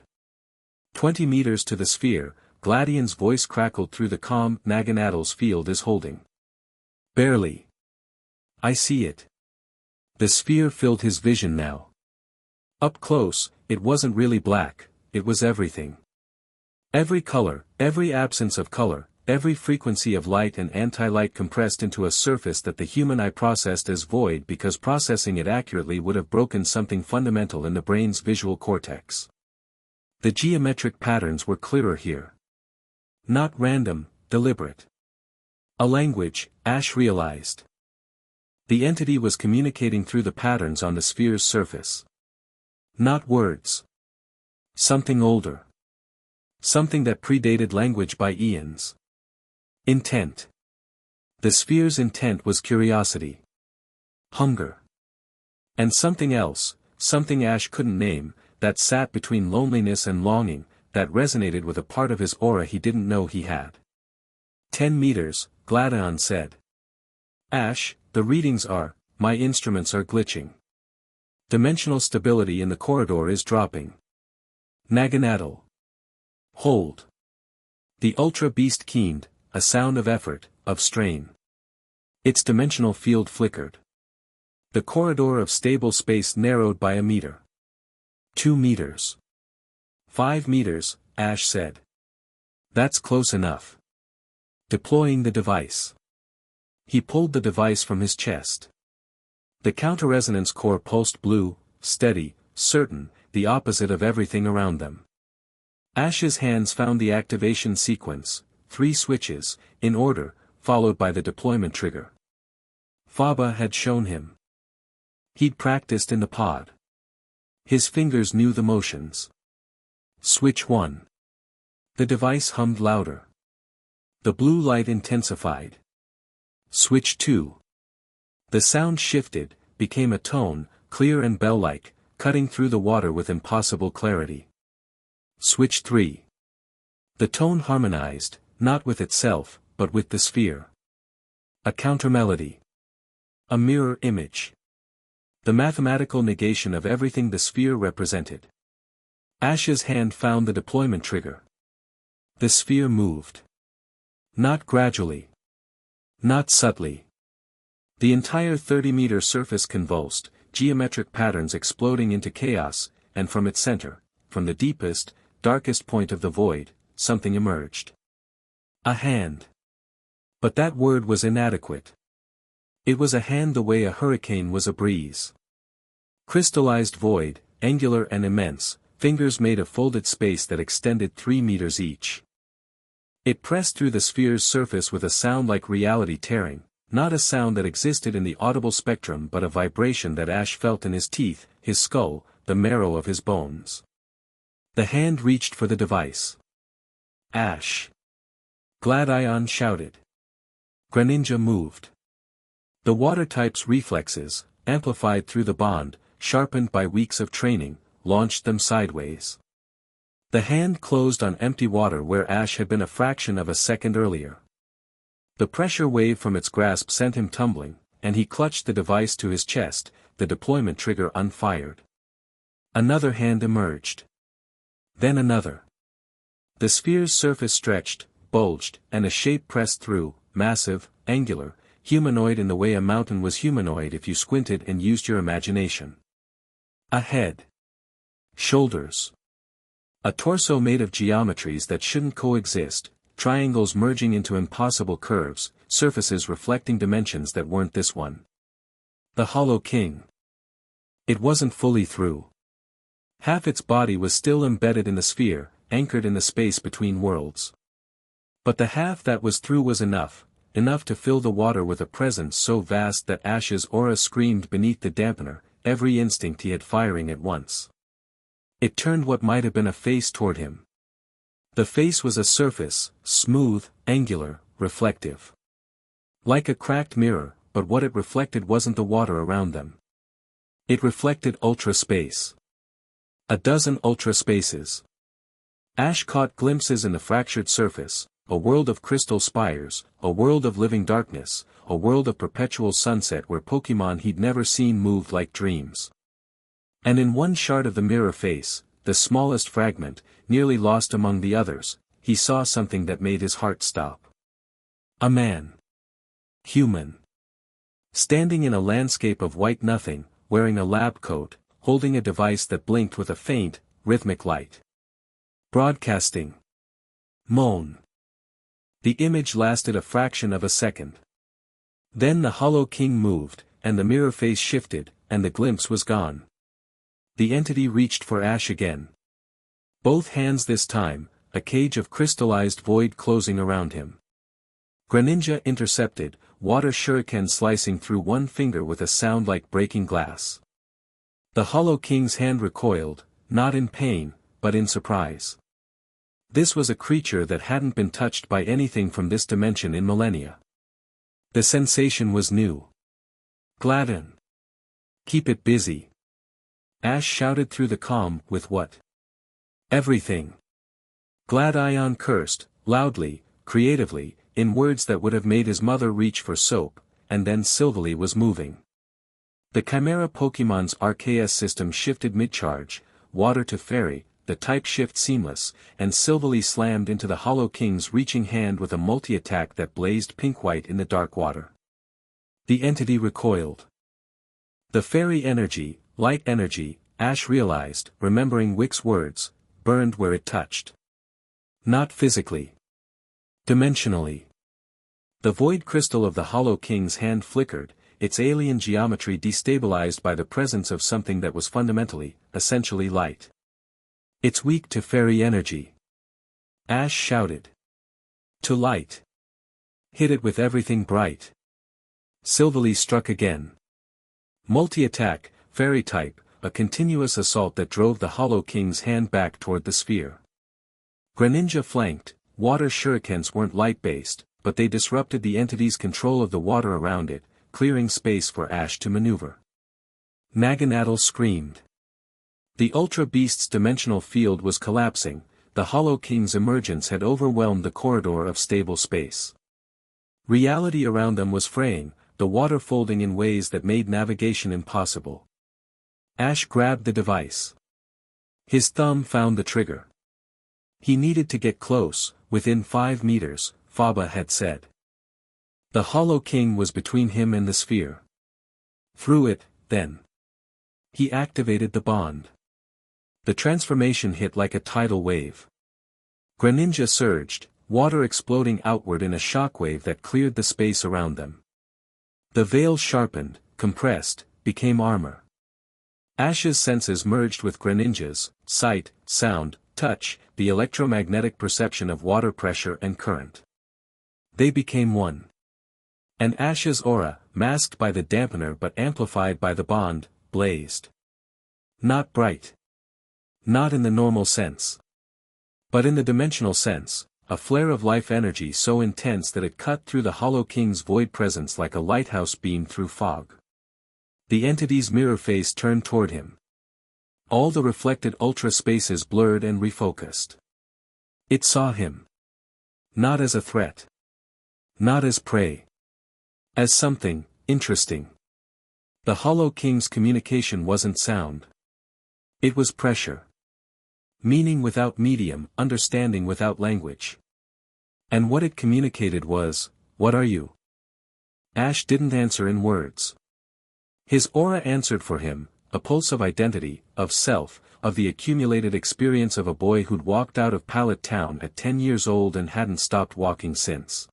20 meters to the sphere, Gladion's voice crackled through the calm Naganadal's field is holding. Barely. I see it. The sphere filled his vision now. Up close, it wasn't really black, it was everything. Every color, every absence of color, every frequency of light and anti-light compressed into a surface that the human eye processed as void because processing it accurately would have broken something fundamental in the brain's visual cortex. The geometric patterns were clearer here. Not random, deliberate. A language, Ash realized. The entity was communicating through the patterns on the sphere's surface. Not words. Something older. Something that predated language by eons. Intent. The sphere's intent was curiosity. Hunger. And something else, something Ash couldn't name, that sat between loneliness and longing, that resonated with a part of his aura he didn't know he had. 10 meters, Gladion said. Ash, the readings are, my instruments are glitching. Dimensional stability in the corridor is dropping. Naganadal. Hold. The Ultra Beast keened, a sound of effort, of strain. Its dimensional field flickered. The corridor of stable space narrowed by a meter. 2 meters. 5 meters, Ash said. That's close enough. Deploying the device. He pulled the device from his chest. The counter-resonance core pulsed blue, steady, certain, the opposite of everything around them. Ash's hands found the activation sequence, 3 switches, in order, followed by the deployment trigger. Faba had shown him. He'd practiced in the pod. His fingers knew the motions. Switch 1. The device hummed louder. The blue light intensified. Switch 2. The sound shifted, became a tone, clear and bell-like, cutting through the water with impossible clarity. Switch 3. The tone harmonized, not with itself, but with the sphere. A countermelody. A mirror image. The mathematical negation of everything the sphere represented. Ash's hand found the deployment trigger. The sphere moved. Not gradually. Not subtly. The entire 30-meter surface convulsed, geometric patterns exploding into chaos, and from its center, from the deepest, darkest point of the void, something emerged. A hand. But that word was inadequate. It was a hand the way a hurricane was a breeze. Crystallized void, angular and immense, fingers made a folded space that extended 3 meters each. It pressed through the sphere's surface with a sound like reality tearing, not a sound that existed in the audible spectrum but a vibration that Ash felt in his teeth, his skull, the marrow of his bones. The hand reached for the device. Ash! Gladion shouted. Greninja moved. The water-type's reflexes, amplified through the bond, sharpened by weeks of training, launched them sideways. The hand closed on empty water where Ash had been a fraction of a second earlier. The pressure wave from its grasp sent him tumbling, and he clutched the device to his chest, the deployment trigger unfired. Another hand emerged. Then another. The sphere's surface stretched, bulged, and a shape pressed through, massive, angular, humanoid in the way a mountain was humanoid if you squinted and used your imagination. A head. Shoulders. A torso made of geometries that shouldn't coexist, triangles merging into impossible curves, surfaces reflecting dimensions that weren't this one. The Hollow King. It wasn't fully through. Half its body was still embedded in the sphere, anchored in the space between worlds. But the half that was through was enough to fill the water with a presence so vast that Ash's aura screamed beneath the dampener, every instinct he had firing at once. It turned what might have been a face toward him. The face was a surface, smooth, angular, reflective. Like a cracked mirror, but what it reflected wasn't the water around them. It reflected ultra-space. A dozen ultra-spaces. Ash caught glimpses in the fractured surface, a world of crystal spires, a world of living darkness, a world of perpetual sunset where Pokémon he'd never seen moved like dreams. And in one shard of the mirror face, the smallest fragment, nearly lost among the others, he saw something that made his heart stop. A man. Human. Standing in a landscape of white nothing, wearing a lab coat, holding a device that blinked with a faint, rhythmic light. Broadcasting. Moan. The image lasted a fraction of a second. Then the Hollow King moved, and the mirror face shifted, and the glimpse was gone. The entity reached for Ash again. Both hands this time, a cage of crystallized void closing around him. Greninja intercepted, water shuriken slicing through one finger with a sound like breaking glass. The Hollow King's hand recoiled, not in pain, but in surprise. This was a creature that hadn't been touched by anything from this dimension in millennia. The sensation was new. Gladion. Keep it busy. Ash shouted through the calm, with what? Everything. Gladion cursed, loudly, creatively, in words that would have made his mother reach for soap, and then Silvally was moving. The Chimera Pokémon's RKS system shifted mid-charge, water to fairy, the type shift seamless, and Silvally slammed into the Hollow King's reaching hand with a multi-attack that blazed pink-white in the dark water. The entity recoiled. The fairy energy, light energy, Ash realized, remembering Wicke's words, burned where it touched. Not physically. Dimensionally. The void crystal of the Hollow King's hand flickered, its alien geometry destabilized by the presence of something that was fundamentally, essentially light. It's weak to fairy energy. Ash shouted. To light. Hit it with everything bright. Silvally struck again. Multi-attack, fairy type, a continuous assault that drove the Hollow King's hand back toward the sphere. Greninja flanked, water shurikens weren't light-based, but they disrupted the entity's control of the water around it, clearing space for Ash to maneuver. Naganadel screamed. The Ultra Beast's dimensional field was collapsing, the Hollow King's emergence had overwhelmed the corridor of stable space. Reality around them was fraying, the water folding in ways that made navigation impossible. Ash grabbed the device. His thumb found the trigger. He needed to get close, within 5 meters, Faba had said. The Hollow King was between him and the sphere. Through it, then. He activated the bond. The transformation hit like a tidal wave. Greninja surged, water exploding outward in a shockwave that cleared the space around them. The veil sharpened, compressed, became armor. Ash's senses merged with Greninja's, sight, sound, touch, the electromagnetic perception of water pressure and current. They became one. And Ash's aura, masked by the dampener but amplified by the bond, blazed. Not bright. Not in the normal sense. But in the dimensional sense, a flare of life energy so intense that it cut through the Hollow King's void presence like a lighthouse beam through fog. The entity's mirror face turned toward him. All the reflected ultra spaces blurred and refocused. It saw him. Not as a threat. Not as prey. As something interesting. The Hollow King's communication wasn't sound. It was pressure. Meaning without medium, understanding without language. And what it communicated was, "What are you?" Ash didn't answer in words. His aura answered for him, a pulse of identity, of self, of the accumulated experience of a boy who'd walked out of Pallet Town at 10 years old and hadn't stopped walking since.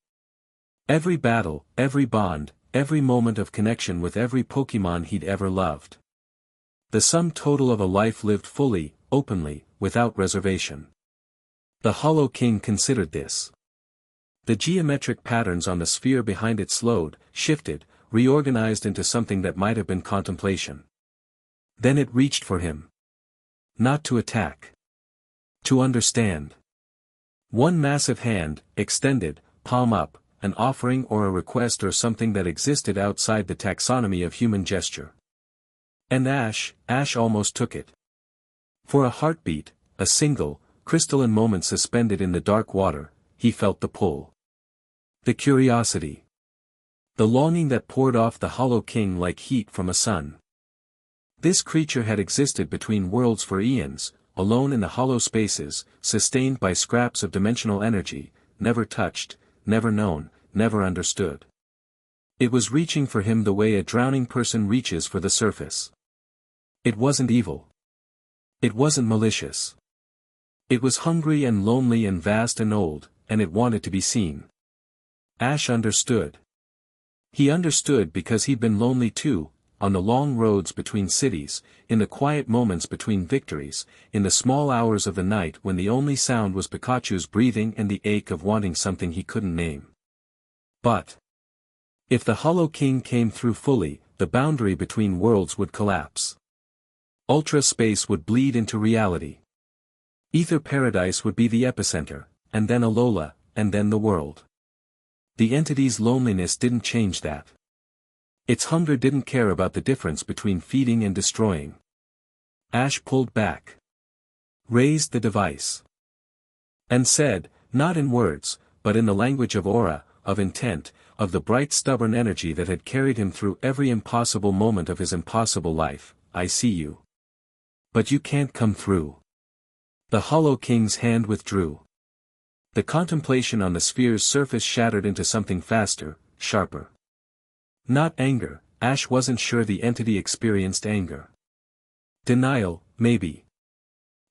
Every battle, every bond, every moment of connection with every Pokemon he'd ever loved. The sum total of a life lived fully, openly, without reservation. The Hollow King considered this. The geometric patterns on the sphere behind it slowed, shifted, reorganized into something that might have been contemplation. Then it reached for him. Not to attack. To understand. One massive hand, extended, palm up, an offering or a request or something that existed outside the taxonomy of human gesture. And Ash almost took it. For a heartbeat, a single, crystalline moment suspended in the dark water, he felt the pull. The curiosity. The longing that poured off the Hollow King like heat from a sun. This creature had existed between worlds for eons, alone in the hollow spaces, sustained by scraps of dimensional energy, never touched, never known, never understood. It was reaching for him the way a drowning person reaches for the surface. It wasn't evil. It wasn't malicious. It was hungry and lonely and vast and old, and it wanted to be seen. Ash understood. He understood because he'd been lonely too, on the long roads between cities, in the quiet moments between victories, in the small hours of the night when the only sound was Pikachu's breathing and the ache of wanting something he couldn't name. But if the Hollow King came through fully, the boundary between worlds would collapse. Ultra space would bleed into reality. Aether Paradise would be the epicenter, and then Alola, and then the world. The entity's loneliness didn't change that. Its hunger didn't care about the difference between feeding and destroying. Ash pulled back. Raised the device. And said, not in words, but in the language of aura, of intent, of the bright stubborn energy that had carried him through every impossible moment of his impossible life, "I see you. But you can't come through." The Hollow King's hand withdrew. The contemplation on the sphere's surface shattered into something faster, sharper. Not anger, Ash wasn't sure the entity experienced anger. Denial, maybe.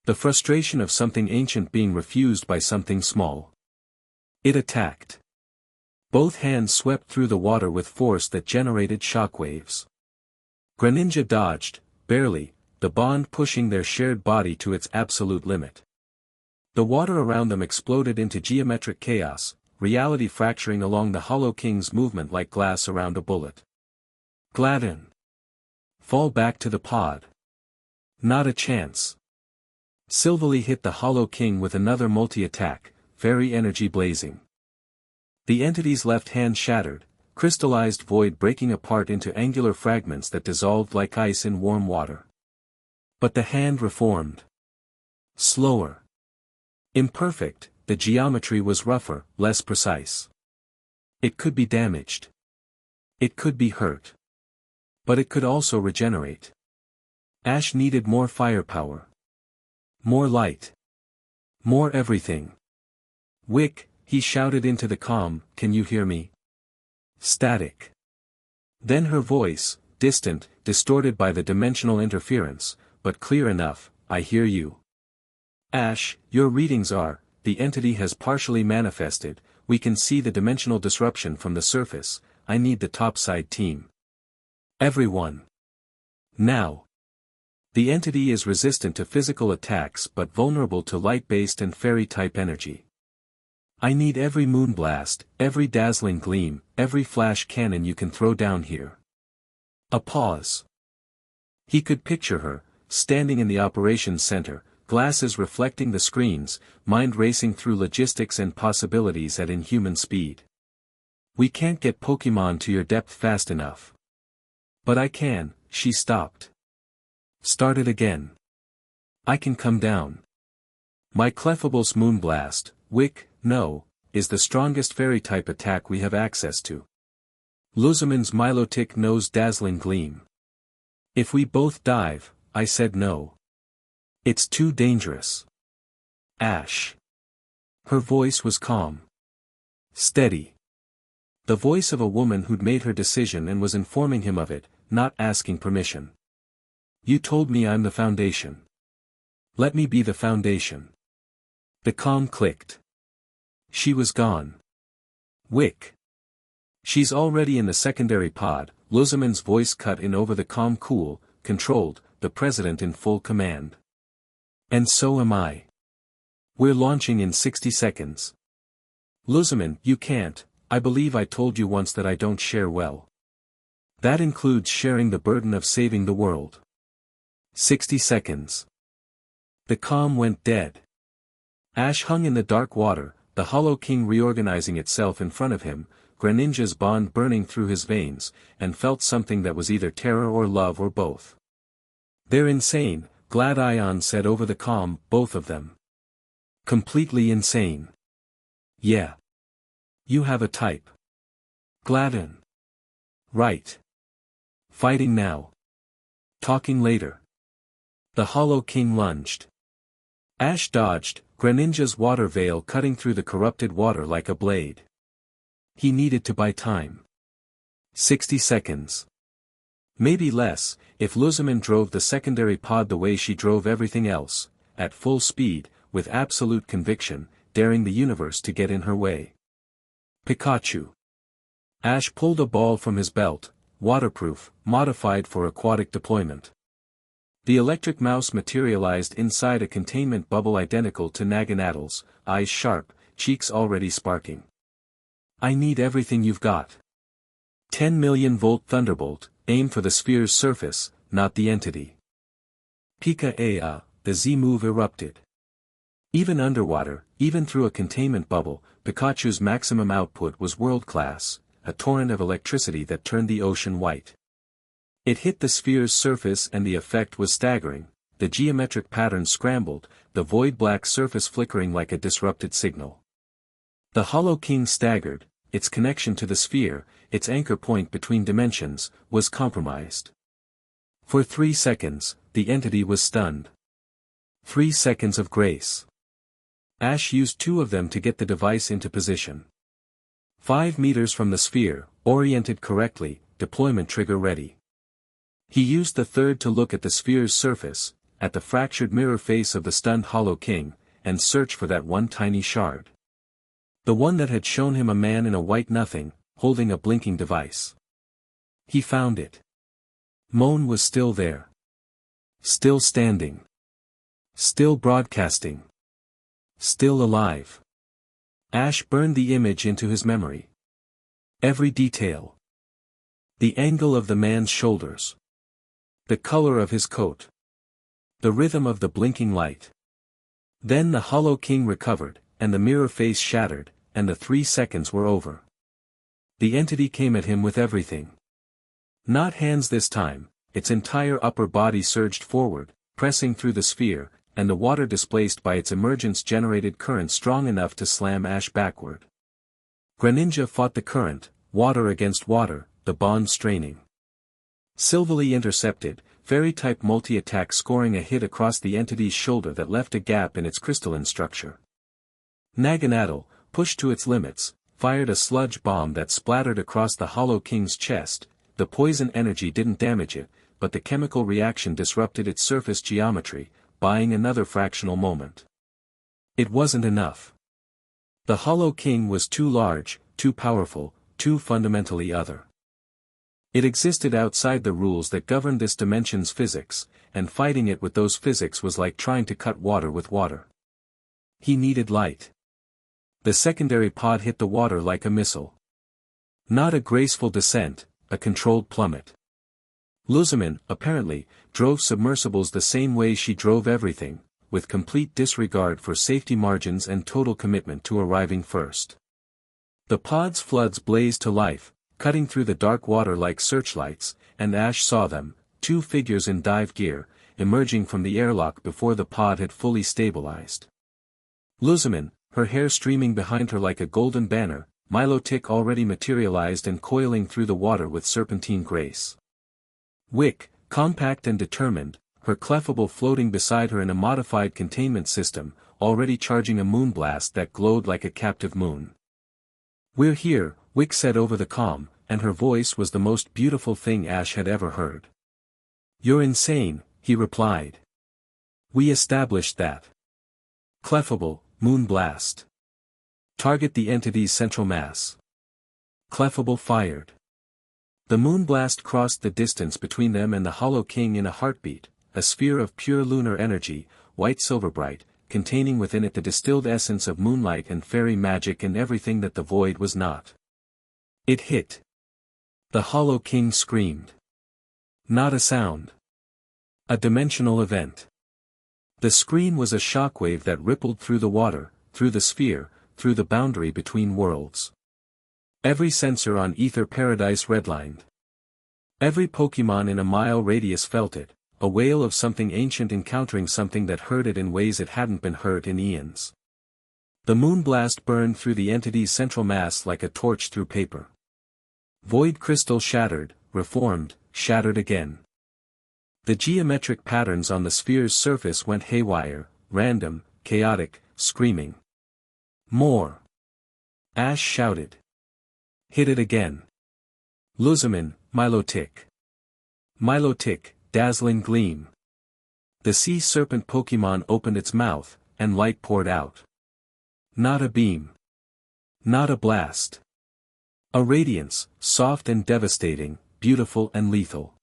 The frustration of something ancient being refused by something small. It attacked. Both hands swept through the water with force that generated shockwaves. Greninja dodged, barely, the bond pushing their shared body to its absolute limit. The water around them exploded into geometric chaos, reality fracturing along the Hollow King's movement like glass around a bullet. Gladden. Fall back to the pod. Not a chance. Silvally hit the Hollow King with another multi-attack, fairy energy blazing. The entity's left hand shattered, crystallized void breaking apart into angular fragments that dissolved like ice in warm water. But the hand reformed. Slower. Imperfect, the geometry was rougher, less precise. It could be damaged. It could be hurt. But it could also regenerate. Ash needed more firepower. More light. More everything. "Wicke," he shouted into the calm, "can you hear me?" Static. Then her voice, distant, distorted by the dimensional interference, but clear enough, "I hear you. Ash, your readings are, the entity has partially manifested, we can see the dimensional disruption from the surface, I need the topside team. Everyone. Now." The entity is resistant to physical attacks but vulnerable to light-based and fairy-type energy. I need every moonblast, every dazzling gleam, every flash cannon you can throw down here. A pause. He could picture her, standing in the operations center, glasses reflecting the screens, mind racing through logistics and possibilities at inhuman speed. We can't get Pokemon to your depth fast enough. But I can. She stopped. Started again. I can come down. My Clefable's Moonblast, Wicke, no, is the strongest fairy-type attack we have access to. Lusamine's Milotic knows Dazzling Gleam. If we both dive, I said no. It's too dangerous. Ash. Her voice was calm. Steady. The voice of a woman who'd made her decision and was informing him of it, not asking permission. You told me I'm the foundation. Let me be the foundation. The calm clicked. She was gone. Wicke. She's already in the secondary pod, Lusamine's voice cut in over the calm cool, controlled, the president in full command. And so am I. We're launching in 60 seconds. Lusamine, you can't, I believe I told you once that I don't share well. That includes sharing the burden of saving the world. 60 seconds. The calm went dead. Ash hung in the dark water, the Hollow King reorganizing itself in front of him, Greninja's bond burning through his veins, and felt something that was either terror or love or both. They're insane, Gladion said over the calm, both of them. Completely insane. Yeah. You have a type. Gladion. Right. Fighting now. Talking later. The Hollow King lunged. Ash dodged, Greninja's water veil cutting through the corrupted water like a blade. He needed to buy time. 60 seconds. Maybe less, if Lusamine drove the secondary pod the way she drove everything else, at full speed, with absolute conviction, daring the universe to get in her way. Pikachu. Ash pulled a ball from his belt, waterproof, modified for aquatic deployment. The electric mouse materialized inside a containment bubble identical to Naginatel's, eyes sharp, cheeks already sparking. I need everything you've got. 10 million volt thunderbolt, aim for the sphere's surface, not the entity. Pika-a, the Z-move erupted. Even underwater, even through a containment bubble, Pikachu's maximum output was world-class, a torrent of electricity that turned the ocean white. It hit the sphere's surface and the effect was staggering, the geometric pattern scrambled, the void-black surface flickering like a disrupted signal. The Hollow King staggered, its connection to the sphere, its anchor point between dimensions, was compromised. For 3 seconds, the entity was stunned. 3 seconds of grace. Ash used 2 of them to get the device into position. 5 meters from the sphere, oriented correctly, deployment trigger ready. He used the third to look at the sphere's surface, at the fractured mirror face of the stunned Hollow King, and search for that one tiny shard. The one that had shown him a man in a white nothing, holding a blinking device. He found it. Moan was still there. Still standing. Still broadcasting. Still alive. Ash burned the image into his memory. Every detail. The angle of the man's shoulders. The color of his coat. The rhythm of the blinking light. Then the Hollow King recovered, and the mirror face shattered, and the 3 seconds were over. The entity came at him with everything. Not hands this time, its entire upper body surged forward, pressing through the sphere, and the water displaced by its emergence generated current strong enough to slam Ash backward. Greninja fought the current, water against water, the bond straining. Silvally intercepted, fairy-type multi-attack scoring a hit across the entity's shoulder that left a gap in its crystalline structure. Naginate, pushed to its limits, fired a sludge bomb that splattered across the Hollow King's chest. The poison energy didn't damage it, but the chemical reaction disrupted its surface geometry, buying another fractional moment. It wasn't enough. The Hollow King was too large, too powerful, too fundamentally other. It existed outside the rules that governed this dimension's physics, and fighting it with those physics was like trying to cut water with water. He needed light. The secondary pod hit the water like a missile. Not a graceful descent, a controlled plummet. Lusamine, apparently, drove submersibles the same way she drove everything, with complete disregard for safety margins and total commitment to arriving first. The pod's floods blazed to life, cutting through the dark water like searchlights, and Ash saw them, two figures in dive gear, emerging from the airlock before the pod had fully stabilized. Lusamine, her hair streaming behind her like a golden banner, Milotic already materialized and coiling through the water with serpentine grace. Wicke, compact and determined, her clefable floating beside her in a modified containment system, already charging a moonblast that glowed like a captive moon. "We're here," Wicke said over the comm, and her voice was the most beautiful thing Ash had ever heard. "You're insane," he replied. "We established that. Clefable, moonblast. Target the entity's central mass." Clefable fired. The moonblast crossed the distance between them and the Hollow King in a heartbeat, a sphere of pure lunar energy, white silver bright, containing within it the distilled essence of moonlight and fairy magic and everything that the void was not. It hit. The Hollow King screamed. Not a sound. A dimensional event. The scream was a shockwave that rippled through the water, through the sphere, through the boundary between worlds. Every sensor on Aether Paradise redlined. Every Pokemon in a mile radius felt it, a wail of something ancient encountering something that hurt it in ways it hadn't been hurt in eons. The moonblast burned through the entity's central mass like a torch through paper. Void crystal shattered, reformed, shattered again. The geometric patterns on the sphere's surface went haywire, random, chaotic, screaming. "More!" Ash shouted. "Hit it again." Lusamine, Milotic. Milotic, dazzling gleam. The sea serpent Pokemon opened its mouth, and light poured out. Not a beam. Not a blast. A radiance, soft and devastating, beautiful and lethal.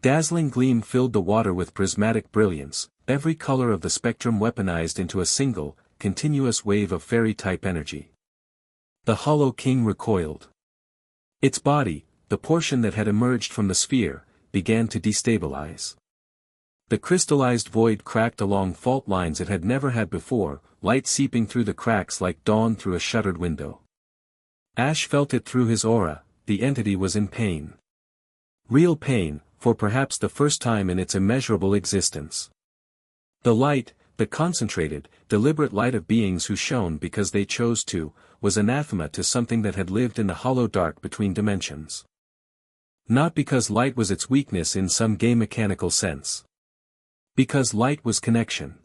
Dazzling gleam filled the water with prismatic brilliance, every color of the spectrum weaponized into a single, continuous wave of fairy-type energy. The Hollow King recoiled. Its body, the portion that had emerged from the sphere, began to destabilize. The crystallized void cracked along fault lines it had never had before, light seeping through the cracks like dawn through a shuttered window. Ash felt it through his aura, the entity was in pain. Real pain, for perhaps the first time in its immeasurable existence. The light, the concentrated, deliberate light of beings who shone because they chose to, was anathema to something that had lived in the hollow dark between dimensions. Not because light was its weakness in some gay mechanical sense. Because light was connection.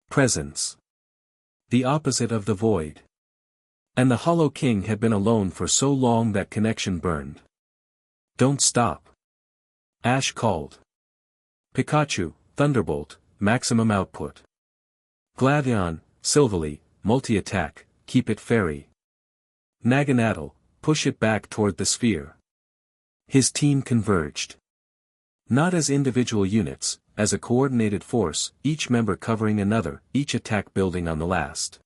Presence. The opposite of the void. And the Hollow King had been alone for so long that connection burned. "Don't stop." Ash called. "Pikachu, Thunderbolt, maximum output. Glaceon, Silvally, multi-attack, keep it fairy. Naganadel, push it back toward the sphere." His team converged. Not as individual units, as a coordinated force, each member covering another, each attack building on the last.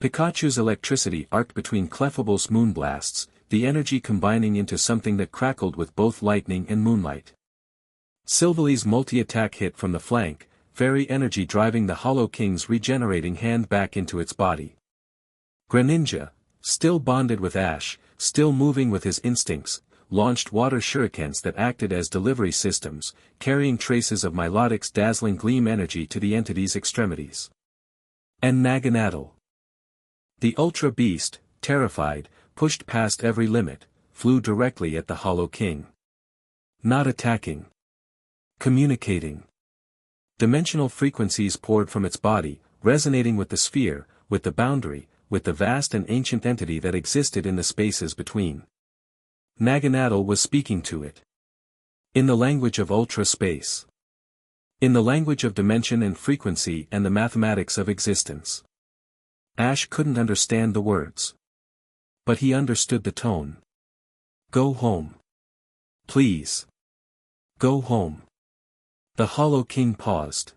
Pikachu's electricity arced between Clefable's moonblasts, the energy combining into something that crackled with both lightning and moonlight. Silvally's multi-attack hit from the flank, fairy energy driving the Hollow King's regenerating hand back into its body. Greninja, still bonded with Ash, still moving with his instincts, launched water shurikens that acted as delivery systems, carrying traces of Milotic's dazzling gleam energy to the entity's extremities. And Naganadel. The Ultra Beast, terrified, pushed past every limit, flew directly at the Hollow King. Not attacking. Communicating. Dimensional frequencies poured from its body, resonating with the sphere, with the boundary, with the vast and ancient entity that existed in the spaces between. Naganadel was speaking to it. In the language of ultra-space. In the language of dimension and frequency and the mathematics of existence. Ash couldn't understand the words. But he understood the tone. "Go home. Please. Go home. The Hollow King paused.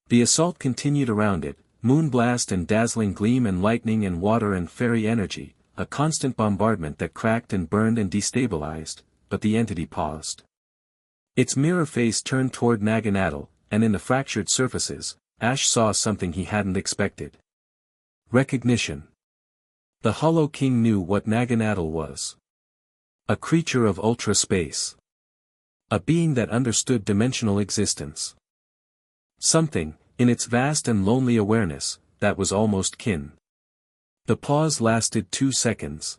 The assault continued around it, moonblast and dazzling gleam and lightning and water and fairy energy, a constant bombardment that cracked and burned and destabilized, but the entity paused. Its mirror face turned toward Naginatl, and in the fractured surfaces, Ash saw something he hadn't expected. Recognition. The Hollow King knew what Naginatl was. A creature of ultra-space. A being that understood dimensional existence. Something, in its vast and lonely awareness, that was almost kin. The pause lasted 2 seconds.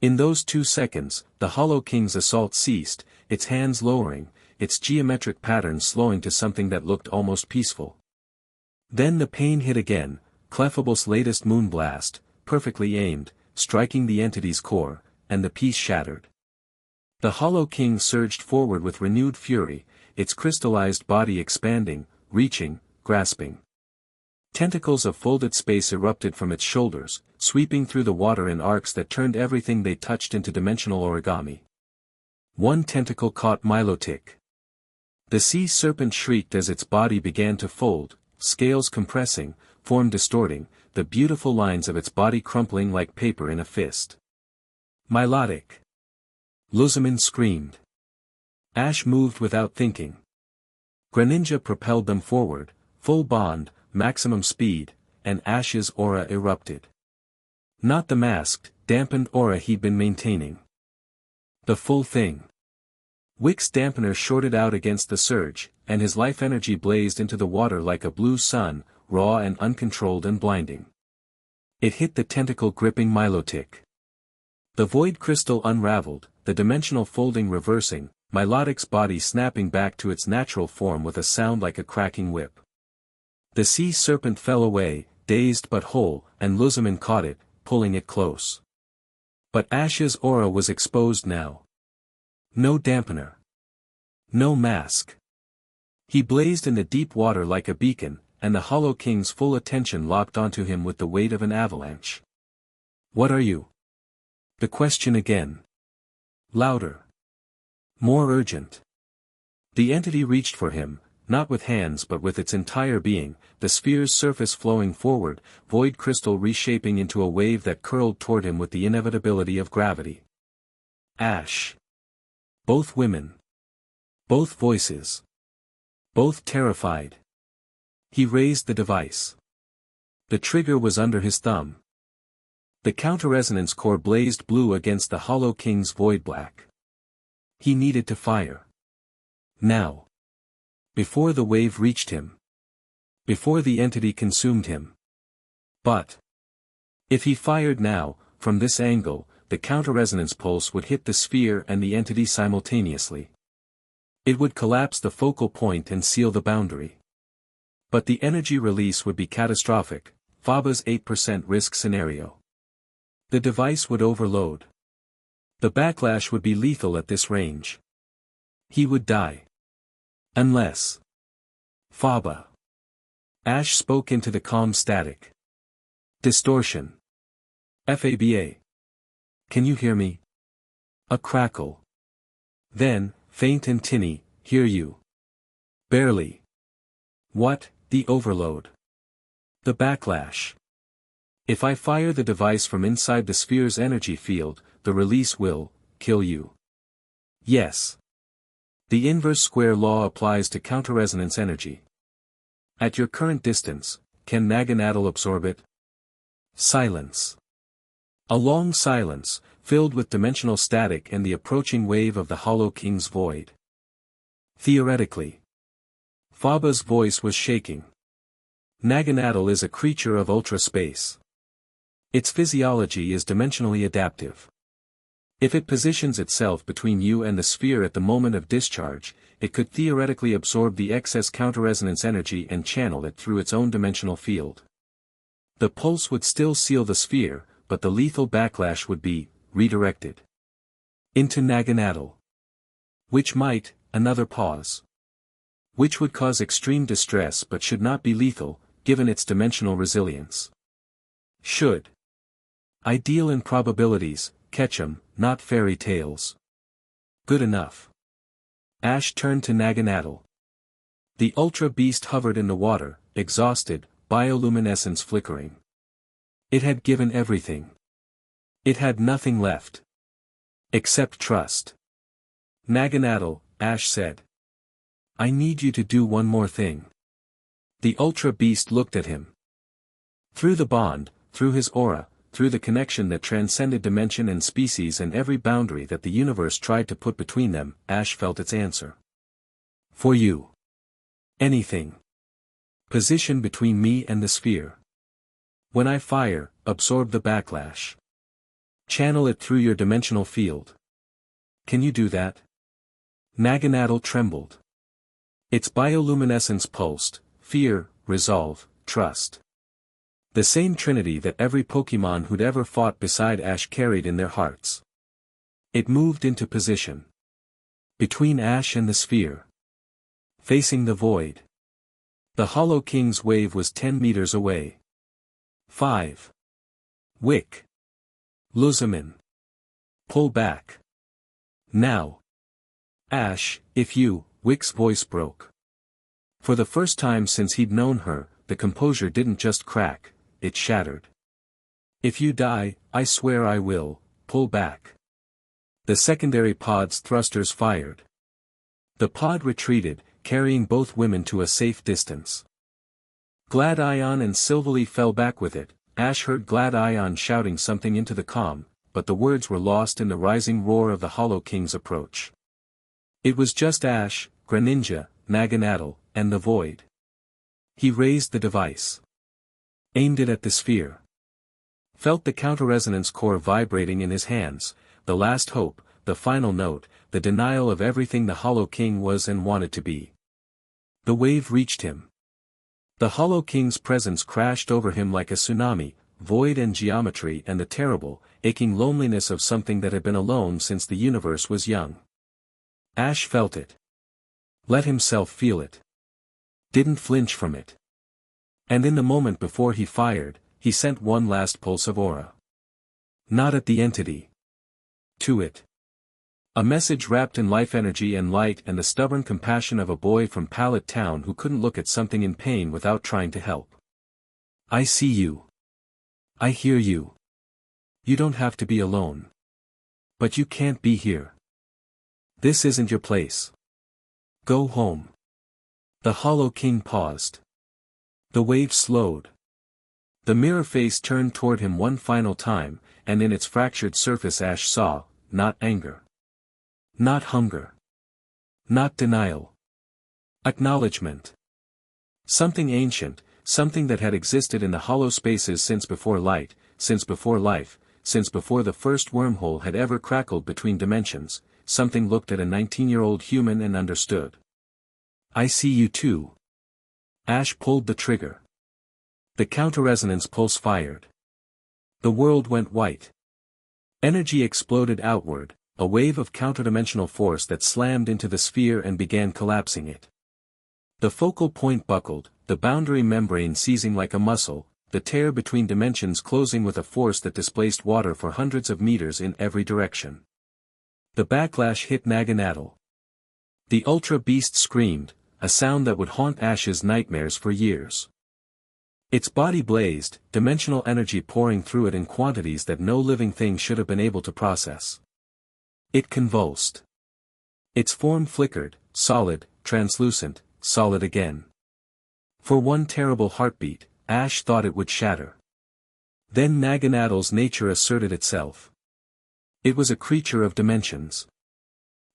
In those 2 seconds, the Hollow King's assault ceased, its hands lowering, its geometric pattern slowing to something that looked almost peaceful. Then the pain hit again, Clefable's latest moonblast, perfectly aimed, striking the entity's core, and the piece shattered. The Hollow King surged forward with renewed fury, its crystallized body expanding, reaching, grasping. Tentacles of folded space erupted from its shoulders, sweeping through the water in arcs that turned everything they touched into dimensional origami. One tentacle caught Milotic. The sea serpent shrieked as its body began to fold, scales compressing, form distorting, the beautiful lines of its body crumpling like paper in a fist. Milotic. Lusamine screamed. Ash moved without thinking. Greninja propelled them forward, full bond, maximum speed, and Ash's aura erupted. Not the masked, dampened aura he'd been maintaining. The full thing. Wicke's dampener shorted out against the surge, and his life energy blazed into the water like a blue sun, raw and uncontrolled and blinding. It hit the tentacle gripping Milotic. The void crystal unraveled, the dimensional folding reversing, Milotic's body snapping back to its natural form with a sound like a cracking whip. The sea serpent fell away, dazed but whole, and Lusamine caught it, pulling it close. But Ash's aura was exposed now. No dampener. No mask. He blazed in the deep water like a beacon, and the Hollow King's full attention locked onto him with the weight of an avalanche. What are you? The question again. Louder. More urgent. The entity reached for him, not with hands but with its entire being, the sphere's surface flowing forward, void crystal reshaping into a wave that curled toward him with the inevitability of gravity. Ash. Both women. Both voices. Both terrified. He raised the device. The trigger was under his thumb. The counter-resonance core blazed blue against the Hollow King's void black. He needed to fire. Now. Before the wave reached him. Before the entity consumed him. But. If he fired now, from this angle, the counter-resonance pulse would hit the sphere and the entity simultaneously. It would collapse the focal point and seal the boundary. But the energy release would be catastrophic, Faba's 8% risk scenario. The device would overload. The backlash would be lethal at this range. He would die. Unless. Faba. Ash spoke into the calm static. Distortion. Faba. Can you hear me? A crackle. Then, faint and tinny, hear you. Barely. What, the overload? The backlash. If I fire the device from inside the sphere's energy field, the release will, kill you. Yes. The inverse square law applies to counter-resonance energy. At your current distance, can Naginatl absorb it? Silence. A long silence, filled with dimensional static and the approaching wave of the Hollow King's void. Theoretically. Faba's voice was shaking. Naginatl is a creature of ultra-space. Its physiology is dimensionally adaptive. If it positions itself between you and the sphere at the moment of discharge, it could theoretically absorb the excess counter-resonance energy and channel it through its own dimensional field. The pulse would still seal the sphere, but the lethal backlash would be redirected into Naginatl. Which might, another pause. Which would cause extreme distress but should not be lethal, given its dimensional resilience. Should. Ideal in probabilities, catch 'em, not fairy tales. Good enough. Ash turned to Naganadel. The Ultra Beast hovered in the water, exhausted, bioluminescence flickering. It had given everything. It had nothing left. Except trust. Naganadel, Ash said. I need you to do one more thing. The Ultra Beast looked at him. Through the bond, through his aura, through the connection that transcended dimension and species and every boundary that the universe tried to put between them, Ash felt its answer. For you. Anything. Position between me and the sphere. When I fire, absorb the backlash. Channel it through your dimensional field. Can you do that? Naganadel trembled. Its bioluminescence pulsed, fear, resolve, trust. The same trinity that every Pokémon who'd ever fought beside Ash carried in their hearts. It moved into position. Between Ash and the sphere. Facing the void. The Hollow King's wave was 10 meters away. 5. Wicke. Lusamine. Pull back. Now. Ash, if you, Wicke's voice broke. For the first time since he'd known her, the composure didn't just crack, it shattered. If you die, I swear I will, pull back. The secondary pod's thrusters fired. The pod retreated, carrying both women to a safe distance. Gladion and Silvally fell back with it. Ash heard Gladion shouting something into the comm, but the words were lost in the rising roar of the Hollow King's approach. It was just Ash, Greninja, Naganadel, and the void. He raised the device. Aimed it at the sphere. Felt the counter-resonance core vibrating in his hands, the last hope, the final note, the denial of everything the Hollow King was and wanted to be. The wave reached him. The Hollow King's presence crashed over him like a tsunami, void and geometry and the terrible, aching loneliness of something that had been alone since the universe was young. Ash felt it. Let himself feel it. Didn't flinch from it. And in the moment before he fired, he sent one last pulse of aura. Not at the entity. To it. A message wrapped in life energy and light and the stubborn compassion of a boy from Pallet Town who couldn't look at something in pain without trying to help. I see you. I hear you. You don't have to be alone. But you can't be here. This isn't your place. Go home. The Hollow King paused. The wave slowed. The mirror face turned toward him one final time, and in its fractured surface Ash saw, not anger. Not hunger. Not denial. Acknowledgement. Something ancient, something that had existed in the hollow spaces since before light, since before life, since before the first wormhole had ever crackled between dimensions, something looked at a 19-year-old human and understood. I see you too. Ash pulled the trigger. The counter-resonance pulse fired. The world went white. Energy exploded outward, a wave of counterdimensional force that slammed into the sphere and began collapsing it. The focal point buckled, the boundary membrane seizing like a muscle, the tear between dimensions closing with a force that displaced water for hundreds of meters in every direction. The backlash hit Naganadel. The Ultra Beast screamed, a sound that would haunt Ash's nightmares for years. Its body blazed, dimensional energy pouring through it in quantities that no living thing should have been able to process. It convulsed. Its form flickered, solid, translucent, solid again. For one terrible heartbeat, Ash thought it would shatter. Then Naganadel's nature asserted itself. It was a creature of dimensions.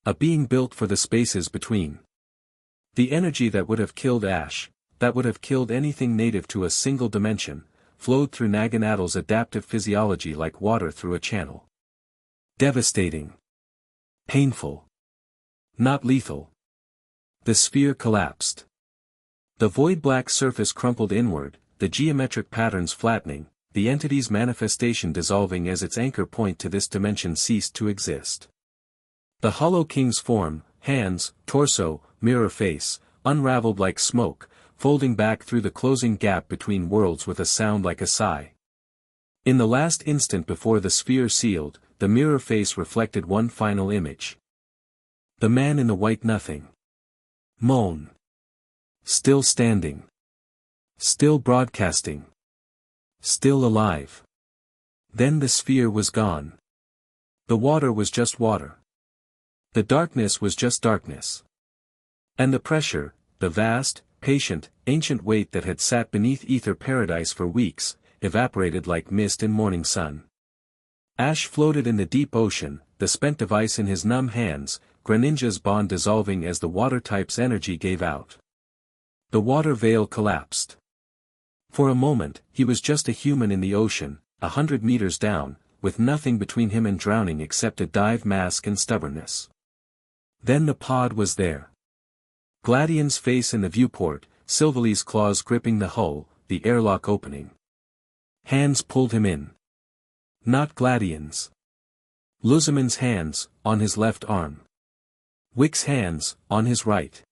A being built for the spaces between. The energy that would have killed Ash, that would have killed anything native to a single dimension, flowed through Naganadel's adaptive physiology like water through a channel. Devastating. Painful. Not lethal. The sphere collapsed. The void-black surface crumpled inward, the geometric patterns flattening, the entity's manifestation dissolving as its anchor point to this dimension ceased to exist. The Hollow King's form, hands, torso, mirror face, unraveled like smoke, folding back through the closing gap between worlds with a sound like a sigh. In the last instant before the sphere sealed, the mirror face reflected one final image. The man in the white nothing. Moan. Still standing. Still broadcasting. Still alive. Then the sphere was gone. The water was just water. The darkness was just darkness. And the pressure, the vast, patient, ancient weight that had sat beneath Aether paradise for weeks, evaporated like mist in morning sun. Ash floated in the deep ocean, the spent device in his numb hands, Greninja's bond dissolving as the water type's energy gave out. The water veil collapsed. For a moment, he was just a human in the ocean, 100 meters down, with nothing between him and drowning except a dive mask and stubbornness. Then the pod was there. Gladion's face in the viewport, Silvely's claws gripping the hull, the airlock opening. Hands pulled him in. Not Gladion's. Lusamine's hands, on his left arm. Wicke's hands, on his right.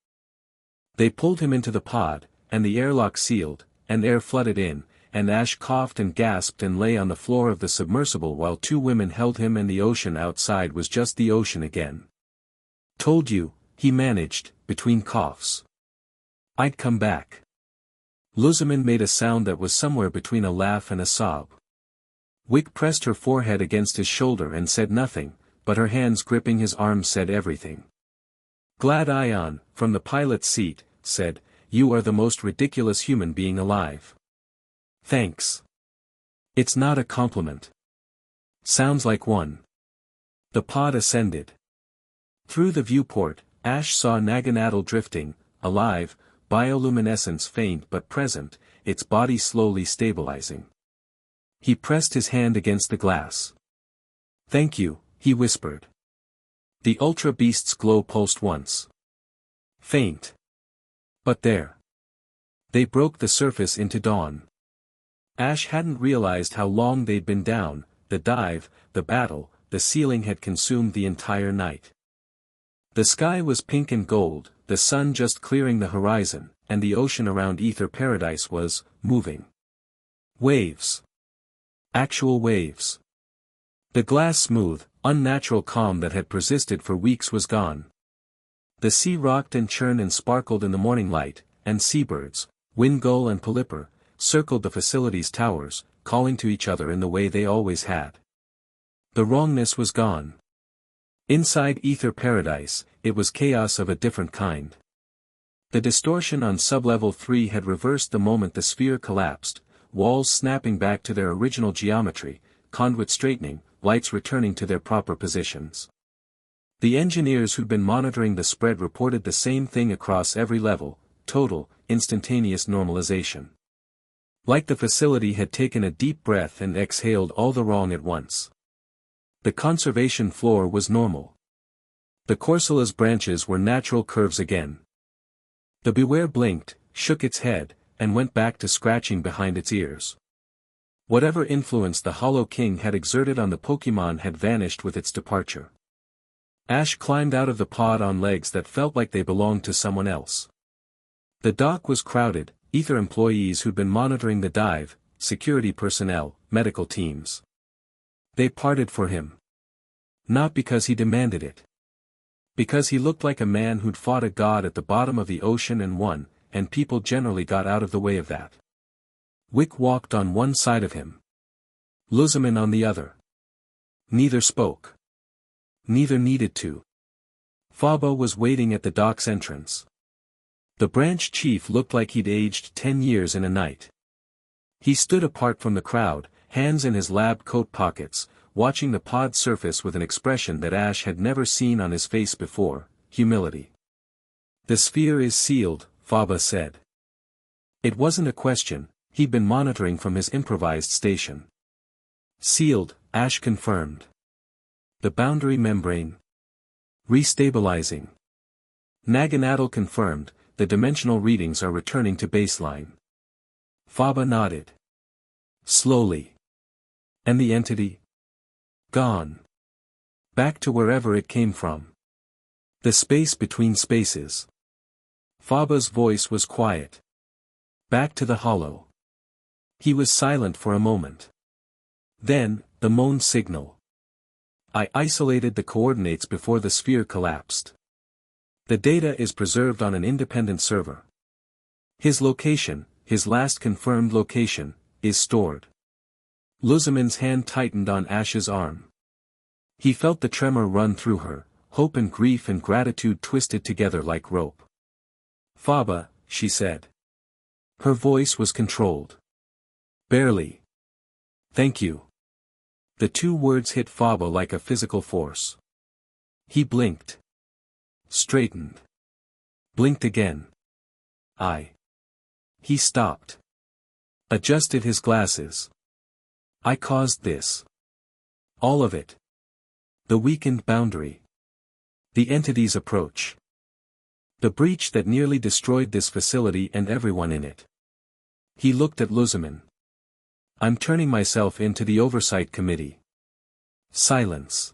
They pulled him into the pod, and the airlock sealed, and air flooded in, and Ash coughed and gasped and lay on the floor of the submersible while two women held him and the ocean outside was just the ocean again. Told you, he managed, between coughs. I'd come back. Lusamine made a sound that was somewhere between a laugh and a sob. Wicke pressed her forehead against his shoulder and said nothing, but her hands gripping his arm said everything. Gladion, from the pilot's seat, said, "You are the most ridiculous human being alive." Thanks. It's not a compliment. Sounds like one. The pod ascended. Through the viewport, Ash saw Naginatl drifting, alive, bioluminescence faint but present, its body slowly stabilizing. He pressed his hand against the glass. "Thank you," he whispered. The Ultra Beast's glow pulsed once. Faint. But there. They broke the surface into dawn. Ash hadn't realized how long they'd been down, the dive, the battle, the ceiling had consumed the entire night. The sky was pink and gold, the sun just clearing the horizon, and the ocean around Aether paradise was, moving. Waves. Actual waves. The glass smooth, unnatural calm that had persisted for weeks was gone. The sea rocked and churned and sparkled in the morning light, and seabirds, windgull and polyper, circled the facility's towers, calling to each other in the way they always had. The wrongness was gone. Inside Aether paradise, it was chaos of a different kind. The distortion on sublevel 3 had reversed the moment the sphere collapsed, walls snapping back to their original geometry, conduit straightening, lights returning to their proper positions. The engineers who'd been monitoring the spread reported the same thing across every level, total, instantaneous normalization. Like the facility had taken a deep breath and exhaled all the wrong at once. The conservation floor was normal. The Corsola's branches were natural curves again. The Beware blinked, shook its head, and went back to scratching behind its ears. Whatever influence the Hollow King had exerted on the Pokémon had vanished with its departure. Ash climbed out of the pod on legs that felt like they belonged to someone else. The dock was crowded, Aether employees who'd been monitoring the dive, security personnel, medical teams. They parted for him. Not because he demanded it. Because he looked like a man who'd fought a god at the bottom of the ocean and won, and people generally got out of the way of that. Wicke walked on one side of him. Lusamine on the other. Neither spoke. Neither needed to. Faba was waiting at the dock's entrance. The branch chief looked like he'd aged 10 years in a night. He stood apart from the crowd, hands in his lab coat pockets, watching the pod surface with an expression that Ash had never seen on his face before, humility. "The sphere is sealed," Faba said. It wasn't a question, he'd been monitoring from his improvised station. "Sealed," Ash confirmed. "The boundary membrane. Restabilizing." Naginatl confirmed, "The dimensional readings are returning to baseline." Faba nodded. Slowly. "And the entity?" "Gone. Back to wherever it came from. The space between spaces." Faba's voice was quiet. "Back to the hollow." He was silent for a moment. Then, the moan signal. "I isolated the coordinates before the sphere collapsed. The data is preserved on an independent server. His location, his last confirmed location, is stored. Lusamine's hand tightened on Ash's arm. He felt the tremor run through her, hope and grief and gratitude twisted together like rope. "Faba," she said. Her voice was controlled. "Barely. Thank you." The two words hit Faba like a physical force. He blinked. Straightened. Blinked again. He stopped. Adjusted his glasses. "I caused this. All of it. The weakened boundary. The entity's approach. The breach that nearly destroyed this facility and everyone in it." He looked at Lusamine. "I'm turning myself into the oversight committee." Silence.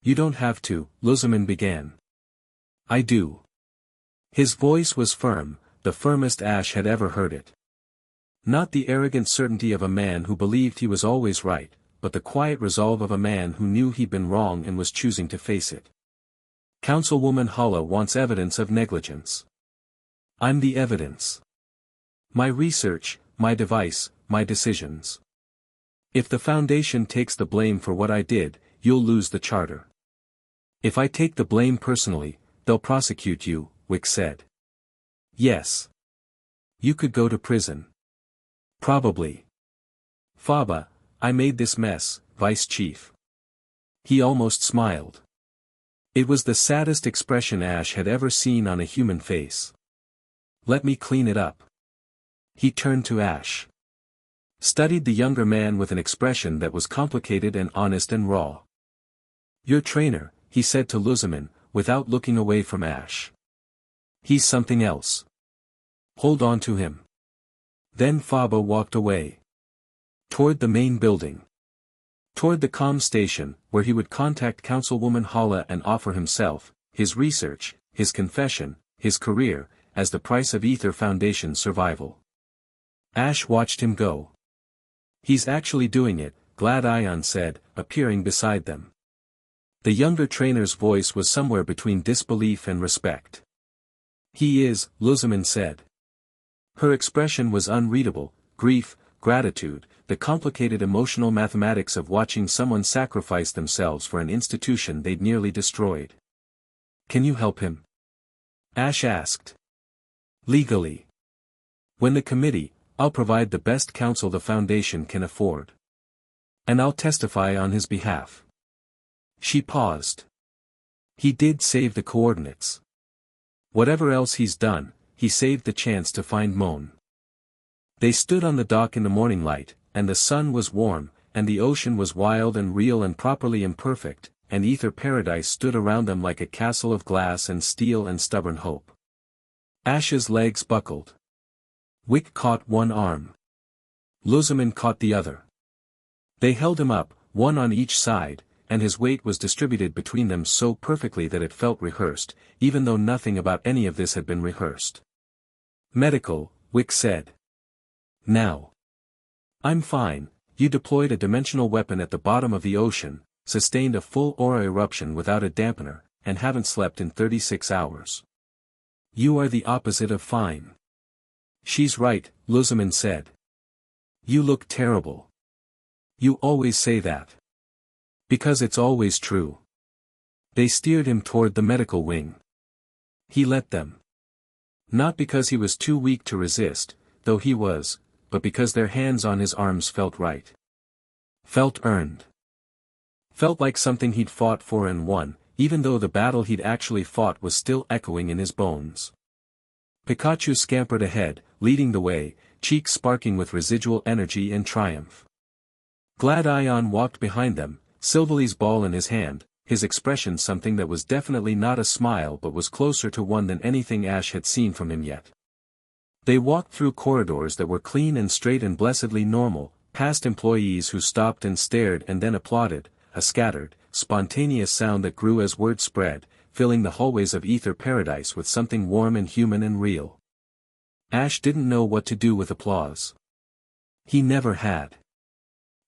"You don't have to," Lusamine began. "I do." His voice was firm, the firmest Ash had ever heard it. Not the arrogant certainty of a man who believed he was always right, but the quiet resolve of a man who knew he'd been wrong and was choosing to face it. "Councilwoman Hala wants evidence of negligence. I'm the evidence. My research, my device, my decisions. If the Foundation takes the blame for what I did, you'll lose the charter. If I take the blame personally, they'll prosecute you," Wicke said. "Yes. You could go to prison. Probably. Faba, I made this mess, Vice Chief." He almost smiled. It was the saddest expression Ash had ever seen on a human face. "Let me clean it up." He turned to Ash. Studied the younger man with an expression that was complicated and honest and raw. "Your trainer," he said to Lusamine, without looking away from Ash. "He's something else. Hold on to him." Then Faba walked away. Toward the main building. Toward the comm station, where he would contact Councilwoman Hala and offer himself, his research, his confession, his career, as the price of Aether Foundation's survival. Ash watched him go. "He's actually doing it," Glad-Ion said, appearing beside them. The younger trainer's voice was somewhere between disbelief and respect. "He is," Lusamine said. Her expression was unreadable: grief, gratitude, the complicated emotional mathematics of watching someone sacrifice themselves for an institution they'd nearly destroyed. "Can you help him?" Ash asked. "Legally. When the committee, I'll provide the best counsel the Foundation can afford. And I'll testify on his behalf." She paused. "He did save the coordinates. Whatever else he's done, he saved the chance to find Moan." They stood on the dock in the morning light, and the sun was warm, and the ocean was wild and real and properly imperfect, and Aether Paradise stood around them like a castle of glass and steel and stubborn hope. Ash's legs buckled. Wicke caught one arm. Lusamine caught the other. They held him up, one on each side, and his weight was distributed between them so perfectly that it felt rehearsed, even though nothing about any of this had been rehearsed. "Medical," Wicke said. "Now. I'm fine. You deployed a dimensional weapon at the bottom of the ocean, sustained a full aura eruption without a dampener, and haven't slept in 36 hours. You are the opposite of fine." "She's right," Lusamine said. "You look terrible. You always say that." "Because it's always true." They steered him toward the medical wing. He let them. Not because he was too weak to resist, though he was, but because their hands on his arms felt right. Felt earned. Felt like something he'd fought for and won, even though the battle he'd actually fought was still echoing in his bones. Pikachu scampered ahead, leading the way, cheeks sparking with residual energy and triumph. Glad-Ion walked behind them, Silvely's ball in his hand, his expression something that was definitely not a smile but was closer to one than anything Ash had seen from him yet. They walked through corridors that were clean and straight and blessedly normal, past employees who stopped and stared and then applauded, a scattered, spontaneous sound that grew as word spread, filling the hallways of Aether Paradise with something warm and human and real. Ash didn't know what to do with applause. He never had.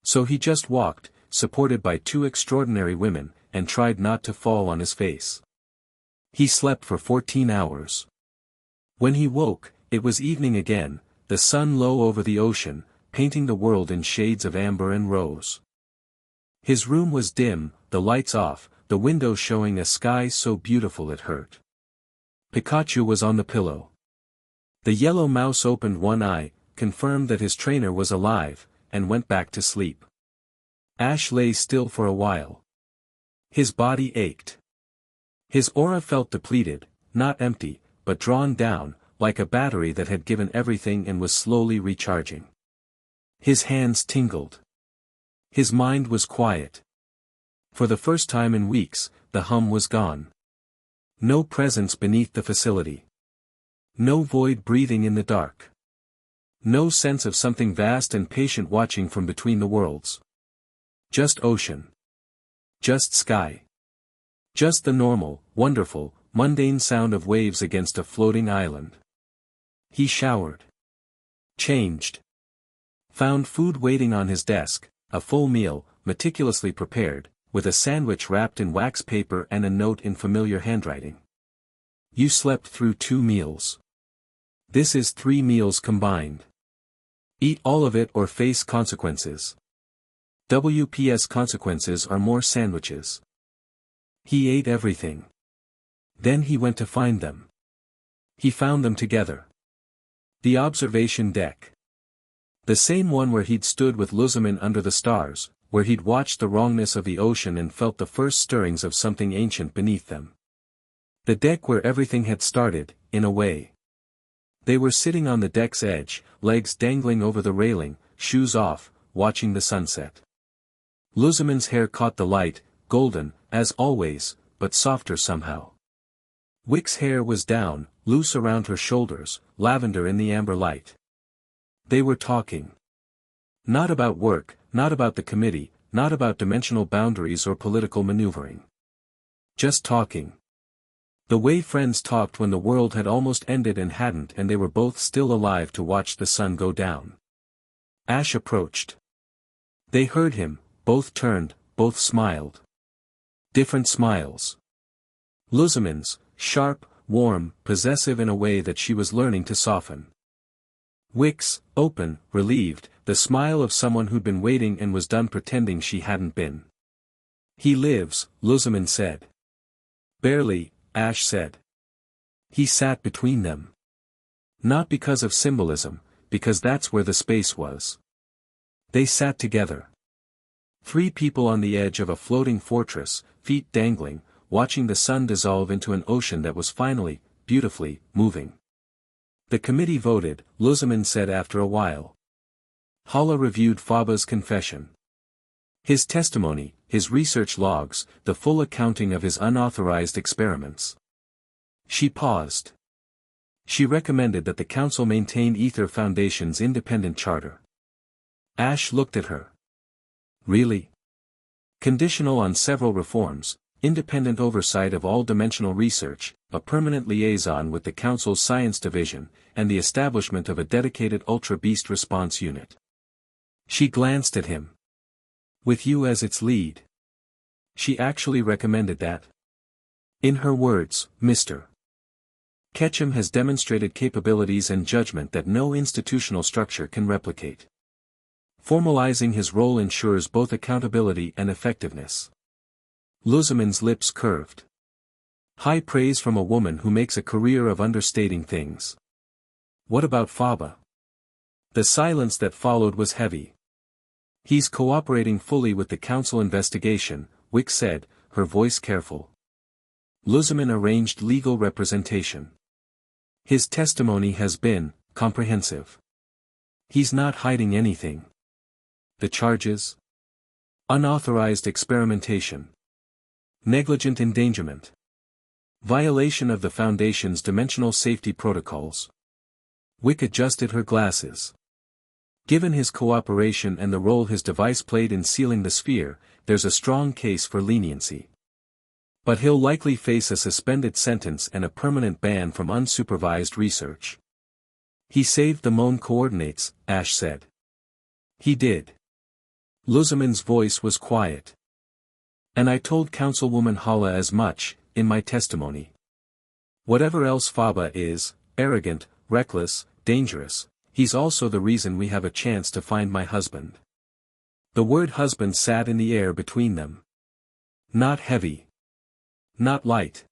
So he just walked, supported by two extraordinary women, and tried not to fall on his face. He slept for 14 hours. When he woke, it was evening again, the sun low over the ocean, painting the world in shades of amber and rose. His room was dim, the lights off, the window showing a sky so beautiful it hurt. Pikachu was on the pillow. The yellow mouse opened one eye, confirmed that his trainer was alive, and went back to sleep. Ash lay still for a while. His body ached. His aura felt depleted, not empty, but drawn down, like a battery that had given everything and was slowly recharging. His hands tingled. His mind was quiet. For the first time in weeks, the hum was gone. No presence beneath the facility. No void breathing in the dark. No sense of something vast and patient watching from between the worlds. Just ocean. Just sky. Just the normal, wonderful, mundane sound of waves against a floating island. He showered. Changed. Found food waiting on his desk, a full meal, meticulously prepared, with a sandwich wrapped in wax paper and a note in familiar handwriting. You slept through 2 meals. This is 3 meals combined. Eat all of it or face consequences. WPS consequences are more sandwiches. He ate everything. Then he went to find them. He found them together. The observation deck. The same one where he'd stood with Lusamine under the stars, where he'd watched the wrongness of the ocean and felt the first stirrings of something ancient beneath them. The deck where everything had started, in a way. They were sitting on the deck's edge, legs dangling over the railing, shoes off, watching the sunset. Lusamine's hair caught the light, golden, as always, but softer somehow. Wicke's hair was down, loose around her shoulders, lavender in the amber light. They were talking. Not about work, not about the committee, not about dimensional boundaries or political maneuvering. Just talking. The way friends talked when the world had almost ended and hadn't, and they were both still alive to watch the sun go down. Ash approached. They heard him, both turned, both smiled. Different smiles. Lusamine's, sharp, warm, possessive in a way that she was learning to soften. Wicke's, open, relieved, the smile of someone who'd been waiting and was done pretending she hadn't been. He lives, Lusamine said. Barely, Ash said. He sat between them. Not because of symbolism, because that's where the space was. They sat together. 3 people on the edge of a floating fortress, feet dangling, watching the sun dissolve into an ocean that was finally, beautifully, moving. The committee voted, Lusamine said after a while. Hala reviewed Faba's confession. His testimony, his research logs, the full accounting of his unauthorized experiments. She paused. She recommended that the council maintain Aether Foundation's independent charter. Ash looked at her. Really? Conditional on several reforms, independent oversight of all-dimensional research, a permanent liaison with the Council's Science Division, and the establishment of a dedicated Ultra Beast Response Unit. She glanced at him. With you as its lead. She actually recommended that. In her words, Mr. Ketchum has demonstrated capabilities and judgment that no institutional structure can replicate. Formalizing his role ensures both accountability and effectiveness. Lusamine's lips curved. High praise from a woman who makes a career of understating things. What about Faba? The silence that followed was heavy. He's cooperating fully with the council investigation, Wicke said, her voice careful. Lusamine arranged legal representation. His testimony has been comprehensive. He's not hiding anything. The charges? Unauthorized experimentation. Negligent endangerment. Violation of the Foundation's dimensional safety protocols. Wicke adjusted her glasses. Given his cooperation and the role his device played in sealing the sphere, there's a strong case for leniency. But he'll likely face a suspended sentence and a permanent ban from unsupervised research. He saved the Moan coordinates, Ash said. He did. Lusamine's voice was quiet. And I told Councilwoman Hala as much, in my testimony. Whatever else Faba is, arrogant, reckless, dangerous, he's also the reason we have a chance to find my husband. The word husband sat in the air between them. Not heavy. Not light.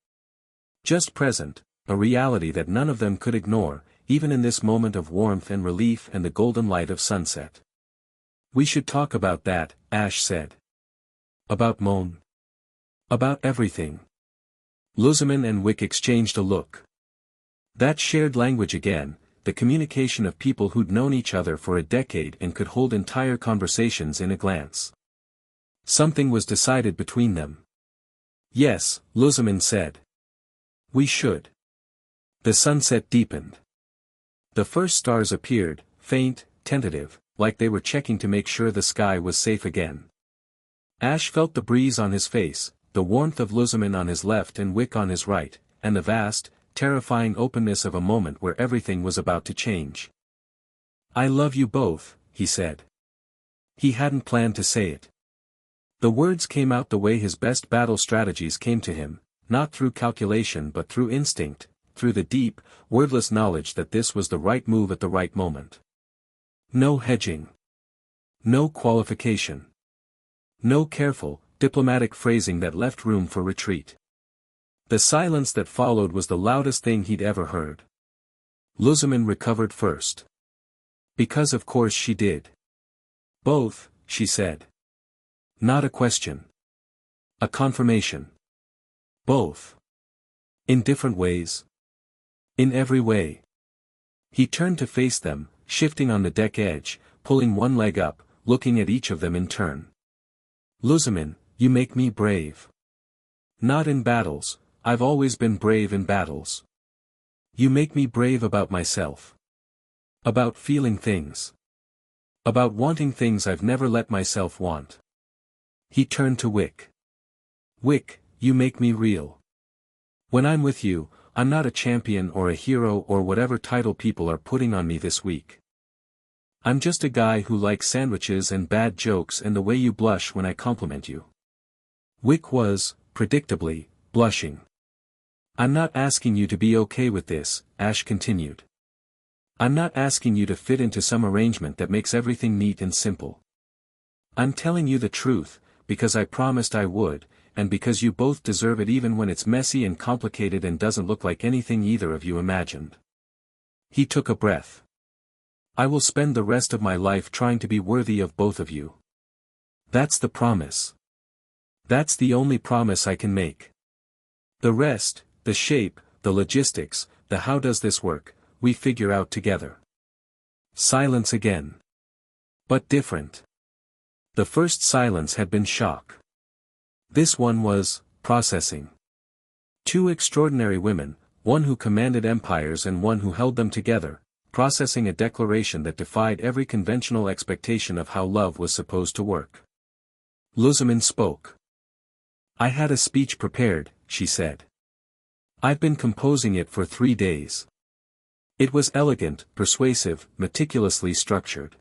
Just present, a reality that none of them could ignore, even in this moment of warmth and relief and the golden light of sunset. We should talk about that, Ash said. About Moan. About everything. Lusamine and Wicke exchanged a look. That shared language again, the communication of people who'd known each other for a decade and could hold entire conversations in a glance. Something was decided between them. Yes, Lusamine said. We should. The sunset deepened. The first stars appeared, faint, tentative, like they were checking to make sure the sky was safe again. Ash felt the breeze on his face, the warmth of Lusamine on his left and Wicke on his right, and the vast, terrifying openness of a moment where everything was about to change. I love you both, he said. He hadn't planned to say it. The words came out the way his best battle strategies came to him, not through calculation but through instinct, through the deep, wordless knowledge that this was the right move at the right moment. No hedging. No qualification. No careful, diplomatic phrasing that left room for retreat. The silence that followed was the loudest thing he'd ever heard. Lusamine recovered first. Because of course she did. Both, she said. Not a question. A confirmation. Both. In different ways. In every way. He turned to face them, shifting on the deck edge, pulling one leg up, looking at each of them in turn. Lusamine, you make me brave. Not in battles, I've always been brave in battles. You make me brave about myself. About feeling things. About wanting things I've never let myself want. He turned to Wicke. Wicke, you make me real. When I'm with you, I'm not a champion or a hero or whatever title people are putting on me this week. I'm just a guy who likes sandwiches and bad jokes and the way you blush when I compliment you. Wicke was, predictably, blushing. I'm not asking you to be okay with this, Ash continued. I'm not asking you to fit into some arrangement that makes everything neat and simple. I'm telling you the truth, because I promised I would, and because you both deserve it even when it's messy and complicated and doesn't look like anything either of you imagined. He took a breath. I will spend the rest of my life trying to be worthy of both of you. That's the promise. That's the only promise I can make. The rest, the shape, the logistics, the how does this work, we figure out together. Silence again. But different. The first silence had been shock. This one was, processing. Two extraordinary women, one who commanded empires and one who held them together, processing a declaration that defied every conventional expectation of how love was supposed to work. Lusamine spoke. I had a speech prepared, she said. I've been composing it for 3 days. It was elegant, persuasive, meticulously structured.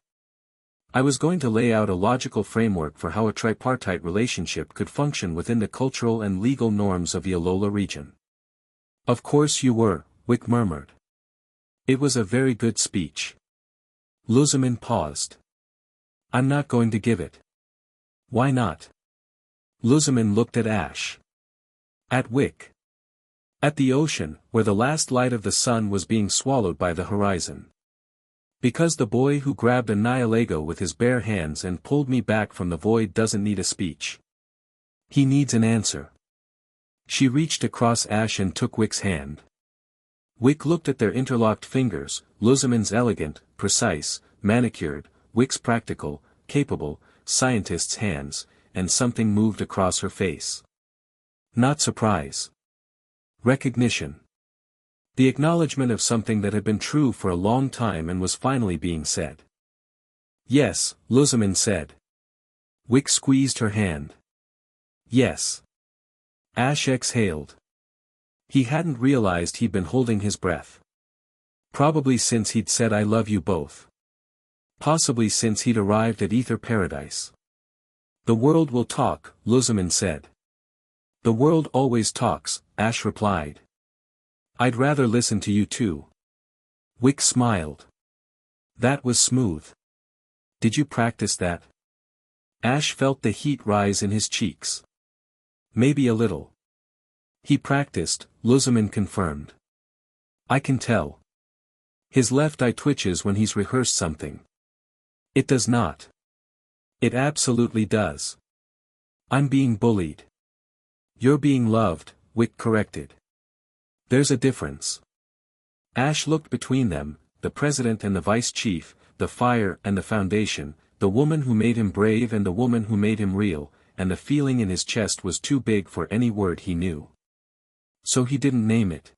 I was going to lay out a logical framework for how a tripartite relationship could function within the cultural and legal norms of the Alola region. Of course you were, Wicke murmured. It was a very good speech. Lusamine paused. I'm not going to give it. Why not? Lusamine looked at Ash. At Wicke. At the ocean, where the last light of the sun was being swallowed by the horizon. Because the boy who grabbed a Nihilego with his bare hands and pulled me back from the void doesn't need a speech. He needs an answer. She reached across Ash and took Wicke's hand. Wicke looked at their interlocked fingers, Lusamine's elegant, precise, manicured, Wicke's practical, capable, scientist's hands, and something moved across her face. Not surprise. Recognition. The acknowledgement of something that had been true for a long time and was finally being said. Yes, Lusamine said. Wicke squeezed her hand. Yes. Ash exhaled. He hadn't realized he'd been holding his breath. Probably since he'd said I love you both. Possibly since he'd arrived at Aether Paradise. The world will talk, Lusamine said. The world always talks, Ash replied. I'd rather listen to you too. Wicke smiled. That was smooth. Did you practice that? Ash felt the heat rise in his cheeks. Maybe a little. He practiced, Lusamine confirmed. I can tell. His left eye twitches when he's rehearsed something. It does not. It absolutely does. I'm being bullied. You're being loved, Wicke corrected. There's a difference. Ash looked between them, the president and the vice chief, the fire and the foundation, the woman who made him brave and the woman who made him real, and the feeling in his chest was too big for any word he knew. So he didn't name it.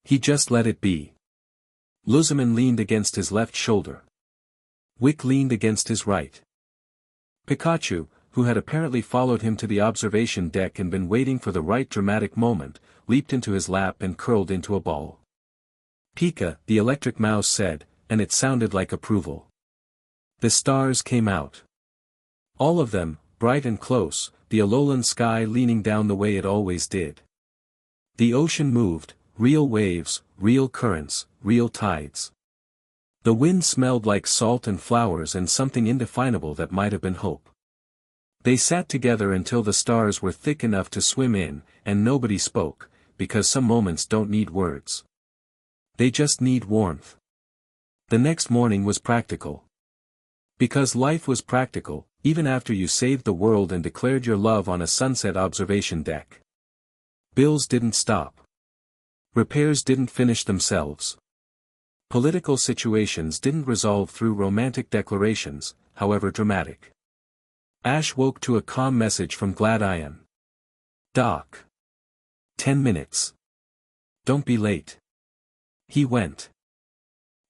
He just let it be. Lusamine leaned against his left shoulder. Wicke leaned against his right. Pikachu, who had apparently followed him to the observation deck and been waiting for the right dramatic moment, leaped into his lap and curled into a ball. Pika, the electric mouse said, and it sounded like approval. The stars came out. All of them, bright and close, the Alolan sky leaning down the way it always did. The ocean moved, real waves, real currents, real tides. The wind smelled like salt and flowers and something indefinable that might have been hope. They sat together until the stars were thick enough to swim in, and nobody spoke, because some moments don't need words. They just need warmth. The next morning was practical. Because life was practical, even after you saved the world and declared your love on a sunset observation deck. Bills didn't stop. Repairs didn't finish themselves. Political situations didn't resolve through romantic declarations, however dramatic. Ash woke to a calm message from Gladion. Doc. 10 minutes. Don't be late. He went.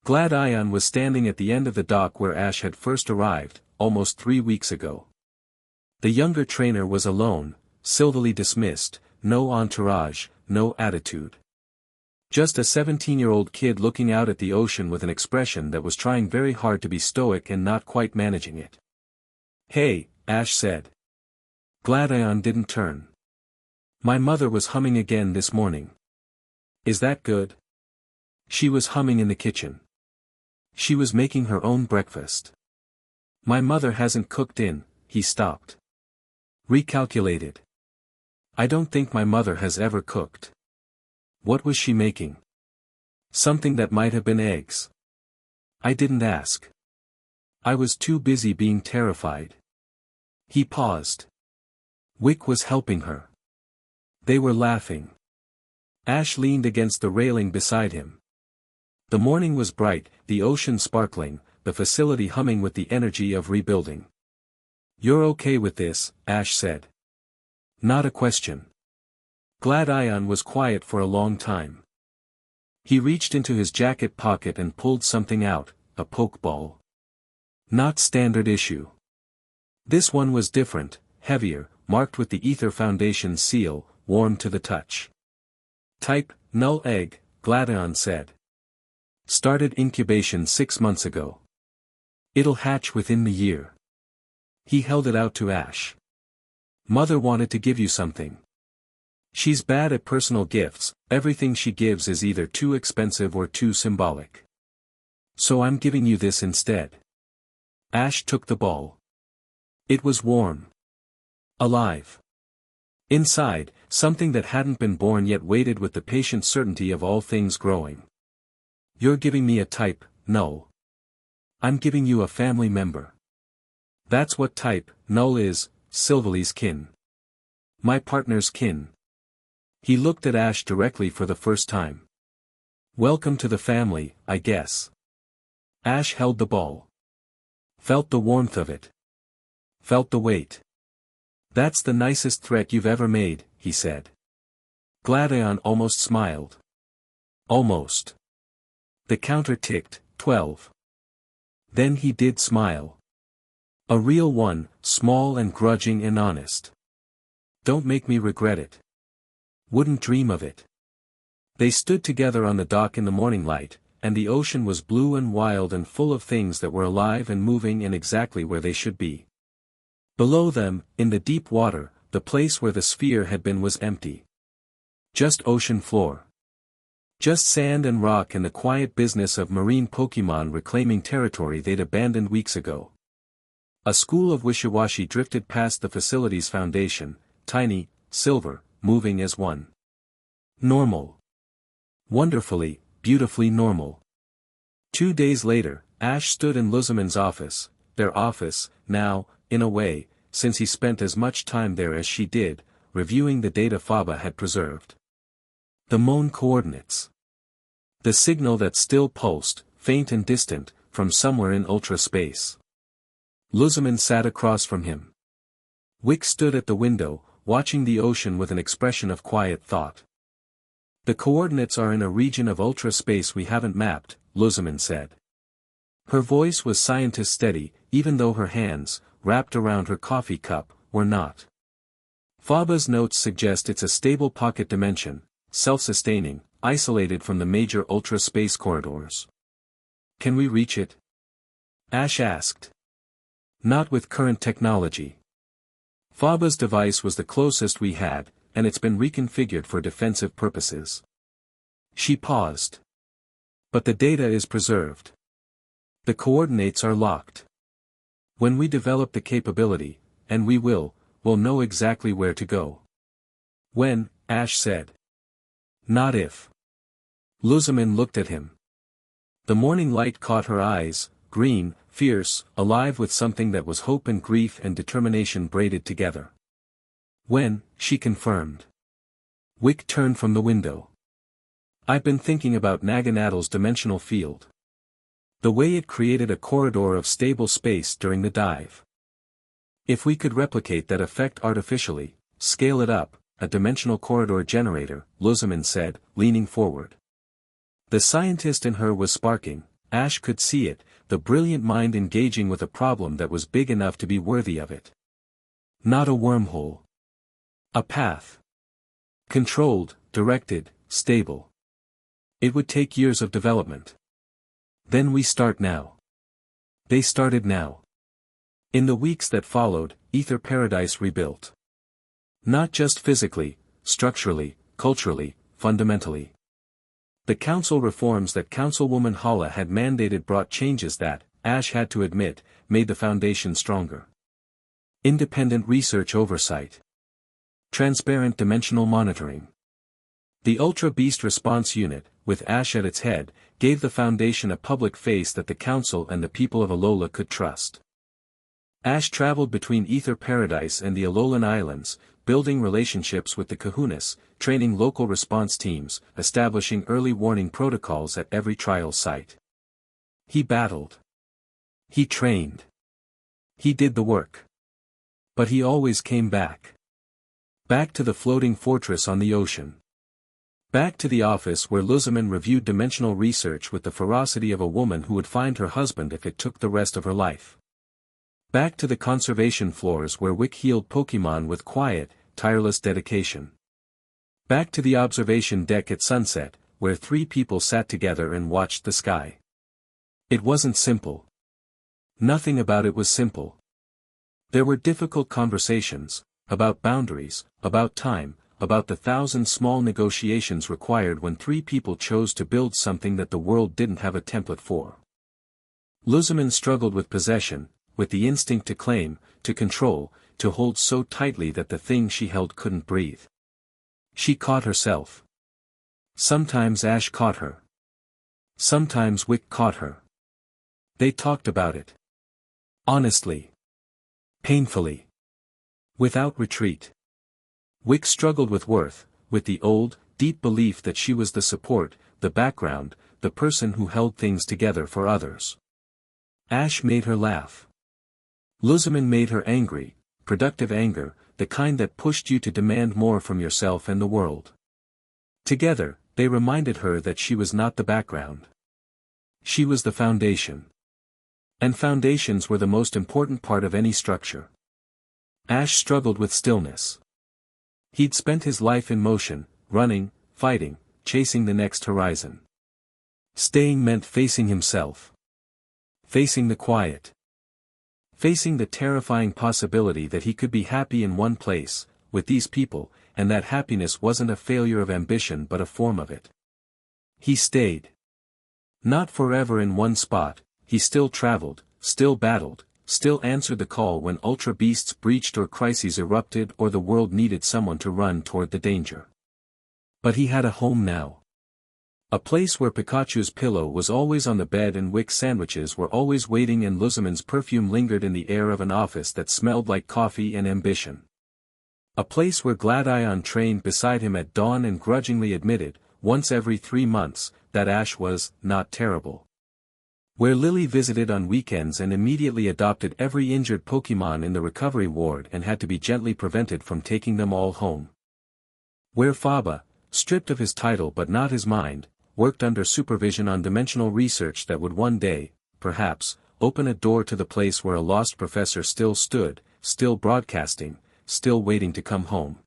Gladion was standing at the end of the dock where Ash had first arrived, almost 3 weeks ago. The younger trainer was alone, civilly dismissed, no entourage, no attitude. Just a 17-year-old kid looking out at the ocean with an expression that was trying very hard to be stoic and not quite managing it. Hey, Ash said. Gladion didn't turn. My mother was humming again this morning. Is that good? She was humming in the kitchen. She was making her own breakfast. My mother hasn't cooked in, he stopped. Recalculated. I don't think my mother has ever cooked. What was she making? Something that might have been eggs. I didn't ask. I was too busy being terrified. He paused. Wicke was helping her. They were laughing. Ash leaned against the railing beside him. The morning was bright, the ocean sparkling, the facility humming with the energy of rebuilding. You're okay with this, Ash said. Not a question. Gladion was quiet for a long time. He reached into his jacket pocket and pulled something out, a pokeball. Not standard issue. This one was different, heavier, marked with the Aether Foundation seal, warm to the touch. Type, null egg, Gladion said. Started incubation 6 months ago. It'll hatch within the year. He held it out to Ash. Mother wanted to give you something. She's bad at personal gifts, everything she gives is either too expensive or too symbolic. So I'm giving you this instead. Ash took the ball. It was warm. Alive. Inside, something that hadn't been born yet waited with the patient certainty of all things growing. You're giving me a type, null. I'm giving you a family member. That's what type, null is, Silvely's kin. My partner's kin. He looked at Ash directly for the first time. Welcome to the family, I guess. Ash held the ball. Felt the warmth of it. Felt the weight. That's the nicest threat you've ever made, he said. Gladion almost smiled. Almost. The counter ticked, 12. Then he did smile. A real one, small and grudging and honest. Don't make me regret it. Wouldn't dream of it. They stood together on the dock in the morning light, and the ocean was blue and wild and full of things that were alive and moving and exactly where they should be. Below them, in the deep water, the place where the sphere had been was empty. Just ocean floor. Just sand and rock and the quiet business of marine Pokemon reclaiming territory they'd abandoned weeks ago. A school of wishy-washy drifted past the facility's foundation, tiny, silver, moving as one. Normal. Wonderfully, beautifully normal. 2 days later, Ash stood in Lusamine's office, their office, now, in a way, since he spent as much time there as she did, reviewing the data Faba had preserved. The Moan coordinates. The signal that still pulsed, faint and distant, from somewhere in ultra-space. Lusamine sat across from him. Wicke stood at the window, watching the ocean with an expression of quiet thought. The coordinates are in a region of ultra-space we haven't mapped, Lusamine said. Her voice was scientist steady, even though her hands, wrapped around her coffee cup, were not. Faba's notes suggest it's a stable pocket dimension, self-sustaining, isolated from the major ultra-space corridors. Can we reach it? Ash asked. Not with current technology. Faba's device was the closest we had, and it's been reconfigured for defensive purposes. She paused. But the data is preserved. The coordinates are locked. When we develop the capability, and we will, we'll know exactly where to go. When, Ash said. Not if. Lusamine looked at him. The morning light caught her eyes, green, fierce, alive with something that was hope and grief and determination braided together. When, she confirmed. Wicke turned from the window. I've been thinking about Naginatl's dimensional field. The way it created a corridor of stable space during the dive. If we could replicate that effect artificially, scale it up, a dimensional corridor generator, Lusamine said, leaning forward. The scientist in her was sparking, Ash could see it, the brilliant mind engaging with a problem that was big enough to be worthy of it. Not a wormhole. A path. Controlled, directed, stable. It would take years of development. Then we start now. They started now. In the weeks that followed, Aether Paradise rebuilt. Not just physically, structurally, culturally, fundamentally. The council reforms that Councilwoman Hala had mandated brought changes that, Ash had to admit, made the foundation stronger. Independent research oversight. Transparent dimensional monitoring. The Ultra Beast Response Unit, with Ash at its head, gave the Foundation a public face that the Council and the people of Alola could trust. Ash traveled between Aether Paradise and the Alolan Islands, building relationships with the Kahunas, training local response teams, establishing early warning protocols at every trial site. He battled. He trained. He did the work. But he always came back. Back to the floating fortress on the ocean. Back to the office where Lusamine reviewed dimensional research with the ferocity of a woman who would find her husband if it took the rest of her life. Back to the conservation floors where Wicke healed Pokemon with quiet, tireless dedication. Back to the observation deck at sunset, where 3 people sat together and watched the sky. It wasn't simple. Nothing about it was simple. There were difficult conversations, about boundaries, about time, about the 1,000 small negotiations required when 3 people chose to build something that the world didn't have a template for. Lusamine struggled with possession, with the instinct to claim, to control, to hold so tightly that the thing she held couldn't breathe. She caught herself. Sometimes Ash caught her. Sometimes Wicke caught her. They talked about it. Honestly. Painfully. Without retreat. Wicke struggled with worth, with the old, deep belief that she was the support, the background, the person who held things together for others. Ash made her laugh. Lusamine made her angry, productive anger, the kind that pushed you to demand more from yourself and the world. Together, they reminded her that she was not the background. She was the foundation. And foundations were the most important part of any structure. Ash struggled with stillness. He'd spent his life in motion, running, fighting, chasing the next horizon. Staying meant facing himself. Facing the quiet. Facing the terrifying possibility that he could be happy in one place, with these people, and that happiness wasn't a failure of ambition but a form of it. He stayed. Not forever in one spot, he still traveled, still battled, still answered the call when ultra beasts breached or crises erupted or the world needed someone to run toward the danger. But he had a home now. A place where Pikachu's pillow was always on the bed and Wicke's sandwiches were always waiting and Lusamine's perfume lingered in the air of an office that smelled like coffee and ambition. A place where Gladion trained beside him at dawn and grudgingly admitted, once every 3 months, that Ash was not terrible. Where Lily visited on weekends and immediately adopted every injured Pokémon in the recovery ward and had to be gently prevented from taking them all home. Where Faba, stripped of his title but not his mind, worked under supervision on dimensional research that would one day, perhaps, open a door to the place where a lost professor still stood, still broadcasting, still waiting to come home.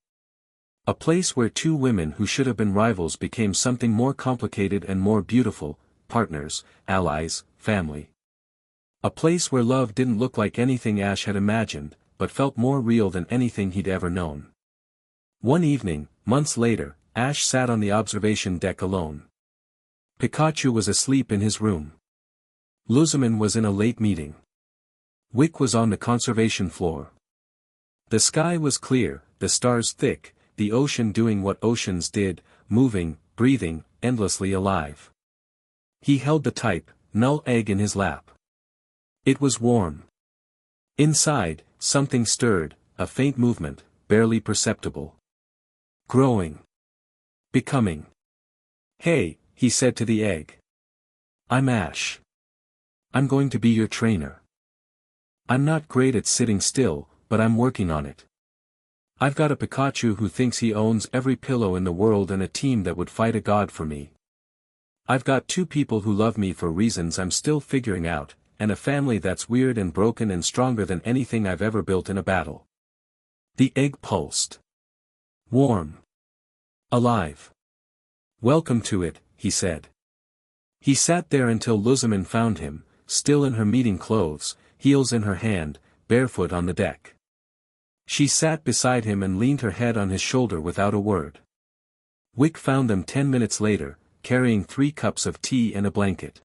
A place where 2 women who should have been rivals became something more complicated and more beautiful, partners, allies, family. A place where love didn't look like anything Ash had imagined, but felt more real than anything he'd ever known. One evening, months later, Ash sat on the observation deck alone. Pikachu was asleep in his room. Lusamine was in a late meeting. Wicke was on the conservation floor. The sky was clear, the stars thick, the ocean doing what oceans did, moving, breathing, endlessly alive. He held the type, null egg in his lap. It was warm. Inside, something stirred, a faint movement, barely perceptible. Growing. Becoming. Hey, he said to the egg. I'm Ash. I'm going to be your trainer. I'm not great at sitting still, but I'm working on it. I've got a Pikachu who thinks he owns every pillow in the world and a team that would fight a god for me. I've got 2 people who love me for reasons I'm still figuring out, and a family that's weird and broken and stronger than anything I've ever built in a battle. The egg pulsed. Warm. Alive. Welcome to it, he said. He sat there until Lusamine found him, still in her meeting clothes, heels in her hand, barefoot on the deck. She sat beside him and leaned her head on his shoulder without a word. Wicke found them 10 minutes later, carrying 3 cups of tea and a blanket.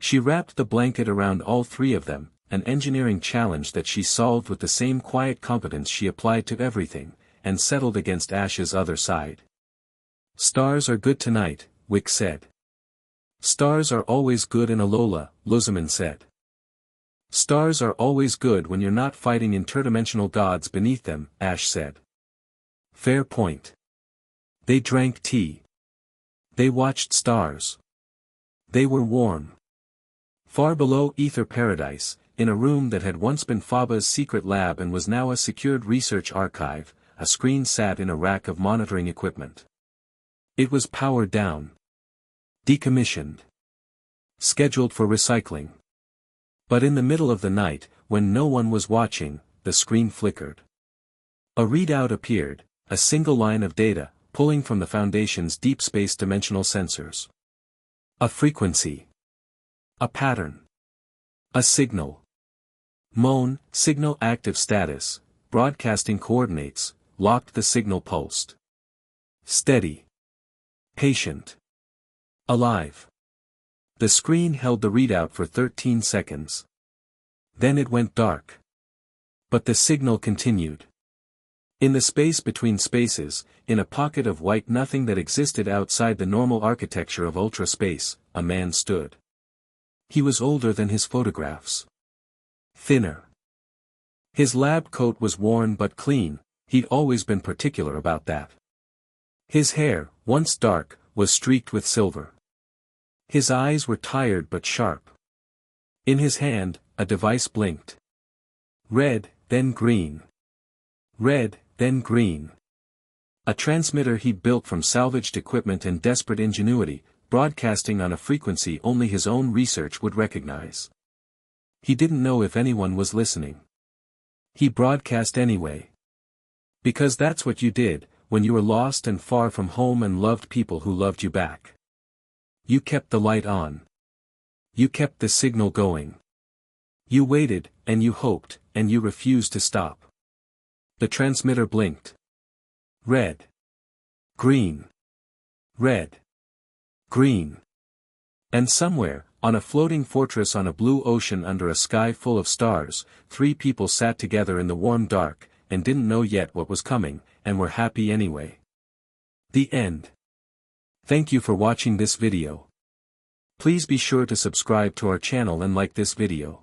She wrapped the blanket around all 3 of them, an engineering challenge that she solved with the same quiet competence she applied to everything, and settled against Ash's other side. Stars are good tonight, Wicke said. Stars are always good in Alola, Lusamine said. Stars are always good when you're not fighting interdimensional gods beneath them, Ash said. Fair point. They drank tea. They watched stars. They were warm. Far below Aether Paradise, in a room that had once been Faba's secret lab and was now a secured research archive, a screen sat in a rack of monitoring equipment. It was powered down. Decommissioned. Scheduled for recycling. But in the middle of the night, when no one was watching, the screen flickered. A readout appeared, a single line of data, pulling from the Foundation's deep space dimensional sensors. A frequency. A pattern. A signal. MON, signal active status, broadcasting coordinates, locked the signal pulsed. Steady. Patient. Alive. The screen held the readout for 13 seconds. Then it went dark. But the signal continued. In the space between spaces, in a pocket of white nothing that existed outside the normal architecture of ultra space, a man stood. He was older than his photographs. Thinner. His lab coat was worn but clean, he'd always been particular about that. His hair, once dark, was streaked with silver. His eyes were tired but sharp. In his hand, a device blinked. Red, then green. Red, then green. A transmitter he'd built from salvaged equipment and desperate ingenuity, broadcasting on a frequency only his own research would recognize. He didn't know if anyone was listening. He broadcast anyway. Because that's what you did, when you were lost and far from home and loved people who loved you back. You kept the light on. You kept the signal going. You waited, and you hoped, and you refused to stop. The transmitter blinked. Red. Green. Red. Green. And somewhere, on a floating fortress on a blue ocean under a sky full of stars, 3 people sat together in the warm dark, and didn't know yet what was coming, and were happy anyway. The end. Thank you for watching this video. Please be sure to subscribe to our channel and like this video.